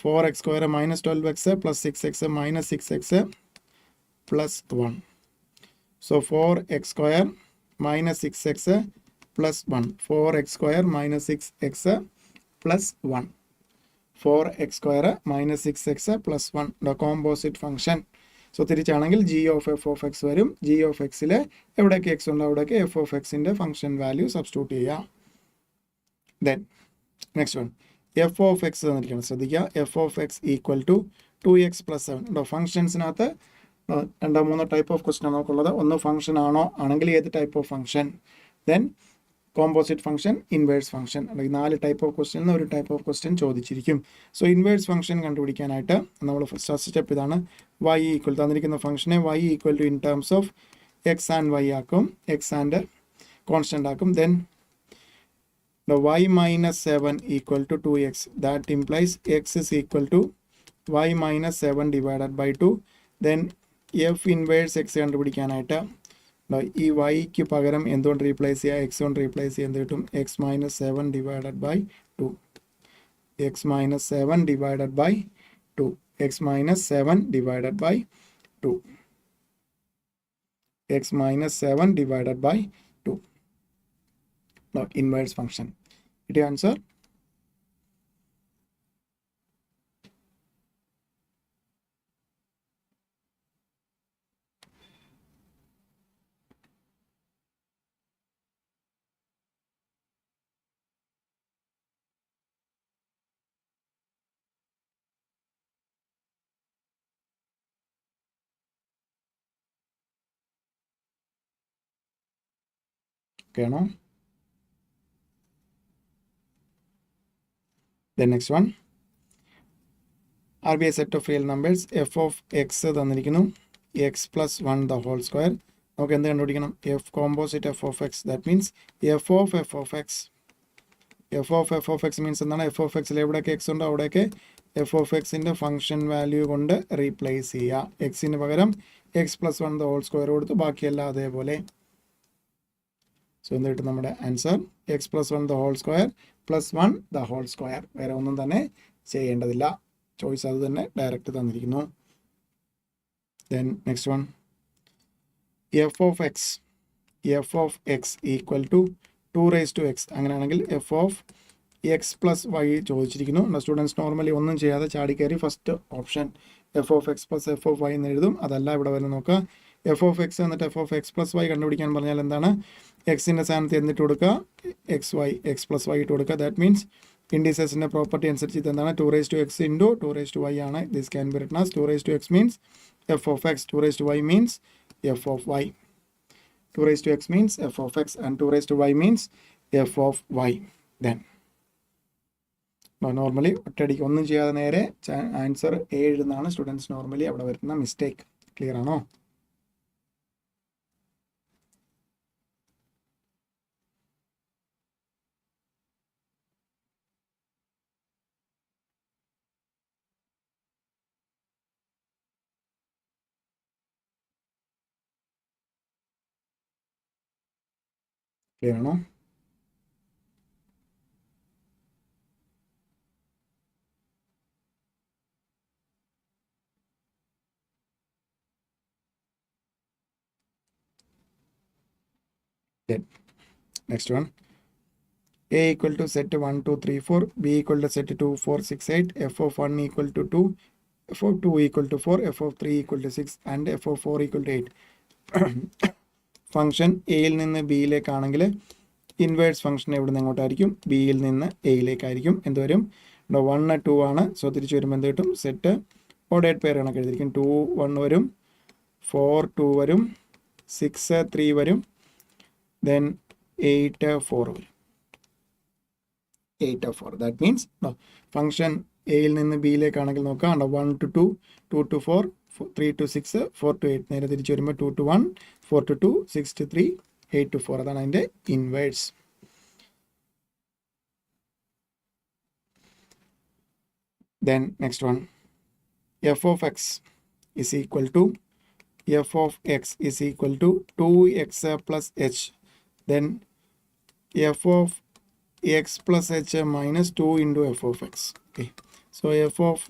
4x square minus 12x plus 6x minus 6x plus 1. So 4x square minus 6x plus 1. 4x square minus 6x plus 1. 4x square minus 6x plus 1. The composite function. So തിരിച്ചാണെങ്കിൽ g of f of x വരും. g of x ൽ എവിടെയൊക്കെ x ഉണ്ടോ അവിടെയൊക്കെ f of x ന്റെ ഫംഗ്ഷൻ വാല്യൂ സബ്സ്റ്റിറ്റ്യൂട്ട് ചെയ്യുക. Then next one. f of x തന്നിരിക്കണം, ശ്രദ്ധിക്കുക. f of x equal to 2x plus 7. ഫംഗ്ഷൻസിനകത്ത് 2-3 ടൈപ്പ് ഓഫ് ക്വസ്റ്റ്യൻ ആണ് നമുക്കുള്ളത്. ഒന്ന് ഫംഗ്ഷൻ ആണോ, ആണെങ്കിൽ ഏത് type of function. Then composite function, inverse function. അല്ലെങ്കിൽ 4 ടൈപ്പ് ഓഫ് ക്വസ്റ്റ്യൻ ഒരു ടൈപ്പ് ഓഫ് ക്വസ്റ്റ്യൻ ചോദിച്ചിരിക്കും. സോ ഇൻവേഴ്സ് ഫംഗ്ഷൻ കണ്ടുപിടിക്കാനായിട്ട് നമ്മൾ ഫസ്റ്റ് സ്റ്റെപ്പ് ഇതാണ്. y ഈക്വൽ തന്നിരിക്കുന്ന ഫംഗ്ഷനെ y equal to in terms of x and y ആക്കും, എക്സ് ആൻഡ് കോൺസ്റ്റന്റ് ആക്കും. Then the y minus 7 equal to 2x. That implies x is equal to y minus 7 divided by 2. Then f inverse x കണ്ടുപിടിക്കാനായിട്ട് ഈ yക്ക് പകരം എന്തുകൊണ്ട് റീപ്ലേസ് ചെയ്യുക? x കൊണ്ട് റീപ്ലേസ് ചെയ്യുക. എന്ത് കിട്ടും? x minus 7 divided by 2. x minus 7 divided by 2. x minus 7 divided by 2. x minus 7 divided by 2. Now inverse function. It answer. Okay, no? The next one. RBI set of real numbers. f of x തന്നിരിക്കുന്നു. x plus 1 the whole square. നമുക്ക് എന്ത് കണ്ടുപിടിക്കണം? f composite f of x. That means f of f of x. f of f of x means എന്താണ്? f of x ൽ എവിടെയൊക്കെ x ഉണ്ടോ അവിടെയൊക്കെ എഫ് ഓഫ് എക്സിൻ്റെ ഫംഗ്ഷൻ വാല്യൂ കൊണ്ട് റീപ്ലേസ് ചെയ്യുക. എക്സിന് പകരം x plus one the whole square കൊടുത്ത് ബാക്കിയെല്ലാം അതേപോലെ. സോ എന്ത് കിട്ടും നമ്മുടെ ആൻസർ? X plus one the whole square plus one the whole square. വേറെ ഒന്നും തന്നെ ചെയ്യേണ്ടതില്ല. ചോയ്സ് അത് തന്നെ ഡയറക്റ്റ് തന്നിരിക്കുന്നു. Then next one, F of X equal to 2 അങ്ങനെയാണെങ്കിൽ f of X plus y ചോദിച്ചിരിക്കുന്നു. സ്റ്റുഡൻസ് നോർമലി ഒന്നും ചെയ്യാതെ ചാടിക്കയറി first option f of X plus f of y എന്ന് എഴുതും. അതല്ല ഇവിടെ വരെ നോക്കുക. എഫ് ഓഫ് എക്സ് എന്നിട്ട് f of X plus y കണ്ടുപിടിക്കാൻ പറഞ്ഞാൽ എന്താണ്? എക്സിൻ്റെ സ്ഥാനത്ത് എന്നിട്ട് കൊടുക്കുക എക്സ് പ്ലസ് വൈ ഇട്ട് കൊടുക്കുക. ദാറ്റ് മീൻസ് ഇൻഡിസസിൻ്റെ പ്രോപ്പർട്ടി അനുസരിച്ച് ഇതെന്താണ്? 2x ഇൻറ്റു 2y ആണ്. This can be written as 2x means f of x, 2y means f of y. 2x means f of x and 2y means f of y. Then normally ഒറ്റയടിക്ക് ഒന്നും ചെയ്യാതെ നേരെ ആൻസർ എ എഴുതുന്നതാണ് സ്റ്റുഡൻസ് നോർമലി അവിടെ വരുന്ന മിസ്റ്റേക്ക്. ക്ലിയർ ആണോ? ക്ലിയർ ആണോ? Next one, a equal to set 1 2 3 4, b equal to set 2 4 6 8, f of 1 equal to 2, f of 2 equal to 4, f of 3 equal to 6 and f of 4 equal to 8. Function എയിൽ നിന്ന് ബിയിലേക്കാണെങ്കിൽ ഇൻവേഴ്സ് ഫംഗ്ഷൻ എവിടെ നിന്ന് എങ്ങോട്ടായിരിക്കും? ബിയിൽ നിന്ന് എയിലേക്കായിരിക്കും. എന്ത് വരും? 1 2 ആണ്. സോ തിരിച്ച് വരുമ്പോൾ എന്ത് കിട്ടും? സെറ്റ് ഓഡേഡ് പെയർ കണക്ക് എഴുതിയിരിക്കും. 2 1 വരും, 4 2 വരും, 6 3 വരും, then 8 4 വരും. 8 4. ദാറ്റ് മീൻസ് ഫംഗ്ഷൻ എയിൽ നിന്ന് ബിയിലേക്കാണെങ്കിൽ നോക്കാം. 1 to 2, 2 to 4, 3 to 6, 4 to 8. നേരെ തിരിച്ച് വരുമ്പോൾ 2 to 1, 4 to 2, 6 to 3, 8 to 4. അതാണ് അതിൻ്റെ inverse. Then next one, f of x is equal to 2x plus h. Then f of x plus h minus 2 into f of x. Okay. So f of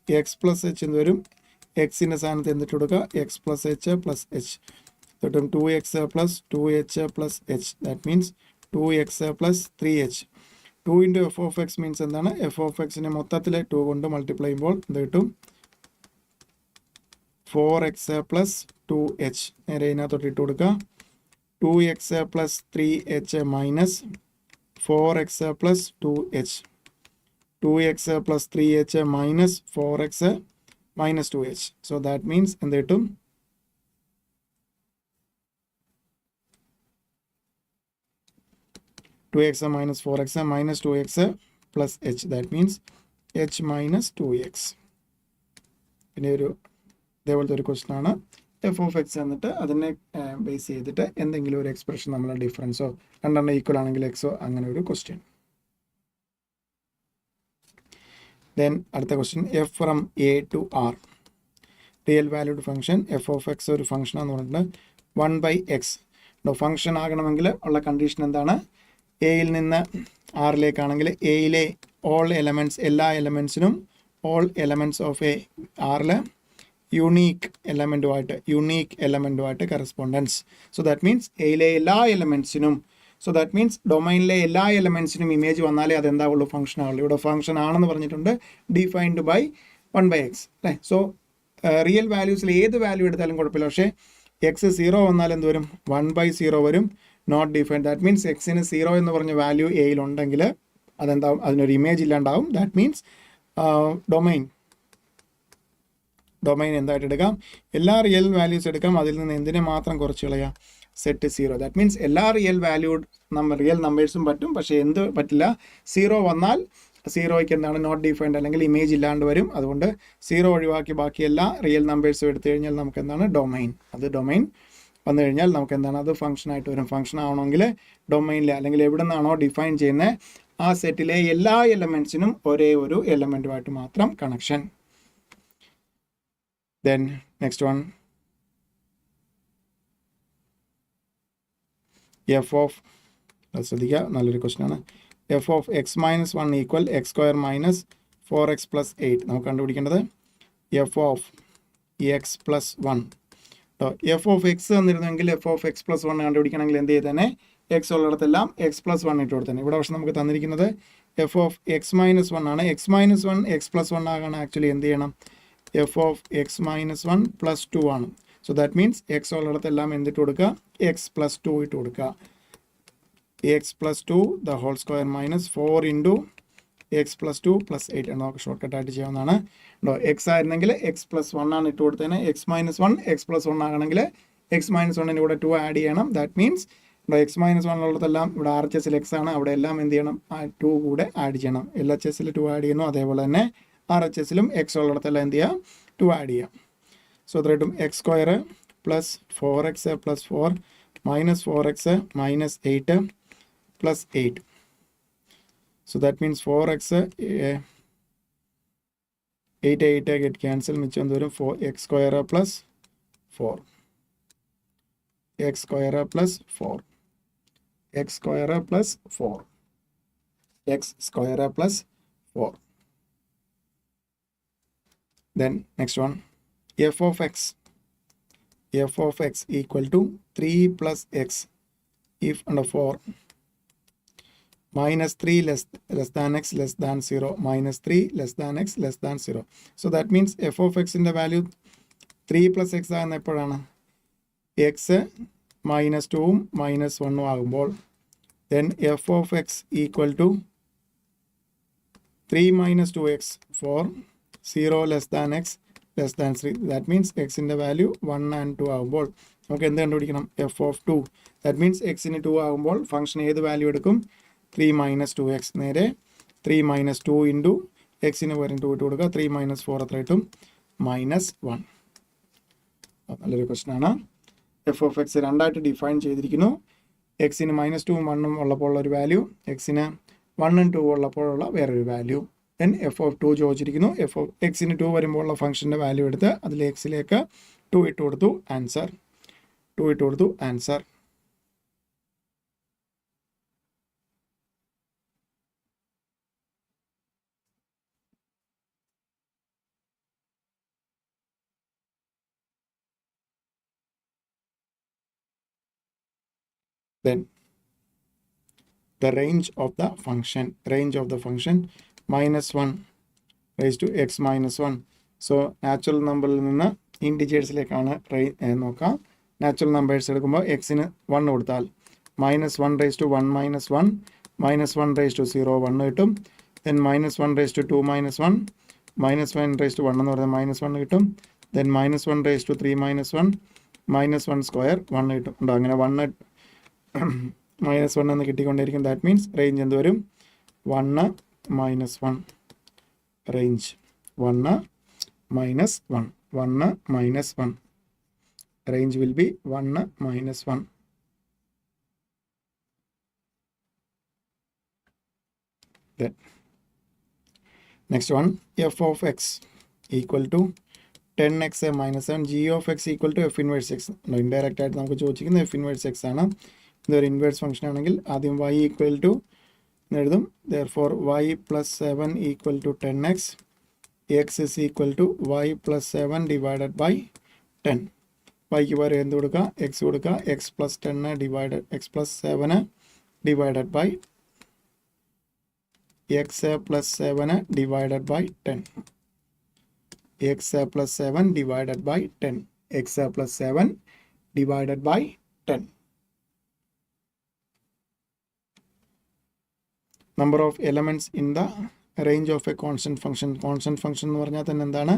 x plus h എന്ന് വരും. എക്സിൻ്റെ സ്ഥാനത്ത് എന്നിട്ട് കൊടുക്കുക x plus h plus h. Thottum 2x plus 2h plus h. That means 2x plus 3h. 2 into f of x means എന്താണ്? f of x-നെ മൊത്തത്തിൽ 2 കൊണ്ട് മൾട്ടിപ്ലൈ ചെയ്യുമ്പോൾ എന്ത് കിട്ടും? 4x plus 2h. നേരെ ഇതിനകത്തോട്ട് ഇട്ട് കൊടുക്കുക. 2x plus 3h minus 4x plus 2h. 2x plus 3h minus 4x minus 2h. So that means എന്ത് കിട്ടും? 2x minus 4x minus 2x plus h. That means h minus 2x. പിന്നെ ഒരു ഇതേപോലത്തെ ഒരു ക്വസ്റ്റൻ ആണ്. എഫ് ഓഫ് എക്സ് എന്നിട്ട് അതിനെ ബേസ് ചെയ്തിട്ട് എന്തെങ്കിലും ഒരു എക്സ്പ്രഷൻ നമ്മൾ ഡിഫറൻസോ രണ്ടെണ്ണം ഈക്വൽ ആണെങ്കിൽ എക്സോ അങ്ങനെ ഒരു ക്വസ്റ്റ്യൻ. ദെൻ അടുത്ത question, f from A to R real valued function f of x ഒരു ഫംഗ്ഷനാന്ന് പറഞ്ഞിട്ടുണ്ട്. 1/x ഫംഗ്ഷൻ ആകണമെങ്കിൽ ഉള്ള കണ്ടീഷൻ എന്താണ്? എയിൽ നിന്ന് ആറിലേക്കാണെങ്കിൽ എയിലെ ഓൾ എലമെൻറ്റ്സ് എല്ലാ എലമെൻറ്റ്സിനും ഓൾ എലമെൻറ്റ്സ് ഓഫ് എ ആറിൽ യുണീക്ക് എലമെൻറ്റുമായിട്ട് കറസ്പോണ്ടൻസ്. സോ ദാറ്റ് മീൻസ് എയിലെ എല്ലാ എലമെൻറ്റ്സിനും, സോ ദാറ്റ് മീൻസ് ഡൊമൈനിലെ എല്ലാ എലമെൻറ്റ്സിനും ഇമേജ് വന്നാലേ അതെന്താവുള്ളൂ? ഫംഗ്ഷൻ ആവുള്ളൂ. ഇവിടെ ഫംഗ്ഷൻ ആണെന്ന് പറഞ്ഞിട്ടുണ്ട്, ഡിഫൈൻഡ് ബൈ 1/x അല്ലേ. സോ റിയൽ വാല്യൂസിൽ ഏത് വാല്യൂ എടുത്താലും കുഴപ്പമില്ല. പക്ഷേ എക്സ് 0 വന്നാൽ എന്ത് വരും? 1/0 വരും. Not defined. ദാറ്റ് മീൻസ് എക്സിന് 0 എന്ന് പറഞ്ഞ വാല്യൂ എയിലുണ്ടെങ്കിൽ അതെന്താവും? അതിനൊരു ഇമേജ് ഇല്ലാണ്ടാവും. ദാറ്റ് മീൻസ് ഡൊമൈൻ എന്തായിട്ട് എടുക്കാം? എല്ലാ റിയൽ വാല്യൂസ് എടുക്കാം. അതിൽ നിന്ന് എന്തിനെ മാത്രം കുറച്ച് കളയാം? സെറ്റ് 0. ദാറ്റ് മീൻസ് എല്ലാ റിയൽ നമ്പേഴ്സും പറ്റും, പക്ഷേ എന്ത് പറ്റില്ല? 0 വന്നാൽ 0യ്ക്ക് എന്താണ്? നോട്ട് ഡിഫൈൻഡ് അല്ലെങ്കിൽ ഇമേജ് ഇല്ലാണ്ട് വരും. അതുകൊണ്ട് 0 ഒഴിവാക്കി ബാക്കി എല്ലാ റിയൽ നമ്പേഴ്സും എടുത്തു കഴിഞ്ഞാൽ നമുക്ക് എന്താണ്? ഡൊമൈൻ. അത് ഡൊമൈൻ വന്നു കഴിഞ്ഞാൽ നമുക്ക് എന്താണ്? അത് ഫംഗ്ഷനായിട്ട് വരും. ഫംഗ്ഷൻ ആവണമെങ്കിൽ ഡൊമൈനിൽ അല്ലെങ്കിൽ എവിടെ നിന്നാണോ ഡിഫൈൻ ചെയ്യുന്നത് ആ സെറ്റിലെ എല്ലാ എലമെൻറ്റ്സിനും ഒരേ ഒരു എലമെൻറ്റുമായിട്ട് മാത്രം connection. Then next one, F of, ശ്രദ്ധിക്കുക, നല്ലൊരു ക്വസ്റ്റ്യൻ ആണ്. F of X minus 1 equal X square minus 4x plus 8. നമുക്ക് കണ്ടുപിടിക്കേണ്ടത് F of X plus 1. F of X തന്നിരുന്നെങ്കിൽ എഫ് ഓഫ് എക്സ് പ്ലസ് 1 കണ്ടുപിടിക്കണമെങ്കിൽ എന്ത് ചെയ്ത് തന്നെ എക്സ് ഉള്ളിടത്തെല്ലാം എക്സ് പ്ലസ് 1 ഇട്ട് കൊടുത്തന്നെ. ഇവിടെ പക്ഷെ നമുക്ക് തന്നിരിക്കുന്നത് എഫ് ഓഫ് എക്സ് മൈനസ് 1 ആണ്. എക്സ് മൈനസ് 1 എക്സ് പ്ലസ് 1 ആകാൻ ആക്ച്വലി എന്ത് ചെയ്യണം, f of X minus 1 plus 2 ആണ്. സോ ദാറ്റ് മീൻസ് എക്സ് ഉള്ളിടത്തെല്ലാം എന്തിട്ട് കൊടുക്കുക, എക്സ് പ്ലസ് 2 ഇട്ട് കൊടുക്കുക. X plus 2 the whole square minus 4 into X plus 2 plus 8 ആണ്. നമുക്ക് ഷോർട്ട് കട്ടായിട്ട് ചെയ്യാവുന്നതാണ്. എക്സ് ആയിരുന്നെങ്കിൽ എക്സ് പ്ലസ് 1 ആണ് ഇട്ട് കൊടുത്തതിന്. എക്സ് മൈനസ് 1 എക്സ് പ്ലസ് 1 ആകണമെങ്കിൽ എക്സ് മൈനസ് 1 കൂടെ 2 ആഡ് ചെയ്യണം. ദാറ്റ് മീൻസ് എക്സ് മൈനസ് 1 ഉള്ളതെല്ലാം ഇവിടെ ആർ എച്ച് എസിൽ എക്സ് ആണ്, അവിടെ എല്ലാം എന്ത് ചെയ്യണം, 2 കൂടെ ആഡ് ചെയ്യണം. എൽ എച്ച് എസിൽ 2 ആഡ് ചെയ്യുന്നു, അതേപോലെ തന്നെ ആർ എച്ച് എസിലും എക്സ് ഉള്ളിടത്തെല്ലാം എന്ത് ചെയ്യാം, 2 ആഡ് ചെയ്യാം. സോ അത്രയായിട്ടും X square plus 4x plus 4 minus 4x minus 8 plus 8. So that means 4x 8 get cancel, മിച്ചം വരും 4x square plus 4 x square plus 4 x square plus 4 x square plus 4. Then next one, f of x equal to 3 plus x if under 4 minus 3 less than x less than 0, minus 3 less than x less than 0. So that means f of x in the value 3 plus x ആകുന്ന എപ്പോഴാണ്, x minus 2 minus 1 ആകുമ്പോൾ. then f of x equal to 3 minus 2x for 0 less than x less than 3. that means x in the value 1 and 2 ആകുമ്പോൾ നമുക്ക് എന്ത് കണ്ടുപിടിക്കണം, f of 2. that means x in 2 ആകുമ്പോൾ ഫംഗ്ഷൻ ഏത് വാല്യൂ എടുക്കും, 3 minus 2x. നേരെ 3 minus 2 ഇൻറ്റു എക്സിന് പകരം 2 ഇട്ട് കൊടുക്കുക. 3 minus 4 എത്ര കിട്ടും, -1. നല്ലൊരു ക്വസ്റ്റൻ ആണ്. എഫ് ഓഫ് എക്സ് രണ്ടായിട്ട് ഡിഫൈൻ ചെയ്തിരിക്കുന്നു. എക്സിന് -2 1 ഉള്ളപ്പോൾ ഒരു വാല്യൂ, എക്സിന് 1 2 ഉള്ളപ്പോഴുള്ള വേറൊരു വാല്യൂ. ദെൻ എഫ് ഓഫ് 2 ചോദിച്ചിരിക്കുന്നു. എഫ് ഓഫ് എക്സിന് 2 വരുമ്പോൾ ഉള്ള ഫംഗ്ഷൻ്റെ വാല്യൂ എടുത്ത് അതിൽ എക്സിലേക്ക് 2 ഇട്ട് കൊടുത്തു, ആൻസർ 2 ഇട്ട് കൊടുത്തു, answer. Then the range of the function -1 raised to x minus 1. So natural numberൽ നിന്ന് ഇൻഡിജേഴ്സിലേക്കാണ് നോക്കാം. നാച്ചുറൽ നമ്പേഴ്സ് എടുക്കുമ്പോൾ എക്സിന് 1 കൊടുത്താൽ -1 raised to 1 minus 1 -1 raised to 0 1 കിട്ടും. then -1 raised to 2 minus 1 -1 raised to 1 എന്ന് പറഞ്ഞാൽ -1 കിട്ടും. then -1 raised to 3 minus 1 -1 square 1 കിട്ടും. ഉണ്ടോ, അങ്ങനെ 1 -1 എന്ന് കിട്ടിക്കൊണ്ടിരിക്കും. ദാറ്റ് മീൻസ് റേഞ്ച് എന്ത് വരും, 1 -1 range 1 -1 1 -1 range will be 1 -1. Then next one, f of x equal to 10x minus 7, g of x equal to f inverse x. Indirect ആയിട്ട് നമുക്ക് ചോദിച്ചിരിക്കുന്നത് f inverse x ആണ്. ഇതൊരു ഇൻവേഴ്സ് ഫംഗ്ഷൻ ആണെങ്കിൽ ആദ്യം y ഈക്വൽ ടു എഴുതും. therefore y plus 7 equal to 10x, x is equal to y plus 7 divided by 10. yക്ക് പകരം എന്ത് കൊടുക്കുക, x കൊടുക്കുക. x plus 10 divided x plus 7 divided by x plus 7 divided by 10. x plus 7 divided by 10. x plus 7 divided by 10. Number of elements in the range of a constant function. Constant function എന്ന് പറഞ്ഞാൽ തന്നെ എന്താണ്,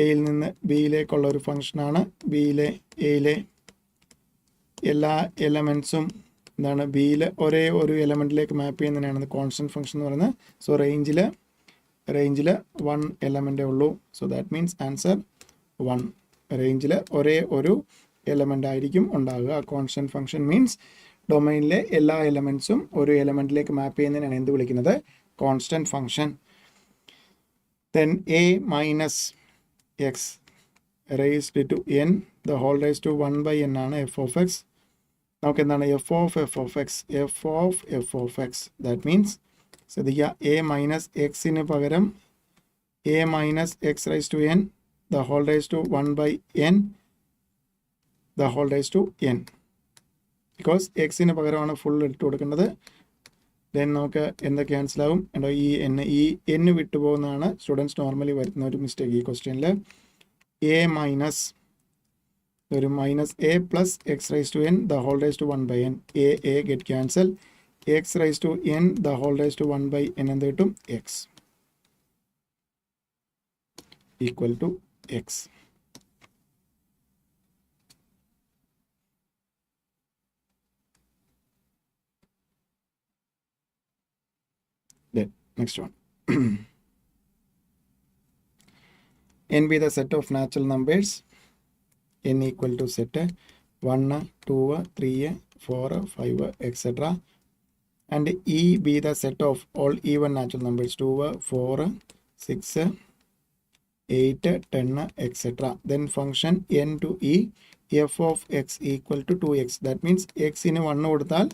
എയിൽ നിന്ന് ബിയിലേക്കുള്ള ഒരു ഫംഗ്ഷനാണ്. ബിയിലെ എയിലെ എല്ലാ എലമെൻസും എന്താണ്, ബിയിൽ ഒരേ ഒരു എലമെൻറ്റിലേക്ക് മാപ്പ് ചെയ്യുന്നതിനാണ് കോൺസ്റ്റൻറ്റ് ഫംഗ്ഷൻ എന്ന് പറയുന്നത്. സോ റേഞ്ചിൽ 1 എലമെൻറ്റേ ഉള്ളൂ. So that means answer 1. റേഞ്ചിൽ ഒരേ ഒരു എലമെൻ്റ് ആയിരിക്കും ഉണ്ടാകുക. കോൺസ്റ്റൻറ്റ് ഫംഗ്ഷൻ മീൻസ് ഡൊമൈനിലെ എല്ലാ എലമെൻസും ഒരു എലമെൻറ്റിലേക്ക് മാപ്പ് ചെയ്യുന്നതിനാണ് എന്ത് വിളിക്കുന്നത്? Constant function. Then a minus X raised to n the whole raised to 1 by n ആണ് f of x. നമുക്ക് എന്താണ് f of x. That means ശ്രദ്ധിക്കുക, a മൈനസ് എക്സിന് പകരം a minus X raised to n the whole raised to 1 by n the whole raised to n, because എക്സിന് പകരമാണ് ഫുൾ ഇട്ട് കൊടുക്കേണ്ടത്. ദെൻ നമുക്ക് എന്താ ക്യാൻസൽ ആവും? ഈ n വിട്ടുപോകുന്നതാണ് സ്റ്റുഡൻസ് നോർമലി വരുന്ന ഒരു മിസ്റ്റേക്ക് ഈ ക്വസ്റ്റ്യനിൽ. a മൈനസ് ഒരു minus a plus X raised to n the whole raised to 1 by n. a get cancel. x raised to n the whole raised to 1 by n എന്ത് കിട്ടും? x equal to x. Then next one. n be the set of natural numbers. n equal to set 1, 2, 3, 4, 5, etc. And e be the set of all even natural numbers 2, 4, 6, 8, 10, etc. Then function n to e f of x equal to 2x. That means x in 1 കൊടുത്താൽ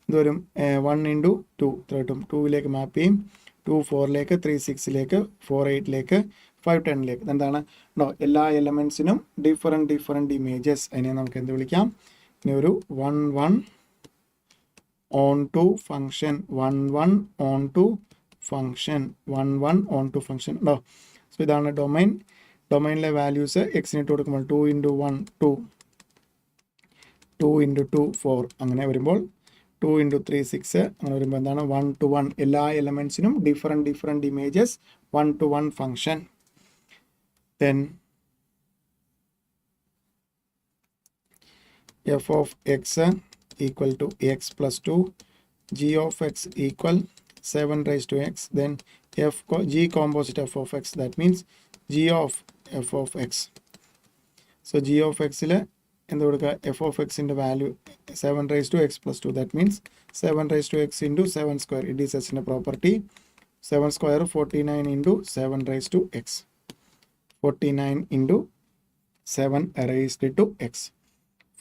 ഇതുവരും 1 into 2 കിട്ടും. 2ലേക്ക് മാപ്പ് ചെയ്യും. 2 4ലേക്ക്, 3 6ലേക്ക്, 4 8ലേക്ക്, 5 10ലേക്ക്. എന്താണ്? എല്ലാ എലമെൻസിനും ഡിഫറെൻറ്റ് ഇമേജസ്. അതിനെ നമുക്ക് എന്ത് വിളിക്കാം? ഇനി ഒരു 1 1 on to function, 1 1 on to function, 1 1 on to function. So ഇതാണ് ഡൊമൈനിലെ വാല്യൂസ് എക്സിന് ഇട്ട് കൊടുക്കുമ്പോൾ 2 into 1 2, 2 into 2 4, അങ്ങനെ വരുമ്പോൾ 2 into 3 6, അങ്ങനെ വരുമ്പോൾ എന്താണ്? 1 to 1. എല്ലാ എലമെൻസിനും different images, 1 to 1 function. Then f of x equal to x plus 2, g of x equal 7 raised to x. Then g composite f of x, that means g of f of x. So g of x ile എന്ത് കൊടുക്കുക? f of x in the value 7 raised to x plus 2, that means 7 raised to x into 7 square. It is such a property. 7 square 49 into 7 raised to x. 49 into 7 raised to x.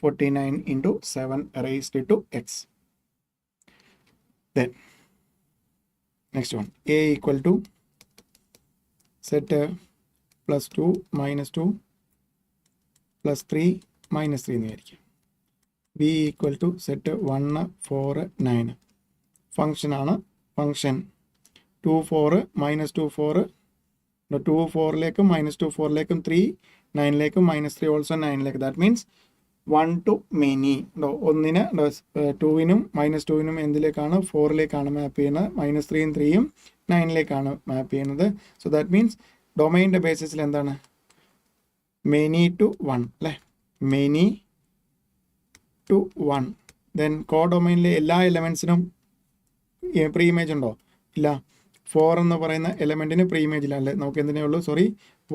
49 into 7 raised to x. Then next one, a equal to set plus 2 minus 2 plus 3 minus 3 എന്നായിരിക്കും. b equal to set 1 4 9. Function ആണ്. ഫംഗ്ഷൻ 2 4 minus 2 4, 2 4ലേക്കും മൈനസ് 2 4ലേക്കും 3 9ലേക്കും മൈനസ് 3 ഓൾസോ 9ലേക്ക്. That means 1 to many. ഒന്നിന് 2നും മൈനസ് 2നും എന്തിലേക്കാണ്? 4ലേക്കാണ് മാപ്പ് ചെയ്യുന്നത്. മൈനസ് 3യും 3യും 9ലേക്കാണ് മാപ്പ് ചെയ്യുന്നത്. സോ ദാറ്റ് മീൻസ് ഡൊമൈൻ്റെ ബേസിസിൽ എന്താണ്? മെനി ടു 1 അല്ലേ? Many to 1. ദെൻ കോ ഡൊമൈനിലെ എല്ലാ എലമെൻസിനും പ്രീ ഇമേജ് ഉണ്ടോ? ഇല്ല. 4 എന്ന് പറയുന്ന എലമെൻറ്റിന് പ്രീ ഇമേജ് ഇല്ല അല്ലേ? നമുക്ക് എന്തിനേ ഉള്ളൂ?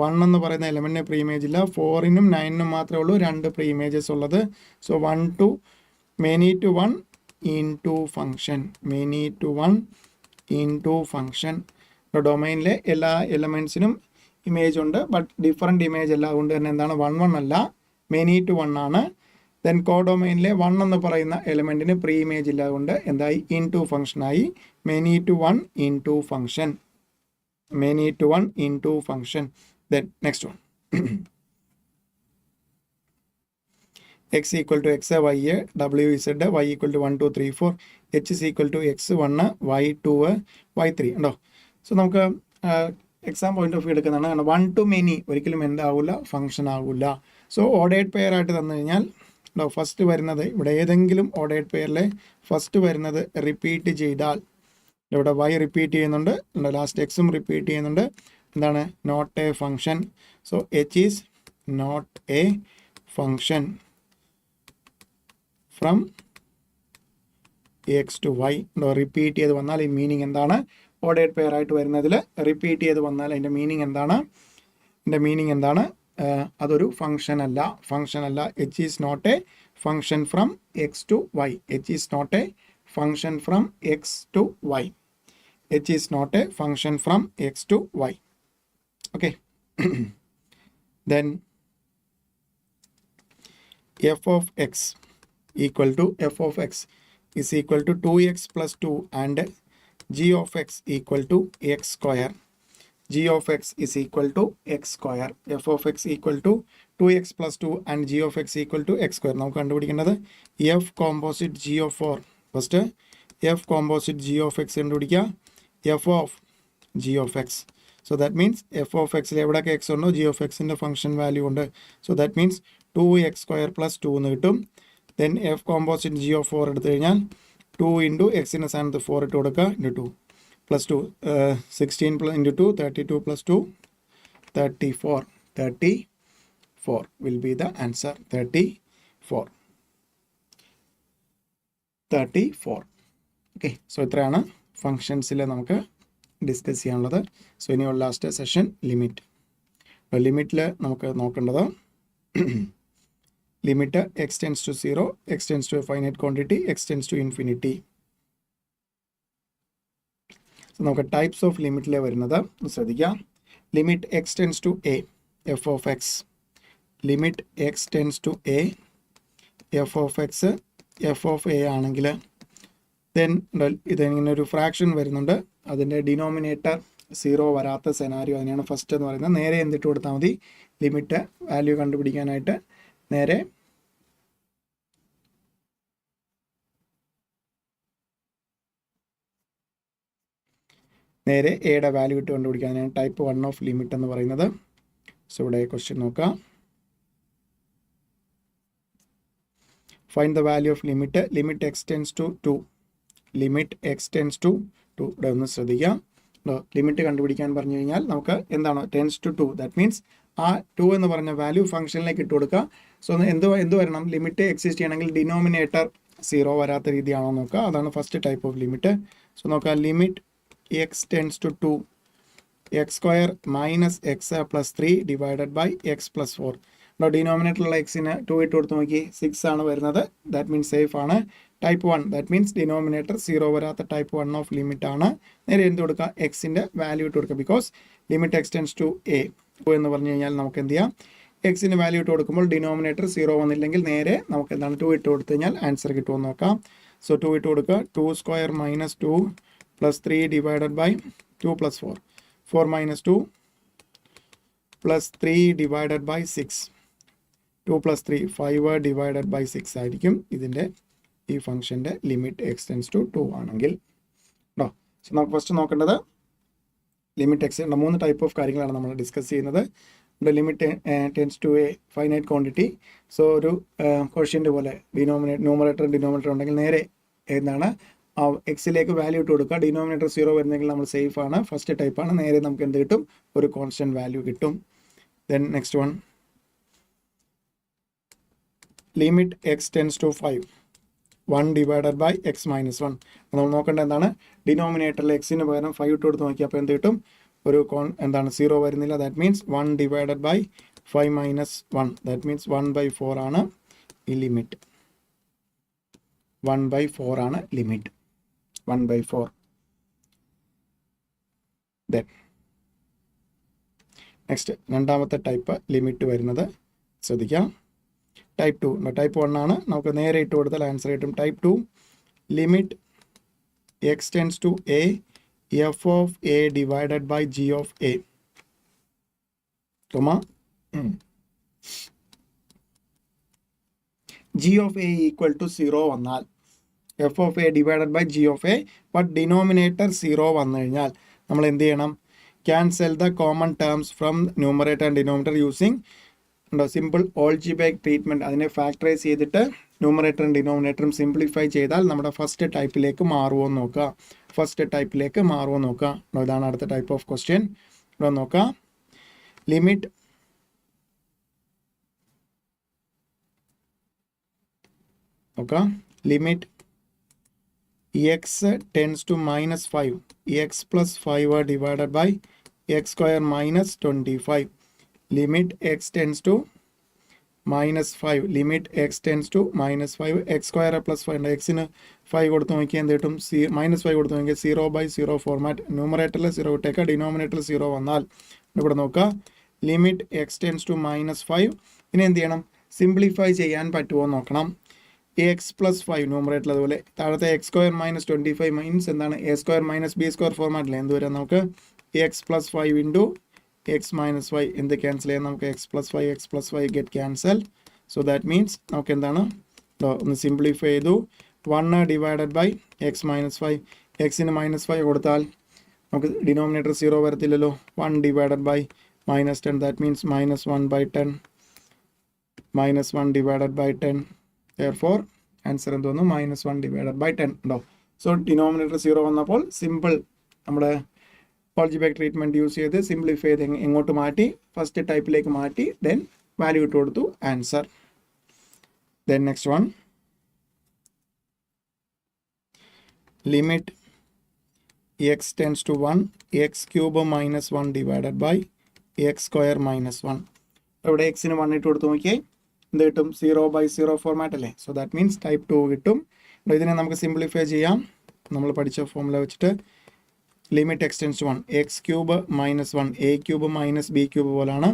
1 എന്ന് പറയുന്ന എലമെൻറ്റിന് പ്രീ ഇമേജ് ഇല്ല. 4നും 9നും മാത്രമേ ഉള്ളൂ 2 പ്രീ ഇമേജസ് ഉള്ളത്. So 1 to many to 1 into function, many to 1 into function. ഡൊമൈനിലെ എല്ലാ എലമെൻസിനും ഇമേജ് ഉണ്ട്, ബട്ട് ഡിഫറെൻറ്റ് ഇമേജ് അല്ല. അതുകൊണ്ട് തന്നെ എന്താണ്? 1 1 അല്ല, മെനി ടു 1 ആണ്. ദെൻ കോഡൊമൈനിലെ 1 എന്ന് പറയുന്ന എലമെൻറ്റിന് പ്രീ ഇമേജ് ഇല്ല. അതുകൊണ്ട് എന്തായി? ഇൻ ടു ഫംഗ്ഷനായി. Many to 1 into function, many to 1 into function. Then next one, x equal to x, y, w z, y equal to 1 2 3 4, h is equal to x1 y2 y3 ഉണ്ടോ? സോ നമുക്ക് എക്സാം പോയിന്റ് ഓഫ് വ്യൂ എടുക്കുന്നതാണ്. 1 to many ഒരിക്കലും എന്താവില്ല? ഫംഗ്ഷൻ ആവില്ല. സോ ഓർഡേഡ് പെയർ ആയിട്ട് തന്നു കഴിഞ്ഞാൽ ഫസ്റ്റ് വരുന്നത് ഇവിടെ ഏതെങ്കിലും ഓർഡേഡ് പെയറിലെ ഫസ്റ്റ് വരുന്നത് റിപ്പീറ്റ് ചെയ്താൽ ഇവിടെ y റിപ്പീറ്റ് ചെയ്യുന്നുണ്ട്, ലാസ്റ്റ് എക്സും റിപ്പീറ്റ് ചെയ്യുന്നുണ്ട്. എന്താണ്? Not a function. So h is not a function from x to y. Repeat ചെയ്ത് വന്നാൽ ഈ മീനിങ് എന്താണ്? ഓർഡേഡ് പെയർ ആയിട്ട് വരുന്നതിൽ റിപ്പീറ്റ് ചെയ്ത് വന്നാൽ അതിൻ്റെ മീനിങ് എന്താണ്? അതൊരു ഫംഗ്ഷൻ അല്ല. H is not a function from x to y. H is not a function from x to y. H is not a function from x to y. Okay. Then f of x equal to f of x is equal to 2x plus 2 and g of x equal to x square. G of x is equal to x square. F of x equal to 2x plus 2 and g of x equal to x square. നമുക്ക് കണ്ടുപിടിക്കേണ്ടത് f composite g of 4. First f composite g of x കണ്ടുപിടിക്കുക. F of g of x. So that means f of x എവിടെയൊക്കെ x ഉണ്ടോ g of x ന്റെ ഫംഗ്ഷൻ വാല്യൂ ഉണ്ട്. So that means 2x square plus 2 എന്ന് കിട്ടും. Then f composite g of 4 എടുത്തു കഴിഞ്ഞാൽ 2 into x ന്റെ സ്ഥാനത്ത് 4 ഇട്ട് കൊടുക്കുക into 2 plus 2 16 plus into 2 32 plus 2 34 34 will be the answer. 34 okay. So ഇത്രയാണ് ഫങ്ഷൻസിൽ നമുക്ക് ഡിസ്കസ് ചെയ്യാനുള്ളത്. സോ ഇനിയുള്ള ലാസ്റ്റ് സെഷൻ ലിമിറ്റ്. ലിമിറ്റിൽ നമുക്ക് നോക്കേണ്ടത് limit x tends to 0, x tends to a finite quantity, x tends to infinity. നമുക്ക് ടൈപ്സ് ഓഫ് ലിമിറ്റിലെ വരുന്നത് ശ്രദ്ധിക്കാം. Limit X tends to A F of x. Limit X tends to A F of x f of A ആണെങ്കിൽ ദെൻ ഇതിങ്ങനെ ഒരു ഫ്രാക്ഷൻ വരുന്നുണ്ട്. അതിൻ്റെ ഡിനോമിനേറ്റർ 0 വരാത്ത സെനാരിയോ അതിനെയാണ് ഫസ്റ്റ് എന്ന് പറയുന്നത്. നേരെ എന്തിട്ട് കൊടുത്താൽ മതി, ലിമിറ്റ് വാല്യൂ കണ്ടുപിടിക്കാനായിട്ട് നേരെ എയുടെ വാല്യൂ ഇട്ട് കണ്ടുപിടിക്കാനാണ് ടൈപ്പ് 1 ഓഫ് ലിമിറ്റ് എന്ന് പറയുന്നത്. സോ ഇവിടെ ക്വസ്റ്റ്യൻ നോക്കാം. Find the value of limit. Limit X tends to 2. Limit X tends to 2. ഇവിടെ ഒന്ന് ശ്രദ്ധിക്കാം. ലിമിറ്റ് കണ്ടുപിടിക്കാൻ പറഞ്ഞു കഴിഞ്ഞാൽ നമുക്ക് എന്താണ് ടെൻസ് ടു 2. ദാറ്റ് മീൻസ് ആ 2 എന്ന് പറഞ്ഞ വാല്യൂ ഫംഗ്ഷനിലേക്ക് ഇട്ട് കൊടുക്കുക. സോ എന്ത് വരണം, ലിമിറ്റ് എക്സിസ്റ്റ് ചെയ്യണമെങ്കിൽ ഡിനോമിനേറ്റർ 0 വരാത്ത രീതിയാണോ നോക്കുക. അതാണ് first type of limit. So നോക്കാം. Limit x tends to 2 x square minus x plus 3 divided by x plus 4. ഡിനോമിനേറ്ററിലുള്ള എക്സിന് 2 ഇട്ട് കൊടുത്ത് നോക്കി 6 ആണ് വരുന്നത്. ദാറ്റ് മീൻസ് സേഫ് ആണ്. ടൈപ്പ് 1 ദാറ്റ് മീൻസ് ഡിനോമിനേറ്റർ 0 വരാത്ത ടൈപ്പ് 1 ഓഫ് ലിമിറ്റ് ആണ്. നേരെ എന്ത് കൊടുക്കുക, എക്സിൻ്റെ വാല്യൂ ഇട്ട് കൊടുക്കുക. Because limit X tends to a എന്ന് പറഞ്ഞു കഴിഞ്ഞാൽ നമുക്ക് എന്ത് ചെയ്യാം, എക്സിന് വാല്യൂ ഇട്ട് കൊടുക്കുമ്പോൾ ഡിനോമിനേറ്റർ 0 വന്നില്ലെങ്കിൽ നേരെ നമുക്ക് എന്താണ് 2 ഇട്ട് കൊടുത്തു കഴിഞ്ഞാൽ ആൻസർ കിട്ടുമെന്ന് നോക്കാം. സോ 2 ഇട്ട് കൊടുക്കുക. 2 square minus 2 plus 3 divided by 2 plus 4. 4 minus 2 plus 3 divided by 6. 2 plus 3 5 divided by 6 ആയിരിക്കും ഇതിൻ്റെ ഈ ഫംഗ്ഷൻ്റെ ലിമിറ്റ് എക്സ് ടെൻസ് ടു 2 ആണെങ്കിൽ. കേട്ടോ. സോ നമുക്ക് ഫസ്റ്റ് നോക്കേണ്ടത് ലിമിറ്റ് എക്സ്. 3 ടൈപ്പ് ഓഫ് കാര്യങ്ങളാണ് നമ്മൾ ഡിസ്കസ് ചെയ്യുന്നത്. ഇവിടെ limit tends to a finite quantity. So ഒരു ക്വസ്റ്റ്യൻ്റ് പോലെ ഡിനോമിനേറ്റർ ഉണ്ടെങ്കിൽ നേരെ എന്താണ് എക്സിലേക്ക് വാല്യൂ ഇട്ട് കൊടുക്കുക. ഡിനോമിനേറ്റർ 0 വരുന്നെങ്കിൽ നമ്മൾ സേഫ് ആണ്. ഫസ്റ്റ് ടൈപ്പാണ്. നേരെ നമുക്ക് എന്ത് കിട്ടും, ഒരു കോൺസ്റ്റന്റ് വാല്യൂ കിട്ടും. Then next one limit X tends to 5 1 divided by X minus 1. നമ്മൾ നോക്കേണ്ടത് എന്താണ്, ഡിനോമിനേറ്ററിൽ എക്സിന് പകരം 5 ഇട്ട് കൊടുത്ത് നോക്കി. അപ്പോൾ എന്ത് കിട്ടും, ഒരു എന്താണ് 0 വരുന്നില്ല. That means 1 divided by 5 minus 1. That means 1/4 ആണ് ഈ ലിമിറ്റ്. 1/4 ആണ് ലിമിറ്റ്. 1/4. ദെൻ നെക്സ്റ്റ് രണ്ടാമത്തെ ടൈപ്പ് ലിമിറ്റ് വരുന്നത് ശ്രദ്ധിക്കാം. ടൈപ്പ് 2. ടൈപ്പ് 1 ആണ്. നമുക്ക് നേരെ ഇട്ട് കൊടുത്താൽ ആൻസർ കിട്ടും. Type 2 limit X tends to A F of a divided by g of a. G of A equal to 0 വന്നാൽ f of a divided by g of a, but denominator 0 വന്നു കഴിഞ്ഞാൽ നമ്മൾ എന്ത് ചെയ്യണം, cancel the common terms from numerator and denominator using simple algebraic treatment. അതിനെ ഫാക്ടറൈസ് ചെയ്തിട്ട് ന്യൂമറേറ്ററും ഡിനോമിനേറ്ററും സിംപ്ലിഫൈ ചെയ്താൽ നമ്മുടെ ഫസ്റ്റ് ടൈപ്പിലേക്ക് മാറുമോ നോക്കുക. ഇതാണ് അടുത്ത ടൈപ്പ് ഓഫ് ക്വസ്റ്റ്യൻ. ഇവിടെ നോക്കുക. Limit limit x tends to minus 5 x plus 5 divided by x square minus 25. Limit x tends to -5 limit X tends to -5 x square plus 5 ഉണ്ട്. എക്സിന് 5 കൊടുത്ത് നോക്കിയാൽ എന്ത് കിട്ടും? -5 കൊടുത്ത് നോക്കിയാൽ 0/0 ഫോർമാറ്റ്. ന്യൂമറേറ്ററിൽ 0 ഇട്ടേക്കുക, ഡിനോമിനേറ്ററിൽ 0 വന്നാൽ ഇവിടെ നോക്കുക ലിമിറ്റ് എക്സ് ടെൻസ് ടു -5. ഇനി എന്ത് ചെയ്യണം? സിംപ്ലിഫൈ ചെയ്യാൻ പറ്റുമോ എന്ന് നോക്കണം. എക്സ് പ്ലസ് 5 ന്യൂമറേറ്ററിൽ അതുപോലെ താഴത്തെ എക്സ് സ്ക്വയർ -25 മീൻസ് എന്താണ്? എ സ്ക്വയർ -ബി സ്ക്വയർ ഫോർമാറ്റിൽ എന്ത് വരാം? നമുക്ക് എക്സ് പ്ലസ് 5 ഇൻറ്റു എക്സ് -5 എന്ത് ക്യാൻസൽ ചെയ്യാം? നമുക്ക് X plus 5 get cancel. So that means നമുക്ക് എന്താണ്? ഒന്ന് സിംപ്ലിഫൈ ചെയ്തു. 1 ഡിവൈഡഡ് ബൈ എക്സ് -5. എക്സിന് -5 കൊടുത്താൽ നമുക്ക് ഡിനോമിനേറ്റർ 0 വരത്തില്ലല്ലോ. 1 divided by -10 that means -1/10 -1 divided by 10. therefore answer എന്തോന്നു? -1 ഡിവൈഡഡ് ബൈ 10 ഉണ്ടോ? സോ ഡിനോമിനേറ്റർ 0 വന്നപ്പോൾ സിമ്പിൾ നമ്മുടെ algebraic ട്രീറ്റ്മെൻറ്റ് യൂസ് ചെയ്ത് സിംപ്ലിഫൈ ചെയ്ത് എങ്ങോട്ട് മാറ്റി? ഫസ്റ്റ് ടൈപ്പിലേക്ക് മാറ്റി. ദെൻ വാല്യൂ ഇട്ട് കൊടുത്തു, answer. Then next one, limit X tends to 1 X cube -1 divided by X square -1. ഇവിടെ എക്സിന് 1 ഇട്ട് കൊടുത്ത് നോക്കിയേ എന്ത് കിട്ടും? 0/0 ഫോർമാറ്റ് അല്ലേ? സോ ദാറ്റ് മീൻസ് ടൈപ്പ് 2 കിട്ടും. ഇതിനെ നമുക്ക് സിംപ്ലിഫൈ ചെയ്യാം. നമ്മൾ പഠിച്ച ഫോമുല വെച്ചിട്ട് limit X tends to 1 X cube -1 A cube minus B cube പോലാണ്.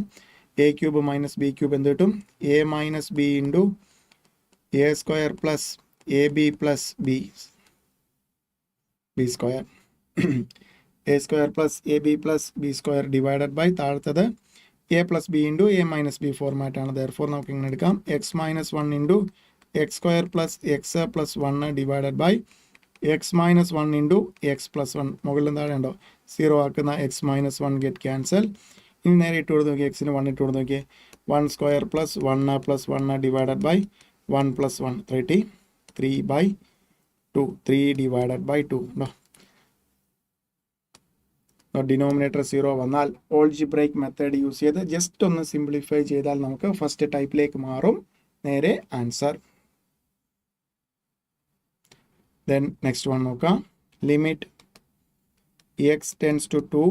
A cube minus B cube എന്ത് കിട്ടും? A minus B into A square plus A B plus B square A square plus A B plus B square divided by താഴത്തത് A plus B into A minus B format ആണ്. ദെയർഫോർ നമുക്ക് ഇങ്ങനെ എടുക്കാം X -1 into X square plus X plus 1 divided by x -1 into X plus 1. മുകളിൽ താഴെ ഉണ്ടോ? 0 ആക്കുന്ന എക്സ് -1 ഗെറ്റ് ക്യാൻസൽ. ഇനി നേരെ ഇട്ട് കൊടുത്ത് നോക്കിയാൽ എക്സിന് 1 ഇട്ട് കൊടുത്ത് നോക്കിയേ 1 square plus 1 plus 1 divided by 1 plus 1 33/2 3 divided by 2 ഉണ്ടോ? ഡിനോമിനേറ്റർ 0 വന്നാൽ ഓൾജിബ്രൈക് മെത്തേഡ് യൂസ് ചെയ്ത് ജസ്റ്റ് ഒന്ന് സിംപ്ലിഫൈ ചെയ്താൽ നമുക്ക് ഫസ്റ്റ് ടൈപ്പിലേക്ക് മാറും. നേരെ ആൻസർ. ദെൻ നെക്സ്റ്റ് വൺ നോക്കാം. Limit X tends to 2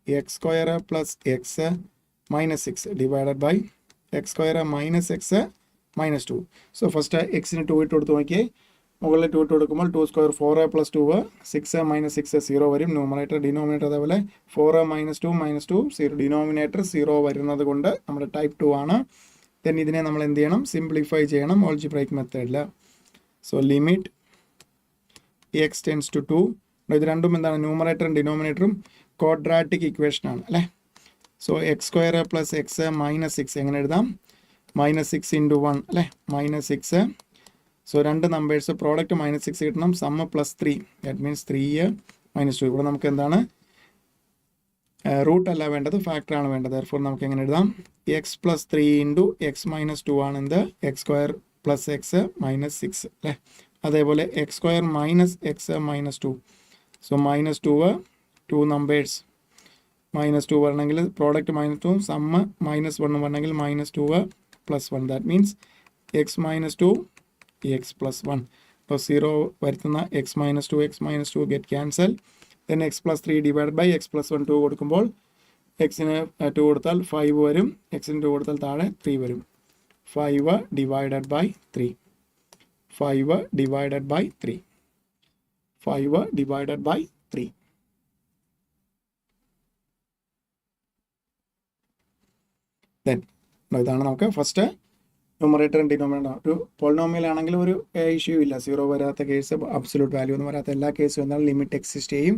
x square plus x -6 divided by X square -x -2. So first എക്സിന് 2 ഇട്ട് കൊടുത്ത് നോക്കിയേ. മുകളിൽ 2 ഇട്ട് കൊടുക്കുമ്പോൾ 2 സ്ക്വയർ 4 + 2 6 -6 0 വരും. ന്യൂമറേറ്റർ ഡിനോമിനേറ്റർ അതേപോലെ 4 - 2 -2 0 ഡിനോമിനേറ്റർ 0 വരുന്നത് കൊണ്ട് നമ്മുടെ ടൈപ്പ് 2 ആണ്. ദെൻ ഇതിനെ നമ്മൾ എന്ത് ചെയ്യണം? സിംപ്ലിഫൈ ചെയ്യണം ഓൾജിബ്രൈക് മെത്തേഡിൽ. So limit X tends to 2 ഇത് രണ്ടും എന്താണ്? ന്യൂമറേറ്ററും ഡിനോമിനേറ്ററും ക്വാഡ്രാറ്റിക് ഇക്വേഷൻ ആണ് അല്ലേ? So X square plus x -6 എങ്ങനെ എഴുതാം? -6 ഇൻറ്റു 1 അല്ലേ? -6. സോ രണ്ട് നമ്പേഴ്സ് പ്രോഡക്റ്റ് -6 കിട്ടണം. Sum +3 that means 3 -2. ഇവിടെ നമുക്ക് എന്താണ്? റൂട്ട് അല്ല വേണ്ടത്, ഫാക്ടർ ആണ് വേണ്ടത്. ദെയർഫോർ നമുക്ക് എങ്ങനെ എഴുതാം? എക്സ് പ്ലസ് 3 ഇൻറ്റു എക്സ് -2 ആണ് എന്ത്? എക്സ് സ്ക്വയർ പ്ലസ് എക്സ് -6 അല്ലേ? അതേപോലെ X square minus X -2. So -2 2 numbers -2 വരണമെങ്കിൽ പ്രോഡക്റ്റ് -2 സമ്മ് -1 വരണമെങ്കിൽ -2 + 1 ദാറ്റ് മീൻസ് എക്സ് -2 എക്സ് + 1. അപ്പോൾ 0 വരുത്തുന്ന x -2 get cancel. Then x + 3 divide by x + 1 2 കൊടുക്കുമ്പോൾ എക്സിന് 2 കൊടുത്താൽ 5 വരും. എക്സിന് 2 കൊടുത്താൽ താഴെ 3 വരും. 5 divided by 3 5 divided by 3 5 divided by 3. Then ഇതാണ് നമുക്ക് ഫസ്റ്റ് ന്യൂമറേറ്റർ ഡിനോമിനേറ്റർ. ഒരു പോളിനോമിയൽ ആണെങ്കിൽ ഒരു ഇഷ്യൂ ഇല്ല. 0 വരാത്ത കേസ്, അബ്സല്യൂട്ട് വാല്യൂ ഒന്നും വരാത്ത എല്ലാ കേസും എന്നാൽ ലിമിറ്റ് എക്സിസ്റ്റ് ചെയ്യും.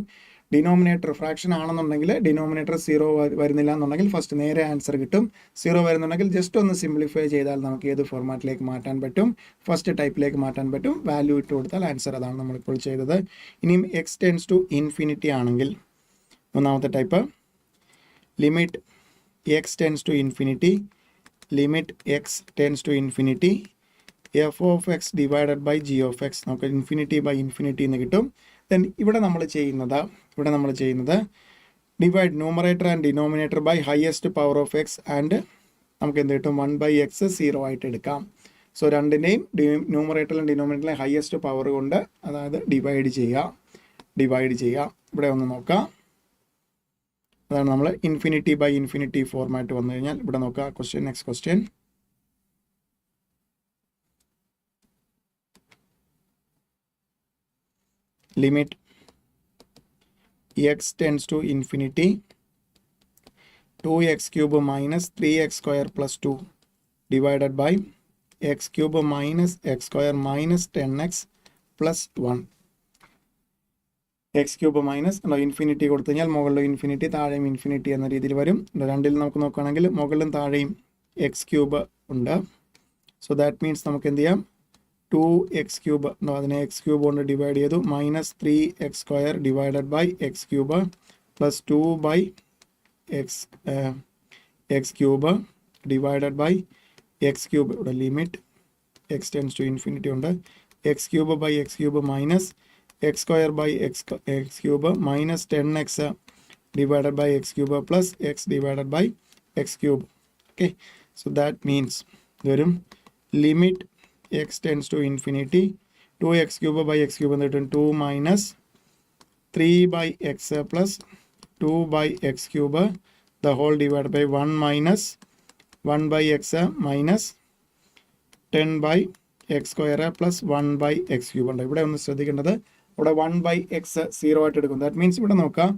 ഡിനോമിനേറ്റർ ഫ്രാക്ഷൻ ആണെന്നുണ്ടെങ്കിൽ ഡിനോമിനേറ്റർ 0 വരുന്നില്ല എന്നുണ്ടെങ്കിൽ ഫസ്റ്റ് നേരെ ആൻസർ കിട്ടും. 0 വരുന്നുണ്ടെങ്കിൽ ജസ്റ്റ് ഒന്ന് സിംപ്ലിഫൈ ചെയ്താൽ നമുക്ക് ഏത് ഫോർമാറ്റിലേക്ക് മാറ്റാൻ പറ്റും? ഫസ്റ്റ് ടൈപ്പിലേക്ക് മാറ്റാൻ പറ്റും. വാല്യൂ ഇട്ട് കൊടുത്താൽ ആൻസർ. അതാണ് നമ്മളിപ്പോൾ ചെയ്തത്. ഇനിയും എക്സ് ടെൻസ് ടു ഇൻഫിനിറ്റി ആണെങ്കിൽ ഒന്നാമത്തെ type limit X tends to infinity limit X tends to infinity f of x divided by g of x. നമുക്ക് ഇൻഫിനിറ്റി ബൈ ഇൻഫിനിറ്റി എന്ന് കിട്ടും. ദെൻ ഇവിടെ നമ്മൾ ചെയ്യുന്നത് divide numerator and denominator by highest power of x and നമുക്ക് എന്ത് കിട്ടും? 1/x 0 ആയിട്ട് എടുക്കാം. സോ രണ്ടിൻ്റെയും ന്യൂമറേറ്ററിലും ഡിനോമിനേറ്ററിലും ഹയസ്റ്റ് പവർ കൊണ്ട് അതായത് ഡിവൈഡ് ചെയ്യുക. ഇവിടെ ഒന്ന് നോക്കാം. അതാണ് നമ്മൾ ഇൻഫിനിറ്റി ബൈ ഇൻഫിനിറ്റി ഫോർമാറ്റ് വന്നു കഴിഞ്ഞാൽ ഇവിടെ നോക്കുക. Next question limit x tends to infinity 2x cube minus 3x square plus 2 divided by x cube minus x square minus 10x plus 1. x cube minus infinity കൊടുത്തു കഴിഞ്ഞാൽ മുകളിലും ഇൻഫിനിറ്റി താഴെയും ഇൻഫിനിറ്റി എന്ന രീതിയിൽ വരും. രണ്ടിൽ നമുക്ക് നോക്കുകയാണെങ്കിൽ മുകളിലും താഴെയും എക്സ് ക്യൂബ് ഉണ്ട്. സോ ദാറ്റ് മീൻസ് നമുക്ക് എന്ത് ചെയ്യാം, 2x ക്യൂബ് അതിനെ എക്സ് ക്യൂബ് കൊണ്ട് ഡിവൈഡ് ചെയ്തു, minus 3x square divided by X cube plus 2 by X cube divided by X cube. ഇവിടെ limit X tends to infinity ഉണ്ട്. X cube by X cube minus X square by X cube minus 10x divided by x cube plus x divided by x cube. Okay, so that means വരും limit x tends to infinity 2x cube by x cube എന്ന് കിട്ടും 2 minus 3 by x plus 2 by x cube the whole divided by 1 minus 1 by x minus 10 by x square plus 1 by x cube ഉണ്ട്. ഇവിടെ ഒന്ന് ശ്രദ്ധിക്കേണ്ടത്, ഇവിടെ 1 by x 0 ആയിട്ട് എടുക്കും. ദാറ്റ് മീൻസ് ഇവിടെ നോക്കാം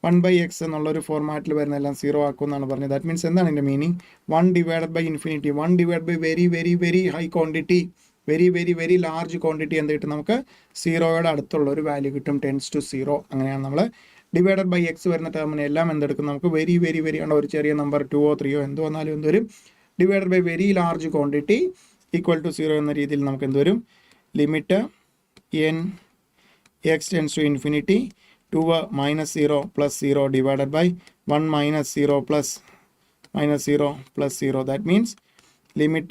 1 by x എന്നുള്ളൊരു ഫോർമാറ്റിൽ വരുന്നതെല്ലാം 0 ആക്കും എന്നാണ് പറഞ്ഞത്. ദാറ്റ് മീൻസ് എന്താണ് എൻ്റെ meaning, 1 divided by infinity 1 divide by very very very high quantity very very very large quantity എന്ത് കിട്ടും, നമുക്ക് 0യുടെ അടുത്തുള്ള ഒരു വാല്യൂ കിട്ടും, ടെൻസ് ടു 0. അങ്ങനെയാണ് നമ്മൾ ഡിവൈഡഡ് ബൈ എക്സ് വരുന്ന ടേമിനെ എല്ലാം എന്തെടുക്കും, നമുക്ക് വെരി വെരി വെരി ആണ് ഒരു ചെറിയ നമ്പർ 2 or 3 എന്ത് വന്നാലും എന്ത് വരും, divided by very large quantity equal to 0 എന്ന രീതിയിൽ നമുക്ക് എന്ത് വരും, limit n x tends to infinity 2 minus 0 plus 0 divided by 1 minus 0 plus 0. That means limit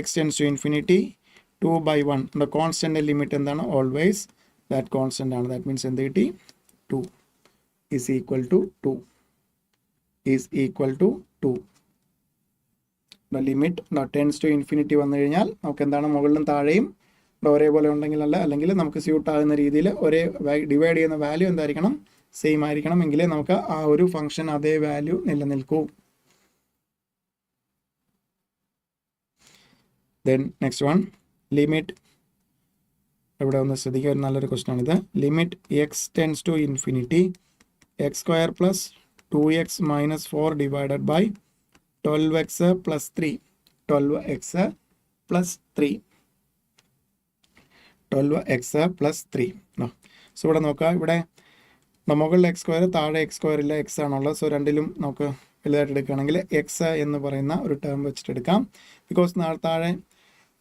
x tends to infinity 2 by 1. The constant limit എന്താണ്, always that constant ആണ്. That means എന്ത് കിട്ടി, 2 is equal to 2 is equal to 2. The limit tends to infinity വന്നു കഴിഞ്ഞാൽ നമുക്ക് എന്താണ്, മുകളിലും താഴെയും ഒരേപോലെ ഉണ്ടെങ്കിൽ അല്ല, അല്ലെങ്കിൽ നമുക്ക് സ്യൂട്ട് ആകുന്ന രീതിയിൽ ഒരേ ഡിവൈഡ് ചെയ്യുന്ന വാല്യൂ എന്തായിരിക്കണം, സെയിം ആയിരിക്കണം, എങ്കിലേ നമുക്ക് ആ ഒരു ഫംഗ്ഷൻ അതേ വാല്യൂ നിലനിൽക്കൂ. Then next one, limit. ഇവിടെ ഒന്ന് ശ്രദ്ധിക്കുക, ഒരു നല്ലൊരു ക്വസ്റ്റൻ ആണിത്. Limit X tends to infinity X square plus 2x minus 4 divided by 12x plus 3. 12x plus 3 12x plus 3. So ഇവിടെ നോക്കുക, ഇവിടെ മുകളിൽ എക്സ് സ്ക്വയർ, താഴെ എക്സ് സ്ക്വയറില്ല, എക്സ് ആണുള്ളത്. സോ രണ്ടിലും നമുക്ക് വലുതായിട്ട് എടുക്കുകയാണെങ്കിൽ എക്സ് എന്ന് പറയുന്ന ഒരു ടേം വെച്ചിട്ട് എടുക്കാം. ബിക്കോസ് താഴെ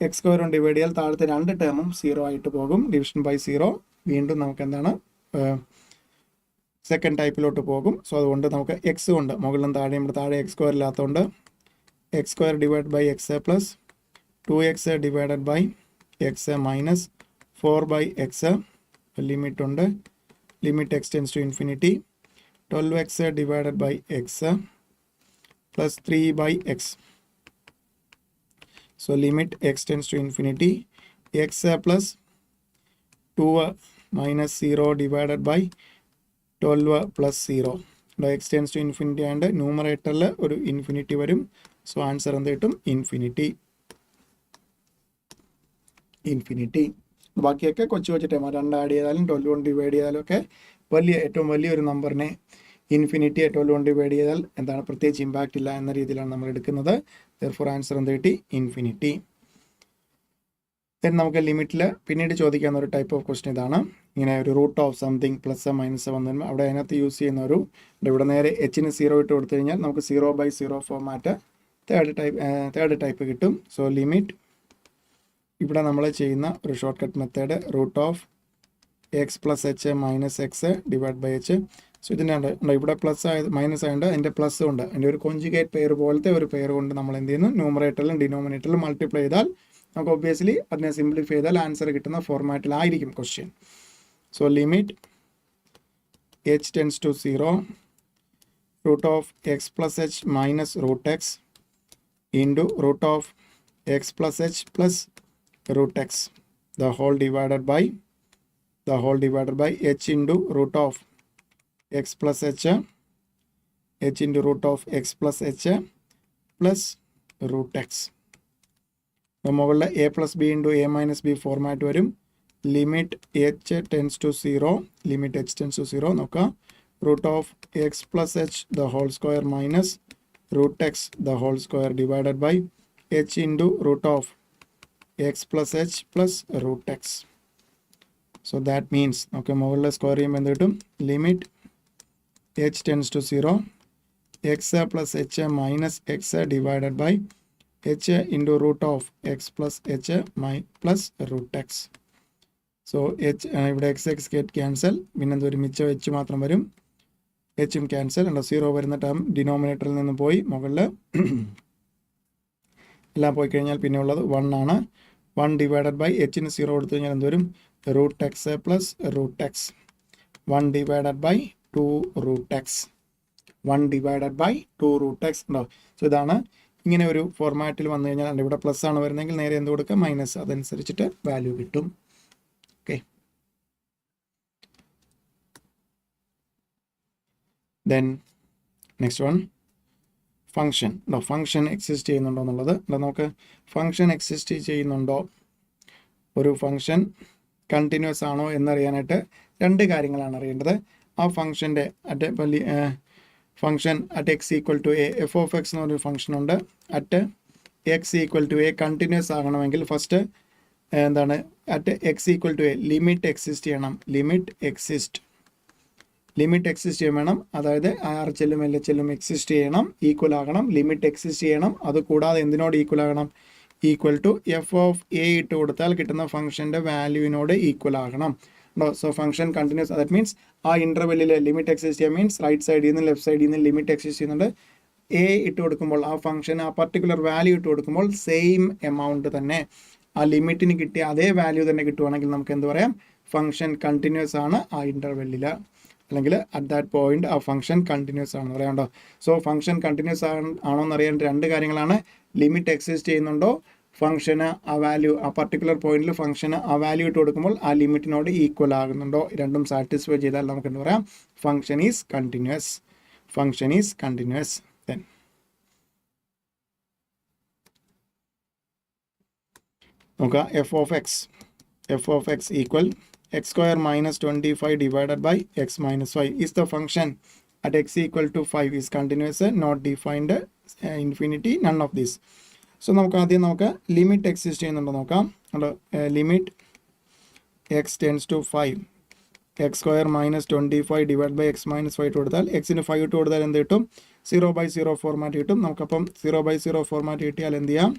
എക്സ് സ്ക്വയർ കൊണ്ട് ഡിവൈഡ് ചെയ്താൽ താഴത്തെ രണ്ട് ടേമും 0 ആയിട്ട് പോകും. ഡിവിഷൻ ബൈ 0 വീണ്ടും നമുക്ക് എന്താണ്, സെക്കൻഡ് ടൈപ്പിലോട്ട് പോകും. സോ അതുകൊണ്ട് നമുക്ക് എക്സ് കൊണ്ട് മുകളിലും താഴെയും, ഇവിടെ താഴെ എക്സ് സ്ക്വയർ ഇല്ലാത്തതുകൊണ്ട് x square divide by x plus 2x divided by X minus 4 by x. Limit ഉണ്ട്, limit x tends to infinity 12x divided by x plus 3 by x. So limit x tends to infinity x plus 2 minus 0 divided by 12 plus 0. x tends to infinity and ന്യൂമറേറ്ററിൽ ഒരു ഇൻഫിനിറ്റി വരും. സോ ആൻസർ എന്ത് കിട്ടും, ഇൻഫിനിറ്റി. ബാക്കിയൊക്കെ കൊച്ചു കൊച്ചു ടൈം, 2 ആഡ് ചെയ്താലും 12 കൊണ്ട് ഡിവൈഡ് ചെയ്താലും ഒക്കെ ഏറ്റവും വലിയൊരു നമ്പറിനെ ഇൻഫിനിറ്റിയെ 12 കൊണ്ട് ഡിവൈഡ് ചെയ്താൽ എന്താണ്, പ്രത്യേകിച്ച് ഇമ്പാക്റ്റ് ഇല്ല എന്ന രീതിയിലാണ് നമ്മൾ എടുക്കുന്നത്. ദെർഫോർ ആൻസർ എന്ത് കിട്ടി, ഇൻഫിനിറ്റി. ദെൻ നമുക്ക് ലിമിറ്റിൽ പിന്നീട് ചോദിക്കാവുന്ന ഒരു ടൈപ്പ് ഓഫ് ക്വസ്റ്റൻ ഇതാണ്. ഇങ്ങനെ ഒരു root of something plus minus വന്നു കഴിയുമ്പോൾ അവിടെ അതിനകത്ത് യൂസ് ചെയ്യുന്ന ഒരു, ഇവിടെ നേരെ എച്ചിന് 0 ഇട്ട് കൊടുത്തു കഴിഞ്ഞാൽ നമുക്ക് 0/0 ഫോർമാറ്റ് തേർഡ് ടൈപ്പ് കിട്ടും. സോ ലിമിറ്റ്, ഇവിടെ നമ്മൾ ചെയ്യുന്ന ഒരു shortcut method, root of X plus H minus x divide by h. So ഇതിൻ്റെ ഇവിടെ പ്ലസ് ആയത് മൈനസ് ആയതുകൊണ്ട് അതിൻ്റെ പ്ലസ് ഉണ്ട്, അതിൻ്റെ ഒരു കോഞ്ചുഗേറ്റ് പെയർ പോലത്തെ ഒരു പെയർ കൊണ്ട് നമ്മൾ എന്ത് ചെയ്യുന്നു, ന്യൂമറേറ്ററിലും ഡിനോമിനേറ്ററിലും മൾട്ടിപ്ലൈ ചെയ്താൽ നമുക്ക് ഒബ്വിയസ്ലി അതിനെ സിംപ്ലിഫൈ ചെയ്താൽ ആൻസർ കിട്ടുന്ന ഫോർമാറ്റിലായിരിക്കും question. So limit H tends to 0 root of X plus H minus root X into root of X plus H plus root x the whole divided by h into root of x plus h into root of x plus h plus root x. മുകളിൽ a plus b into a minus b format വരും. Limit h tends to 0, limit h tends to 0 നോക്കുക, root of X plus H the whole square minus root X the whole square divided by h into root of X plus H plus root X. So that means നമുക്ക് മുകളിൽ സ്ക്വയർ ചെയ്യുമ്പോൾ എന്ത് കിട്ടും? Limit h tends to 0, X plus H minus X divided by h into root of X plus H plus root X. So h ഇവിടെ എക്സ് എക്സ് ഗെറ്റ് ക്യാൻസൽ, പിന്നെ എന്തൊരു മിച്ചം h മാത്രം വരും, എച്ചും ക്യാൻസൽ ഉണ്ടോ, 0 വരുന്ന ടേം ഡിനോമിനേറ്ററിൽ നിന്ന് പോയി, മുകളിൽ എല്ലാം പോയി കഴിഞ്ഞാൽ പിന്നെ ഉള്ളത് 1 ആണ്. 1 ഡിവൈഡഡ് ബൈ എച്ചിന് 0 കൊടുത്തു കഴിഞ്ഞാൽ എന്ത് വരും? Root x plus root x. 1 divided by 2 root x. 1 divided by 2 root x ഉണ്ടോ. സോ ഇതാണ് ഇങ്ങനെ ഒരു ഫോർമാറ്റിൽ വന്നു കഴിഞ്ഞാൽ ഇവിടെ പ്ലസ് ആണ് വരുന്നതെങ്കിൽ നേരെ എന്ത് കൊടുക്കുക? മൈനസ്. അതനുസരിച്ചിട്ട് വാല്യൂ കിട്ടും. Okay, then next one function. Function exist ചെയ്യുന്നുണ്ടോ എന്നുള്ളത് നമുക്ക് ഫംഗ്ഷൻ എക്സിസ്റ്റ് ചെയ്യുന്നുണ്ടോ, ഒരു ഫംഗ്ഷൻ കണ്ടിന്യൂസ് ആണോ എന്നറിയാനായിട്ട് രണ്ട് കാര്യങ്ങളാണ് അറിയേണ്ടത്. ആ ഫംഗ്ഷൻ്റെ function at X equal to A, F of X എന്ന് പറഞ്ഞൊരു ഫംഗ്ഷൻ ഉണ്ട്. At X equal to A continuous ആകണമെങ്കിൽ ഫസ്റ്റ് എന്താണ്? At X equal to A limit exist ചെയ്യണം. ലിമിറ്റ് എക്സിസ്റ്റ് ചെയ്യാൻ വേണം. അതായത് ആർ ചെല്ലും എൽ ചെല്ലും എക്സിസ്റ്റ് ചെയ്യണം, ഈക്വൽ ആകണം, ലിമിറ്റ് എക്സിസ്റ്റ് ചെയ്യണം. അതുകൂടാതെ എന്തിനോട് ഈക്വൽ ആകണം? Equal to f of a ഇട്ട് കൊടുത്താൽ കിട്ടുന്ന ഫംഗ്ഷൻ്റെ വാല്യൂവിനോട് ഈക്വൽ ആകണം. So function continuous, that means ആ ഇൻ്റർവെല്ലിൽ ലിമിറ്റ് എക്സിസ്റ്റ് ചെയ്യാൻ മീൻസ് റൈറ്റ് സൈഡിൽ നിന്ന് ലെഫ്റ്റ് സൈഡിൽ നിന്ന് ലിമിറ്റ് എക്സിസ്റ്റ് ചെയ്യുന്നുണ്ട്. എ ഇട്ട് കൊടുക്കുമ്പോൾ ആ ഫംഗ്ഷൻ ആ പർട്ടിക്കുലർ വാല്യൂ ഇട്ട് കൊടുക്കുമ്പോൾ സെയിം എമൗണ്ട് തന്നെ ആ ലിമിറ്റിന് കിട്ടിയ അതേ വാല്യൂ തന്നെ കിട്ടുവാണെങ്കിൽ നമുക്ക് എന്ത് പറയാം? ഫംഗ്ഷൻ കണ്ടിന്യൂസ് ആണ് ആ ഇൻ്റർവെല്ലിൽ, അല്ലെങ്കിൽ അറ്റ് ദാറ്റ് പോയിന്റ് ആ ഫംഗ്ഷൻ കണ്ടിന്യൂസ് ആണെന്ന് പറയാണ്ടോ. സോ ഫംഗ്ഷൻ കണ്ടിന്യൂസ് ആണോ എന്നറിയാൻ രണ്ട് കാര്യങ്ങളാണ്. ലിമിറ്റ് എക്സിസ്റ്റ് ചെയ്യുന്നുണ്ടോ, ഫംഗ്ഷന് ആ വാല്യൂ ആ പർട്ടിക്കുലർ പോയിന്റിൽ ഫംഗ്ഷന് ആ വാല്യൂ ഇട്ട് കൊടുക്കുമ്പോൾ ആ ലിമിറ്റിനോട് ഈക്വൽ ആകുന്നുണ്ടോ, രണ്ടും സാറ്റിസ്ഫൈ ചെയ്താൽ നമുക്ക് എന്ത് പറയാം? Function is continuous. Function is continuous. Then നോക്കുക, F of X equal x square minus 25 divided by x minus 5 is the function at x equal to 5 is continuous, not defined, infinity, none of this. So നമുക്ക് ആദ്യം നമുക്ക് ലിമിറ്റ് എക്സിസ്റ്റ് ചെയ്യുന്നുണ്ടോ നോക്കാം. Limit X tends to 5, x square minus 25 divide by X minus 5 ഇട്ട് കൊടുത്താൽ എക്സിന് 5 ഇട്ട് കൊടുത്താൽ എന്ത് കിട്ടും? 0/0 ഫോർമാറ്റ് കിട്ടും. നമുക്കപ്പം 0/0 ഫോർമാറ്റ് കിട്ടിയാൽ എന്ത് ചെയ്യാം?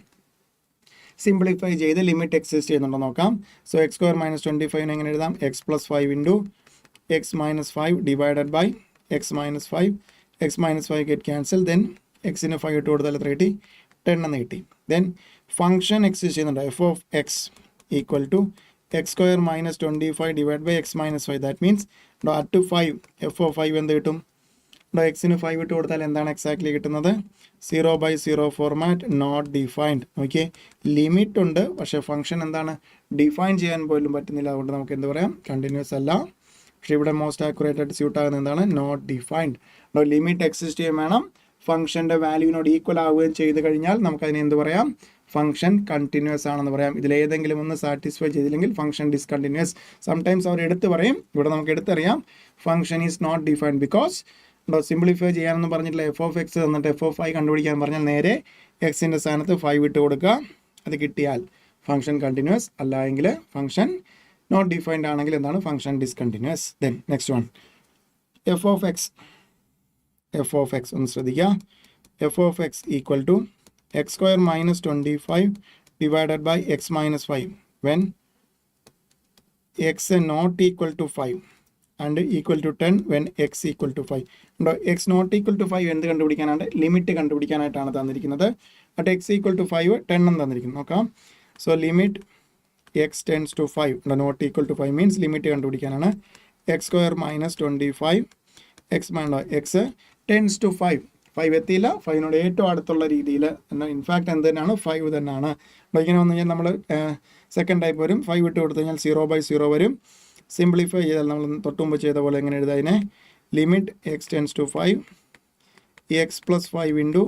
സിംപ്ലിഫൈ ചെയ്ത് ലിമിറ്റ് എക്സിസ്റ്റ് ചെയ്യുന്നുണ്ടോ നോക്കാം. സോ എക്സ് സ്ക്വയർ മൈനസ് 25 എങ്ങനെ എഴുതാം? X plus 5 into X minus 5 divided by X minus 5. X minus 5 get cancel. Then എക്സിന് 5 ഇട്ട് കൊടുത്താൽ എത്ര കിട്ടി? 10 എന്ന് കിട്ടി. ദെൻ ഫംഗ്ഷൻ എക്സിസ്റ്റ് ചെയ്യുന്നുണ്ട്. F of X equal to X square minus 25 divide by X minus 5. That means at 5 f of 5 എന്ത് കിട്ടും? എക്സിന് 5 ഇട്ട് കൊടുത്താൽ എന്താണ് എക്സാക്ട്ലി കിട്ടുന്നത്? 0/0 format, not defined. Okay, limit ഉണ്ട്, പക്ഷേ ഫംഗ്ഷൻ എന്താണ്? ഡിഫൈൻ ചെയ്യാൻ പോലും പറ്റുന്നില്ല. അതുകൊണ്ട് നമുക്ക് എന്ത് പറയാം? കണ്ടിന്യൂസ് അല്ല. പക്ഷേ ഇവിടെ മോസ്റ്റ് ആക്യുറേറ്റ് ആയിട്ട് സ്യൂട്ട് ആകുന്നത് എന്താണ്? Not defined. ലിമിറ്റ് എക്സിസ്റ്റ് ചെയ്യാൻ വേണം, ഫംഗ്ഷൻ്റെ വാല്യൂവിനോട് ഈക്വൽ ആവുകയും ചെയ്ത് കഴിഞ്ഞാൽ നമുക്കതിനെ എന്ത് പറയാം? ഫംഗ്ഷൻ കണ്ടിന്യൂസ് ആണെന്ന് പറയാം. ഇതിലേതെങ്കിലും ഒന്ന് സാറ്റിസ്ഫൈ ചെയ്തില്ലെങ്കിൽ ഫംഗ്ഷൻ ഡിസ്കണ്ടിന്യൂസ്. സംടൈംസ് അവർ എടുത്ത് പറയും. ഇവിടെ നമുക്ക് എടുത്തറിയാം function is not defined because simplify ചെയ്യാനെന്ന് പറഞ്ഞിട്ടില്ല. എഫ് ഓഫ് എക്സ് തന്നിട്ട് എഫ് ഓഫ് 5 കണ്ടുപിടിക്കാൻ പറഞ്ഞാൽ നേരെ എക്സിൻ്റെ സ്ഥാനത്ത് 5 ഇട്ട് കൊടുക്കുക. അത് കിട്ടിയാൽ ഫംഗ്ഷൻ കണ്ടിന്യൂസ്, അല്ല എങ്കിൽ ഫംഗ്ഷൻ നോട്ട് ഡിഫൈൻഡ് ആണെങ്കിൽ എന്താണ്? Function discontinuous. Then next one F of x ഒന്ന് ശ്രദ്ധിക്കുക. F of X equal to X square minus 25 divided by X minus 5 when x not equal to 5 and equal to 10 when x equal to 5. ഉണ്ടോ? എക്സ് നോട്ട് ഈക്വൽ ടു 5 എന്ത് കണ്ടുപിടിക്കാനാണ്? ലിമിറ്റ് കണ്ടുപിടിക്കാനായിട്ടാണ് തന്നിരിക്കുന്നത്. അറ്റ് എക്സ് ഈക്വൽ ടു 5 10 എന്ന് തന്നിരിക്കുന്നു. നോക്കാം. So limit X tends to 5 not equal to 5 means limit കണ്ടുപിടിക്കാനാണ്. X square minus 25 X tends to 5 എത്തിയില്ല, 5നോട് ഏറ്റവും അടുത്തുള്ള രീതിയിൽ എന്നാൽ ഇൻഫാക്ട് എന്ത് തന്നെയാണ്? 5 തന്നെയാണ്. അപ്പോൾ ഇങ്ങനെ വന്നു കഴിഞ്ഞാൽ നമ്മൾ സെക്കൻഡ് ടൈപ്പ് വരും. 5 ഇട്ട് കൊടുത്തു കഴിഞ്ഞാൽ 0/0 വരും. സിംപ്ലിഫൈ ചെയ്താൽ നമ്മൾ തൊട്ടുമുമ്പ് ചെയ്ത പോലെ എങ്ങനെ എഴുതാതിനെ? Limit X tends to 5 X plus 5 into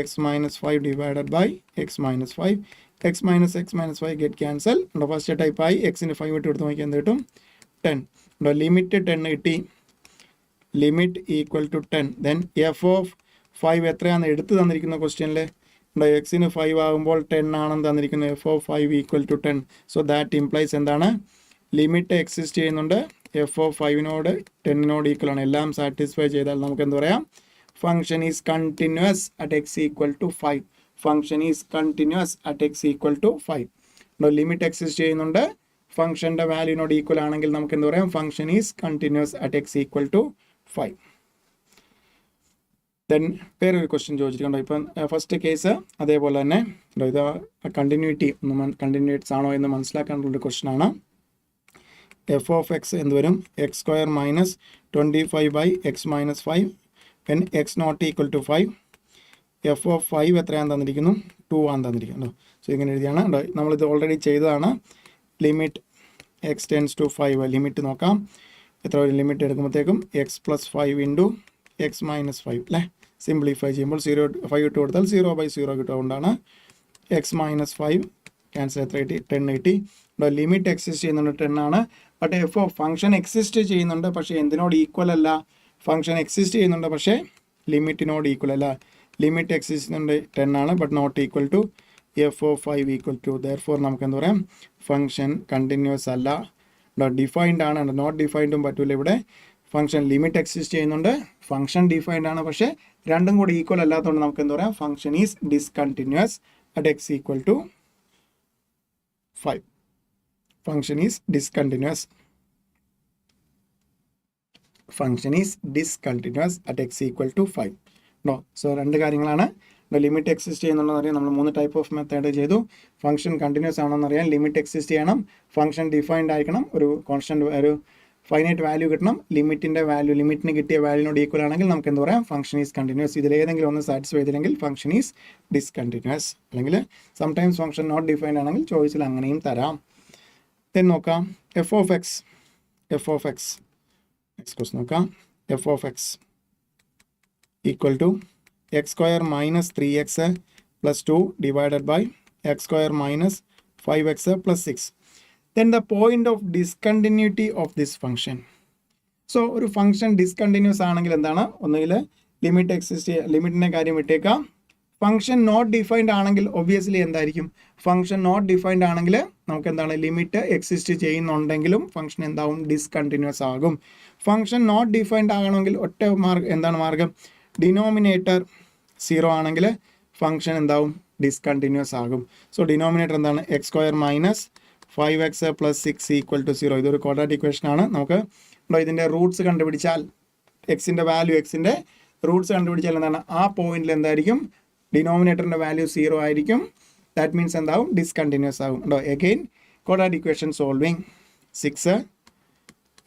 X minus 5 divided by X minus 5. x minus 5 get cancel. First type I x in 5 ഇട്ട് കൊടുത്ത് നോക്കിയാൽ എന്ത് കിട്ടും 10. ലിമിറ്റ് 10 കിട്ടി, limit equal to 10. Then F of 5 എത്രയാണെന്ന് എടുത്ത് തന്നിരിക്കുന്ന ക്വസ്റ്റ്യനിൽ എക്സിന് 5 ആകുമ്പോൾ 10 ആണെന്ന് തന്നിരിക്കുന്നത്. F of 5 equal to 10. So that implies എന്താണ്, ലിമിറ്റ് എക്സിസ്റ്റ് ചെയ്യുന്നുണ്ട്, എഫ് ഓഫ് 5നോട് 10നോട് ഈക്വൽ ആണ്. എല്ലാം സാറ്റിസ്ഫൈ ചെയ്താൽ നമുക്ക് എന്ത് പറയാം, function is continuous at X equal to 5. Function is continuous at X equal to 5. Limit exist ചെയ്യുന്നുണ്ട്, ഫംഗ്ഷൻ്റെ വാല്യൂനോട് ഈക്വൽ ആണെങ്കിൽ നമുക്ക് എന്ത് പറയാം, function is continuous at X equal to 5. Then വേറൊരു ക്വസ്റ്റ്യൻ ചോദിച്ചിട്ടുണ്ടോ, ഇപ്പം ഫസ്റ്റ് കേസ് അതേപോലെ തന്നെ ഇത് കണ്ടിന്യൂറ്റി കണ്ടിന്യൂസ് ആണോ എന്ന് മനസ്സിലാക്കാനുള്ളൊരു ക്വസ്റ്റ്യൻ ആണ്. എഫ് ഓഫ് എക്സ് എന്ത് വരും, x square minus 25 by X minus 5 when x not equal to 5. F of 5 എത്രയാണെന്ന് തന്നിരിക്കുന്നു, 2 ആണെന്ന് തന്നിരിക്കുന്നു. സോ ഇങ്ങനെ എഴുതിയാണ്. നമ്മളിത് ഓൾറെഡി ചെയ്തതാണ്. Limit X tends to 5, limit നോക്കാം. എത്ര ഒരു ലിമിറ്റ് എടുക്കുമ്പോഴത്തേക്കും X plus 5 into X minus 5 അല്ലേ. സിംപ്ലിഫൈ ചെയ്യുമ്പോൾ 5 ഇട്ട് കൊടുത്താൽ 0/0 കിട്ടും. അതുകൊണ്ടാണ് എക്സ് മൈനസ് 5 ക്യാൻസൽ എത്ര കിട്ടി, 10 കിട്ടി. ലിമിറ്റ് എക്സിസ്റ്റ് ചെയ്യുന്നുണ്ട് 10 ആണ്. But f of function exist ചെയ്യുന്നുണ്ട്, പക്ഷേ എന്തിനോട് ഈക്വൽ അല്ല, ഫംഗ്ഷൻ എക്സിസ്റ്റ് ചെയ്യുന്നുണ്ട് പക്ഷേ ലിമിറ്റിനോട് ഈക്വൽ അല്ല. ലിമിറ്റ് എക്സിസ്റ്റ് ചെയ്യുന്നുണ്ട് 10 ആണ്, but not equal to f of 5 equal to. Therefore നമുക്ക് എന്താ പറയാം, ഫംഗ്ഷൻ കണ്ടിന്യൂസ് അല്ല. ഡിഫൈൻഡ് ആണ്, നോട്ട് ഡിഫൈൻഡും പറ്റൂല. ഇവിടെ ഫംഗ്ഷൻ ലിമിറ്റ് എക്സിസ്റ്റ് ചെയ്യുന്നുണ്ട്, ഫംഗ്ഷൻ ഡിഫൈൻഡ് ആണ്, പക്ഷേ രണ്ടും കൂടി ഈക്വൽ അല്ലാത്തതുകൊണ്ട് നമുക്ക് എന്താ പറയാം, function is discontinuous at X equal to 5. Function is discontinuous. Function is discontinuous at x equal to 5. No. So രണ്ട് കാര്യങ്ങളാണ്. ലിമിറ്റ് എക്സിസ്റ്റ് ചെയ്യുന്നുണ്ടെന്ന് അറിയാം. നമ്മൾ 3 ടൈപ്പ് ഓഫ് മെത്തേഡ് ചെയ്തു. ഫംഗ്ഷൻ കണ്ടിന്യൂസ് ആണെന്ന് അറിയാൻ ലിമിറ്റ് എക്സിസ്റ്റ് ചെയ്യണം, ഫംഗ്ഷൻ ഡിഫൈൻഡ് ആയിരിക്കണം, ഒരു കോൺസ്റ്റന്റ് ഒരു ഫൈനൈറ്റ് വാല്യൂ കിട്ടണം, ലിമിറ്റിൻ്റെ വാല്യൂ ലിമിറ്റിന് കിട്ടിയ വാല്യൂനോട് ഈക്വൽ ആണെങ്കിൽ നമുക്ക് എന്താ പറയാം, ഫംഗ്ഷൻ ഈസ് കണ്ടിന്യൂസ്. ഇതിലേതെങ്കിലും ഒന്ന് സാറ്റിസ്ഫൈ ചെയ്തില്ലെങ്കിൽ ഫംഗ്ഷൻ ഈസ് ഡിസ്കണ്ടിന്യൂസ്. അല്ലെങ്കിൽ സംടൈംസ് ഫംഗ്ഷൻ നോട്ട് ഡിഫൈൻഡ് ആണെങ്കിൽ ചോയ്സിൽ അങ്ങനെയും തരാം. Then നോക്കാം F of X. Next question നോക്കാം. F of X equal to X square minus 3x plus 2 divided by X square minus 5x plus 6. Then the point of discontinuity of this function. So ഒരു ഫംഗ്ഷൻ ഡിസ്കണ്ടിന്യൂസ് ആണെങ്കിൽ എന്താണ്, ഒന്നുകിൽ ലിമിറ്റ് എക്സിസ്റ്റ് ലിമിറ്റിൻ്റെ കാര്യം വിട്ടേക്കാം. ഫംഗ്ഷൻ നോട്ട് ഡിഫൈൻഡ് ആണെങ്കിൽ ഒബ്വിയസ്ലി എന്തായിരിക്കും, ഫംഗ്ഷൻ നോട്ട് ഡിഫൈൻഡ് ആണെങ്കിൽ നമുക്ക് എന്താണ്, ലിമിറ്റ് എക്സിസ്റ്റ് ചെയ്യുന്നുണ്ടെങ്കിലും ഫംഗ്ഷൻ എന്താവും, ഡിസ്കണ്ടിന്യൂസ് ആകും. ഫംഗ്ഷൻ നോട്ട് ഡിഫൈൻഡ് ആകണമെങ്കിൽ ഒറ്റ എന്താണ് മാർഗം, ഡിനോമിനേറ്റർ 0 ആണെങ്കിൽ ഫംഗ്ഷൻ എന്താവും, ഡിസ്കണ്ടിന്യൂസ് ആകും. സോ ഡിനോമിനേറ്റർ എന്താണ്, x square minus 5x plus 6 equal to 0. ഇതൊരു ക്വാഡ്രാറ്റിക് ഇക്വേഷൻ ആണ്. നമുക്ക് ഇതിൻ്റെ റൂട്ട്സ് കണ്ടുപിടിച്ചാൽ, എക്സിൻ്റെ വാല്യൂ എക്സിൻ്റെ റൂട്ട്സ് കണ്ടുപിടിച്ചാൽ എന്താണ്, ആ പോയിന്റിൽ എന്തായിരിക്കും, ഡിനോമിനേറ്ററിൻ്റെ വാല്യൂ 0 ആയിരിക്കും. ദാറ്റ് മീൻസ് എന്താവും, ഡിസ്കണ്ടിന്യൂസ് ആകും. Again quadratic equation solving. 6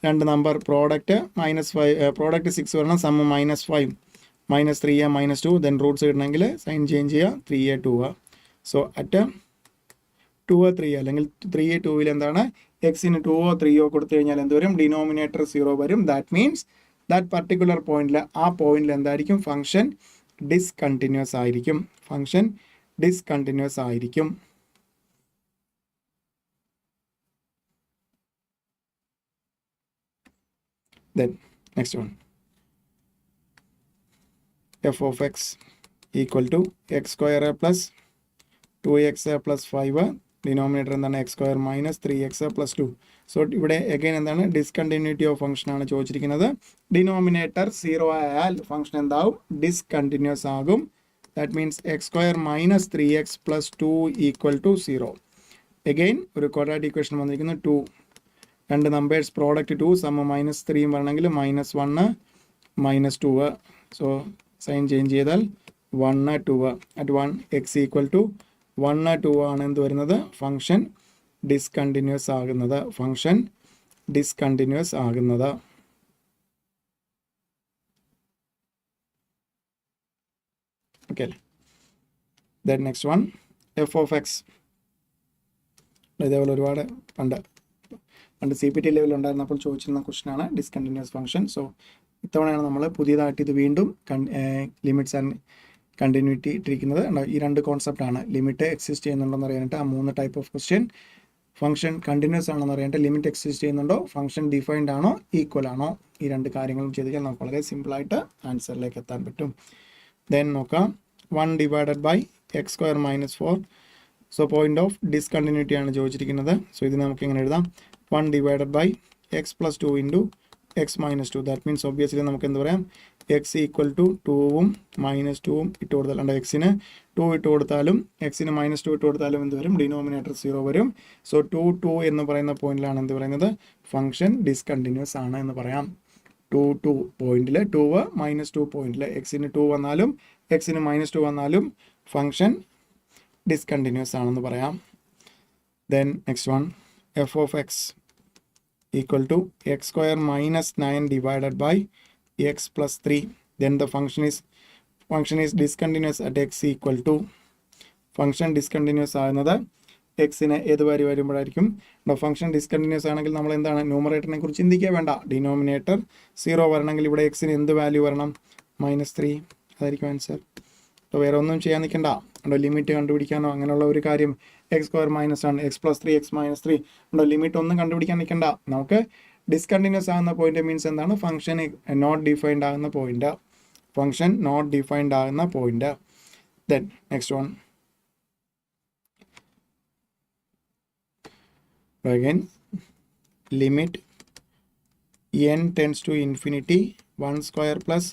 രണ്ട് നമ്പർ പ്രോഡക്റ്റ് -5 പ്രോഡക്റ്റ് 6 വരണം, സം -5 -3a -2. ദെൻ റൂട്ട്സ് കിട്ടണമെങ്കിൽ സൈൻ ചേഞ്ച് ചെയ്യുക, 3a 2a. So at 2a 3a അല്ലെങ്കിൽ 3a 2ൽ എന്താണ്, എക്സിന് 2o 3o കൊടുത്തു കഴിഞ്ഞാൽ എന്ത് വരും, ഡിനോമിനേറ്റർ 0 വരും. ദാറ്റ് മീൻസ് ദാറ്റ് പർട്ടിക്കുലർ പോയിന്റിൽ, ആ പോയിന്റിൽ എന്തായിരിക്കും, ഫംഗ്ഷൻ ഡിസ്കണ്ടിന്യൂസ് ആയിരിക്കും. ഫംഗ്ഷൻ ഡിസ്കണ്ടിന്യൂസ് ആയിരിക്കും. Then next one, f of x equal to x square plus 2x plus 5, denominator എന്താണ്, x square minus 3x plus 2. So ഇവിടെ അഗൈൻ എന്താണ്, ഡിസ്കണ്ടിന്യൂറ്റി ഓഫ് ഫംഗ്ഷൻ ആണ് ചോദിച്ചിരിക്കുന്നത്. ഡിനോമിനേറ്റർ 0 ആയാൽ ഫംഗ്ഷൻ എന്താവും, ഡിസ്കണ്ടിന്യൂസ് ആകും. That means x square minus 3x plus 2 equal to 0. Again ഒരു ക്വാഡ്രാറ്റിക് ഇക്വേഷൻ വന്നിരിക്കുന്നു. 2 രണ്ട് നമ്പേഴ്സ് പ്രോഡക്റ്റ് 2 സം -3 വരണമെങ്കിൽ -1 -2. സോ സൈൻ ചേഞ്ച് ചെയ്താൽ 1 2 അറ്റ് 1 എക്സ് ഈക്വൽ ടു 1 2 ആണ് എന്ത് വരുന്നത്, ഫംഗ്ഷൻ ഡിസ്കണ്ടിന്യൂസ് ആകുന്നത്. ഫംഗ്ഷൻ ഡിസ്കണ്ടിന്യൂസ് ആകുന്നത്. ഓക്കെ അല്ലേ. Then next one, F of X. ഇതേപോലെ ഒരുപാട് പണ്ട് CPT ലെവലിൽ ഉണ്ടായിരുന്നപ്പോൾ ചോദിച്ചിരുന്ന ക്വസ്റ്റനാണ് ഡിസ്കണ്ടിന്യൂസ് ഫംഗ്ഷൻ. സോ ഇത്തവണയാണ് നമ്മൾ പുതിയതായിട്ട് ഇത് വീണ്ടും ലിമിറ്റ്സ് ആൻഡ് കണ്ടിന്യൂറ്റി ഇട്ടിരിക്കുന്നത് ഈ രണ്ട് കോൺസെപ്റ്റാണ്. ലിമിറ്റ് എക്സിസ്റ്റ് ചെയ്യുന്നുണ്ടോയെന്ന് അറിയാനായിട്ട് ആ 3 type of question. Function continuous ആണെന്ന് അറിയാനായിട്ട് ലിമിറ്റ് എക്സിസ്റ്റ് ചെയ്യുന്നുണ്ടോ, ഫംഗ്ഷൻ ഡിഫൈൻഡ് ആണോ, ഈക്വൽ ആണോ, ഈ രണ്ട് കാര്യങ്ങളും ചെയ്താൽ നമുക്ക് വളരെ സിമ്പിളായിട്ട് ആൻസറിലേക്ക് എത്താൻ പറ്റും. ദെൻ നോക്കാം 1 divided by X square minus 4. So point of discontinuity ആണ് ചോദിച്ചിരിക്കുന്നത്. സോ ഇത് നമുക്ക് ഇങ്ങനെ എഴുതാം 1 divided by x plus 2 into X minus 2. That means obviously നമുക്ക് എന്ത് പറയാം, എക്സ് ഈക്വൽ ടു 2ഉം മൈനസ് 2ഉം ഇട്ട് കൊടുത്താൽ, അല്ല എക്സിന് 2 ഇട്ട് കൊടുത്താലും എക്സിന് മൈനസ് 2 ഇട്ട് കൊടുത്താലും എന്ത് വരും, ഡിനോമിനേറ്റർ 0 വരും. സോ 2 എന്ന് പറയുന്ന പോയിന്റിലാണ് എന്ത് പറയുന്നത്, ഫംഗ്ഷൻ ഡിസ്കണ്ടിന്യൂസ് ആണ് എന്ന് പറയാം. 2 പോയിന്റിൽ 2 മൈനസ് 2 പോയിന്റിൽ എക്സിന് 2 വന്നാലും എക്സിന് മൈനസ് 2 വന്നാലും ഫംഗ്ഷൻ ഡിസ്കണ്ടിന്യൂസ് ആണെന്ന് പറയാം. Then next one F of X equal to x square minus 9 divided by x plus 3. Then the function is discontinuous at x equal to. Function discontinuous ആകുന്നത് എക്സിന് ഏത് വാല്യൂ വരുമ്പോഴായിരിക്കും. ഫംഗ്ഷൻ ഡിസ്കണ്ടിന്യൂസ് ആണെങ്കിൽ നമ്മൾ എന്താണ്, ന്യൂമറേറ്ററിനെ കുറിച്ച് ചിന്തിക്കുക വേണ്ട. ഡിനോമിനേറ്റർ 0 വരണമെങ്കിൽ ഇവിടെ എക്സിന് എന്ത് വാല്യൂ വരണം, -3. അതായിരിക്കും ആൻസർ. അപ്പോൾ വേറെ ഒന്നും ചെയ്യാൻ നിൽക്കണ്ട. ലിമിറ്റ് കണ്ടുപിടിക്കാനോ അങ്ങനെയുള്ള ഒരു കാര്യം, X square minus 1 X plus 3 X minus 3 ഉണ്ടോ, ലിമിറ്റ് ഒന്നും കണ്ടുപിടിക്കാൻ നിൽക്കണ്ട. നമുക്ക് ഡിസ്കണ്ടിന്യൂസ് ആകുന്ന പോയിന്റ് മീൻസ് എന്താണ്, ഫംഗ്ഷൻ നോട്ട് ഡിഫൈൻഡ് ആകുന്ന പോയിന്റ്. ഫംഗ്ഷൻ നോട്ട് ഡിഫൈൻഡ് ആകുന്ന point. Then next one again limit n tends to infinity 1 square plus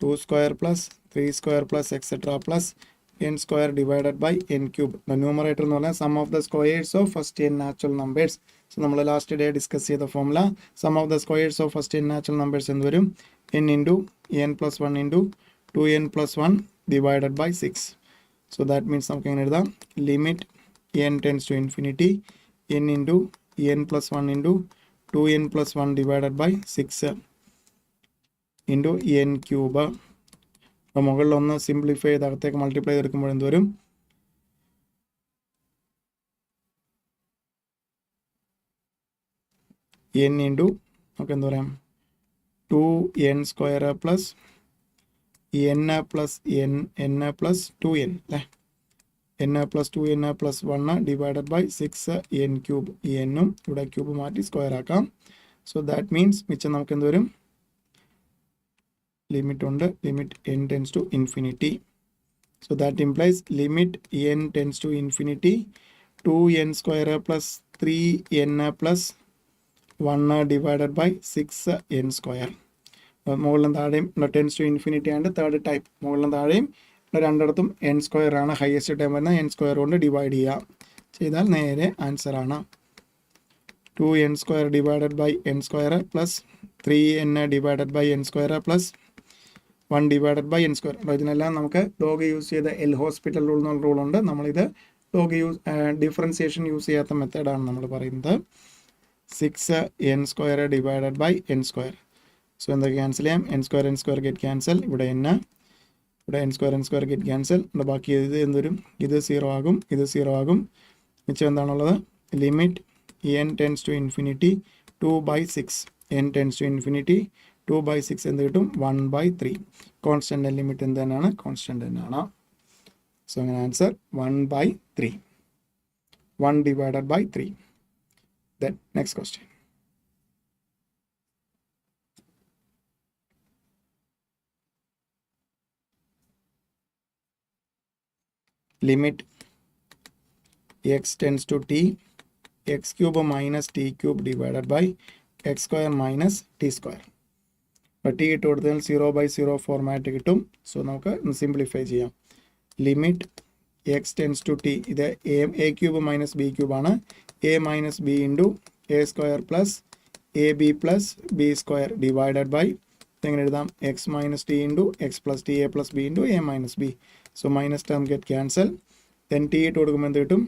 2 square plus 3 square plus etc plus n square divided by n cube. The numerator എന്ന് പറഞ്ഞാൽ sum of the squares of first n natural numbers. So നമ്മൾ ലാസ്റ്റ് ഡേ ഡിസ്കസ് ചെയ്ത formula sum of the squares of first n natural numbers എന്ത് വരും, n into n plus 1 into 2n plus 1 divided by 6. So that means നമുക്ക് എങ്ങനെ എഴുതാം, limit n tends to infinity n into n plus 1 into 2n plus 1 divided by 6 into n cube. അപ്പോൾ മുകളിൽ ഒന്ന് സിംപ്ലിഫൈ ചെയ്ത് അകത്തേക്ക് മൾട്ടിപ്ലൈ ചെയ്തെടുക്കുമ്പോൾ എന്ത് വരും, n ഇൻറ്റു നമുക്ക് എന്ത് പറയാം 2n square plus n plus n plus 2n അല്ലേ, n plus 2n plus 1 divided by 6n cube. ഈ എന്നും ഇവിടെ ക്യൂബ് മാറ്റി സ്ക്വയർ ആക്കാം. സോ ദാറ്റ് മീൻസ് മിച്ചം നമുക്ക് എന്ത് വരും, ലിമിറ്റ് ഉണ്ട്, limit n tends to infinity. So that implies limit n tends to infinity 2n square plus 3n plus 1 divided by 6n square. മുകളിലും താഴെയും tends to infinity and third type, മുകളിലും താഴെയും രണ്ടിടത്തും n സ്ക്വയർ ആണ് ഹയസ്റ്റ് ടൈം വരുന്നത്, n സ്ക്വയർ കൊണ്ട് ഡിവൈഡ് ചെയ്യുക ചെയ്താൽ നേരെ ആൻസർ ആണ്. 2n square divided by n square plus 3n divided by n square plus 1 divided by n square. ഇതിനെല്ലാം നമുക്ക് ലോഗ് യൂസ് ചെയ്ത എൽ ഹോസ്പിറ്റൽ റൂൾ എന്നുള്ള റൂളുണ്ട്. നമ്മളിത് ലോഗ് ഡിഫറൻസിയേഷൻ യൂസ് ചെയ്യാത്ത മെത്തേഡാണ് നമ്മൾ പറയുന്നത്. 6n square divided by n square. So എന്തൊക്കെ ക്യാൻസൽ ചെയ്യാം, n സ്ക്വയർ ഗെറ്റ് ക്യാൻസൽ, ഇവിടെ ഇവിടെ n സ്ക്വയർ ഗെറ്റ് ക്യാൻസൽ. ബാക്കി ഇത് എന്തൊരും, ഇത് 0 ആകും, ഇത് 0 ആകും. മിച്ചം എന്താണുള്ളത്, limit n tends to infinity 2/6, n tends to infinity 2/6 എന്ത് കിട്ടും, 1/3. കോൺസ്റ്റൻ്റ് ലിമിറ്റ് എന്ത് തന്നെയാണ്, കോൺസ്റ്റൻ്റ് തന്നെയാണ്. സോ അങ്ങനെ answer 1/3, 1 divided by 3. Then next question. limit x tends to t x cube minus t cube divided by x square minus t square. അപ്പോൾ t ഇട്ട് കൊടുത്താൽ 0/0 ഫോർമാറ്റ് കിട്ടും. സോ നമുക്ക് സിംപ്ലിഫൈ ചെയ്യാം. Limit X tends to T, ഇത് A cube minus B cube ആണ്, A minus B into A square plus A B plus B square divided by എങ്ങനെ എഴുതാം, X minus T into X plus T A plus B into A minus B. So minus term get cancel. Then T ഇട്ട് കൊടുക്കുമ്പോൾ എന്ത് കിട്ടും,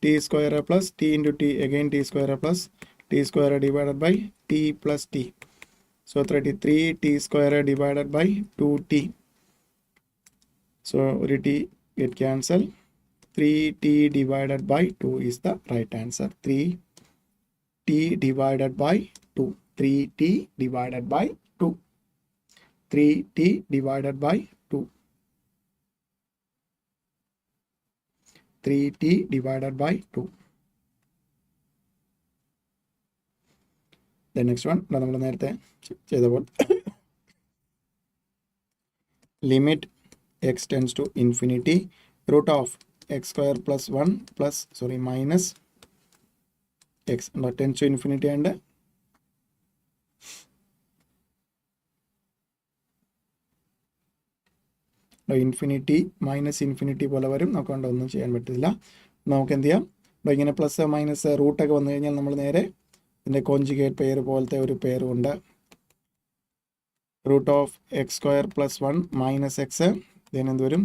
T square plus T into T again T square plus T square divided by T plus T. So 33 T square divided by 2t. So ഒരു T get cancel. 3t divided by 2 is the right answer. 3t divided by 2. 3t divided by 2. 3t divided by 2. 3t divided by 2. The next one, നമ്മൾ നേരത്തെ ചെയ്ത പോലെ limit x tends to infinity root of x square plus 1 plus minus x tends to infinity and infinity minus infinity പോലെ വരും. നമുക്ക് കൊണ്ട് ഒന്നും ചെയ്യാൻ പറ്റില്ല. നമുക്ക് എന്ത് ചെയ്യാം, ഇവിടെ ഇങ്ങനെ പ്ലസ് മൈനസ് റൂട്ടൊക്കെ വന്നു കഴിഞ്ഞാൽ നമ്മൾ നേരെ ഇതിൻ്റെ കോഞ്ചുഗേറ്റ് പെയർ പോലത്തെ ഒരു പെയറുണ്ട്. Root of X square plus 1 minus X, ഇതിനെന്ത് വരും,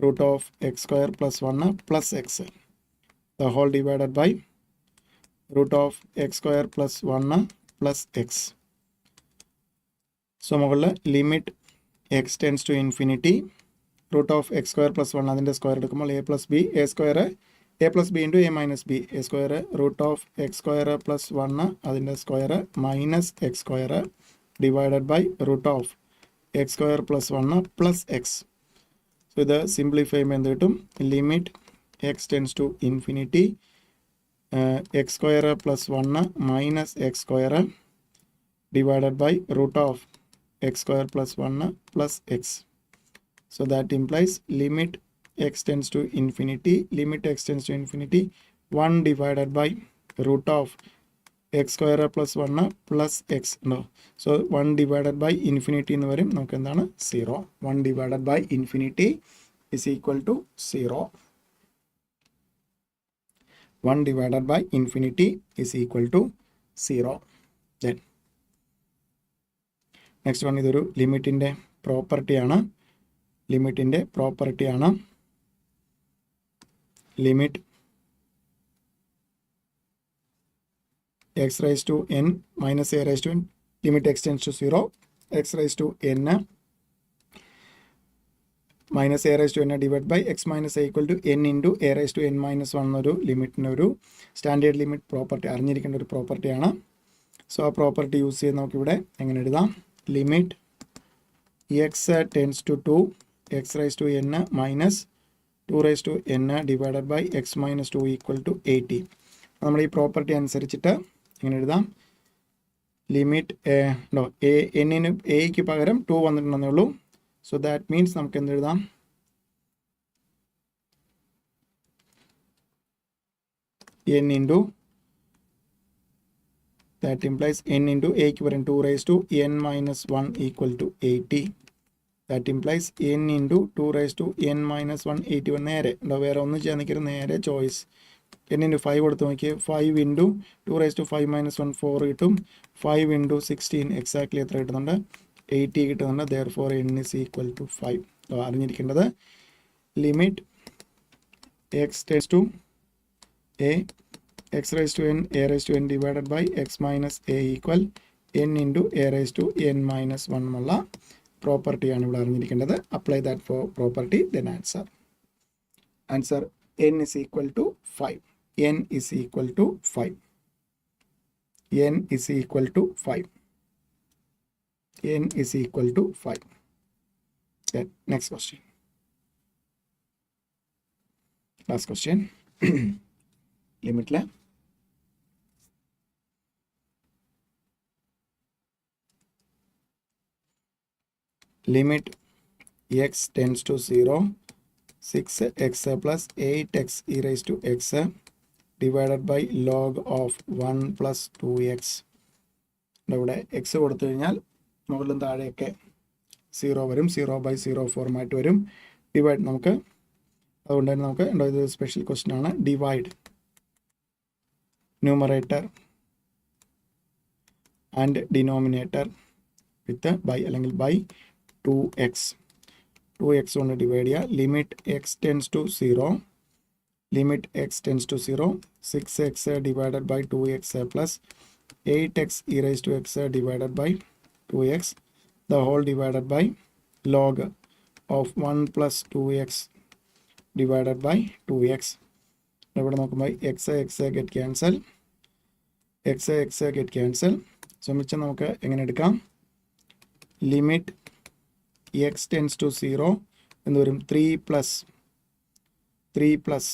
root of X square plus 1 plus X the whole divided by root of X square plus 1 plus X. So മുകളിൽ limit X tends to infinity root of x square plus 1 അതിൻ്റെ സ്ക്വയർ എടുക്കുമ്പോൾ a plus b, a square a plus b into a minus b, a square root of x square plus 1 അതിൻ്റെ square minus X square divided by root of X square plus 1 plus X. So ഇത് സിംപ്ലിഫൈ ചെയ്യുമ്പോൾ എന്ത് കിട്ടും, limit X tends to infinity X square plus 1 minus X square divided by root of X square plus 1 plus x. So that implies limit x tends to infinity, limit x tends to infinity 1 divided by root of x square plus 1 plus x. No. So 1 divided by infinity എന്ന് വരും, നമുക്ക് എന്താണ് 0. 1 divided by infinity is equal to 0. 1 divided by infinity is equal to 0. Then next one ഇതൊരു ലിമിറ്റിൻ്റെ പ്രോപ്പർട്ടിയാണ്. ലിമിറ്റിൻ്റെ പ്രോപ്പർട്ടിയാണ് limit x raise to n minus a raise to n, limit X tends to 0 x raise to n minus a raise to n divide by X minus a equal to n into a raise to n minus 1 എന്നൊരു ലിമിറ്റിൻ്റെ ഒരു സ്റ്റാൻഡേർഡ് ലിമിറ്റ് പ്രോപ്പർട്ടി അറിഞ്ഞിരിക്കേണ്ട ഒരു പ്രോപ്പർട്ടിയാണ്. സോ ആ പ്രോപ്പർട്ടി യൂസ് ചെയ്ത് നമുക്കിവിടെ എങ്ങനെ എഴുതാം, limit X tends to 2 x raised to n minus 2 raised to n divided by x minus 2 equal to 80. നമ്മൾ ഈ പ്രോപ്പർട്ടി അനുസരിച്ചിട്ട് എങ്ങനെ എഴുതാം, ലിമിറ്റ് എന്നിന് എക്ക് പകരം 2 വന്നിട്ടുണ്ടെന്നേ ഉള്ളൂ. സോ ദാറ്റ് മീൻസ് നമുക്ക് എന്ത് എഴുതാം, n into that implies n into എക്ക് പകരം 2 raised to n minus 1 equal to 80. That implies n into 2 raised to n minus 1 81. നേരെ വേറെ ഒന്നും ചെയ്യാൻ നിൽക്കരുത്, നേരെ ചോയ്സ് n into 5 കൊടുത്ത് നോക്കിയേ, 5 into 2 raised to 5 minus 1 4 കിട്ടും, 5 into 16 എക്സാക്ട്ലി എത്ര കിട്ടുന്നുണ്ട്, 80 കിട്ടുന്നുണ്ട്. therefore n is equal to 5. അറിഞ്ഞിരിക്കേണ്ടത് limit X tends to a x raise to n a raise to n divided by X minus a equal n into a raise to n minus 1 എന്നുള്ള പ്രോപ്പർട്ടിയാണ് ഇവിടെ അറിഞ്ഞിരിക്കേണ്ടത്. Apply that for property, then answer n is equal to 5. n is equal to 5. n is equal to 5. n is equal to 5. Then next question, last question. ലിമിറ്റിലെ limit x tends to 0 6x plus 8x e raised to x divided by log of 1 plus 2x. ഇവിടെ x കൊടുത്തു കഴിഞ്ഞാൽ മുകളിലും താഴെയൊക്കെ 0 വരും, 0/0 ഫോർമാറ്റ് വരും. ഡിവൈഡ് നമുക്ക് അതുകൊണ്ട് തന്നെ നമുക്ക് ഇത് സ്പെഷ്യൽ ക്വസ്റ്റ്യൻ ആണ്. Divide numerator and denominator with by അല്ലെങ്കിൽ ബൈ 2x കൊണ്ട് ഡിവൈഡ് ചെയ്യുക. Limit X tends to 0 limit X tends to 0 6x divided by 2x plus 8x e raised to x divided by 2x the whole divided by log of 1 plus 2x divided by 2x. ഇവിടെ നോക്കുമ്പോൾ x get cancel, x get cancel. So മിച്ചം നമുക്ക് എങ്ങനെ എടുക്കാം, ലിമിറ്റ് എക്സ് ടെൻസ് ടു 0 എന്ന് വരും 3 plus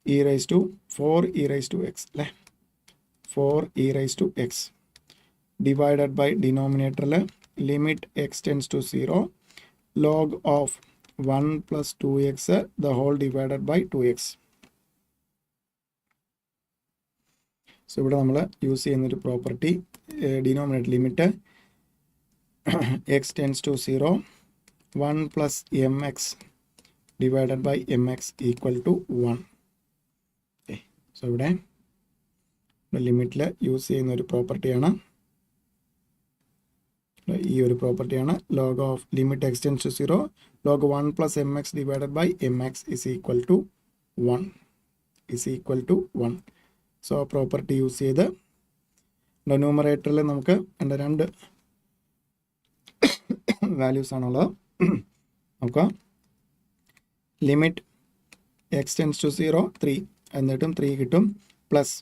e raised to 4 e raised to x അല്ലേ 4 e raised to x divided by denominator limit x tends to 0 log of 1 plus 2x the whole divided by 2x. So ഇവിടെ നമ്മൾ യൂസ് ചെയ്യുന്നൊരു property denominator limit x tends to 0 1 plus mx divided by mx equal to 1. Okay. So ഇവിടെ ലിമിറ്റിൽ യൂസ് ചെയ്യുന്ന ഒരു പ്രോപ്പർട്ടിയാണ് ഈ ഒരു പ്രോപ്പർട്ടിയാണ് log of limit x tends to 0 log 1 plus mx divided by mx is equal to 1 so property use ചെയ്ത് ന്യൂമറേറ്ററിൽ നമുക്ക് രണ്ട് വാല്യൂസ് ആണുള്ളത് നോക്കാം ലിമിറ്റ് എക്സ് ടെൻസ് ടു 0 3 എന്നിട്ടും 3 കിട്ടും plus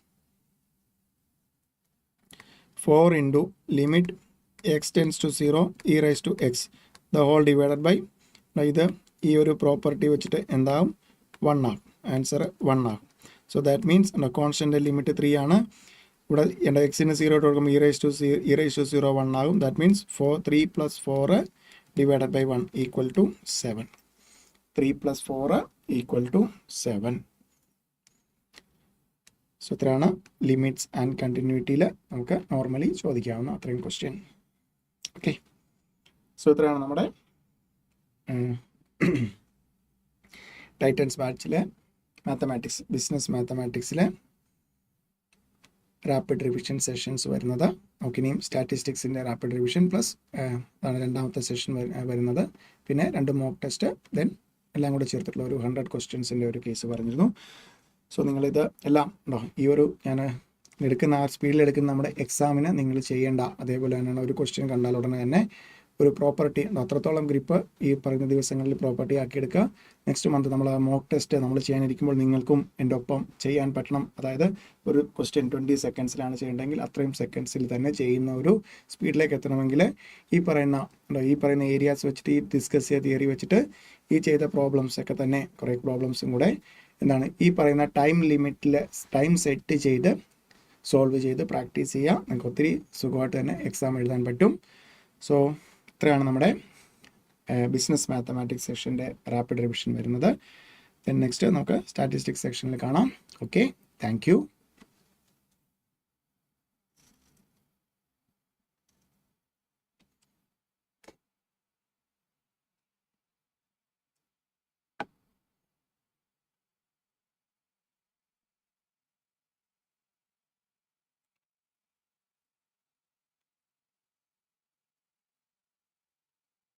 4 into limit X tends to 0 e raise to x the whole divided by ഇത് ഈ ഒരു പ്രോപ്പർട്ടി വെച്ചിട്ട് എന്താകും 1 ആകും ആൻസർ 1 ആകും so that means constant limit 3 ആണ് ഇവിടെ എൻ്റെ എക്സിന് 0 ഇട്ട് കൊടുക്കുമ്പോൾ ഇ റൈസ് ടു 0 1 ആകും that means 3 plus 4 divided by 1 equal to 7 3 plus 4 equal to 7. So ഇത്രയാണ് ലിമിറ്റ്സ് ആൻഡ് കണ്ടിന്യൂറ്റിയിൽ നമുക്ക് നോർമലി ചോദിക്കാവുന്ന അത്രയും ക്വസ്റ്റ്യൻ. ഓക്കെ, സോ ഇത്രയാണ് നമ്മുടെ ടൈറ്റൻസ് ബാച്ചിലെ മാത്തമാറ്റിക്സ് ബിസിനസ് മാത്തമാറ്റിക്സിലെ റാപ്പിഡ് റിവിഷൻ സെഷൻസ് വരുന്നത്. നമുക്കിനിയും സ്റ്റാറ്റിസ്റ്റിക്സിൻ്റെ റാപ്പിഡ് റിവിഷൻ പ്ലസ് അതാണ് രണ്ടാമത്തെ സെഷൻ വരുന്നത്. പിന്നെ 2 മോക്ക് ടെസ്റ്റ് ദെൻ എല്ലാം കൂടെ ചേർത്തിട്ടുള്ള ഒരു 100 ക്വസ്റ്റ്യൻസിൻ്റെ ഒരു കേസ് പറഞ്ഞിരുന്നു. സോ നിങ്ങളിത് എല്ലാം ഉണ്ടോ ഈ ഒരു ഞാൻ എടുക്കുന്ന ആ സ്പീഡിൽ എടുക്കുന്ന നമ്മുടെ എക്സാമിന് നിങ്ങൾ ചെയ്യേണ്ട അതേപോലെ തന്നെയാണ് ഒരു ക്വസ്റ്റ്യൻ കണ്ടാൽ ഉടനെ തന്നെ ഒരു പ്രോപ്പർട്ടി അത്രത്തോളം ഗ്രിപ്പ് ഈ പറയുന്ന ദിവസങ്ങളിൽ പ്രോപ്പർട്ടി ആക്കിയെടുക്കുക. നെക്സ്റ്റ് മന്ത് നമ്മൾ ആ മോക്ക് ടെസ്റ്റ് നമ്മൾ ചെയ്യാനിരിക്കുമ്പോൾ നിങ്ങൾക്കും എൻ്റെ ഒപ്പം ചെയ്യാൻ പറ്റണം. അതായത് ഒരു ക്വസ്റ്റ്യൻ 20 സെക്കൻഡ്സിലാണ് ചെയ്യേണ്ടതെങ്കിൽ അത്രയും സെക്കൻഡ്സിൽ തന്നെ ചെയ്യുന്ന ഒരു സ്പീഡിലേക്ക് എത്തണമെങ്കിൽ ഈ പറയുന്ന ഏരിയാസ് വെച്ചിട്ട് ഈ ഡിസ്കസ് ചെയ്ത തിയറി വെച്ചിട്ട് ഈ ചെയ്ത പ്രോബ്ലംസ് ഒക്കെ തന്നെ കുറേ പ്രോബ്ലംസും കൂടെ എന്താണ് ഈ പറയുന്ന ടൈം ലിമിറ്റിൽ ടൈം സെറ്റ് ചെയ്ത് സോൾവ് ചെയ്ത് പ്രാക്ടീസ് ചെയ്യുക. നിങ്ങൾക്ക് ഒത്തിരി സുഖമായിട്ട് തന്നെ എക്സാം എഴുതാൻ പറ്റും. സോ ഇത്രയാണ് നമ്മുടെ ബിസിനസ് മാത്തമാറ്റിക്സ് സെക്ഷൻ്റെ റാപ്പിഡ് റിവിഷൻ വരുന്നത്. ദെൻ നെക്സ്റ്റ് നമുക്ക് സ്റ്റാറ്റിസ്റ്റിക്സ് സെക്ഷനിൽ കാണാം. Okay, thank you.